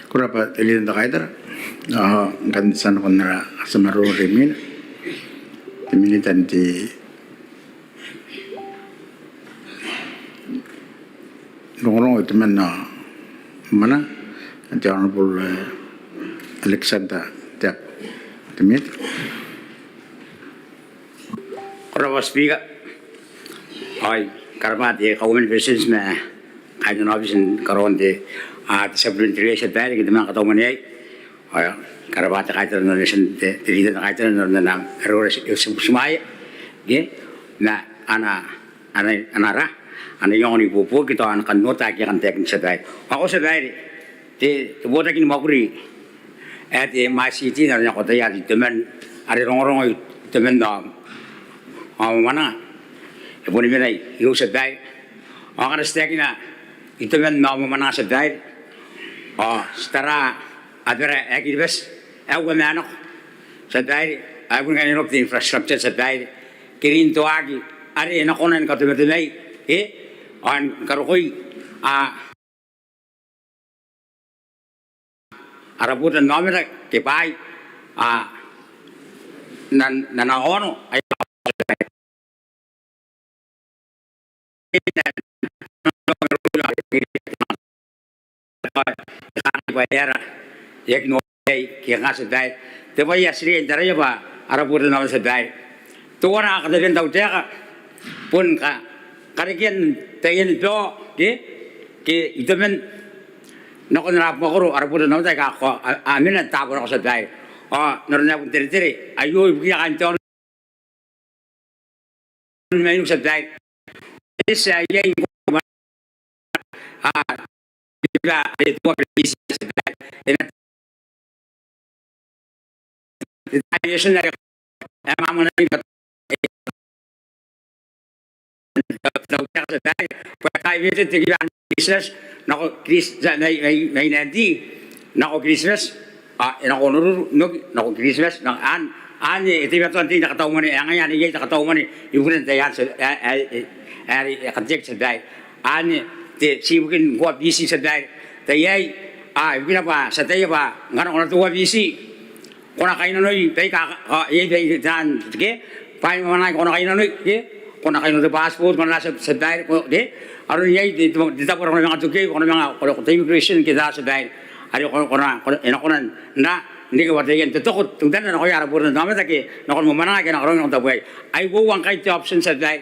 Kurapa telin da kaidar. Kan san konra asamaru remin. Temini tanti nongorong itu mana mana nanti honorable Alexander Tiap temit. Kurapa speaker. Ay karma dia kawan presence na kajian ofisin karon de supplementary sa tayo kita mga katawman ay karabata kahit na nation dito na kahit na nang errors sumaya na anara yung ni pupo kita an kanota kaya kan teknik sa tayo ako sa tayo buta kini makuri at my city na niya ko tayo dito man ari rong ito man na mana ipo ni minay yung sa tayo ako na sa tayo na ito man na mana sa tayo setara adara akibes awan anak sadai agun kan inop di infrastructure sadai kirin to agi are nakonan ka tumetei an karokoi arabutan nomera ke pai nan ono ay bayar ya kino kaya nga sadai te ba ya sri entara ya ba arabutan naman sadai to wana ka den daw teka pun ka karikian tayen to ke itamen nako na makoro arabutan naman teka ko amin na tabo ko sadai narnya pun teri ayo biya kan to may sadai isa yang juga itu bisa Italian dari emang mana itu pakai itu tiga Christmas nak Christmas may nanti nak Christmas nak onur nak Christmas nak itu betul nanti nak tahu mana yang yang ini nak tahu mana ibu nanti ya kerja sedai si mungkin gua bisi sedai tayai ibu apa sedai apa ngan orang tua bisi kona kain noi tei ka ye tei dan ke pai mana kona kain noi ke kona kain de passport kona sedai de arun ye di ta kona nga tuke kona nga kona immigration ke da sedai ari kona kona na ndi ke wate yen to tungdan na ko yara purna na meta ke na kona mana ke na ron ta bai ai go wang kai option sedai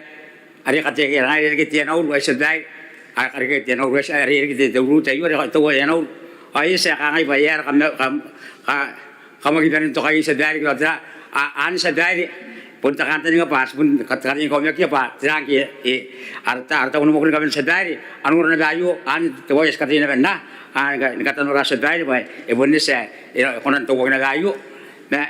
ari ka te ke na ye ke tian au sedai ari ke tian au ari ke te ru te yo ari to ya no ai se ka ngai bayar kamu kita ni tokai sedari kita ada an sedari pun tak kantor ni pas pun katakan ni kau mikir apa terang ki arta unu mukul kami sedari anu orang bayu an tuai sekali ni benda an kata orang sedari baik ibu ni saya konon tuai ni bayu nah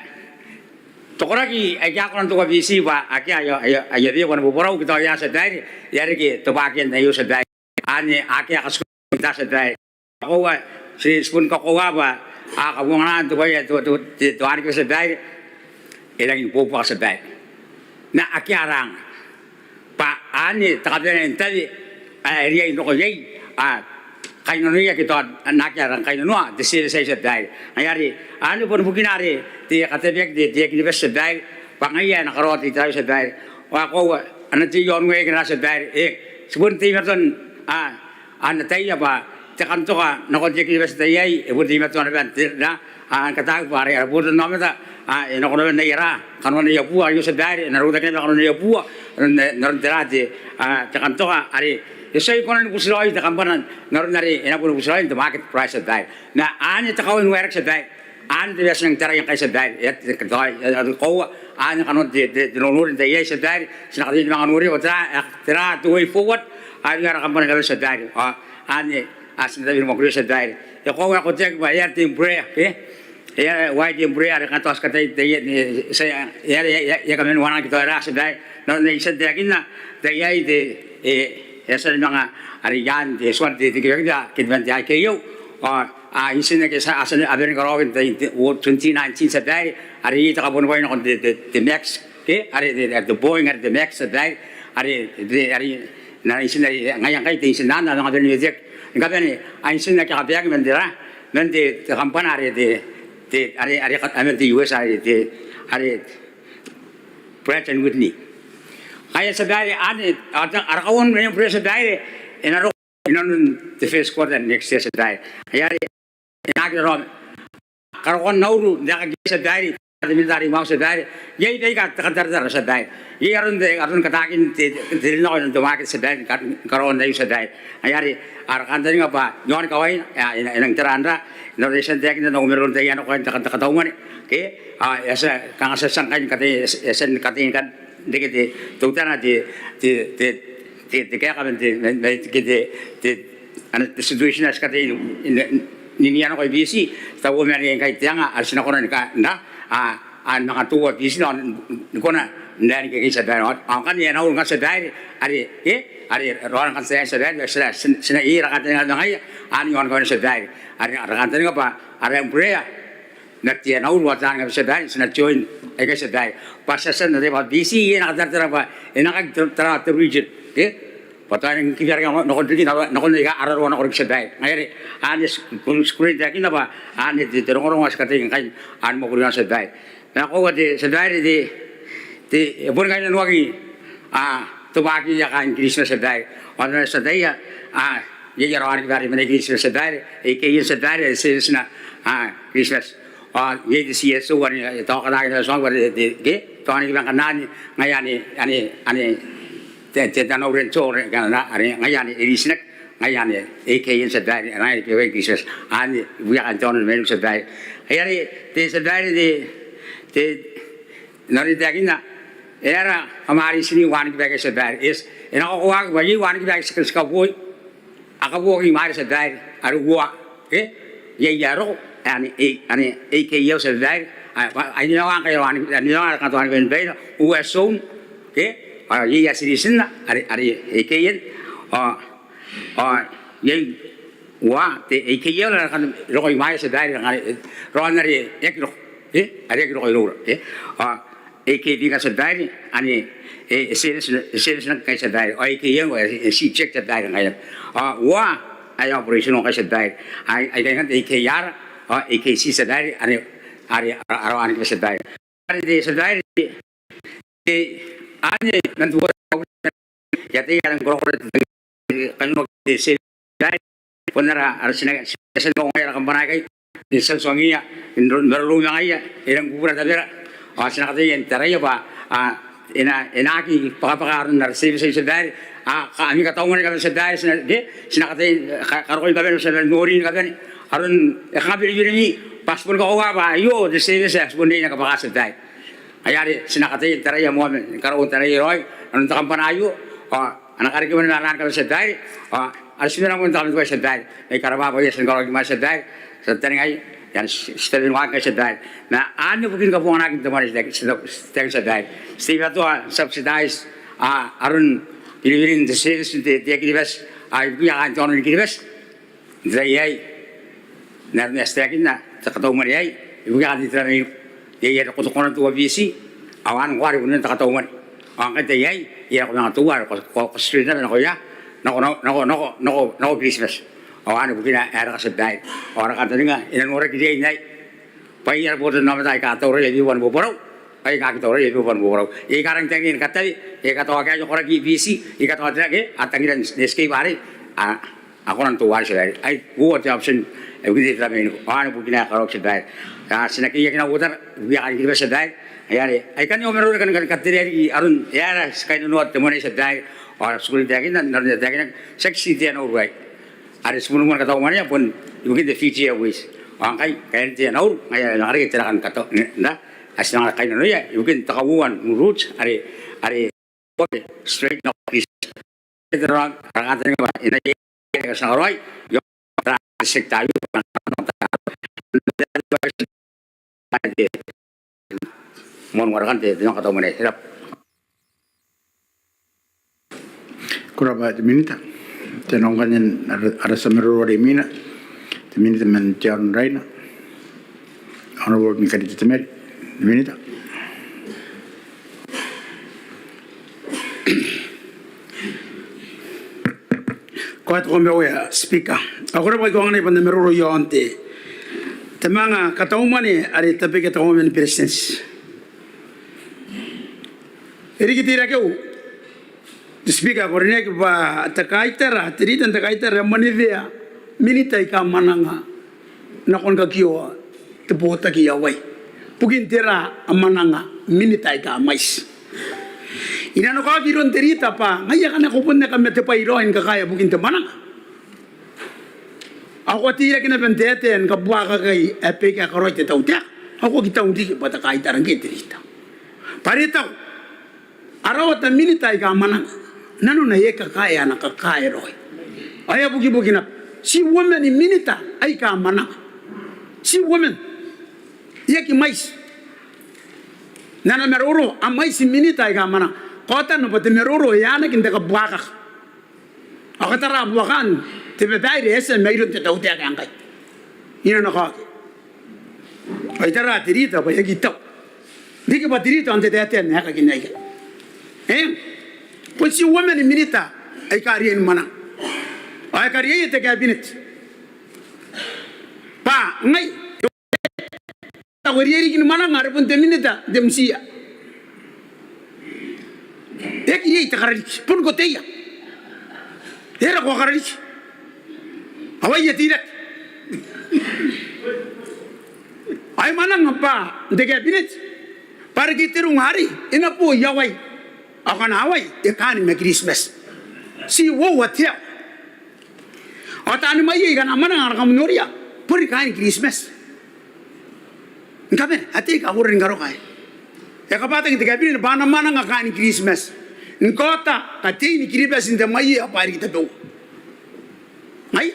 tokora ki aja konon tuai bisi ba aja ayo dia konon beberapa kita yang sedari jadi ki tuakin ayo sedari an aja kas kita sedari kau si pun kau apa kamu ngana tu kaya tu hari ke sedai, elang ibu puas sedai. na akyarang pa ani takabenen tali area ino ko yay kayo nuya kita nakyarang kayo nuya the sales sa dahil ayari ano pun bukinari ti katebek di kinibes sa dahil pangaya nakarot itayo sa dahil ako ano ti yon ngay kana sa dahil subun ti maton tayo ba tekanto ka nakot di kinibes tayay ibun ti maton na katag pare abuto namin ta ino ko na ira kanon na yapu ayo sa dahil naruda ka na kanon na yapu naron tirati tekanto ka ari Isay ko na nagpusuloy na kampanan naroon na rin ina po nagpusuloy the market price sa dahil na ani takawin werk sa dahil ani tibas ng tara yung kay sa dahil ko ani kanon dinunurin tayo sa dahil sinakatin mga nuri o tira to way forward ani nga kampanan gawin sa dahil ani asin tayo mo sa dahil ko ako check ba yan team prayer why team prayer ka tos ka tayo saya ya kami wana kita ra sa dahil na isa dagin na tayo Esa mga ariyan de swerte de kaya kidban de kayo isin na kesa asan abin karawin 2019 sa dai ari ta kabon boy na kon de max ke ari the boeing at the max sa dai ari na isin na ngayon kay isin na nga ben music ngaben isin na ka biag mendira mende kampana ari ari amen de US ari Pratt and Whitney kaya sa dahil arakawon na yung presyo sa dahil inanong the first quarter next year sa dahil kaya inagiro karakon nauru nakagay sa dahil military mau sa dahil yay day ka takadardar sa dahil yay aron katakin dilin ako ng dumakit sa dahil karoon na yung sa dahil kaya arakan din nga pa yun kaway inang tiranda inorisan dahil na numeron tayo ano ko yung takataungan esa kangasasang kayo esen katingin kan dikit tutana di kaya kami the situation as kati ni ano kay BC tawo man yang kay tianga asin ako na mga tuwa BC ko na ndani kay sa dai ang kanya na nga sa dai ari ron kan sa dai sina ira kan nga ngay ani on ko sa dai ari kan nga pa ari ang prayer Nagtiyan ako, watan nga sa dahil, sinajoin, ay kasi dahil. Pasasan na rin, busy, nakatartara pa, nakatartara to region. Patay ng kibiyar nga, nakontrigin, nakararuan ako rin sa dahil. Ngayon, anis, kung screen dahil na ba, anis, tinurong nga sa katingin, kayo, anis mo ko rin sa dahil. Nakuha, sa dahil, buwan kayo nanuwagi, tumaki niya kain Christmas sa dahil. Ano na sa dahil, yayarawan kibiyar, manay Christmas sa dahil, ikayin sa dahil, since na, Christmas. Ye di CSO wani to kana na so wani de to ani bang kanan ngayani ani te na ren to ren kana ani ngayani irisnek ngayani AKN sa dai ani ke we kises ani we an ton men sa dai ayari te sa dai de nari dagina era hamari sini wani ke sa dai is ina ko wa wani ke sa boy akabo ki mari sa dai aru wa ye yaro ani AKO sa dahil ay ninawa kayo ninawa katuan ko yung bayo US zone iya citizen na ari AKN yung te AKO na rokoy maya sa dahil roon na rin ekro ari ekro koy lura AKD ka sa dahil ani citizen na kayo sa dahil AKO si check sa dahil ngayon ay operation kayo sa dahil ay kaya AKR AKC sa dahil, araw-araw ka sa dahil. Sa dahil, nanduwa yati yang korokor kanyo sa dahil, punara, sinasan mo ngayon ang panagay, isang suwangiya, marulong na kaya, ilang kupura tabira, sinakatayin, tarayo pa, inaki, pakapakaroon na receive sa dahil, kami katawan kami sa dahil, sinakatayin, karokoy kami sa nurin kami, aron kakabili ni passport ko ba yo the service expon ni nakapakasad dai ayari sinakatay taraya mo karon taraya roy anon ta kampanayo anak ari ko na nan ka sa dai asin na mo ta ko sa dai ay karaba ba yes ngoro ma sa dai sa tani ay yan stelin wa ka sa dai na ano ko ka po nakin tamari sa dai siya to subsidize aron piliin the service de activities ay biya kan tono activities dai Nesta na sa katauman ay ibuga dito na yaya ko to kono to BC awan kwari kuno ta katauman ang kanta yay iya ko mga tuwa ko street na ko ya nako Christmas o ano bukina era ka sa dai ora kanta nga inan ora kidi nay payar po na matay ka to re di wan bo poro ay ka to re di wan bo poro e karang tangin katay e ka to ka yo ora ki BC e ka to atre atangiran neske bare ako nang tuwa siya ay buat option e bukina tamen ano bukina karok sa dai sinakiya kina utar biya ka sa dai ayari ay kanyo meron kan katiri arun yara kain nuat temone sa dai or school dagin na dagin seksi dia no right ada semua orang kata mana pun mungkin the future ways ang kain dia no ngaya ngari kita kan kata na asna kain no ya mungkin takawuan roots are okay straight no is kita orang kata ni ina ya sa right yo sektayo mon ngarakan te no kata mana hirap Kuraba de minita. Tenong kanyan ada samero de mina. De minita men tian raina. Honorable mi kadit temer. De minita. Kuat kombe ya speaker. Agora vai gongane pande meroro yo ante. Temanga kataumane ari tapi kataumane presidents. Eri kitira keu Speaker korene ba takaitara tirita takaitara manivea minita ika mananga nakon ka kiyo te bota ki yawai pugin tera amananga minita ika mais ina no ka kiron tirita pa ngaya kana ko punne ka mete pa iroin ka kaya pugin te mananga ako tira kina bentete en ka bua ka kai epe ka karoite tauta ako kita undi pa takaitara ngitirita parita arawata minita ika mananga nanu na yeka kaya na kakaya roy aya bugi na si woman in minita ay ka mana si woman yeki mais nana meroro a mais minita ay ka mana kota no pate meroro yana kinda ka buaka akatara buakan te bebaire ese meiro te taute ka angai ina no ka ay tara tirita ba yeki taw dike ba tirita ante te ate na ka kinai Pun si woman in minita ay kariya in mana. Ay kariya ite cabinet. Pa ngay. Tawariya in mana ngar pun te minita dem siya. Ek ye ite karalik pun goteya. Era ko karalik. Away yatirak. Ay mana ngapa de cabinet. Para kitirung hari ina po yaway. Akan away ekani me Christmas si wo watia atani mai ga namana ngam noria puri kain Christmas ngaben ati ka hurin garo kai e kapata ki gabi bana mana ngakain Christmas nkota kati ni Christmas inde mai apari kita do mai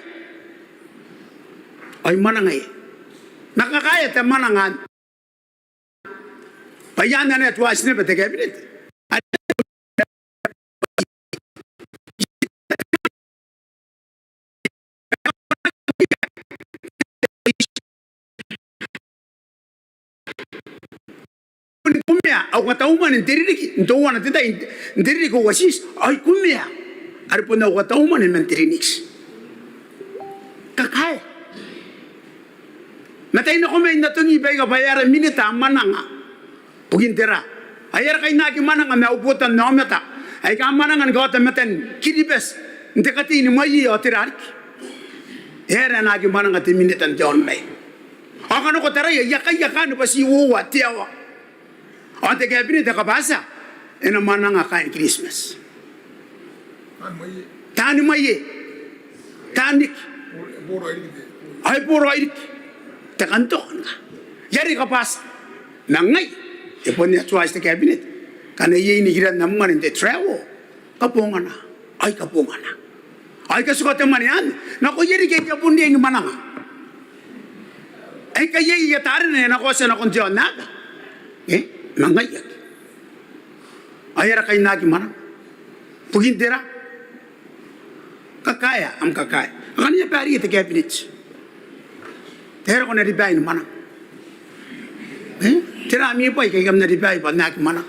ay mana ngai nakakaya te mana ngan payana ne tuas ne bete gabi Aku tahu mana interi ni, tahu mana tidak interi ko wasis, ay kumya, ada pun aku tahu mana interi nix. Kakay, matay na kami na tungi bayi bayar minita mananga, pugin tera, ayar kay naki mananga may uputan na mata, ay ka mananga ngawat matan kiribes, hindi kati ni mayi o tirarik, era naki mananga ti minitan John May. Ako no ko tera yakan pa si uwa tiawa. Ante cabinet ka basa ena mananga kain Christmas tani maye tani ay puro ay takanto yari ka basa nangay e pon ya twice the cabinet kana ye ni giran namman in the travel kapongana ay kasuka man na ko yari ke kapon ni mananga ay kaya yatarin na ko sa na konjo naga Mangay ayara kay nagi mana pugin tera kakaya am kakaya kaniya pari ite cabinet tera ko na ribay no mana tera mi pa kay gam na ribay pa nagi mana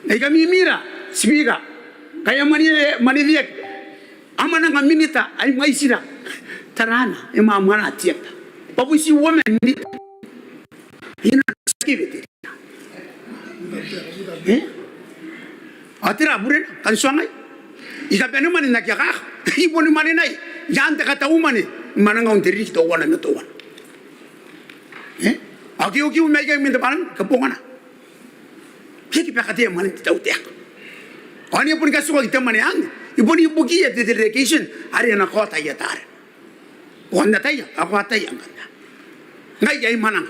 Ay kami mira, speaker. Kaya maniviek. Amana nga minita ay may sila. Tarana, imamana tiyak. Pabusi woman minita. Yun ang sakit. Atira buren kan suangay. Ika penu mani nakyaka. Ibo ni mani nai. Yan te kata umani. Mananga un diri to wana na to wana. Aki umay kay minta panan kapungana. Kiki pakati mani tau tek. Ani pun kasuwa kita mani ang. Ibo ni bugi ya dedication ari na kota ya tar. Wanda taya aku atay ang kanya. Ngai jai manang.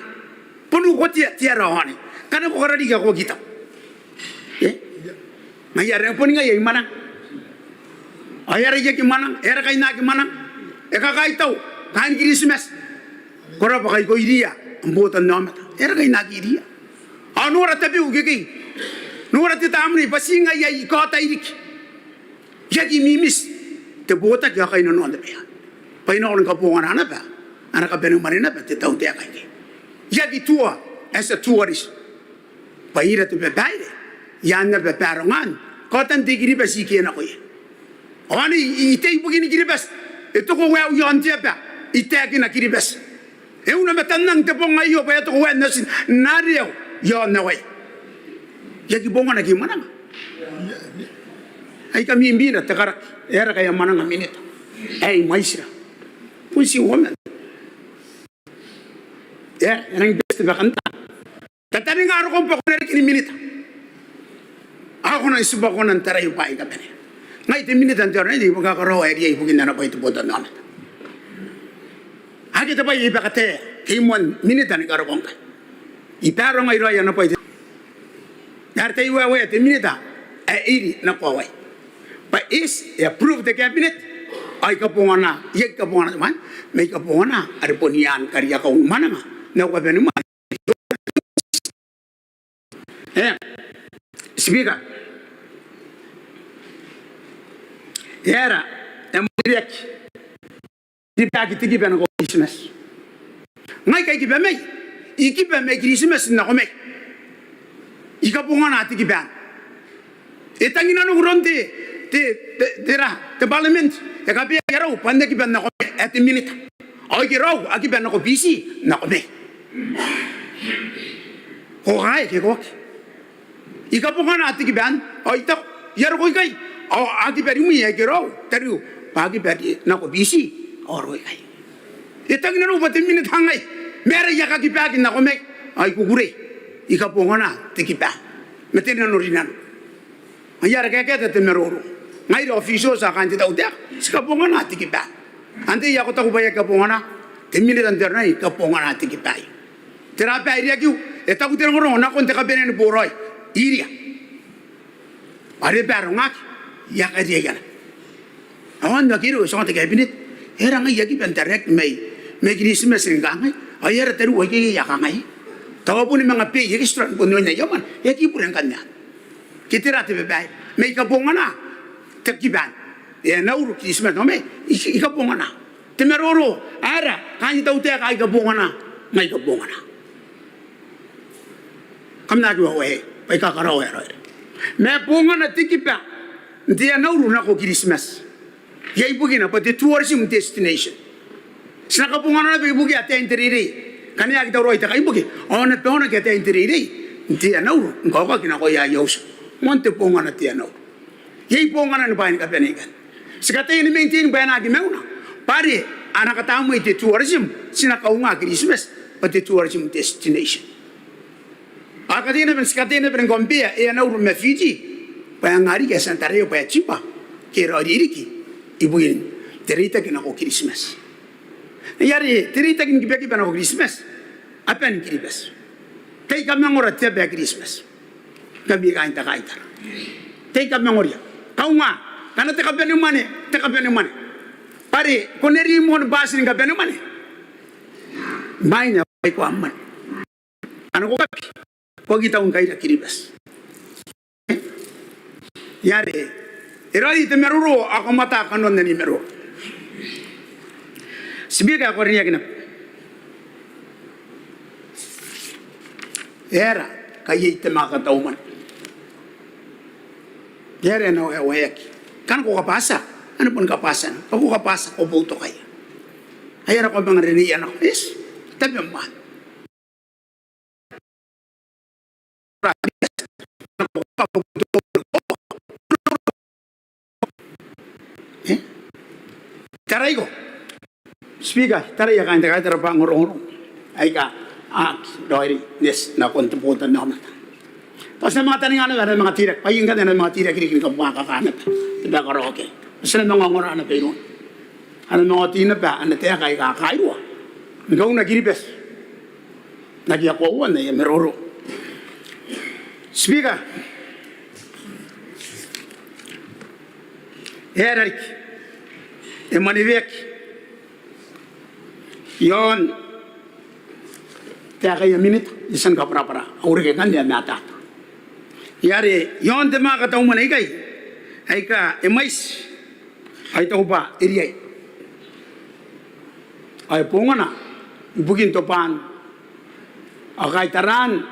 Punu ko tiara wani. Kana ko radi ka ko kita. Ngai ya pun ngai manang. Ayara ya ki manang, era kai na ki manang. Eka kai tau, kan Christmas. Kora pa kai ko iria, ambotan namat. Era kai na ki iria. Anora tabi ugeki. Nora ti tamni pasinga ya ikota irik. Ya ki mimis. Te bota ya kai no nonde pe. Pai no ka ponga na pa. Ana ka benu marina pa te tau te kai. Ya ki tua as a tourist. Pai ra te pe baile. Ya na pe parongan. Kotan tigiri pa siki na ko ye. Ani ite begini kiribas. Itu ko wa yon tiapa. Ite kina kiribas. E una metanang te ponga yo pa to wa nasin nario yo na wai. Ya ki bonga na ki manang. Ai kami imbina te kara era kaya manang minita. Ai maisra. Pusi woman. Ya, nang best ba kanta. Tatani nga ro ko pa ko ni minita. Ako na isuba ko nan taray pa ka bene. Ngai te minute anterior ni buka karo area ibu kinda na paitu bodan na. Agi te pai iba kate kimon minute ni karo bongka. Iparo ngai roya na paitu. Darte iwa we te minute iri na ko wai. But is approve the cabinet ai ka pongana ye ka pongana man me ka pongana are ponian karya ka mana ma na ko benu ma. Speaker era emuriek di pagi tigi ben ko Christmas ngai kai ki be mai iki be me Christmas na ko me ika pongana tigi ben etangina no ronde te parliament e ka be garau pande ki ben na ko et minute ai ki rau aki ben ko bisi na ko me ko gai ke ko ika pongana tigi ben ai ta yar ko kai oh agi beri mu ya kero taru pagi beri na ko bisi oro kai etang na no pati minute hangai mere ya ka ki pagi na ko me ai ku gure ika pongona te ki pa meten na no rinan ayara ka ka te meroro ngai ro officio sa kan te da udak ska pongona te ki pa ante ya ko ta ku ba ya ka pongona te minute anter nai ka pongona te ki pa tera pa iria ki eta ku te ngoro na ko te ka benen boroi iria are barongak ya ka dia yana awan da kiro so ta cabinet era ngai ya ki ben direct mai Christmas ngai ayara teru wa ki ya ka ngai tawa pun mga pe ya ki stran pun nya yaman ya ki pun kanya kitira te bai mai ka bongana te ki ban ya na uru Christmas no me ika bongana te meroro ara kan ta uta ka ika bongana mai ka bongana kamna ki wa we pai ka karo era me bongana te ki pa dia nauru na ko Christmas. Ya ibu gina pa the tourism destination. Saka pungana na ibu gi ate interiri. Kanya kita roi ta ibu gi. Ona pe ona kita interiri. Dia nauru ngoko kina ko ya yos. Monte pungana dia nauru. Ya ibu pungana na bain ka penikan. Sekata ini maintain bana gi meuna. Pare anak katamu itu tourism sinaka unga Christmas pa the tourism destination. Akadina ben sekatena ben gombia e nauru me Fiji. Payangari ke santareo pa chipa ke rodiriki ibuin terita ke na ko Christmas yari terita ke ki na ko Christmas apen Christmas kai ka mangora te be Christmas kami ka inta kaita te ka mangoria kaunga kana te ka benu mane pare koneri mon basin ka benu mane maina ko amman ano ko kita un kaita Christmas yare eradi te meruro ako mata kanon ni mero sibiga ko riya kina era kayi te maka tauman Yare na wayaki. Kan ko kapasa. Ano pun kapasan? Ako kapasa ko buto kaya. Ayan ako mga riniyan ako. Yes. Tabi mo. Taray ko. Speaker, taray ka hindi ka tarapang ngurong-ngurong. Ay ka, doy, yes, na kontuputan na ako. Tapos na mga taningan na mga tirak, paying ka na ng mga tirak, hindi ka makakanap. Diba ka rin, okay. Tapos na mga ngurang na pero. Ano mga tinap ba, ano tayo kay kakaiwa. Ikaw nagiripes. Nagyakuwan na yung meroro. Speaker, Erik, Emanivek, yon, tayo kayo minute, isang kapra-para, aurike kan niya nata. Yari, yon de mga kataong manay ay ka, emais, ay tao ba, iriyay. Ay po nga na, ibugin to pan, akay taran,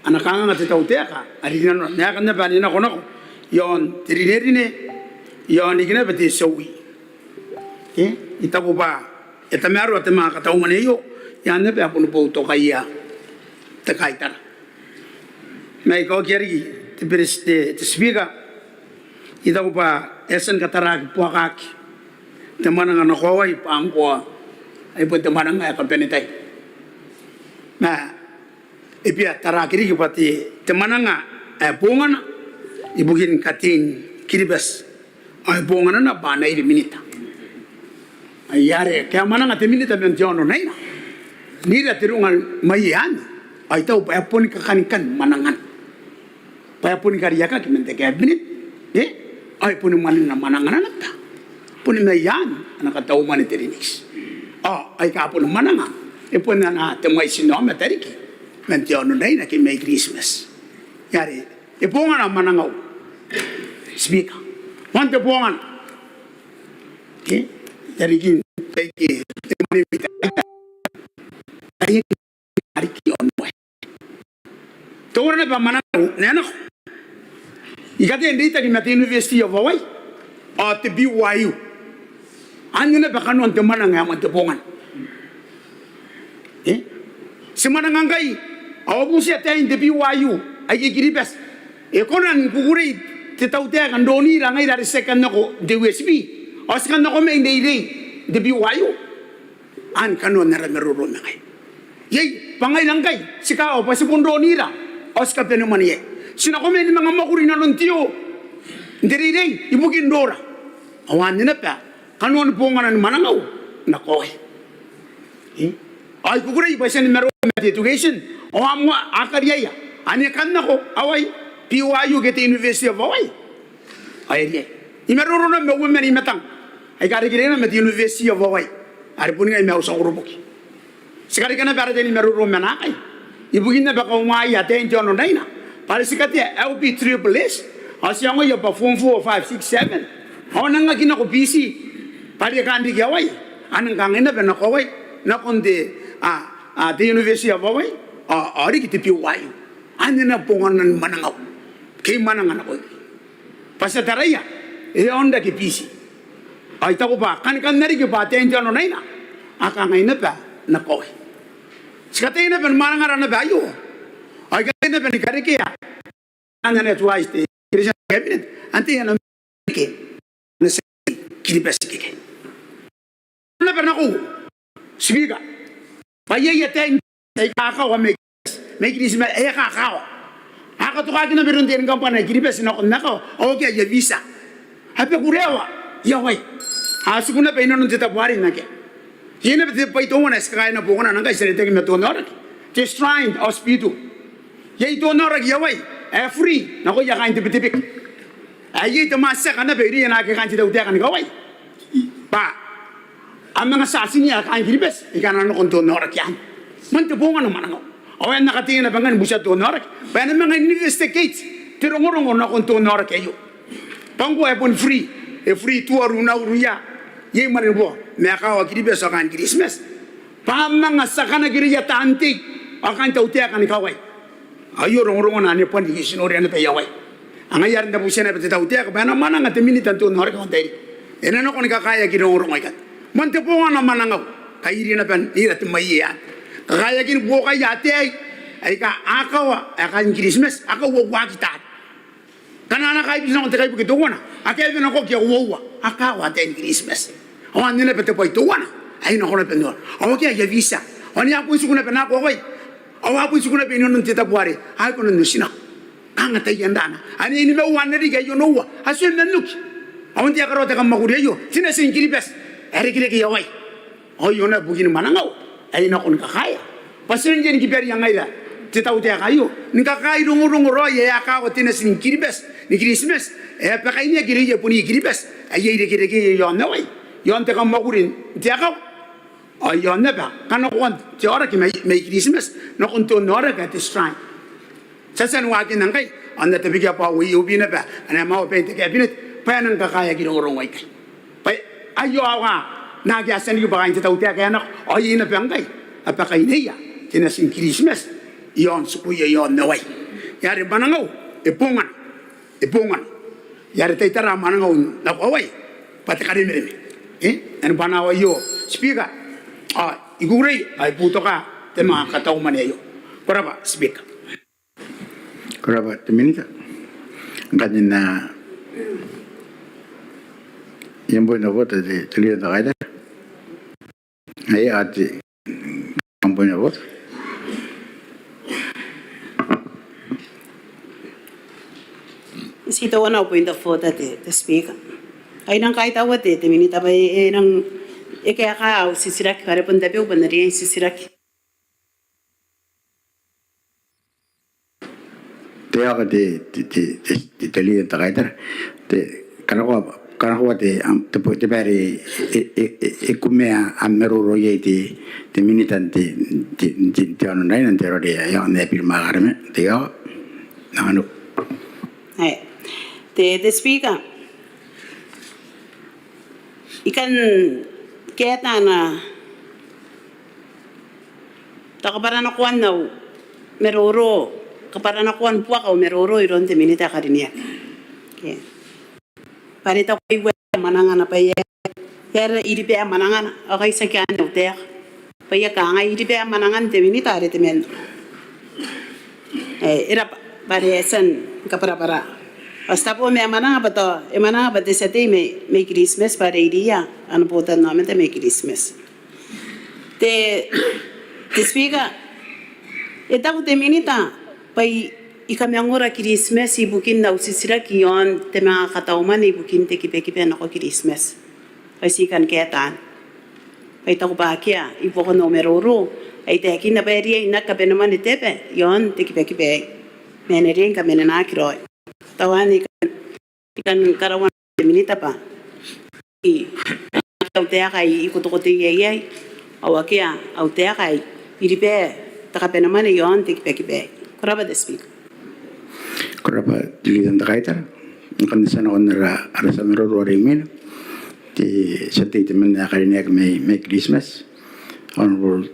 anak ka nga titaw teka, arinan na, nayakan na ba, nina ko na ko, yon, tirinirine, yon, ikina ba ti sawi. Ita ko ba, ita meron at mga kataong manayo, yan na ba, puno po ito kaya, takay tara. May ikaw kiyari, ti speaker, ita ko ba, esan katarag po akaki, teman ang anak ko ay paang ko, ay po teman ang kapenitay. Na, ipia tarakiri pati teman ang ay pungan, ibugin kating kiribas, ay pungan na ba na iliminita. Ay yari, kaya manang at iminita bentiyono na ina. Nila tirungan mayan, ay tao payapun kakanikan manangan. Payapun kariyaka kimente kaya binit, ay punin manin na manangan anak ta. Punin mayan, anak at tao manitirinis. Ay kapun manangan, ipunin na temay sinoma tariki. Bentiyono na ina ki may Christmas. Yari, ipungan ang manangaw. Speaker, wante pungan. Dari kin peki temani bita ay ariki onwe to wana ba mana nena igate ndita ki mati university of Hawaii at BYU anina ba kanon te mana ngam te pongan semana ngangai awabusi atain te BYU ay giribes konan kuguri te tautea kan doni rangai dari second nako de USB Oskan na ko may hindi de BYU. An kanon na meruro na kay. Yay, pangay lang kay. Sikao pa si pundo nira. Oscar penuman ye. Sina ko may mga makuri na nuntiyo. Ndiri ibugin dora. Awan ni na pa. Kanon po nga na manangaw. Nakoy. Ay kukuray pa siya ni meruro education. O amo akariyaya. Ani kan na ko away BYU get University of Hawaii. Ay ye. Imeruro na may women imetang. Ay kari kiri na met University of Hawaii. Ari pun ngay may usang urubuki. Sekali kana para din imeruro menakay. Ibugin na baka umaya ten jono na ina. Para sikati LP triple S. Asya ngo yung pa form 4, 5, 6, 7. Ako nang nga kinako PC. Para kandi ki Hawaii. Anang kangin na ba na Hawaii. Na kundi the University of Hawaii. Ari kiti PYU. Ano na pungan ng manangaw. Kay manangan ako. Pasataraya. Onda ki PC. Ay tako ba, kan nari ki ba tenjo no naina. Aka ngay na ba na ko. Sikatay na ba manangaran na ba yo. Ay kay na ba ni karikiya. Ang na twice the Christian cabinet. Anti ano ki. Na sa kilipes ki. Na ba na ko. Sibiga. Payaya ten ay kakaw may Christmas ay kakaw. Ako to kagina meron din kampanya kilipes na ko nako. Okay, ya visa. Happy kurewa. Yaway. Asukuna pa inon dita buhari na ke. Yena pa ito mo na skay na buko na nang kasi ito yung matunar. Just trying to hospital. Yay ito na yaway. Free. Nako ya kain tipik. Ay ito masa kana pa iri na kain daw dia kan gaway. Pa. Ang mga sasin niya kain kilibes. Ikanan ko to norak yan. Man to bunga naman ako. Awan nakatingin na bangan busa to norak. Pa na mga investigate. Tirongorong na ko to norak kayo. Pangko ay pun free. Free tour una uruya. Ye marin bo. Me akaw kilibes akan Christmas. Pa mga sakana kiriya tanti. Akan tautia kan kaway. Ayo rong-rong na ni pan di sinori na pa yaway. Ang ayar na po siya na pati tao tiyak, ba naman ang atimini tanto nor ka hontay. Ena no ko ni kakaya ginurong ay kat. Mante po nga naman ang kairi na pan ira timaya. Kakaya gin po kay yate ay ka akaw akan Christmas akaw wa kita. Kanana kay bisong tay ko tuwana. Akay no ko kya wa akaw ate Christmas. Awan nila pati po tuwana. Ay no ko na penor. Awa kya ya visa. Oni apo isu kuna pena ko koy. Awa apo isu kuna pena non tita buare. Ay ko no sina. Anga tayandana. Ani ni lo wan ri ga yo no wa. Asu nanuk. Awan dia karota kam makuri yo. Sina sin kiribes. Eri kire ki yawai. Oh yo na bugin manangau. Ay no ko kakaya. Pasin jen ki ber yang ai la. Tita utia kayo. Ni kakai rungu ro ya ka ko tina sin kiribes. Ni Christmas. Pa kai ni kiri ye puni kiribes. Ay ye kire ki yo na wai. Yo ante kam makuri. Dia ka. Ay yo na ba. Kana ko ti ora ki mai Christmas. No kon to no ora ka this time. Sasan wakin nang kay anda tabi ka pa wi ubi na ba ana mau pe te cabinet pa nang kakaya ginurong wai kay pa ayo awa na ga san yu ba inte tau te kay anak ay ina pa kay apa kay niya tinasin Christmas yon suku yon na wai yare banangaw epungan yare tay tara manangaw na wai pati ka rin ano banawa yo speaker igure ay puto ka te mga kataw man yo para ba speaker Kuraba teminita ngajin na yambo na vota de teliya da gaida ay ati kampo na vota Sito wana point of order the speaker. Ay nang kahit awat minita ba nang kaya ka sisirak kare pun tabi uban na rin sisirak. Teo de teliya da gaida te kanako te te pare kumea ameruro ye te minitan te ano nai nan te rode ya ne pirma garme te yo nanu Ay the speaker. Ikan kaya na takabara na kuan na meroro kapara na kuan puak o meroro iron te minita karinia. Okay. Parita ko iwe manangan na pa ye. Kaya iripe manangan okay sa kyan na utek. Paya ka nga iripe manangan te minita arete men. Ira paresan kapara-para. Basta po may mananga ba to? Mananga ba sa te may Christmas para idiya. Ano po tan namin te may Christmas. Te speaker. Ita ko te minita. Pay ikamyang ora Christmas ibukin na usisira kiyon te mga katauman ibukin te kipe-kipe na ko Christmas. Pay sikan ketan. Pay tako ba kya ipo ko numeroro. Ay te akin na peri ay nakape naman itepe. Yon te kipe-kipe. Menerian kami na nakiroy. Tawan ikan karawan minita pa. Autea kay ikutukuti yayay. Awakia autea kay iripe takape naman yon te kipe-kipe. Kuraba de speak. Kuraba dilihan da gaida kan sana on ra sa meroro remin ti sati te men akarinya may Christmas honorable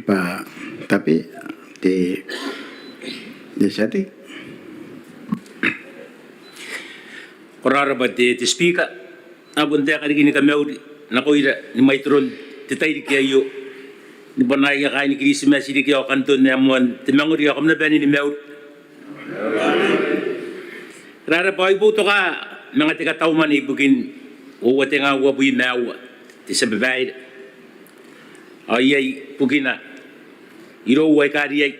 pa tapi te sati Korara ba te speaker abun te kari kini kameu na ko ira ni maitron te tai ki ayo ni banai ya kai ni Christmas di ki kanton na mon te manguri ko na bani ni meu Rara ba ibu to ka mga tika tao man ibugin o wate nga wabuy mau te sa babae ay pugina iro way kari ay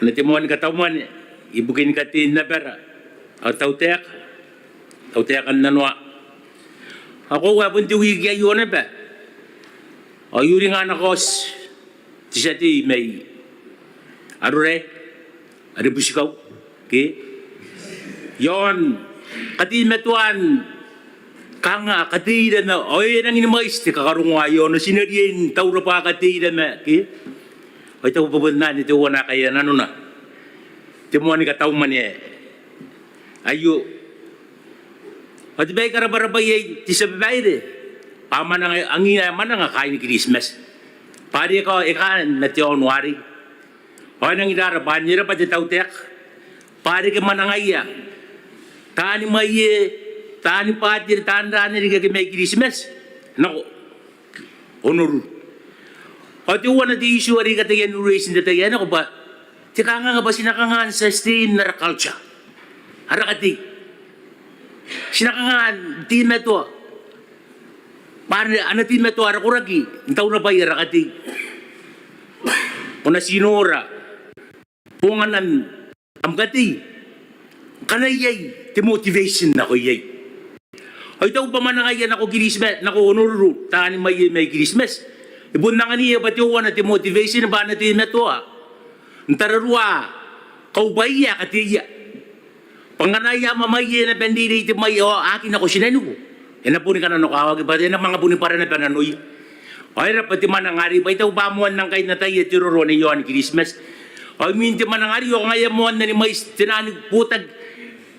na te mon ka tao man ibugin ka tin na pera ang tautek an nanwa ako wapun ti wigi ayo na ba ayuri nga nakos ti siya ti may arure busikaw okay yon kati metuan kanga katida na oy nang inimais ti kakarungayo no sinarien tawra pa katida na okay ay taw pabunnan ito wana kaya nano na ti mo ni kataw man ayo pati bay karabarabay ti sa babae pamanang ang ina man nga kain ni Christmas pari ko ikan na ti onwari o nang idaraban nila pati tautek Pare ke manangaya. Tani maye, tani patir, tani rani ke may Christmas. Nako. Honor. O ti wana ti issue ari ka tayo raising the tayo ako ba? Ti kanga nga ba sinakangan sa stain na culture? Harakati. Sinakangan ti meto. Para ano ti meto arakuragi. Intaw na ba harakati? Kuna sinora. Punganan amgati. Kanayay ti motivation na ko yay. Ay taw pa man ngayon ako Christmas, nako honor tani may Christmas. Ibon na nga niya pati uwan at motivation ba na ti meto Ntararua kaubaya katiya. Panganaya mamaya na pendiri ti may akin ako sinanu. Yan na po ni kanano kawag ba yan ang mga buni para na pananoy. Ay ra pati manangari pa itaw bamuan ng kahit na tayo tiruro ni yon Christmas. Ay minti manangari o ngayon mo na ni may tinani putag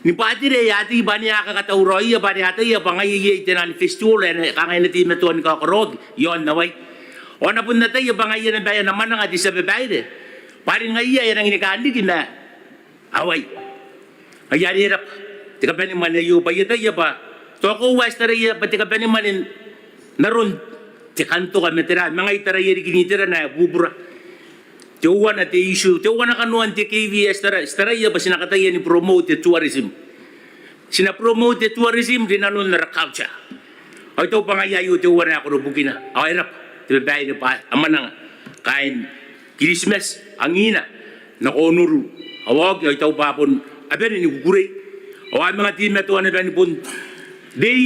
ni patire yati ba niya kakatauroy ba niya tayo pangayi tinani festival kangay na ti meto ni kakarog yon naway. O na po na tayo pangayi na bayan naman nga di sa babayde. Paring ngayon yan ang inikandigin na away. Kaya hirap. Tika pa naman na yung bayo tayo ba? Toko was taraya ba tika pa naman naroon. Tikanto kami tira. Mga itaraya ginitira na bubura. Tiyawan na ti issue. Tiyawan na kanuan ti KVS taraya ba sinakataya ni promote tourism. Sinapromote tourism rinanong na culture. O ito pa nga yayo tiyawan na ako rubukin na. O hirap. Tibabayin na pa. Ama na kain. Christmas, ang ina, nakonuru. Awag, ay tao papon, aben, iniguguri. Awag mga team na ito, ano ba, nipon, day,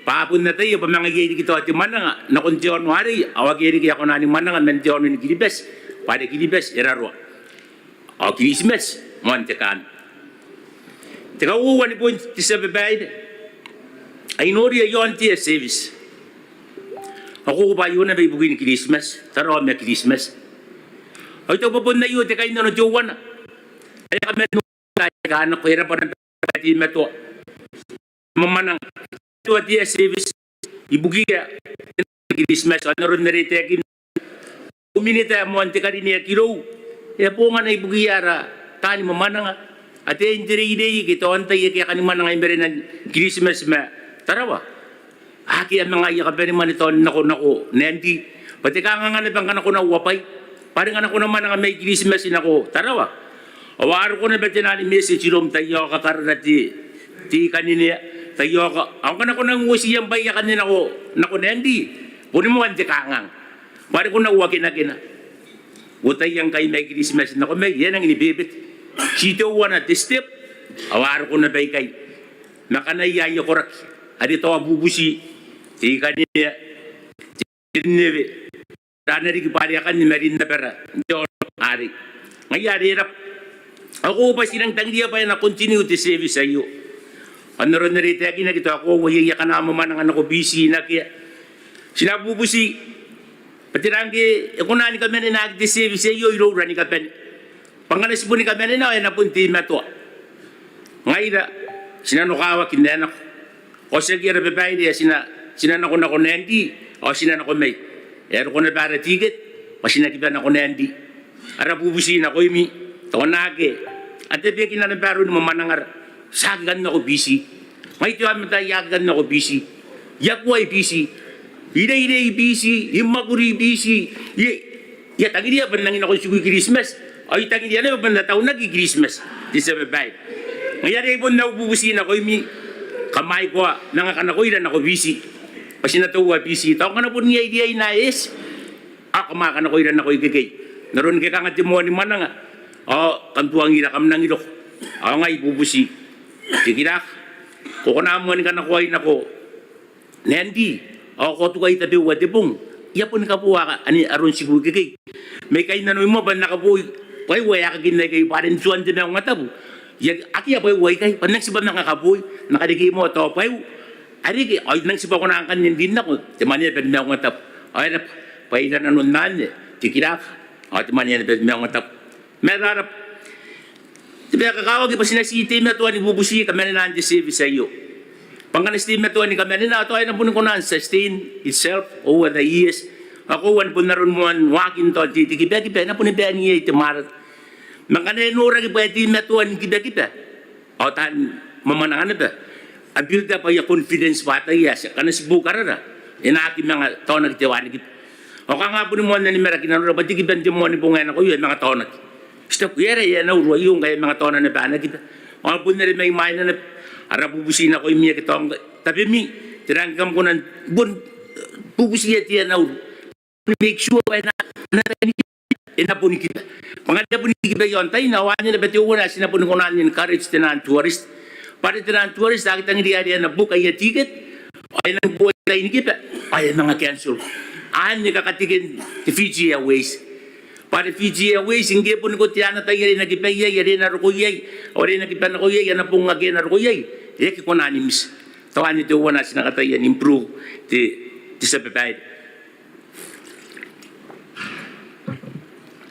papon na tayo, pa mga gaya dito, at yung mananga, nakontiyon wari, awag gaya kaya ako na ni mananga, mentiyon ni Kilibes, pare Kilibes, erarwa. O Christmas, mantekan. Teka uwan ni po, tisa babae, ay nori yon tiya service. Ako ba yun na may bugin ni Christmas, taro may Christmas. Ay ito po na yun, kaya na jowa na. Ay kami nung anak ko, hirap pa ng team na ito. Mamanang, ito at yung service, ibugiya, Christmas, ano rin naritekin. Uminita mo, ante ka rin niya kilo. Kaya po nga na ibugiyara, tani mamanang, at yung hindi ito, antay, kaya kaniman nga yung ng Christmas, tarawa. Aki ang mga iyakabay naman ito, nako, nendi. Pati ka nga na bang kanako na wapay. Parang anak ko naman nga may Christmas ako. Tarawa. Awaro ko na ba tinani message rom tayo ka karati. Ti kanina tayo ka. Ang kanak ko nang usiyang baya kanina ko. Nako nendi. Puno mo ang tikangang. Parang ko na uwagin na kina. Utay yang kay may Christmas nako may yan ang inibibit. Sito wana ti step. Awaro ko na ba kay. Nakanayayo ko rak. Adito abubusi. Ti kanina. Ti neve. Dana rin kipari akan ni Marin na pera. Diyon, ari. Ngayon, hirap. Ako pa silang tanggiya pa yan na continue to service sa iyo. Ano rin narita na kito ako, wayaya ka na maman ang anak ko busy na kaya. Sinabubusi. Pati ranggi, ako na ni kami na nag-service sa iyo, ilora ni kami. Pangalas po ni kami na, ay napunti na to. Ngayon na, sinanukawa, kindahan ako. O sige, rababay niya, sinanako na ko na hindi, o sinanako may. Ero ko na para ticket, pasinakiban ako na hindi. Ara bubusin ako imi, tawanake. At tepekin na baro ni mamanangar, sagan na ako busy. May tiyan mo tayo, yagan na ako busy. Yakwa ay busy. Ide busy, imaguri busy. Ya tagi dia ba nangin ako sugi Christmas? Ay tagi dia na ba na taon nagi Christmas? Di sa babay. Ngayon ay po na bubusin ako imi. Kamay ko, nangakan ako, ilan ako busy. Kasi natuwa busy. Taong ka na po niya idea inayos. Ako makan ako ilan ako ikikay. Naroon kaya nga timuha ni Manang. Kantuang ilakam ng ilok. Ako nga ibubusi. Sikirak. Kukunamuan ka na kuhain ako. Nendi. Ako ko tukay tabi watipong. Yapon ka po ka. Ani aron siguro ikikay. May kain na nung mo ba nakabuhay. Pay waya ka ginay kayo. Parin suwan din ako matabo. Aki ya pay way kay. Panang sibam nakakabuhay. Nakadigi mo ito. Pay ari ay nang sipa ko na ang kanyan din ako. Timanya pwede may akong matap. Ay na, pwede na nun naan. Tikirak. O timanya pwede may akong matap. Merarap. Tiba kakawag ipa sinasiti na ito. Ibubusi kami na nang-service sa iyo. Pangkanistim na ito. Kami na ito ay napunin ko na. Sustain itself over the years. Ako, wan po na rin mo ang wakin to. Titikipya-kipya. Napunin ba niya itimarat. Makanya nora ki pwede matuan kita. O tan mamanangan na ba? Abil da pa ya confidence bata ya kana sibukara na. Inaki mga tao nagtiwani kita. O ka nga po ni mo na ni Meraki na nora, pati kibente mo ni bunga na ko yun, mga tao na. Stop yere ya na uruwa yung kaya mga tao na nabana kita. O po na rin may main na arabubusin ako yung miya kita. Tapi mi, tiranggam ko ng bubusiya tiya na uruwa. Make sure na po ni kita. Pangalawa po ni kita yun, tayo nawanin na bati una, sinapunin ko na encourage tinaan tourist. Para tinaan tourist, nakita ng diya na book ay ticket, ay nang buhay kayo ni kita, ay mga cancel. Aan niya kakatigin ti Fiji Airways. Para Fiji Airways, hindi po ni ko tiyan na tayo rin nagipaya, yari na rukuyay, o rin nagipan na kuyay, yan na pong ngagi na rukuyay. Eki ko na animis. Tawan nito wana sinakatayan, improve ti sa babayad.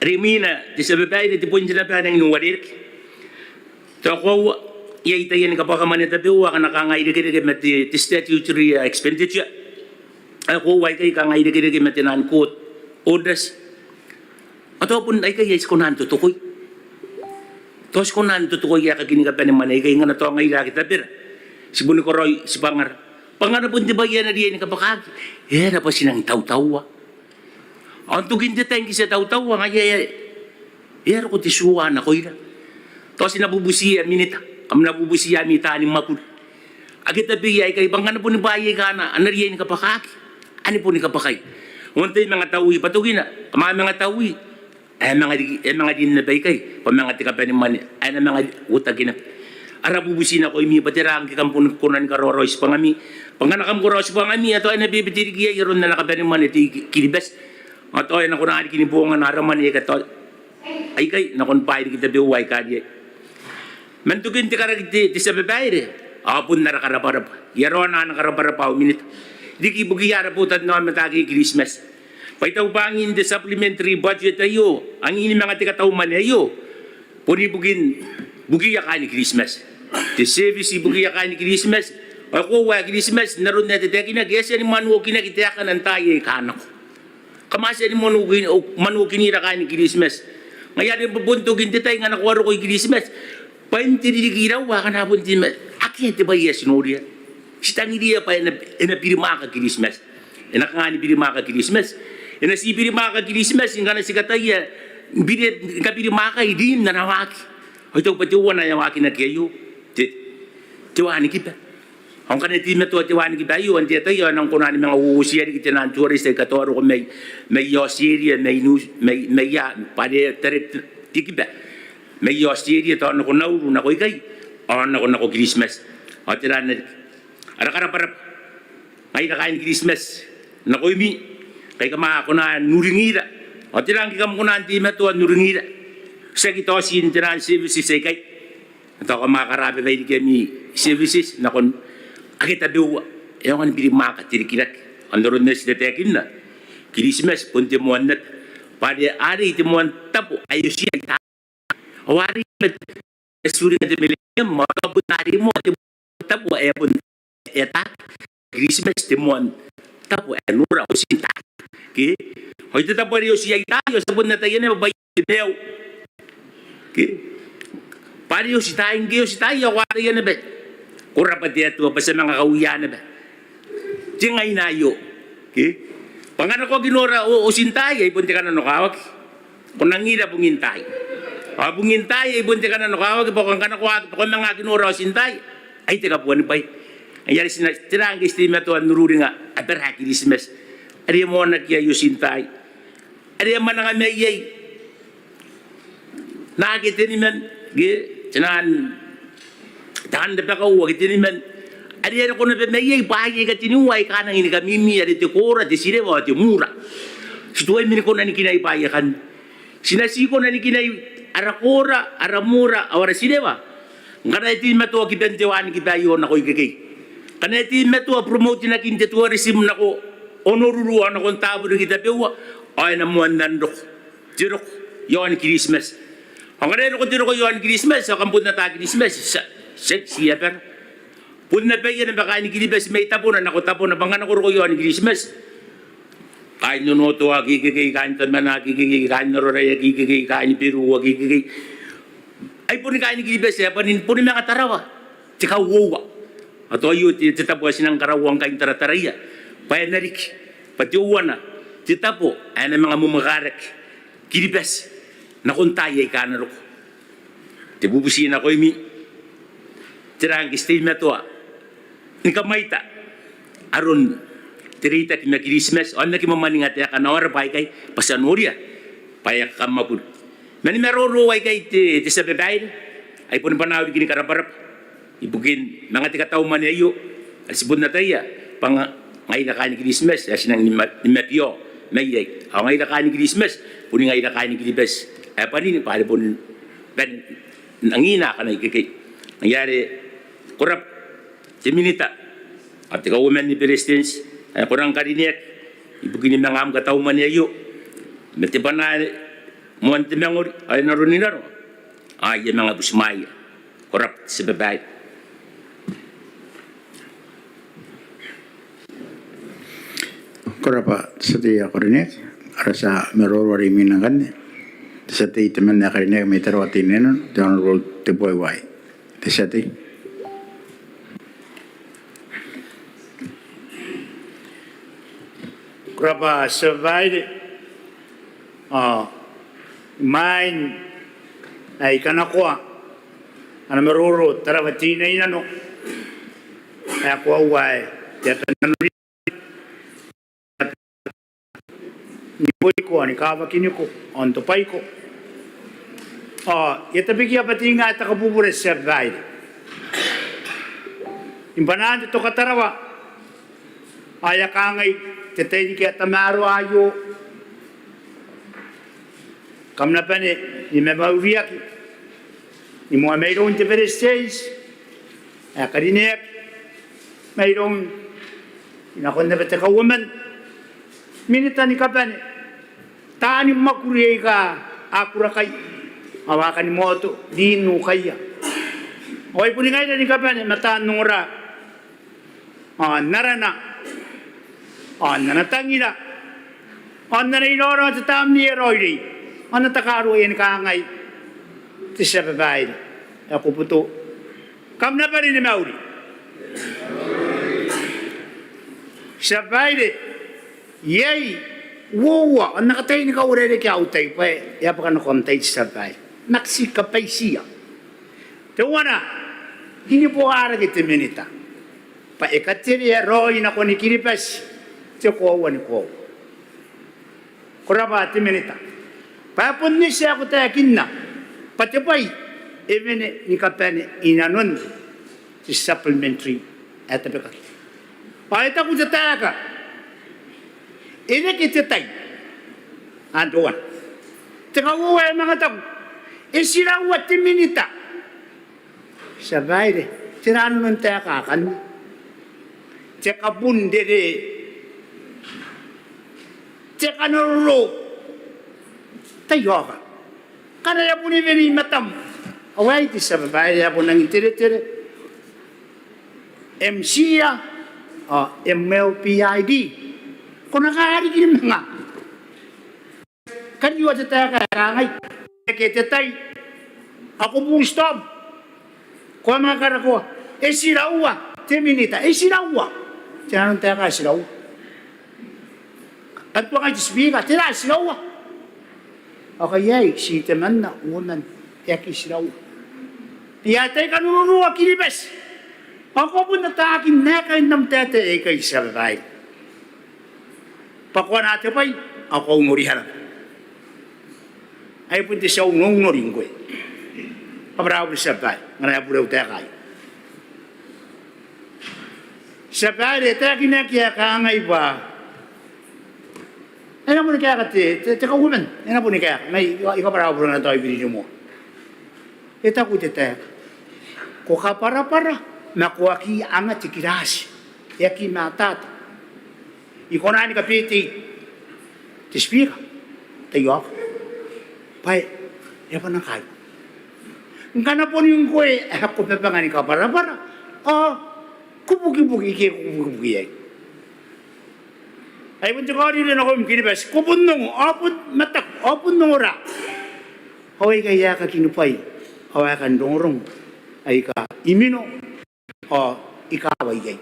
Rimina, di sa babayad, ti punja na pa nang inuwarir. To ako, itayan ka pa kaman ito, ka nakangayagigig mati ti statutory expenditure. Ako, why kay kangayagigig mati naan quote orders. Ato pun ay kay is kunan tutukoy. Tos kunan tutukoy ya kagini ka pa ni manay kay nga nato ngay lagi tapir. Si Buni Koroy, si Pangar. Pangar pun di ba yan na diyan ka pakag. Era pa sinang taw-tawa. Ang tugin di tayong kisa taw-tawa nga era ko tisuwa na ko ila. Tos sinabubusiya minita. Am nabubusiya minita ni makul. Agit na biyay kay pangar po ni bayay ka na anariyan ka pakag. Ani po ni ka pakay. Untay mga tawi patugin na. Mga tawi. Mga din na bay kay. Mga tika pa ni mani. Mga utagin na. Arabubusin ako imi batirang kikampun kunan karorois pangami. Panganakam ko rois pangami ato ay nabibitirigya iron na nakapanin man iti kilibes. Ato ay nakunaan kinibuangan naraman iya kato. Ay kay nakunpay kita biway kadi. Mantugin ti karagiti ti sa babayre. Apun narakarap-arap. Yaron na nakaraparap minute. Di kibugiyara putan no matagi Christmas. Paitaw pangin the supplementary budget ayo. Ang ini mga tikatauman ayo. Puni bugiya ka ni Christmas. The service bugiya ka ni Christmas. Ako wa Christmas naron na tete kina gesa ni manu kina kita kan antaye kanak. Kamasa ni manu kinira ka ni Christmas. Ngayon bubuntugin tete nga nakwaro ko Christmas. Painti di giraw wa kana pun ti akin ti ba yes noria. Sitang dia pa ena pirma ka Christmas. Ena ka ni pirma ka Christmas. Ena si pirma ka Christmas ingana si kataya bide ka pirma ka idim na nawaki. Ito pati wana yang akin na kayo. Tiwani kita. Ang kaniti meto tiwani kita yo ang tayo nang kunani mga uusiya kita nan tourist ay katoro ko may yosiri may ya pare tarik tikiba. May yosiri to ano ko nauru na ko ikay. Ano ko Christmas. O tiran na arakarap ay nakain Christmas. Na ko imi kay kama ko na nuringira. O tiran kikam ko na anti meto nuringira. Sa kito sin tiran services ay kay ito ko makakarabi ba hindi kami services na kung akita biwa yung kan biri maka tirikirak ang naroon na si detekin na Christmas punti mo anat pada ari timuan tapo ayo siya awari suri na millennium makabut ari mo tapo ay pun eta Christmas timuan tapo ay nura o sinta ki hoy tapo ri siya tayo sabon na tayo na babay beo ki Pariyo si tayo, wari yan na ba? Kurapati ato pa sa mga kauyan na ba? Tingay na yo. Okay? Pangano ko ginora o sintay, ay punti ka na nukawag. Kung nangida pungintay. Pungintay, ay punti ka na nukawag. Kung kanakuwag, kung mga ginora o sintay, ay teka po ano ba? Ay yari sinastirang kistima to ang nururi nga, aperhaki Christmas. Ari mo na kaya yo sintay. Ari man nga may yay. Nakakita naman, Jangan tahan dapat kau wag tiniman. Ada ko na pemay bahay ka tinuway ka nang ini kami mi ada ti kora ti sire wa ti mura. Situay mi ko na ni kinay payakan. Sinasiko na ni kinay ara kora ara mura awara sire wa. Ngara ti mato ki bentewan ki bayo na ko igigay. Kana ti mato promote na kin tourism na ko onoruru na kon tabo kita bewa ay na mo nandok. Jirok yon Christmas. Ang kanino ko tino ko yung Christmas, sa kampun na ta Christmas, siya per. Pun na pa yan ang baka ni Christmas, may tapunan, ako tapunan, pangan ako ko yung Christmas. Kain nunoto, kikikay, kain tanman, kikikay, kain naroraya, kikikay, kain piru, kikikay. Ay po ni kain ni Gilibes, panin po ni mga tarawa. Tsaka wowa. Ato ayo, titapo sinang karawang kain tarataraya. Paya narik, pati uwana. Titapo, ay na mga mumakarak. Gilibes, nakuntaya ikanaro ko. Tibubusin ako imi. Tirang istay na to. Nikamaita. Aron, tirita kina Christmas. O na kimamaning ati akanawar pa kay pasanurya. Paya kamapun. Nani meruruway kay ti sa bebail. Ay po panawid kini karaparap. Ibugin, mga tikataw man niyo. Asibod na tayo. Pang ngayon na kain ni Christmas. Kasi nang ni Mateo. Mayay. Ang ngayon na kain ni Christmas. Puni ngayon na kain ni Christmas. Ay panin, pala po. Ben, nangina ka na ikikay. Nangyari, kurap. Si Minita. At ikaw women ni Palestines. Ay kurang karinet. Ibugin yung mga kataw man niyo. Matipan na Monte Mangor, ay naroon nila ro. Ay, yung mga busmaya. Korap sa babae. Korapa sa tiya korinek. Ara sa merorwari minangan. Sa tiya teman na karinek may tarawati nenon. Down road to boy wai. Sa tiya. Korapa survive. Mine ay kanakwa ana meruro tarawati na inano ay ako away yata nanuri ni boy ko ani kawa kinyo ko on to pai ko yata bigya pati nga ta kabubure sa bay imbanan to katarawa aya kangay tetay di kaya tamaro ayo Kamna pa ni memauriak ni mo mayroon te Palestines karinek mayroon inakon na bata ka woman minita ni kapane tani makuriya ka akura kay awakan mo to dinu kaya oy puningay na ni kapane mata nura narana nanatangina narinoro sa tam ni Roy ano takaro yan kaangay ti sa babae ako puto kam na pa rin ni Mauri sa babae yay wowa ang nakatay ni kaurere kaya utay pa yapa ka nakontay sa babae naksikapay siya tawana hindi po arag iti minita pa ikatiri Roy na ko ni Kiripas ti kowa ni kowa kuraba iti minita Papun ni siya ko tayo kinna. Pati pa'y, even ni kapane inanon si supplementary at the back. Pakita ko sa tayo ka. Inakititay. Anduan. Tikawa mga tao. Isirawat ti minita. Sabay de. Tirano nun tayo kakan. Tikabundi de. Tikanuro. Tayo ka. Kanaya po ni Veri Matam. Away, di sa babae po nang itire-tire. MCA, MLPID. Kung nakakarikin mga. Kanyo at tayo kakangay. Ketetay. Ako pong stop. Kung mga karakuha. Sirawa. Teminita. Sirawa. Tinanong tayo ka, sirawa. At po kayo sabihin ka, sirawa. Okay, si teman na woman, yakis raw. Tiyatay ka nunuwa Kilibes. Ako po natakin na kayo ng tete kay sabay. Pakuha natin pa'y, ako umurihan. Ay po di siya unong-uring ko eh. Pabraw ko sabay, nga nabudaw tayo kayo. Sabay, tayo kinakaya ka ngay ba? Ano po ni kaya kati? Teka woman. Ano po ni kaya? May ikaparabo na tayo binigyan mo. Ito ko tete. Kuka para. Nakuha ki angat si kiras. Yaki matat. Iko na ni kapiti. Tispira. Tayo ako. Pai. Yan pa na kayo. Ang kana po niyong ko eh. Ako pa nga ni para. Kubugi-bugi. Kubugi-bugi eh. Ay pun juga rin ako yung kinibas. Kupun nung, apun matak, apun nung ora. Hoy kaya ka kinupay. hawakan dorong ay ka imino o ikaway gay.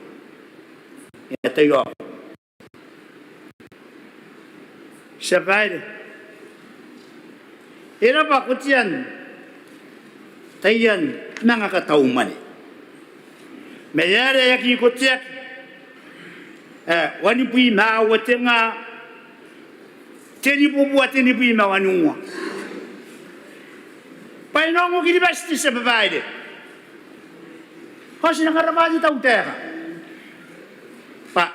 Ito yun. Sabay, ira ba ko tiyan? Tayan, mga katauman. Mayara yaki ko tiyak. Wani pui mawate nga, teni bubuat teni pui mawanunga. Painong mo kinibasti sa babae. Kasi nakarabati tau teka. Pa,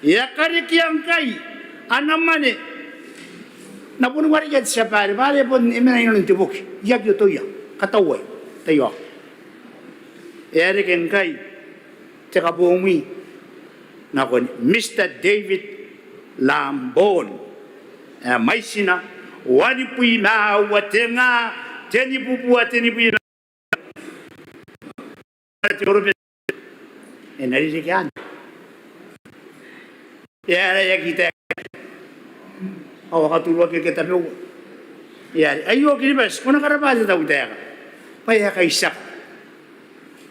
yakari kiyang kay, anamane, napunwari yan sa babae, bale po imena yun ng tibok, yak yu tuya, kataway, tayo. Yari kiyang kay, tsaka bumi, nako, Mr. David Lambon, may sina, wani pui mawate nga, teni bubuat teni pui narisigyan. Yara kita. Awak katulog kita pero. Yara ayo kinibas kung nakarabas daw tayo. Paya kay sak.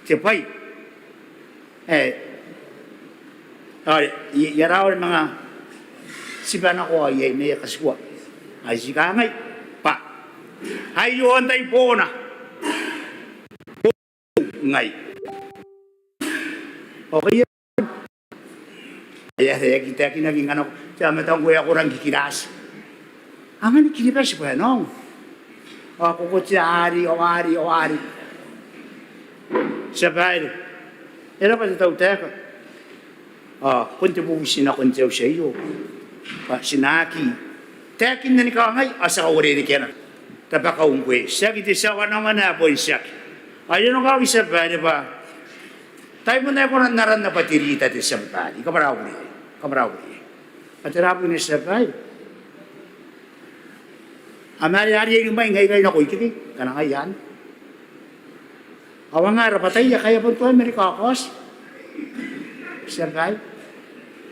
Tipay. Yara mga siban ako ay may kaswa. Ay sikangay pa. Ayo antay po na. Ngay. Okay. Kaya kita kinaging ano, sama taong kuya ko rang kikilas. Ang ano kinipas ko ano? Ako ko siya ari. Sabay. Era pa sa teka. Kunti po sinakuntiyaw sa iyo. Sinaki. Tekin na ni kangay, asa ka uri ni kena. Tapakaung kwe. Sakit isawa naman na po yung sakit. Ayun ang kawin sabay, di ba? Tayo mo na ako naran na patirita di sabay. Kamarauli. Patirapin ni sabay. Amayari yung may ngay na ko ikiki. Kanang ayan. Awang nga rapatay, kaya po ito ay merikakos. Sabay.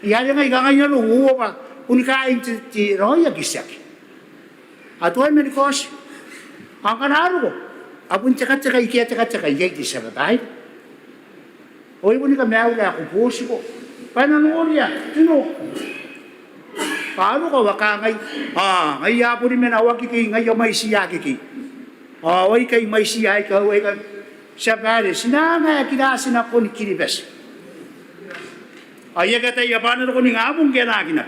Iyan yung ngay gangan yan, uwa pa. Unikain ti Roya gisak. At ay merikos. Ang kanaro ko. Apun tsaka ikiyat di sabay. Hoy mo ni kami ako puso ko. Pananood niya. Sino? Paano ka wakangay? Ngaya po ni menawag kiki, ngaya may siya kiki. Way kay may siya ka, way kay siya pare. Sinangay, kinasin ako ni Kiribes. Ay, katay, paano ko ni ngabong kinagina?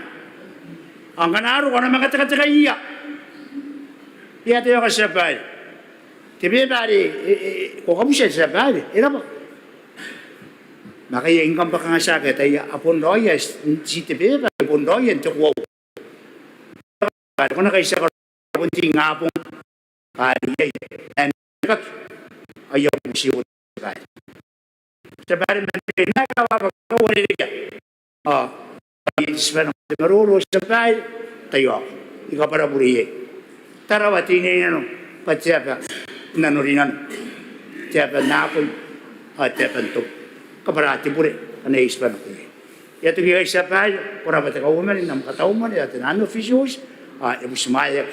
Ang kanaro ko na makataka iya. Iya tayo ka siya pare. Tibi pare, kung kamo siya siya pare, ina po. Makaya ingkang baka nga sakit ay apon roya si tibi apon roya ito ko. Kung nakaysa ko apon si ngapong kaya and ayaw po siya kaya. Sa bari man nakawa pagkawari niya. Ispan ang maruro sa bahay tayo. Ikaw para buriye. Tarawati niya patsiyapa nanurinan. Tiyapa napon at tiyapan to. Kaparati pure, ano ispan ko. Ito kaya isa pa, kung ba kauman, ng katauman, at ano officials, ibusumayak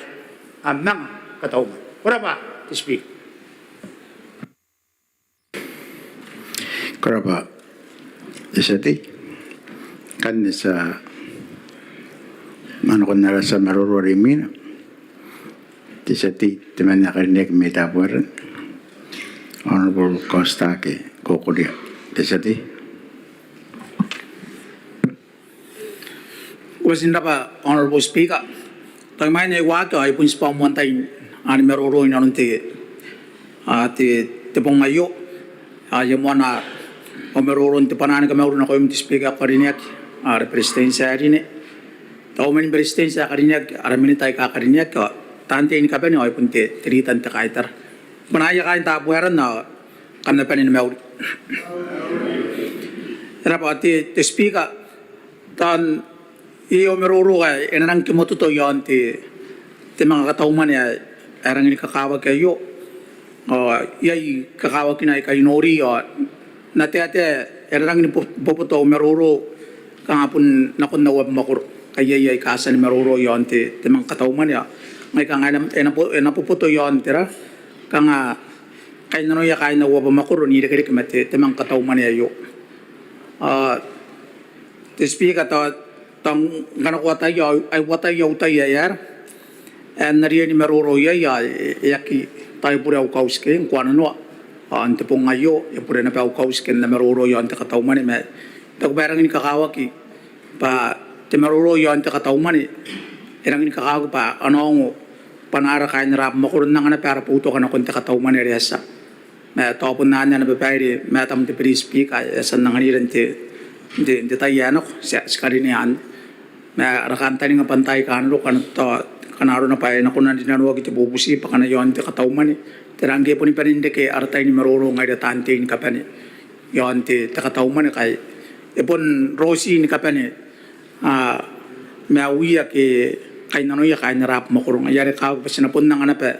ang mga katauman. Kura ba, to speak. Kura ba, isati, kan sa mano ko nara sa marururimin, isati, timan na karinig may tapuaran, Honorable Kostake, Kokodia. Desati. Wasin pa, Honorable Speaker. Tayo may naiwato ay punis pa umuantay ani meruroy na nunti. Tipong ngayo. Yung mo na meruroy ti panani ka meruroy na ko yung Speaker karinyag. Representensya rin eh. Tao man yung representensya karinyag. Aramin tayo kakarinyag. Tante ini ka pa niyo ay punti. Tiritan ta kaitar. Manaya kain tapueran na kanna pa ni meruroy. Kenapa ti speaker tan iyo meruro ka enang kimotuto yon ti mga katauman ya erang ini kakawag kayo yay kakawag kinay kay nori yo nate erang ini poputo meruro kangapun nakon nawab makur kay yay kasan meruro yon ti mga katauman ya ngay kang enang puputo yon tira kanga kay nano ya kay na waba makuro ni de krik mate temang kataw man ayo to speak at tang gana ko tayo ay wata yo tayo yar and nariya ni maruro ya yaki tayo pura ukauske kuana no ante pong ayo ya pura na pa ukauske na maruro yo ante kataw man me tag barang ni kakawaki pa te maruro yo ante kataw man erang ni kakawak pa ano panara kay na rap makuro na nga para puto kana kunta kataw man resa me topon na na bapayri me tam te speak ay san nang ni rente de tayano sa skari ni an me rakanta ni nga pantay kanlo kan to kanaro na pa na kunan dinano kiti bubusi pa kana yon te kataw man terangge po ni paninde ke artay ni maruro nga tante ni kapani yon te kataw man kay epon rosi ni kapani me awiya ke kay nanoya kay narap makurong ayari ka pasinapon nang ana pa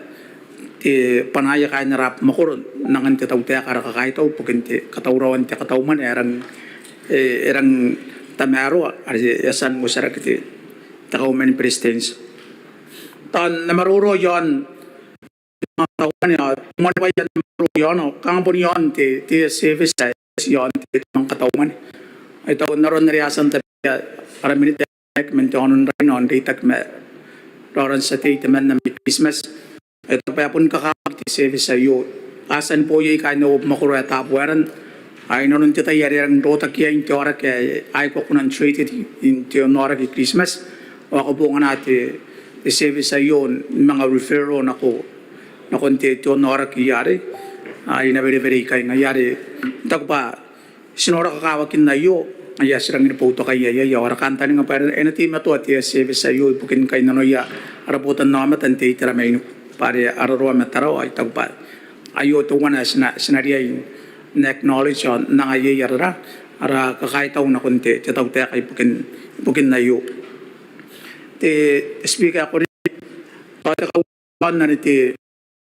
ti panaya kay narap makurong nangan ti tawte kara kay taw pukinti katawrawan ti kataw man erang tamaro ari yasan mo sara kiti takaw man presidents tan namaruro yon tawan ya mo ba yan maruro yon kang pun yon ti service yon ti ang kataw man ay taw naron riyasan ta para minute mentonon rin on data me Lawrence sa teman na Christmas ito pa pun kakakti service sa iyo asan po yung kano makuro at apuaran ay nonon tita yari ang rota kaya yung teora kaya ay ko kunan treated in teonora ki Christmas o ako po nga natin service sa iyo mga referral na ko na konti teonora ki yari ay na very kaya nga yari ito pa sinora kakawakin na iyo ay sirang iniputo kay yaya ora kanta nga para enati mato at service sa iyo bukin kay nanoya araputan na matan ti tiramay pare araro mataro ay tagpa ayo to wana scenario na acknowledge on na ay yara ara kakaitaw na kunti titaw te kay bukin na iyo te speak ako rin ta ka na ti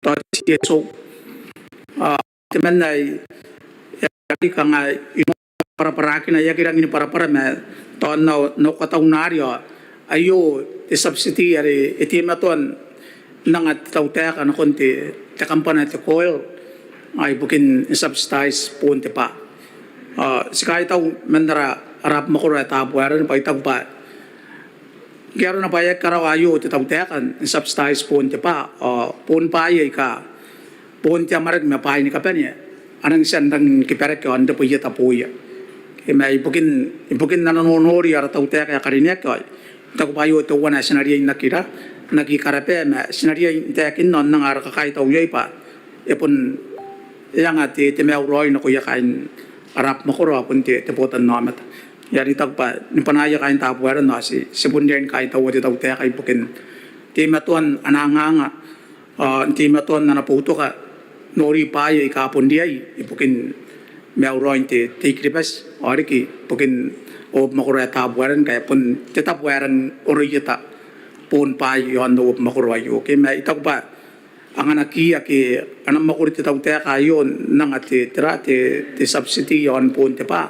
ta so teman na ka nga para na yakirang ini para me to no kataw naryo ayo ti subsidiary iti maton nangat tawtek an konti te kampana te coil ay bukin subsidize punte pa sikay taw mandara arap makura tapuaran pa itag pa kaya na payak karaw ayo ti tawtekan subsidize punte pa pun pa ay ka punte amarag mapay ni kapanya anang sandang kiperek ko anda po yata po ya may ibukin na nanonori ara taute kaya karinya ko tago bayo to wana scenario nakira nakikarape ma scenario takin non nang ara kakay taw yay pa epon yang ati temewroy na kuya kain arap makuro apon ti tepotan namat yari tagpa ni panaya kain tapuaran na si bundian kay taw ti taute kay bukin ti matuan ananganga ti matuan na naputo ka nori pa ay kapon diay ibukin meawroin ti kribas ori ki pukin o makura tabuaran kaya pun tetapuaran oriyata pun pa yon do makura yo ke me itak ba ang anaki ki anam makuri titaw te kayo nang ati trate ti subsidy yon pun te pa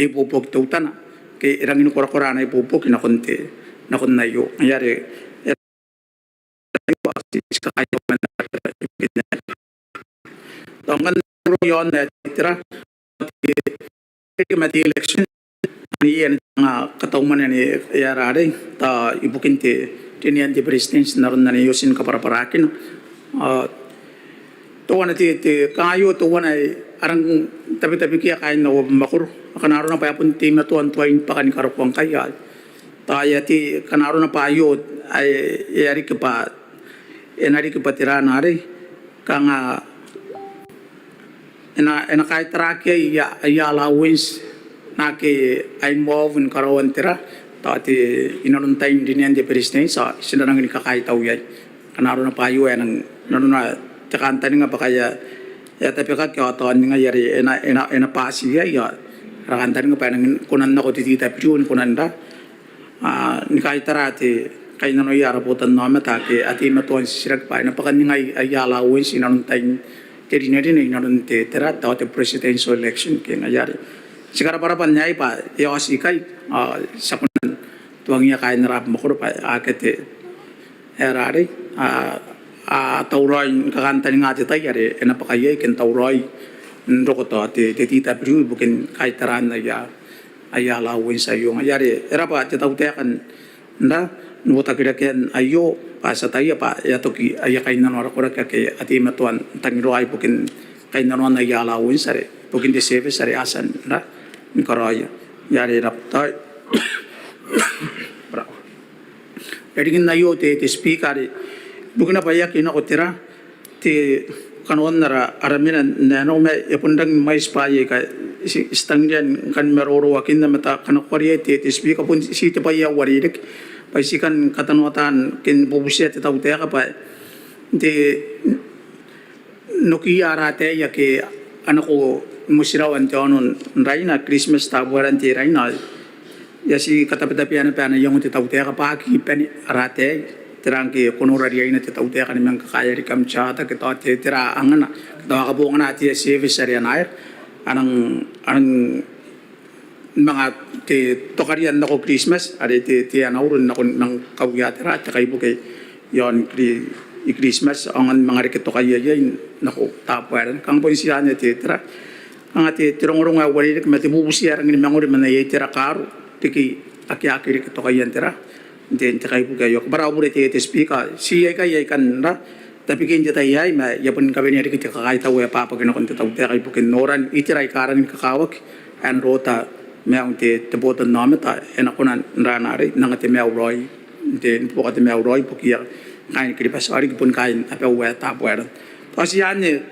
ipupok tutana ke irang inu kora na ipupok na konti na kon na yo ayari kayo man tongkan yon na tira mati election ni yan nga katawman ni yarare ta ibukin ti tinian ti presidents naron na yusin ka para parakin to wana ti kayo to wana arang tabi kaya kain na makur kanaro na pa pun ti matuan tuain pa kan karukwang kaya ta ti kanaro na payo ay yari ka pa enari ka patirana ari kanga ena kay trake ya allowance na ke ay move in karawan tira tati inonuntain din yan di president sa sinarang ni kakay taw yay kanaro na payo nang nanuna takanta nga pa kaya ya tapi ka kaya to nga yari ena pasi ya rakanta nga pa nang kunan na ko titita piun kunan da ni kay tarati kay nano yara putan no mata ke ati matuan sirag pa na pakan nga ay allowance inonuntain jadi nari ni naron te terat tao te presidential election kaya ngayari. Sigara para panyay pa yawas ikay sa kunan tuwang niya kaya narap makuro pa akete erari tauroy kakanta ni ngati tayari ena pakayay ken tauroy ndoko to te tita priu bukin kaitaran na ya aya lawin sa yung ayari era pa te taute kan nda nuta kira ken ayo pa sa taya pa ya to ki aya kay nanora ko ka ke ati matuan tangiro ay bukin kay nanon na ya lawin sa re bukin de service sa re asan nda ni karaya yari rap tay jadi kin nayo te speaker bukan apa ya kina kotira ti kanon nara aramina nano me yapundang mais pa ye ka stangdian kan meroro wakin na mata kana kwariye ti speaker pun si te pa ya waridek pa si kan katanwatan kin bubusia te tau te ka pa ti nokia arate ya ke anako musirawan te onon raina Christmas tabuaran ti raina ya si katapitapiana pa na yung te tau te ka pa ki pen arate terang ke konoraria ina te tau te kan memang kaya di kamchata ke ta te tera angana ta ka bu ngana ti service area nair anang mga te tokarian nako Christmas ade te anaurun nako nang kawya tera ta kay bu kay yon i Christmas angan mga rike tokaya yin nako taparan kang po siya ne te tera ang ate tirongorong awari ke mate bubusiar ngin mangori manay tera karu tiki aki rike tokayan tera den takay po kayo bara mo rete te speaker siya kay kan na tapi kin jata yai ma yapon kabeni ari kita kakay tawo ya papa kino kon tawo takay po kin noran itiray karan kakawak an rota meang te boton namata en akunan ranari nangate meaw roy den po kate meaw roy po kiya kain kripas ari pun kain apa wa tapwer pasian ne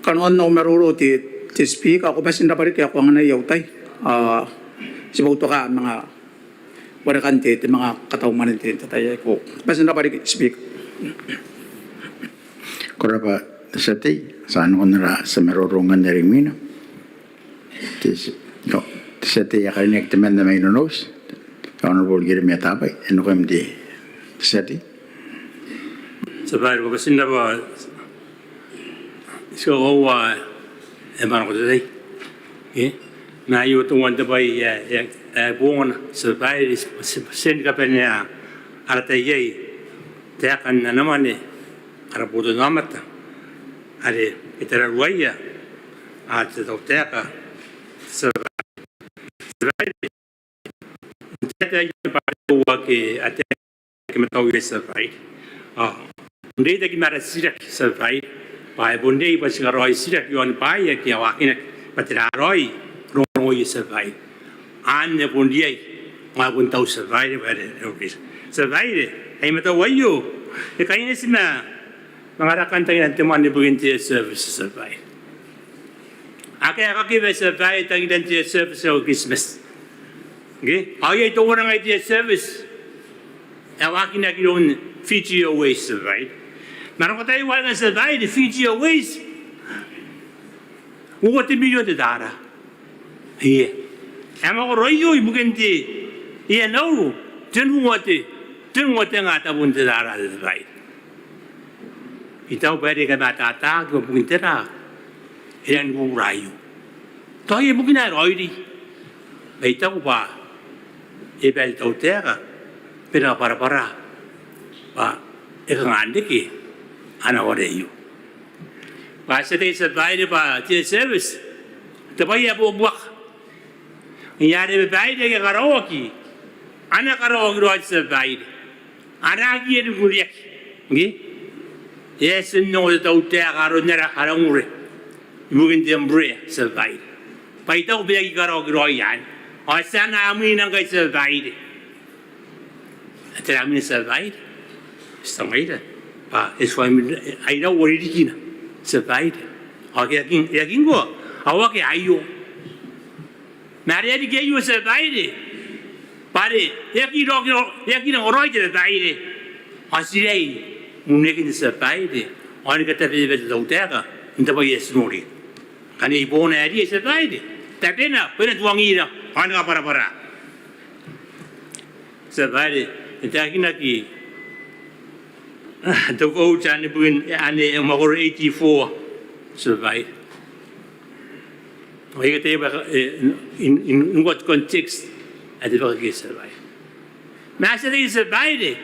kanon no meruro te speaker ko basin dapat kaya ko ngana yautay sibuto ka mga wala kante te mga katauman te tatay ko basta na pare speak Korapa sati saan ko nara sa merorongan na rin mino sati ya karinig teman na may nunos Honorable Jeremy Atapay ano ko mdi sati sabay ko basin na ba so eman ko today na yu tungan tabay buong sabay sen ka penya aratay tekan na naman araputo namat are itararuaya at teka sabay teka yung pagkuha ke ate kematawid sabay hindi tayo marasirak sabay pa bundi pa sigaroy sirak yon pa ya kiawakin patiraroy roy sabay an ne bundi ngabuntaw sabay sabay ay matawayo kaya na sila mengharapkan tangan teman di berhenti service sabay akhirnya kaki sabay tangan dia service o Christmas okay ayat itu orang itu service awakin nak yon Fiji always sabay Naroon tayo wala sa bahay, the Fiji always. Uwati milyon de dara. Iya. Ama ko royo ibukan ti. Iya no. Jen uwati nga tabun de dara de bahay. Itaw pwede ka matatag, ibukan tira. Iyan kong rayo. Tayo ibukan na royo di. Itaw pa. Ibel taw tera. Pinapara-para. Pa. Ikangandik ana wareyo basta tayo sa bahay pa tiya service tapay po buwak nangyari ba bahay na karaoke ana karaoke road sa bahay ana kiyan kuliyak yes no daw tayo karoon na karangure mungkin tiyambre sa bahay paitaw bilagi karaoke road yan o sana amin ang kayo sa bahay at amin sa bahay Stangida. Es war einer Origina. Survived. Yakin go. Awa ke ayo. Maria di ke you survived. Pare, yakin oroi de survived. Asirei. Munekin survived. On kata be lautera. Inta ba yes nori. Kani bona adi survived. Tapena, pena tuangira. On ka para. Survived. Yakin aki the vote and the Magor 84 survived. In what context at the Vargas survived? Master is survived,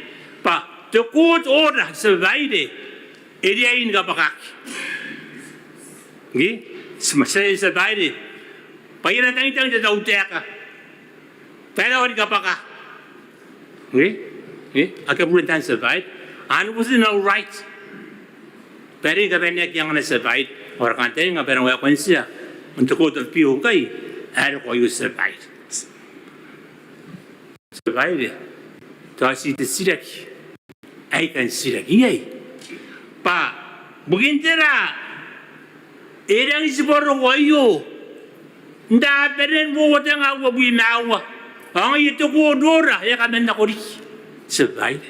but the court order survived. Area in Gabakak. Okay? Say survived. Payana tang the Dauteka. Tell on Gabaka. Okay? I can put that survived. And was no right. Very Gabanek young and survived, or contain a better weapons here. On the court of Piokai, and or you survived. Survived. To see the Sirak. I can see the yay. Pa, Bugintera. Erang is for a you. Da beren water out we now. Oh, you took Dora, Yakamendakori. Survived.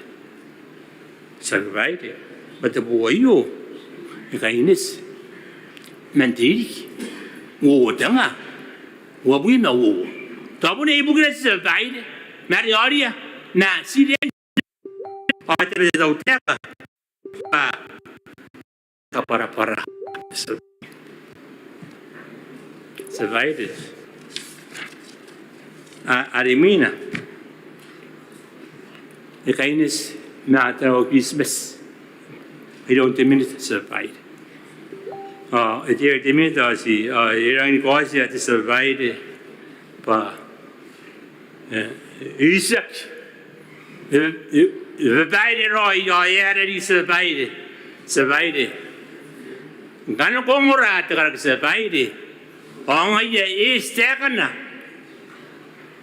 Survived. But the boy you. Kainis. Mentiri. Water. What we know. Tabune Bugret survived. Marioria. Na, see the Hotel. Para. Survived. Arimina. The kindness matter of Christmas. I don't minute survived. A dear Dimitri, Iran Gosia to survive. Research. The bad roy, your already survived. Survived. Ganacomora to survive. Oh, yeah, is taken.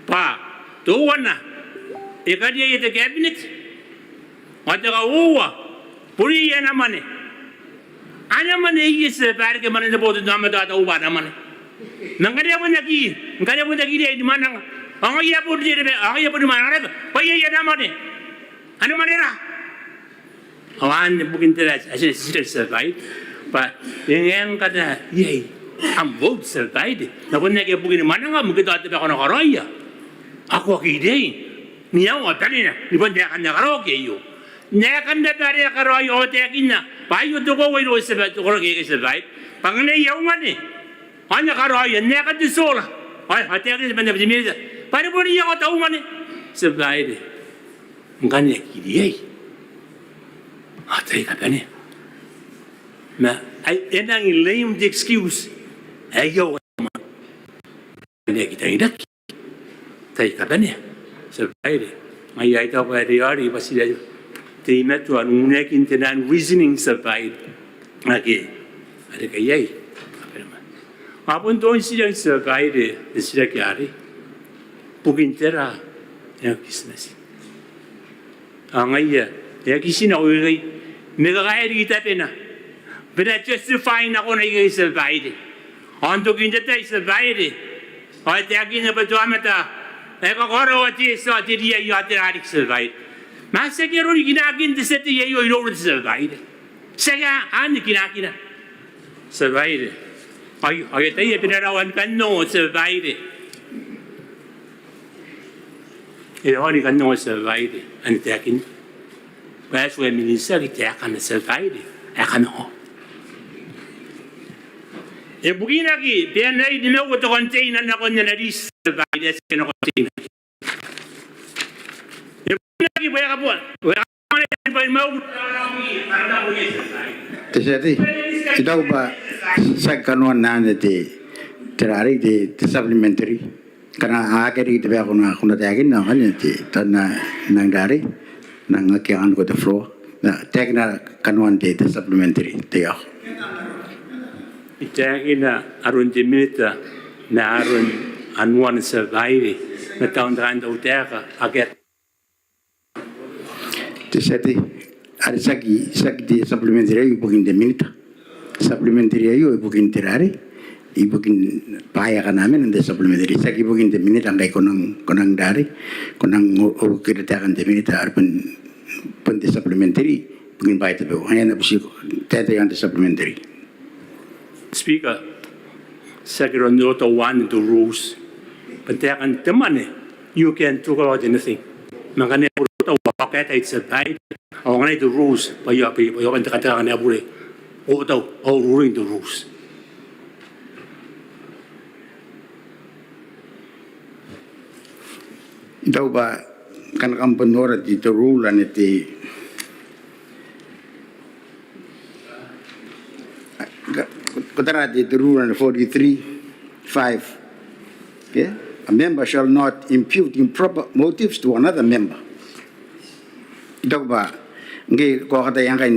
Pa, do one. You got the cabinet? What the over? Puri and a money. And money is a bad money about the number that over money. Nangada Wanaki, Gada Wanaki, the man. Oh, yeah, put it, oh, you put my but you get money. And Manera. Oh, I'm the booking to that. I said, survive. But the young got a yay. I'm both survived. Now, when they get booking money, I'm going to on a Horoya. Aquaki day. Niao or Talina, you put there and the karaoke you. Neck and the Tariakaroy or Takina. Why you to go away to survive? Pangane young money. On the Karoy and neck at the soul. I tell you, the minister. But what do you got the money? Survived. Ganeki day. I'll take a penny. I end up in lame the excuse. I go. Take a penny. Survived. I thought where they are, was they met to an neck into that reasoning survived. Again. I think a yay. I won't don't see them survive the Sirakari. Bugintera, no business. Angaya, Yakisina, Megari Tapena. But I justifying that one I survived. On to Ginta survived. I take in a badometer. I got what is so did you at the attic survive. Massacre in the city, you don't survive. Sega and the Kinakina survived. I tell you, one can know survived. You only can know survived and attacking. That's where Minister attack and survived. I can know. If Buginaki, then they know what to contain and not on the list survived. That's in a container. If Buginaki, where I want by mouth, Jadi, kita ubah sekanuan nanti terari di supplementary karena akhir itu aku nak takin nak nanti tanah nang dari nang akian ko the floor na tekna kanuan di supplementary dia. Itakina arun dimita na arun anuan survive na tahun rando teka aget. Jadi ada sagi di supplementary ibu kita minta supplementary ayo ibu kita terari ibu kita payah kan amin ande supplementary sagi ibu kita minta angkai konang dari konang kita takan de minta arpen di supplementary ibu kita payah tu hanya nak bersih tete yang di supplementary. Speaker, Sectoral not one the rules, but there can the money you can talk about anything. Makanya walk at it's a right. Only the rules, but you want to cut down every all ruling the rules. Ito ba kan kampung orang itu rule ane ti kotara the rule and 43(5). Okay? A member shall not impute improper motives to another member. Ito ba? Ngi ko kata yang kain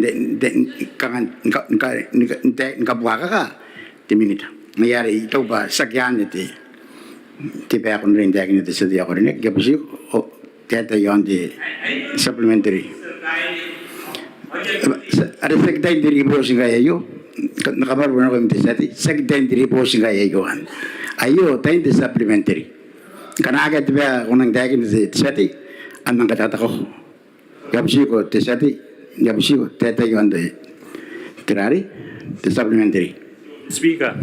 nka buaka ka timinita. Mayari ito ba sakyan iti tipe ako rin tayo nito sa diya ko rin. Kaya po teta yon di supplementary. Ada secretary po singa yayo. Nakabar po na ko yung tisati. Secretary po singa yayo. Ayo tayo di supplementary. Karena agad ba kung nang tayo nito tisati anang katata ko. Yapsico, Tesati, Yapsico, Teta Yonde, Tirari, the supplementary. Speaker,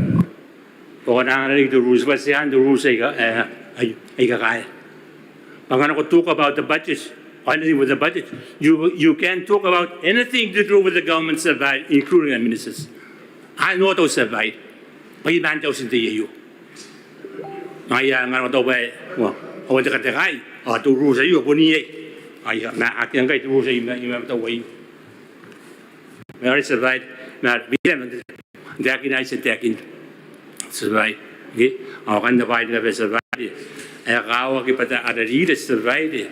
kung nangyaring the rules, what's the rules ay kakaya? Pag ano ko talk about the budget, anything with the budget, you can talk about anything to do with the government survey, including the ministers. I know those survey. Pag-iban daw sa DAU. Ngayon, nga daw ba, o wala ka takay, o to rules ay yun, buniyay. Ay, aking kay rules ay imam taway. Meron survey, na bilang dakin ay sa dakin survey. Okay, ako kan na bayad na survey. Ay akaw ki pata ada rida survey.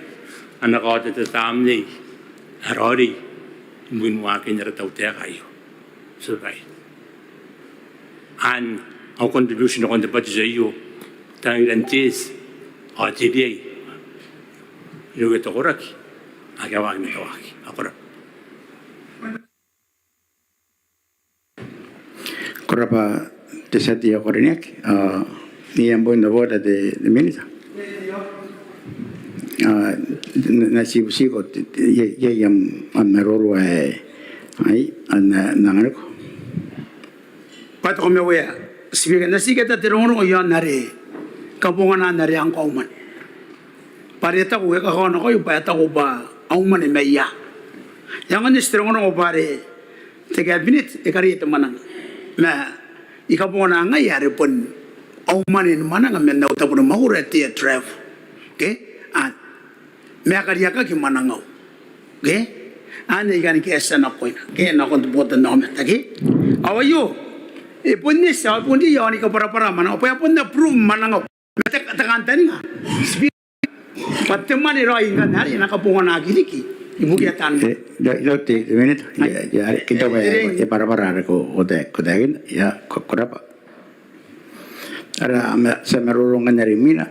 Anak ko tatam ni arori bunwa kin ra taw ta kayo survey. And our contribution on the budget ay yo tangilantis o TDA. Yung ito koraki. Agawag na kawaki. Ako rin. Korapa tesati ako rin yak. Niyan po na boda de minita. Nasibu-sibu yayam meroro ay nanganak ko. Pato ko mewaya. Speaker, nasikata tirong yon nari. Kapungan na nari ang kauman. Parita ko ka kono ko yung payata ko ba ang man meya. Yang ani strong no pare te cabinet e kari to manang. Na ikapo na nga yari pon ang man manang men na utapo na mahura te trap. Okay? At me kariya ka ki manang. Okay? Ani gani ke sana ko na. Ke na ko bota no me taki. Awayo. E ponni sa ponni yani ka para manang. Pa pon na prove manang. Mata kantani nga. Patemani roi nga nari nakapungan na giliki ibu kiatan Loti minute ya kita ya para ko kodagin ya korapa ara sa marurungan na rimina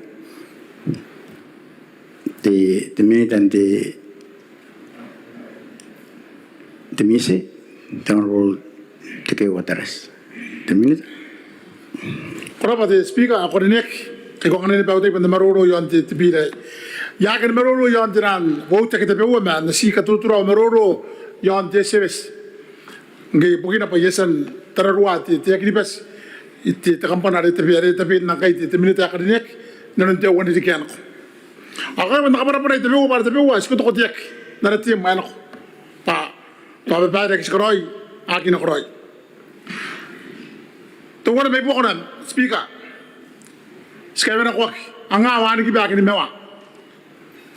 the minute and the mise don't roll to ke wataras the minute korapa the speaker akorinek ko kanene pawte pande maruro yon te pire yakin maroro yon tiran vote ke te pewa ma na si ka tutura maroro yon te seves ngi bugina pa yesan tararwa te akripas te kampana te pire te pin na kai te minute akrinek non te woni te kan ko aga na kabara pa te pewa par te pewa sko to tek na te ma no pa ba rek skroi akin kroi to wona me bokona speaker skabena ko anga wani ki ba kin mewa.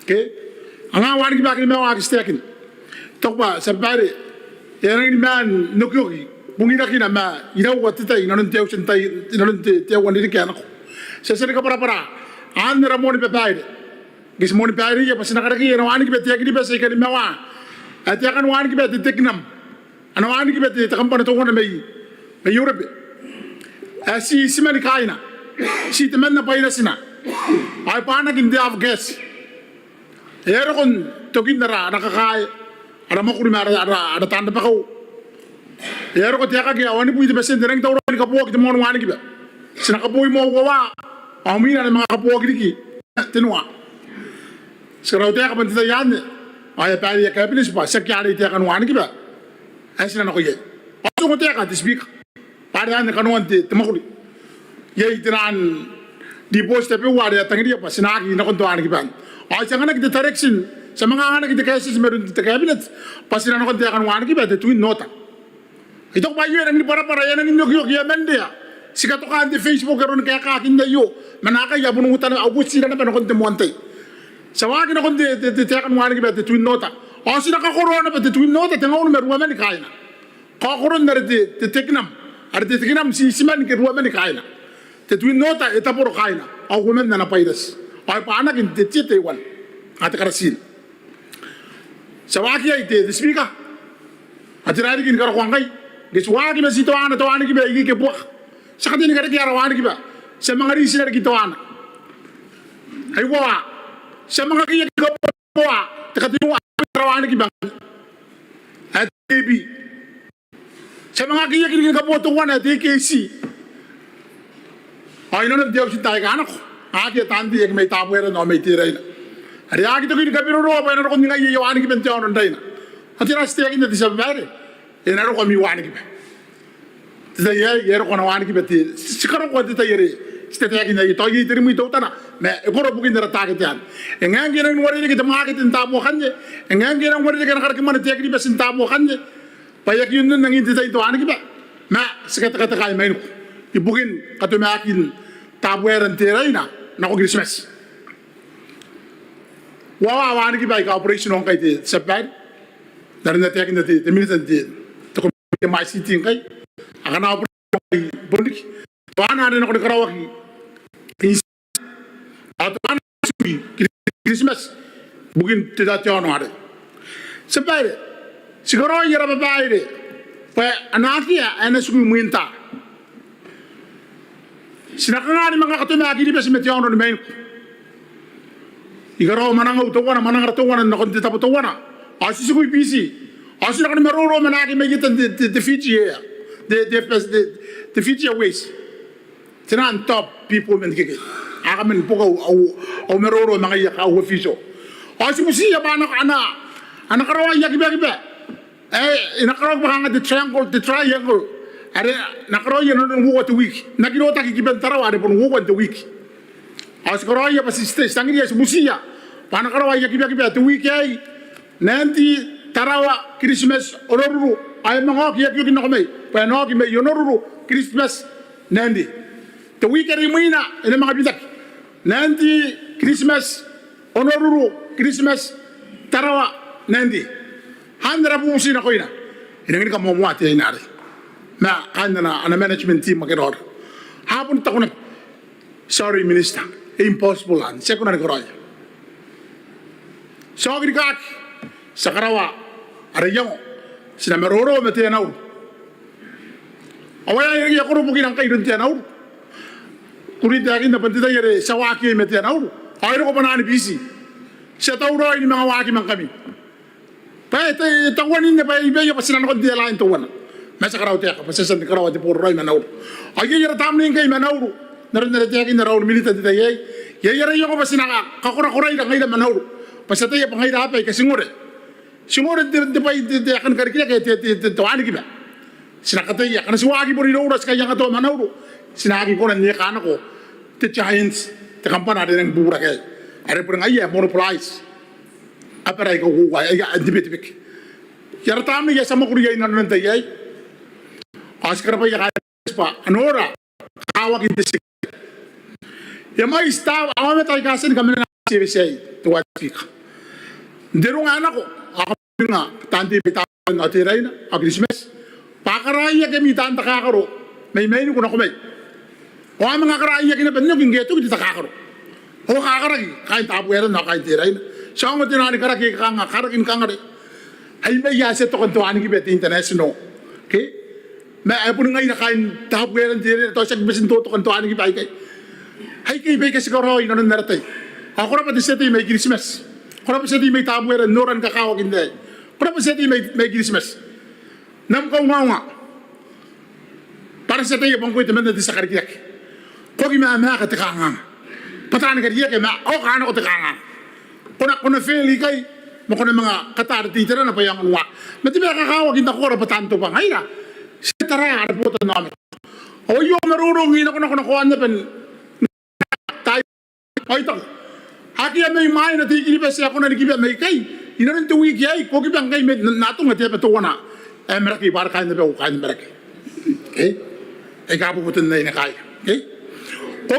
Okay, anga wani ki bakini mewa ki stekin tokba sabare yang man nukyoki bungina kina ma ina watita ina non teu sentai ina non teu wani ki anako sesere ka para an ramoni pe paide gis moni paide ya pasina karaki ina wani ki betia ki be se kani mewa atia kan wani ki be teknam ana wani ki be te kampana to wona me europe asi simani kaina si temenna paina sina ai pana kin de af gas Ero kon tokin nara nakakai ada makuri mara ada tanda pakau. Ero ko tiaka ki awani pui besen dereng tawro ni kapuo ki mon wani ki ba. Sina kapuo mo wa amina na mga kapuo ki tenua. Sira tiaka ban tita yan. Ay pa ya kapilis pa sakyari tiaka wani ki ba. Ay sina na ko ye. Aso ko tiaka to speak. Para yan kanuan ti makuri. Ye itinan di post pe wa ya tangri pa sinaki na kon to ani ki ba. Ay sa nga direction sa mga anak iti cases meron dito cabinet pasina no konti akan wani kiba twin nota ito pa yun ang para yan ang inyog ya mendia sikato ka di Facebook karon kaya kakin na yo manaka ya bunung utan abut sila na no konti monte sa wagi na konti akan wani kiba twin nota o sina ka corona pa twin nota tengaw numero 1 ni kaina ka corona na di teknam Ada te kinam si siman ke ruwa mani kaina. Te tuin nota eta poro kaina. Au kumen na paidas. Au pa anak in te chete wan. Ate karasin. Sawaki ai te speaker. Ate rari kin karo kwangai. Ge swagi masi to ana ki ba igi ke buak. Sakati ni kare ki ara wan ki ba. Sa mga risi na ki to ana. Ai wa. Sa mga ki ko wa. Te kati wa ara ki ba. At baby. Sa mga kiyak ka po tungan at AKC. Ay no nagdiyaw si tayo ka anak ko. Aki at andi may tapwera no may tiray na. Ari aki to kinakapiro ro pa na ko nga iyawan ki bentaw no day na. At tiras tiyak na sa bare. E na ro ko mi wani ki ba. Tida yero ko na wani ki beti. Sikaro ko tita yere. Ste tiyak na ito yi tiri mo ito tana. Me ko ro bukin dara takit yan. E nga ngi nang wari ki tamakit in tamo kanye. E nga ngi nang wari ki nakar ki man tiyak ni basin tamo kanye. Payak yun nun nangin tita ito ano ki ba? Ma sikata-kata kay may ibukin katumakin tabweran tiray na nako Christmas. Wawa ano ki ba ka operation on kay ti sapad? Dari na tiyakin na ti militan ti to ko mai siting kay akana operation kay bondik. To ana rin ako karawaki. At ana Christmas bukin ti dati ono are. Sapad siguro yara babae de pa anakia ana sugu muinta sinakanga ni mga katumaki di ba si metiono ni main igaro manang utuwana manang ratuwana na konti taputuwana asi sugu PC asi nakani maroro manaki megita the future the future ways tinan top people men kike akamen pukaw au maroro mga yaka au fiso asi musia ba ana karawa yakiba nakaraw ba nga the triangle are nakaraw yan no wo the week nakirota ki giben tarawa are pon wo the week as karaw ya pasiste stangi ya musia pa nakaraw ya kiba the week ay nanti tarawa Christmas ororo ay mga ki yakin na kami pa no ki me yonororo Christmas nandi the week ay muina ina mga bidak nanti Christmas ororo Christmas tarawa nandi handra busi na ko ina inangin ka mo muati ina ari na kanna ana management team makedor hapon ta ko na sorry minister impossible an se ko na ko so girikat sakarawa arayo sina meroro mete na awaya ya ko bukin ang kaidon tiyan au kulit dagin na pantita yere sawaki mete na ayro ko panani bisi sa tawro ini mga waki man kami pa tawanin na pa ibeyo pa sinan ko di lain tuwan masa karaw te ka pasasan karaw di puro ray manaw ay yara tamnin kay manaw naron na te na raw milita di tay yara yo ko pa sinaka kakura-kuray na kay manaw pasatay pa ngay dapay kasi ngure di pa di akan karikya kay te tawani kiba sinakatay kan suwagi mo rin oras kaya nga to manaw sinagi ko na niya kana ko te giants te kampana din ang bura kay are po nga iya monopolize aparay ko ay antibiotic yara tamni ya sama kuriya ina nan tayay askar pa ya pa anora awak intesik ya mai staw awame tay kasen kami na CBC to what speak derung anak ko ako nga tanti bitawan atiray na Christmas pakaraya kami tanta kakaro may ko na kumay o ang mga karaya kinabanyo kingeto kita kakaro o kakaray kain tapueran na kain tiray na siya ang tinani karaki kanga karakin kanga de ay may yase to kantuan ki bet international okay may ay pun ngay na kain tapueran tiray to siya bisin to kantuan ki pai kay hay kay bay kasi ko roy non naratay ako ra pa diseti may Christmas ko ra pa diseti may tapueran noran kakawag hindi ko ra pa diseti may Christmas nam ko nga para sa tayo pang ko ito man na sa karikiyak ko ki ma ka tikanga patan karikiyak ma o kana ko tikanga kuna feli kay mo kuna mga katarti tira na payang wa mati ba kakawag inda ko ra patanto pa ngayra sitara ara puto namin o yo marurong ina ko na kuan na pen tayo ay to haki may mai na tigi ba siya ko na gibe may kay ina rin tuwi kay ko gibe kay nato ngati pa to wana meraki bar kain na ba kain meraki okay ay kapo puto na ina kay okay ko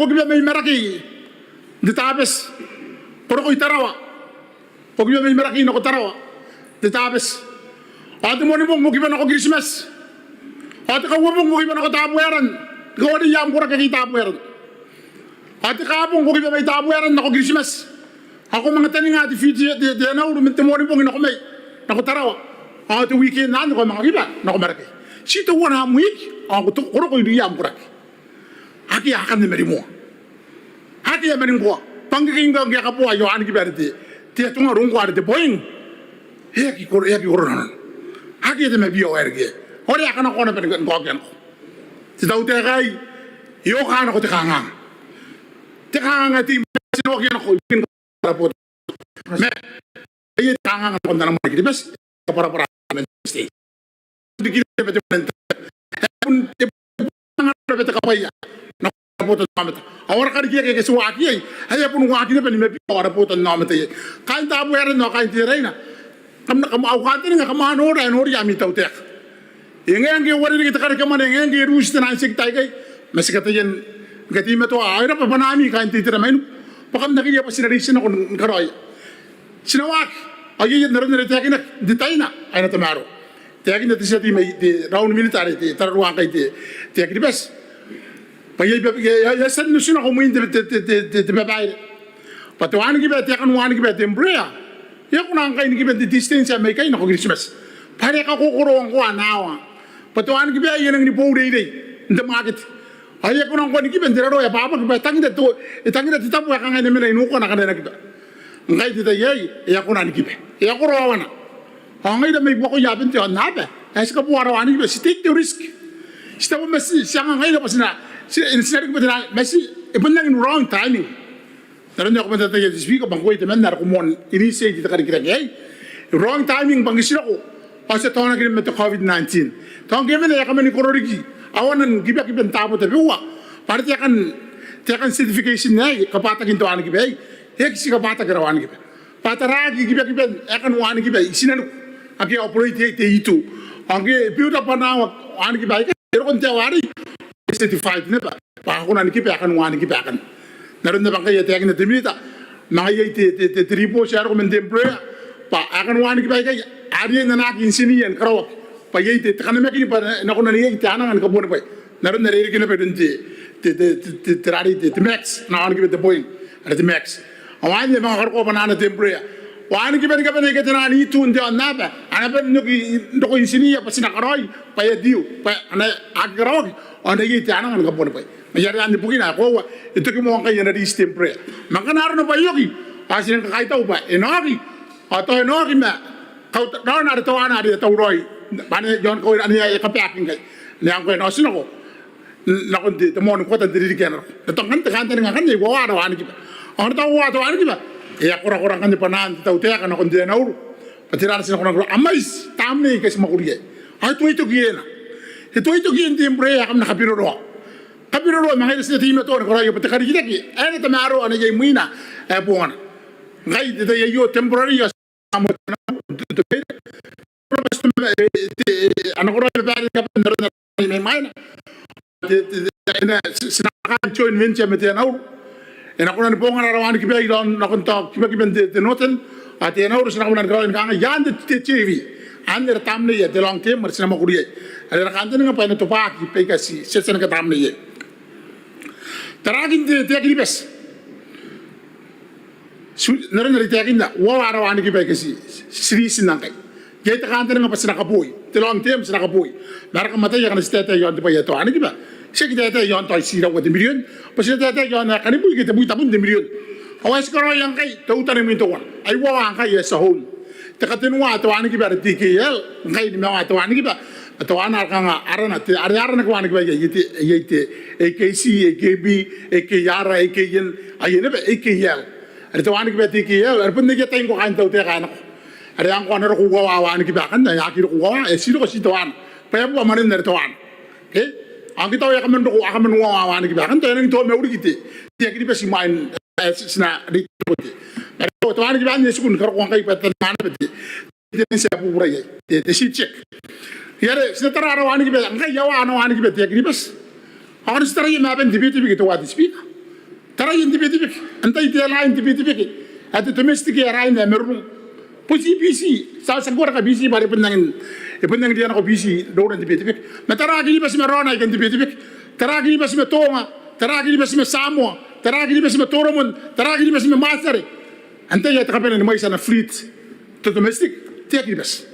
gibe may meraki ditabes pero ko itarawa pag yun may maraki na ko tarawa ditabes at mo ni mo giban ako Christmas Ate ka wabong buki ba na katapueran. Gawa di yam kura kakitapueran. Ate ka abong buki ba may tapueran na ko Christmas. Ako mga taning ati fiti di na uru mintemori pong ina ko may. Nako tarawa. Ate weekend na ko mga kiba na ko marake. Sito wana muik. Ako to kuro ko di yam kura. Aki akan ni merimo. Aki ya merimo. Pangking ga ga kapo ayo an kiberti. Ti tunga rung ko arte boing. Eki kuro nan. Aki de me bio erge. Ori akan ako na penigan ko agyan ko. Ti tau te kai. Yo kana ko te kanga. Te kanga ti sino agyan ko bin ko rapot. Me ay kanga ko na naman di bes para stay. Di kini pete pente. Pun te kanga pete kapaya. Na rapot na mata. Awar kari ke suwa ki ay pun wa ki ne me bio rapot na mata. Kain ta bu eran no kain ti reina. Kam na kam au ka te nga kamano ra no ri ami tau te. Yang wari kita kari kemana yang rush tenan sik tai kai masih kata yen gati me to aira pa banami kan ti tira mainu pakam na kiya pa sinarisin ako karoy sinawak ayi yen naron ta kina ditaina aina tamaro ta kina tisati mai di round military ti tarruan kai ti kini bes pa ya san no sino ko muin de babai patuan ki ba ti kan wan ki ba tembrea ya kuna kai ni ki ba distance mai kai na ko Christmas pare ka ko kurong ko anawa patuan ki ba yen ni po de de market ay ko nang ko ni ki ben dero ya baba ki ba tangida to tangida ti tapu ka ngane mena inu ko na kana kita ngai ti ye ya ko na ni ki be ya ko ro wana ngai da mai ko ya ben ti na ba ay ska po ara wani be take the risk sta mo mesi siang ngai da pasina instead ko na mesi e ben nang wrong timing taron ko ben ta ye speak bang ko ite men na ko mon ini se ti ta ka kira ye wrong timing bang sira ko asa tawna kiri met COVID-19 tawang kemi na yakamani kororigi awanan gibe kiben tabo tabi uwa parti akan certification na kapata kinto an gibe si kapata karawan gibe pataragi gibe kiben akan wan gibe isinan ake operate te itu ake piuta panawa an gibe ka pero kon tawari certified ne pa ko nan gibe akan wan gibe akan naron na bangkay te akan temita mga te tripo share ko men employer pa akan wan gibe ka ari na nakin siniyan karawak pa yite kana me kini pa na ko na ni ite anangan ka bon pa naron na ri kini pa dun te rari te max na on give the point at the max awan le mga ko banana tempura wan ki ben ka ben ke tana ni tun de na ba ana ben no ki ndo ko siniya pa sina karoy pa ya diu pa ana agrawak on yite anangan ka bon pa mayari andi pugina ko ito ki mo ka yana ri tempura makana ro pa yoki asin ka kaitaw pa enoki ato enoki ma kau daw na to ana ri to roy bane jon ko ani ya ka packing kai ne ang ko no sino ko na ko te mo ko ta diri ken to kan ta kan kan ni wa wa ani ki on ta wa to ani ki ba ya ko ra kan ni panan ta te ka na ko de na uru patiran sino ko na amais tamne ke sma kuriye ay to ito giena ito gien timbre ya kam na kapiro ro mga isi timo to ko ra yo patakari ki ki ani ta maro ani ye muina e buona ngai de yo temporary yo amo ana ko ra ba ka pandar na may mana ina sinakan join venture mete na uru ina ko na ponga na rawan ki be don na kon ta ki ben de noten ate na uru sinakan na gawan ka yan de tv ander tamne ye de long term marsina makuriye ala kan tan nga pa na to pa ki pe ka si sesen ka tamne ye taragin de te bes naran na te akinda wa rawan ki pe ka si sri sinan kai kita kan tan nga pa sina kapoy de long term sina kapoy nar ka matay ka na stete yon de pa yeto ani ki ba siya kita yon to sira wa de million pa siya kita yon na kanibu kita buita pun de million awas ko yang kai to utan mi to wa ay wa kai sa hon takatinwa to ani ki ba TKL ngai ni ma to ani ki ba to ana ka nga arana te arana ko ani ki ba yite AKC AKB AKR AKN ayene ba AKL to ani ki ba TKL arpun ne kita ko kan to te kana ada yang ko na ko wa ani ki ba kan ya ki ko wa e sino ko si to an pa ya bu manen der to an ke ang kita ya kamen ko akamen wa ani ki ba kan to nang to me uri kite te ki ba si main sina di to to ani ki ba ni sukun kar ko kai pa tan na be te se bu ura ye te si check yare sina tara ra ani ki ba ngai ya wa ani ki ba te ki bas ang sina tara ye ma ben debate bi to wa di speak tara ye debate bi anta ite line debate bi at domestic ya ra ina meru pusi bisi sa gora ka bisi bare penangin ipun nang diyan ako busy do ran dipitipik mataragi ni bas marona ikan dipitipik taragi ni bas matonga taragi ni bas Samoa taragi ni bas Toromon taragi ni bas Masare ante ya takapena ni mai sana fleet to domestic tiak ni bas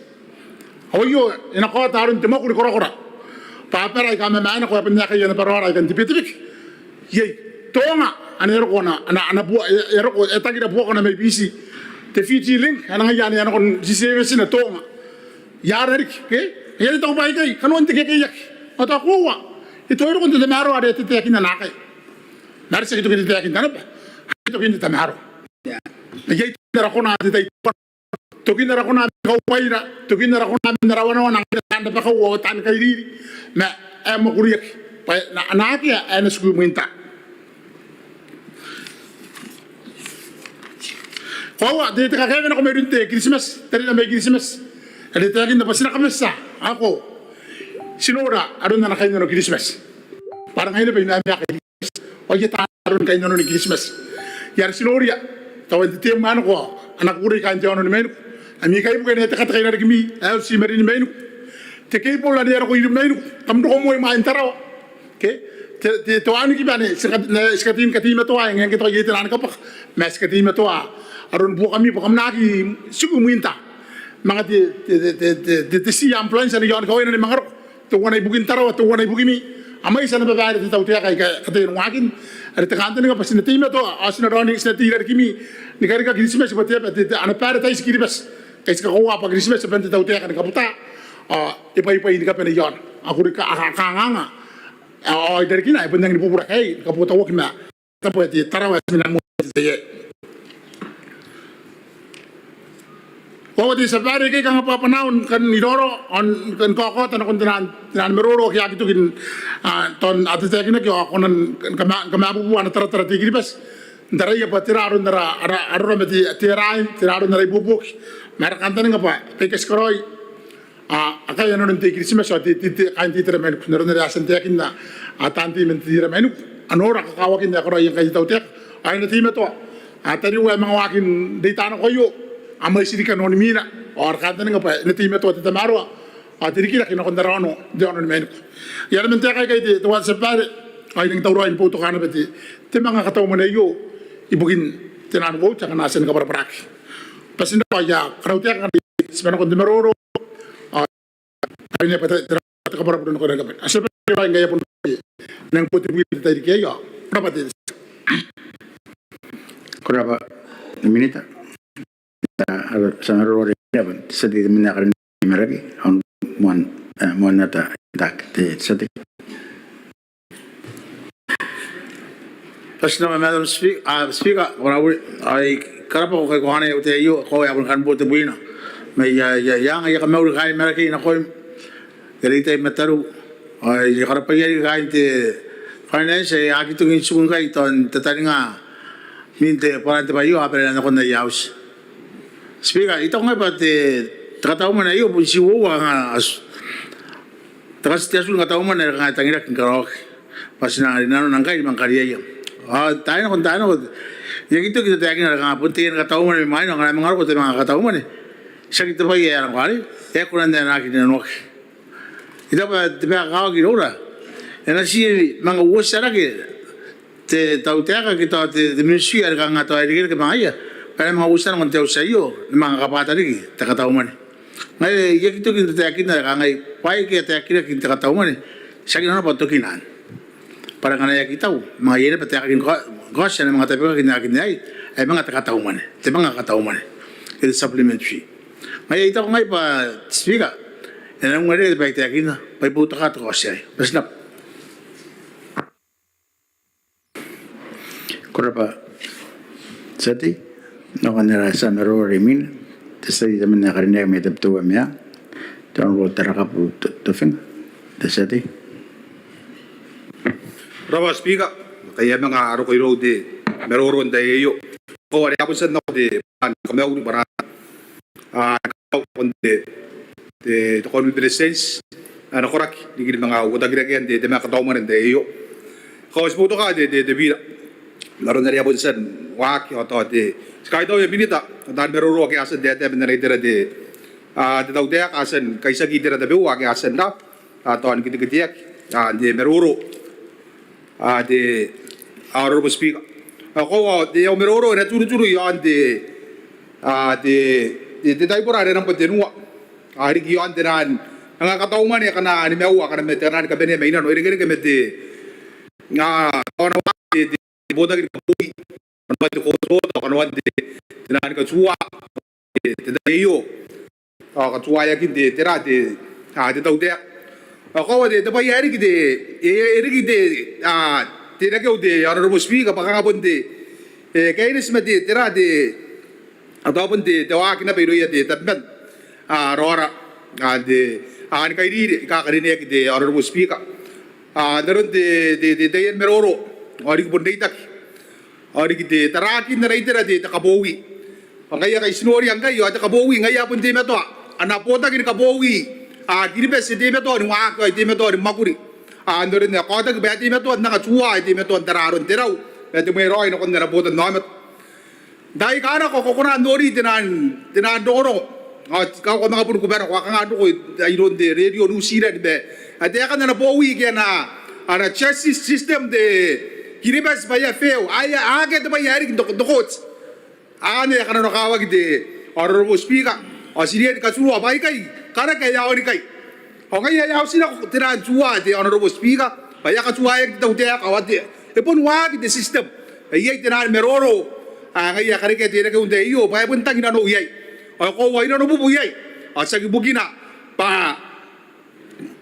hoyo ina ko tarun temo ko kora papera ka mana ko penya ka yana parora ikan dipitipik ye tonga anero ko na ana bu ero ko etagi na bu ko na mai busy te fiti link ana ngayani ana kon jisebe sina tonga yararik ke yari to bai kai kanon te ke yak ata kuwa ito ero kon te maro ade te yakina na kai nar se to ke te yakina na to ke te maro ya ye tera kona te tai to ke nara kona ko paira to ke nara kona nara wana wana tanda pa ko tan kai ri na e mo kuriyak pa na ki ana sku muinta Kawa, di ka kaya na kumayroonte Christmas, tari na may Christmas. Adi tagin na pa sinakamasa. Ako, sinura, aron na kayo ng Christmas. Parang ngayon na pa yung namin Christmas. O yata aron kayo ng Christmas. Yar sinuria, tawad di tiyang mano ko, anak uri kayo ng menu. Ami kayo mo kayo na katakay na nagimi, ayaw si Marin menu. Tekay po lang niyara ko yung menu, kamdo ko mo yung maintaraw. Okay? Tuwaan ki ba ni skatim katima to ay ngayon kita yitan ka pa mas katima to aron bu kami naki sugu muinta mga ti siyam plan sa niyon kawin ni mga to wanay bugin taraw to wanay bugimi amay sa nababae ti tawtiya kay katayon wakin ari ta kanto nga pasin tima to asina running sa tira kimi ni kari ka Christmas pa tiya ana para tayo kiribas kay ka kuwa pa Christmas sa penti tawtiya ka kaputa ipay ni ka pa niyon ako ri ka akanganga dari kina ibu nang dipupura kai kaputa wak na tapo ti tarawa sina mo tiye ko di sabari kai kang apa panaun kan nidoro on kan koko tan kon tinan meroro kya gitu kin ton atu te kina kyo konan kama bubu ana tara ti gribas ndara ya patira aru ndara aru meti tirai tiraru ndara bubuk mer kantan ngapa pekes koroi akay ano nung Christmas o kain titira menu naroon na asan tiyakin na atanti men titira menu anora kakawakin na karo yung kayo tiyak ay na tima to tani wa mga wakin daytano kayo amay sinikan no ni mina o arkanta nga pa na tima to titamaro tirikila kinakondarano di ano ni menu yan men tiyak kay tuwan sa pare ay nang tawroin po to kana beti ti mga kataw mo na iyo ibugin tinanong tsaka nasan ka para paraki pasin na ya karaw tiyak sa kon dimaroro ini pada kabar pun kau dengar. Asal apa yang gaya pun nang putih putih tadi kaya berapa tu? Kurapa minita. Sangat luar biasa. Sedih menakarkan mereka on mon nata tak sedih. First nama Madam Speaker, orang ay kenapa kau kau hanya utai you kau yang kan putih buina. May yang ay kami udah kaya mereka ini kau Kerita mataru ay karapayari kain te finance ay akito kin sugun kai ton tataringa minte parante bayo apela na kon na yaus Speaker ito nga ba te takataw man ayo pun si wo nga takas tiasul nga taw man nga tangira kin karok pas na nano nang kai man kariya tayo kon tayo yung ito kita tayakin nga puntiin nga taw man may nga mga ko te mga kataw man sa kita pa yan kwali e kunan na nakin no Ito pa tiba kau kira ora. Yang nasi mangga usaha lagi. Te tahu tiada kita te ministry ada kang atau ada kira kemana ya. Kalau mangga usaha ngan tahu sayo mangga kapata lagi. Tak tahu mana. Ngai ya kita yakin ada kang ngai. Pai kita yakin kita tahu mana. Sakit mana patut kinan. Para kena ya kita tahu. Mangga ini patut yakin kau sana mangga tapi kita yakin ai. Ai mangga tak tahu mana. Te mangga tahu mana. Itu supplementary. Ngai itu ngai pa speaker. Yang ngari baik tiak ina, baik buta kat kosnya, besnap. Kurapa sati no kanera sa mero remin tesari zaman nakarnya me tap tuwa mea tuan ro teraka pu tofeng tesati Rawa Speaker, kaya mga araw ko iro de meron tayo. Ko ari ako sa no de kamaw ni bara. De kon presence ano korak digil mga utagiragan de mga katawman de iyo ko isputo ka de bira laro na riya bonsan wak yo to de sky daw yung binita dan meroro kaya sa de na ritira de Te tau te asan kaisa ki tira tabe wa ke asan da. Ton ki te de meruro. De honorable speaker. Ko de o meruro na turu yon de dai pora re nampa tenua. Ari ki yon tenan nga katau man ya kana ni mewa kana meteran ka bene meina no ire ke mete nga ona wa de boda ki bui ona de ko to ona wa de tenan ka chua de dai yo ka chua ya ki de tera de de tau de ko de pa ya ri ki de iri ki de tera ke de honorable speaker pa ka bonde kainis mate tera de ataupun de wa ki na pero ya de tabban rora de an kairi ka karine ki de honorable speaker daron de yen meroro ori ko dei tak ori ki de taraki na reitera de kabowi pangaya ka isnori ang kayo at kabowi ngaya pun de meto ana pota ki kabowi giri be se de meto ni wa ko de meto ni makuri andorin na ko ta be de meto na ka chuwa de meto tararon terau be me roi no kon na pota no met dai kana ko na nori tinan doro kau ko mga pun ko pero ko nga do ko iron de radio no sira de ate ka na bowi ke na ana chassis system de kiribas ba ya feo aya age de ba yari do coach ane ka na kawag de honorable speaker o siria ka suwa ba kai kara ka ya ori kai o nga ya sina ko tiran suwa de honorable speaker ba ya ka suwa ya de ka wate e pon wag de system ay tinan meroro nga ya kare ke de ka unde iyo ba pun tangina no yai ko wai no bu yai asa ki bugina pa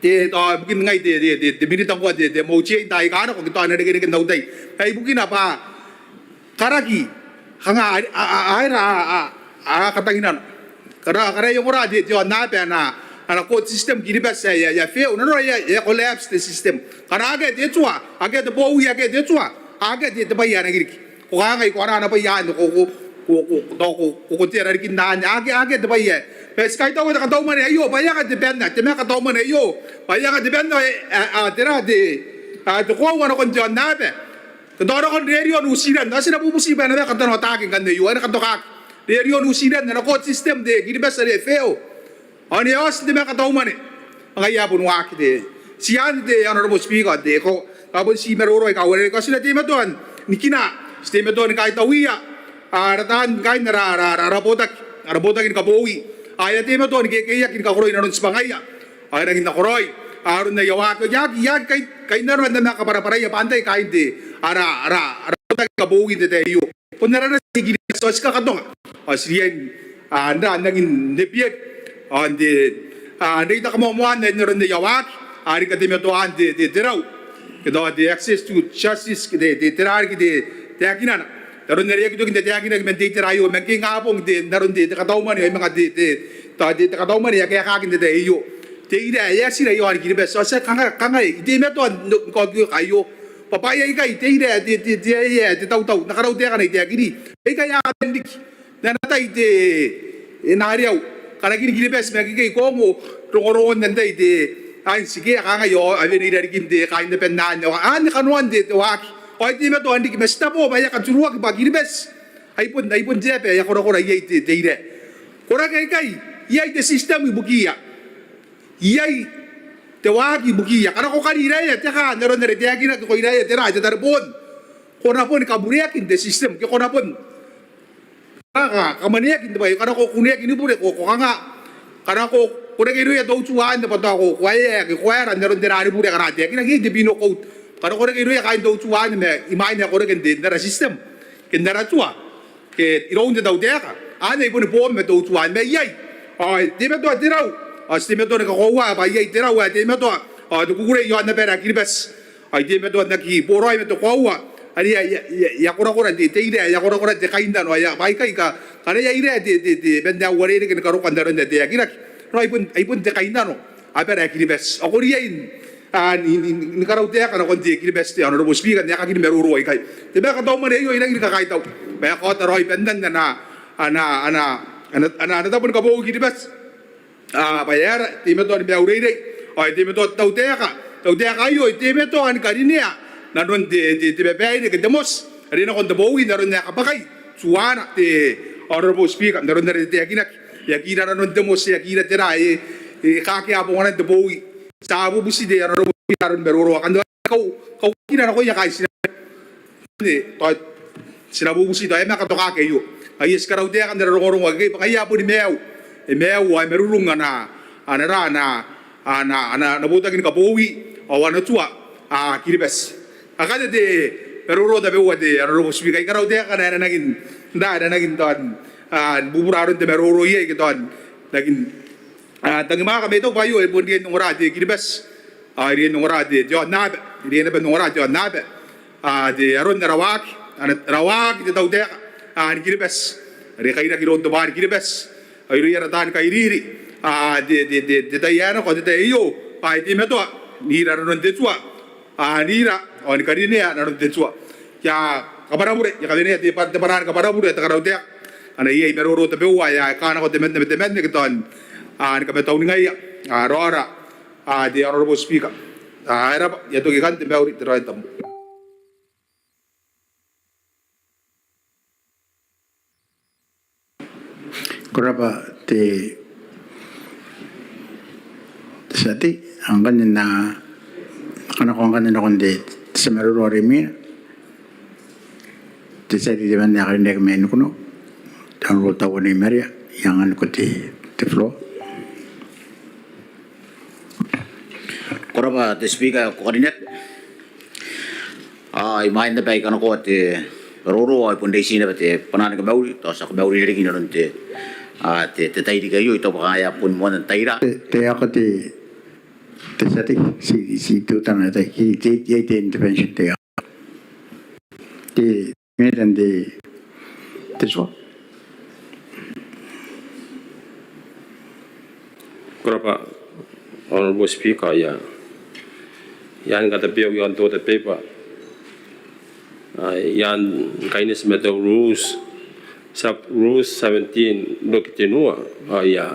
te to bugin ngai de minitang ko de mo che dai ka no ko to na de ke no dai ai bugina pa karaki hanga katanginan kara yung ora de na pa na ana ko system giri ba sa ya feo no ya collapse the system kara age de chua age de bo wi age de chua age de ba ya na giri ko ngai ko na ba ya no ko tira kin na age de ba ya pes kai to ka to man ayo ba ya ka de ben na te me ka to man ayo ba ya ka de ben no tira de to ko wa no kon jon na be ko do kon radio no siran na sina bu musiba na ka to no ta kin kan de yo na ka to ka radio no siran na ko system de giri ba sa de feo ani os de me ka to man ngai ya bun wa ki de sian de honorable speaker de ko ka bun si meroro ka wa ko sina de me don nikina ste me don ka itawiya ratan kai na rabotak in kabowi ayat mo to ni kaya kin kakroy na nun spangaya ay naging nakroy aron na yawa ko yag kay na ron na kapara-paraya pantay kay di rabotak kabowi de tayo punara na sige so ska kadong asriyan na naging nepiyek on the data kamomuan na ron na yawa ari ka mo to ande de tiraw kedo the access to justice de tirar ki de yakinan daron na riyak dugin de yagin nag mandate rayo mangki ngapong de daron de katawman ay mga de katawman ya kaya kakin de iyo de ida ya sira yo ari gibe so sa kanga de meto ko kayo papaya ikay de ida de taw nakaraw de kanay de gini ay kaya katendik na natay de inariyaw kana gini gibe magi kay ko mo rongoroon nanday de ay sige kanga yo ay ni rin de kain de pennan an kanuan de waki ay di meto andi kimesta po baya ka turuwa ki bagiribes ay pun jepe ya kora yai te ire kora kai yai te system ibukia yai te wagi bukia kana ko kanira ya te ka nero nere te agina ko ira ya te ra te tarbon kona pon kaburia kin te system ke kona pon kamania kin ba kana ko kunia kin bure ko kana ko kona kiru ya do chuan de pata ko kwaya ke kwara nero nere ari bure kana te kina gi de bino ko karo ko rin kain daw chuan me imain ko rin din na system kin dara chua ke irong de daw de ka ane ipon po me daw chuan me yai ai di me do diraw as di me do ka ko wa ba yai diraw wa di me do to kukure yo na pera kiribas ay di me do na ki poroy me to ko wa ari ya ko di te ide ya ko de kain dan wa ya bai kai ka kana ya ire de benda wari ni karo kan daron de ya kira no ipon de kain dan no apera kiribas ako riyain ni karau te kana konti kiri besti honorable speaker ne ka kiri meruro ai kai te ba ka taw mane yo ina kiri ka kai taw ba ko ta roi pendan na ana ta pun ka bo kiri bes ba yara te me to ni ba urei dei ai te me to taw te ka yo te me to an karinia na don te be be ni ke demos ri na kon te bo wi na ron ne ka pa kai suana te honorable speaker na ron ne te akinak ya kira na non demo ya kira tera ka ke apo ngana de boi sa bu busi de ro kira ron beroro kan kau kira na ko ya kai sina ne to sina bu busi to ma ka to ka ke yo ai eskarau de kan ro ro wa ke pa ya bu di meu meu ai merulunga na ana na bota kin ka boi o wana tua kiribes akade de peruro da bewa de ro sbi kai karau de kana nagin nagin ton buburaron de meroro ye ke ton nagin tangma ka meto bayo e bon dien ngora de kiribes rien ngora de jo na rien be ngora jo na be de aron rawak de tau de kiribes re kai da kiron to bar kiribes ai ri ara dan kai riri de tayana ko de yo ai di meto nira non de tua nira on karine ya non de tua ya kabarabure ya kadene de parte paran kabarabure ta karau de ana ye meroro te bewa ya kana ko de men ke ton an ka beto ngai rora de honorable speaker era ya to kan te beuri te raitam Kurapa te sati angkan na kana ko angkan na konde sa meruro remi te sati de man na kande men kuno tan ro tawo ni meria yang an ko te floor. Kurapa te speaker coordinate imain da bai kana ko te roro ai punde sina te panana ka bauri to sa ka bauri ri kina te te tai di kayo ito pa ya pun mo nan taira te ako te sati si tu tang ata ki te intervention te medan de te so Kurapa honorable speaker yan kata biar yan to the paper yan kindness meta rules sub rules 17 look tenua ya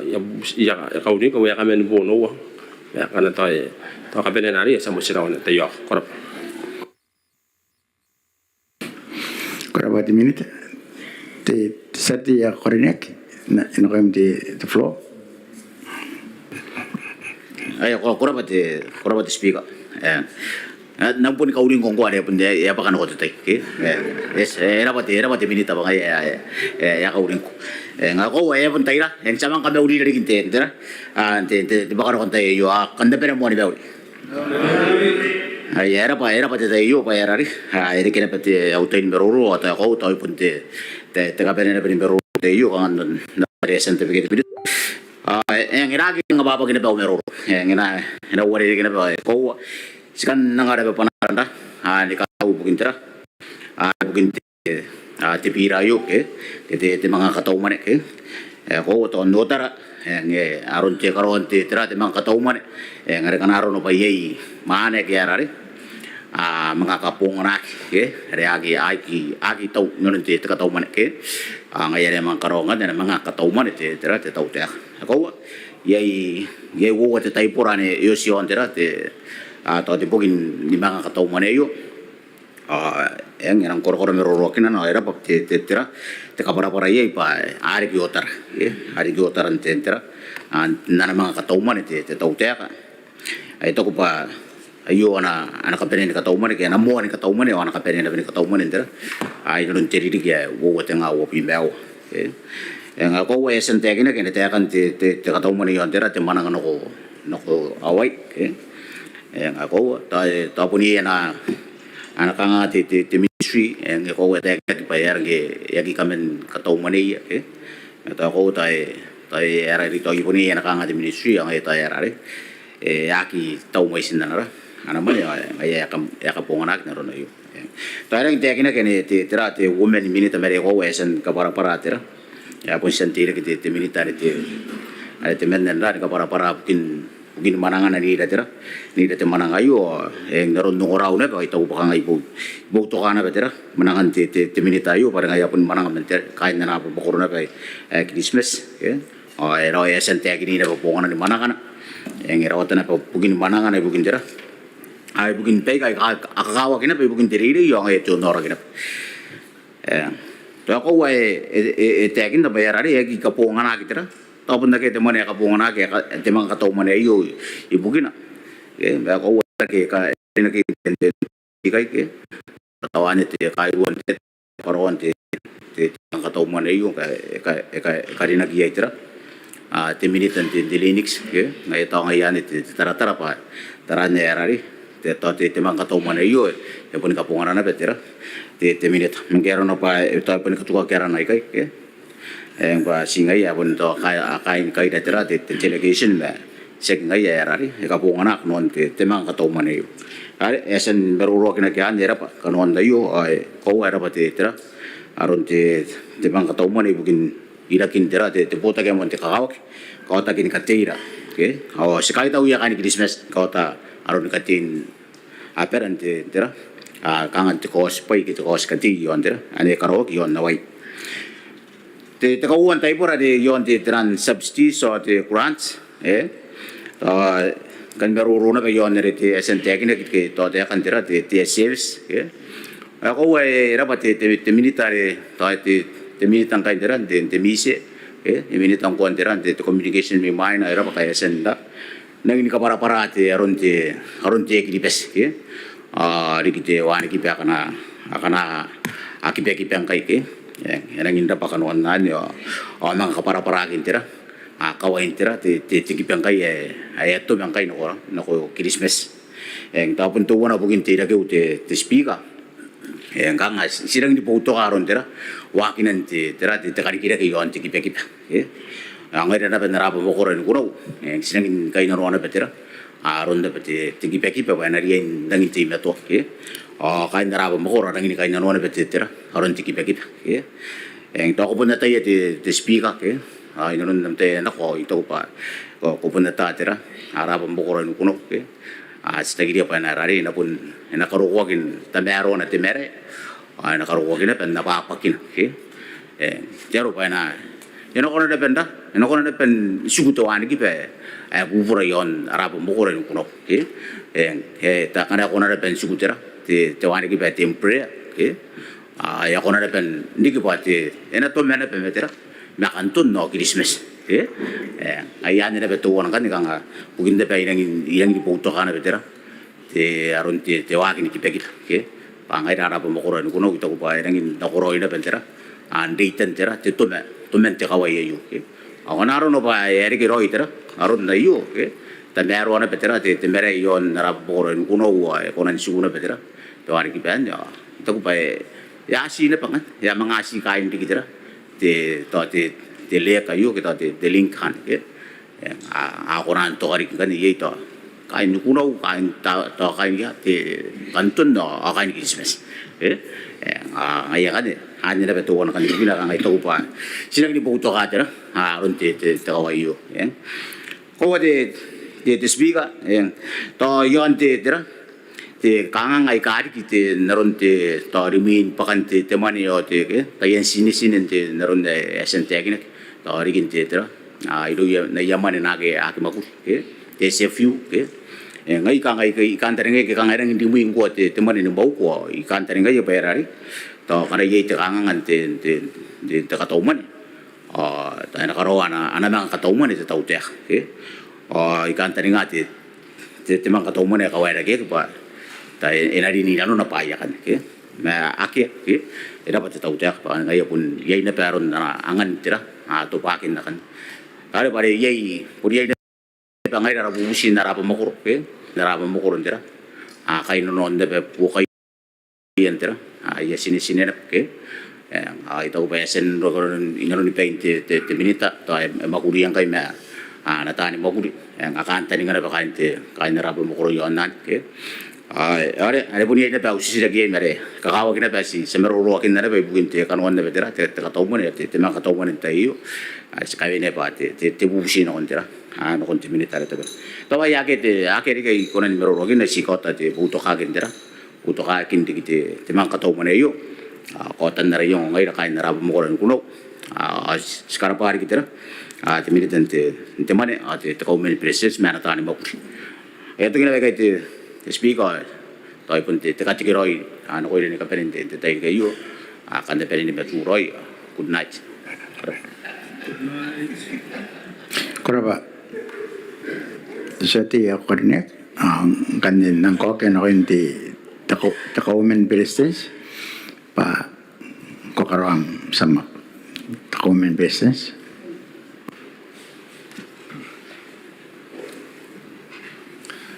kau ni kau ya kami bono ya karena to kabene nari sama sirawan tayo kurapa di minute te sati ya korenek na inokem the floor. Ay kurapa te speaker nampun kau ring kongko ada pun ya apa kan kau tutai ke yes era pati minita bang ya kau ring ngako ya pun taira yang sama kami uri dari kinte entera te bakar kau tai yo kanda pera mo ni bauri ay era pati tai yo pa era ri ini kena pati autain beruru atau kau tahu pun te kapene na pin beruru te yo kan na present begitu yang iragi ngapa kena bau meruru yang ina wari kena bau kau sekarang nang ada penaran dah, ni kau bukin tera, bukin te pira yuk te mga katau mana kau tahun dua tera, arun te karon te tera te mga katau mana, ngare kan arun apa yei mana kaya rari, mga kapung nak reagi aki tau nyon te katau mana ngaya mga karongan dan mga katau mana te tera te tau te, kau yei wo te taipurane yosion tera te atau di pogin di mga katau mana yo yang kor meroro kina na era pak te tera te kapara ye pa ari giotar ante tera nana mga katau mana te tau te ka ai to pa ayo ana kapene ni katau mana ke na mo ni katau mana ana kapene ni katau mana tera ai don teri di ke wo te nga wo pimbao yang ako we sente kina ke te kan te katau mana yo tera te mana no awai yang aku tahu ni anak kanga ti ministry yang aku ada bayar ke kamen katau mani atau aku tahu era di tahu puni anak kanga ti ministry yang itu era yaki tahu mai sinana anak mana ya kapungan nak narono yo tahu yang tiak ini kene ti tera ti women minute mere aku esen kapara tera ya pun sentiri ke ti militer ti ada ti menen lah kapara mungkin manangan ni datera ni date manang ayo naron nung oraw na pa itaw pa ngay po to kana batera manangan ti minita ayo parang ayapon manangan menter kain na napapakuro na pa Christmas era ya sente kini na po ni manangan era wata na pa bugin manangan ay bugin tera ay bugin pay kay akakawa kina pa bugin tiriri yo ay to nora kina to ako ay tekin na bayarari ay kapungan na kitera tapon na ke te mane ka bunga na ke te mang ka tau mane yo ibugina ke ba ko wa ke ka na ke te kai ke tawane te kai won te paron te mang ka tau mane yo ka rina ki aitra te militan te Linux ke ngai tau ngai ane te tara pa tarane erari te to te mang ka tau mane yo e pun ka bunga na betera te minute mengero no pa to pun ka tuka kera nai kai ke en ba singai ya pun to kai da tera te delegation ba sek ngai ya rari ka bunga na non te mang ka tau mane yo are esen beruro kina ke an era pa kanon da yo ai ko era pa te tera aron te mang ka tau mane bukin irakin tera te bota ke mon te kawak ka ta kin ka teira ke o sekai tau ya kan Christmas ka ta aron ka tin aperante tera kangan te kos pai ki te kos kanti yon tera ane karo ki yon nawai te kauan tai pora de yon te tran subsidies o te grants kan beruru na pe yon re te SNT ke to te kan tera te service ke ko e rapa te military te militan kai tera te mise militan ko tera te communication me mine era pa kai senda nangin ka para te aron te ki dipes ke rikite wani ki akana akipe ang kai ke yang inda pa kanon na ni o nang ka para gintera kawain tera te ki ang kai ay to ang kai no ko Christmas en tapon to wana bugin te ke te speaker en kanga sirang di puto karon tera wakinan te tera te kari kira ke yon te ki ang ay na penarapo mo ko ren kuno en sirang kai no na betera aron da pete tigi peki pe wana rien dangi ti meto ke kain dara mo ko dangi kain no na pete tera aron tigi peki ke en to ko puna tai te speaker ke ai no nam te na ko ito pa ko puna ta tera ara mo ko ren kuno ke stagi dia pa na rari na pun na karo ko kin ta mero na te mere na karo ko kin na pa pakin ke jaro pa na eno kono de penda eno kono de pen suguto ani ki pe bubura yon arabo mokore kuno ke ta kana kono de pen sugutera te wani ki pe tempre ke ya kono de pen ndiki pate ena to mena pe metera ma kantun no Christmas ke ayane de beto wona kan kanga bugin de pe yang di poto kana betera te aron te waki ki pe ke pangai arabo mokore kuno kita ko pa yang nakoro ina pentera andi tentera te to mente kawai yu ke awanaro no pa eri ki roi tera aron na yu ke ta mero na petera te mere yon na rapor en kuno wa ko nan siguna petera to ari ki ben ya to ko pa ya si ne pangan ya mga si kain di kitera te to te le ka yu ke to te link kan ke a ko nan to ari kan ye to kain kuno kain ta to kain ya te kantun no a kain Christmas ay kan ani na beto wona kan bila kan ito pa sinang di buto ka tera aron te kawayo ko de speaker to yon te tera te kangang ay kari ki te naron te to rimin pakan te mani o te ke tayen sinin te naron de SNT kinek to rigin te tera ilo na yaman na ke akimaku ke te sefiu ke ngai ka ngai ikan teringai ke kangai rang di wing ko te mani no bau ko ikan teringai ya perari to kana ye te kangan te katauman ta na karoana ana nang katauman te tau te ke ikan teringai te mang katauman e kawai ke pa ta enari ni no na pa ya kan ke na ake ke era pa te tau te pa ngai pun ye na peron na angan tira to pakin na kan kare pare ye pur ye pa ngai ra busi na ra pa makuro ke na ra pa makuro tira kai no non de pe pu kai entera ya sini na ke ito pa sen ro inaro ni painte te minita to makuri yang kai ma na tani makuri ang akan tani ngara pa kain na ra pa makuro yon nan ke are punya ina pa usi lagi mere kakawa kina pa si semero ro kina na pa bukin te kanon na betera te katau mo te mang katau mo te iyo sekali ne pa te busi no ontera no konti minita te to ya ke te ake ri konan mero ro kina si kota te buto ka kendera buto ka kin te mang katau mo iyo kota na ri yung ngai kain na ra mo ko kuno sekarang pa ri kitera te minita te mane te kau men preses mana tani mo eto kina ba te speaker toy pun te kati kiroi ano ko ni kaperin te tay kayo kan de perin ni beturoi good night Kuraba. Sati ako karinek. Ang kanin ng koke na ko hindi women business pa kokaroang sama women business.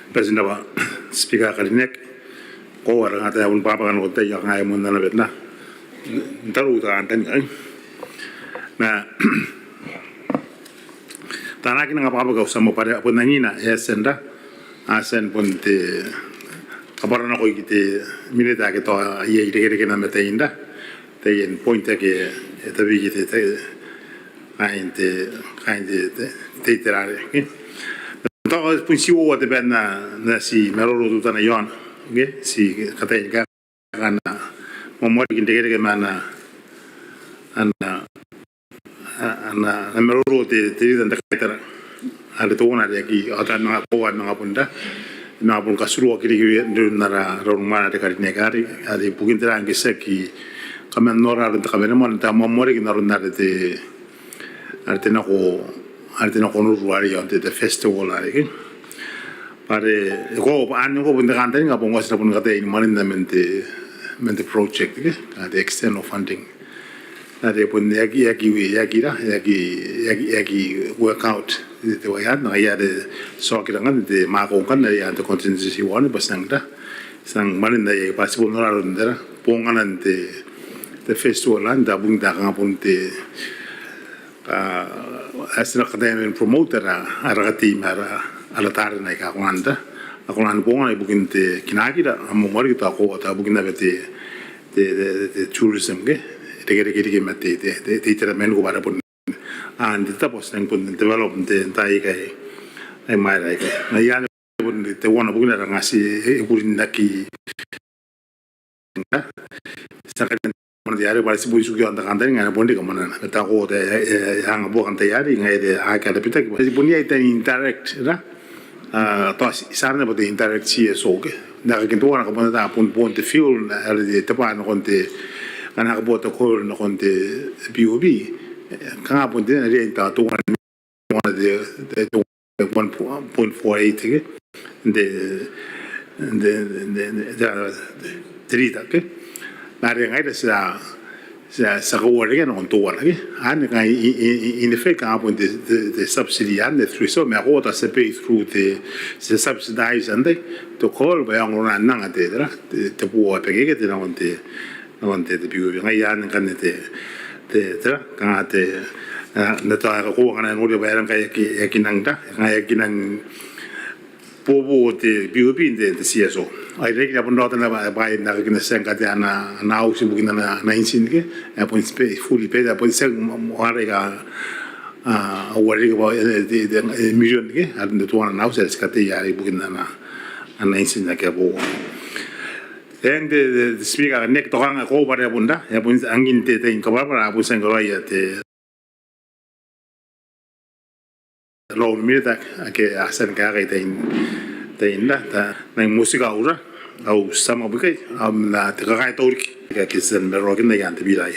President ba speaker karinek ko orang ata un papa kan hote yang ngai mun na betna taru ta anten kan na tanah kini ngapa apa kau sama pada apa nangina ya senda asen pun te kabar na koi kite milita ke to ye ide ke na mete inda te yen point ke tabi kite te kainte te terare ke to pun si wo te ben na si meroro tu tana yon ke si kata ka kana momor kinte ke mana ana meroro te dan takitara ada tu orang ada lagi ada nak kawan nak pun dah nak pun kasuru kiri nara rumah ada kari negari ada mungkin terang kisah ki kami nora ada kami mana tak memori kita nara ada nak nuru hari yang ada festival hari pada ko anu ko pun tak anteng apa nggak pun kata ini mana mente project ada external funding ada pun yaki workout itu wayan na ya de so kirangan de mako kan ya de contingency one basang da sang malin da ya possible no ron da ponganan de festival anda bung da ngapun te asra kadem promoter aragati mara alatar na ka kwanda ako nan ponga bukin te kinaki da amo mori ta ko ta bukin da te tourism ke de mate de teramen ko para pun and tapos nang pun development tai kai ai mai lai kai na ya pun te wana pun na ngasi pun naki sa kan mon diare ba si bu su gyo anda kan ngana pun de kamana ta ko de hang bo kan tayari ngai de ha ka de pitak si pun ya interact ra to sarna bo de interact si so ke na ka kin to wana ka pun ta pun te fuel na de te pa no kon te kana ka bo to ko no kon te BOB kanga pun dia ada tak tu one de 1.48 ke de cerita ke nari ngai dah sa kau orang yang orang lagi ane ngai in effect kanga pun de subsidy ane through so me aku tak pay through the subsidize ande to call bayang orang nang ade lah te buat pergi ke te nanti de biu ngai ane kan te kanga te na ta ko kana no le bayang kai kinang ta ngai kinang pobo te biubi de CSO ai rek na pun na ba na kina sen ka te ana au si bugina na insin ke pun space fully paid pun sen ware ga ware ga de million ke ad de tuana na usa ka te ya bugina na insin na ke bo and the speaker nek to hanga ko bare bunda ya pun angin te in ka bara pun sen ko ya te lo mirta ke asan ka ga te in da ta na musika ura au sama bukai am na te ka to ki ke sen ro ke na ya te bilai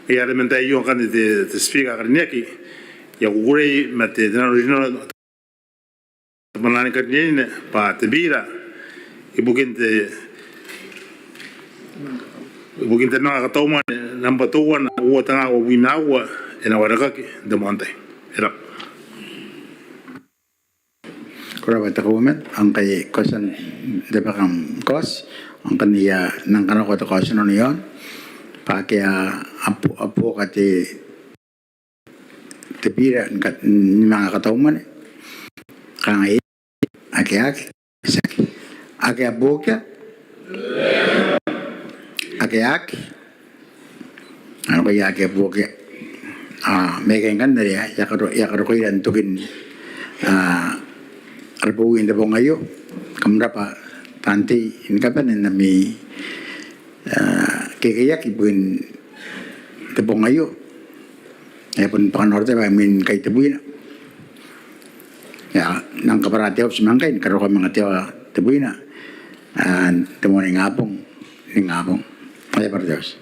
ya de menta yo kan de speaker nek ya ure mate na no manani ka ni pa te bira Bukan tenang kata umar nampak tuan uat tengah winawa ena warga ke demante era Kuraba takumen ang kay kosan de bakang kos ang kaniya nang kana ko to kosan no yon pa kaya apo kati tebira ngat mga katauman kang ake aboka ake ano kaya ake aboka megan kan dari ya karo ko yan tukin arbuin de bongayo kamra pa tanti in kapan na mi kekayak ibuin de bongayo ay pun panorte ba min kay tebuina ya nang kaparate op simangkay karo ka mga tiwa tebuina and temoni ngapong ay para Dios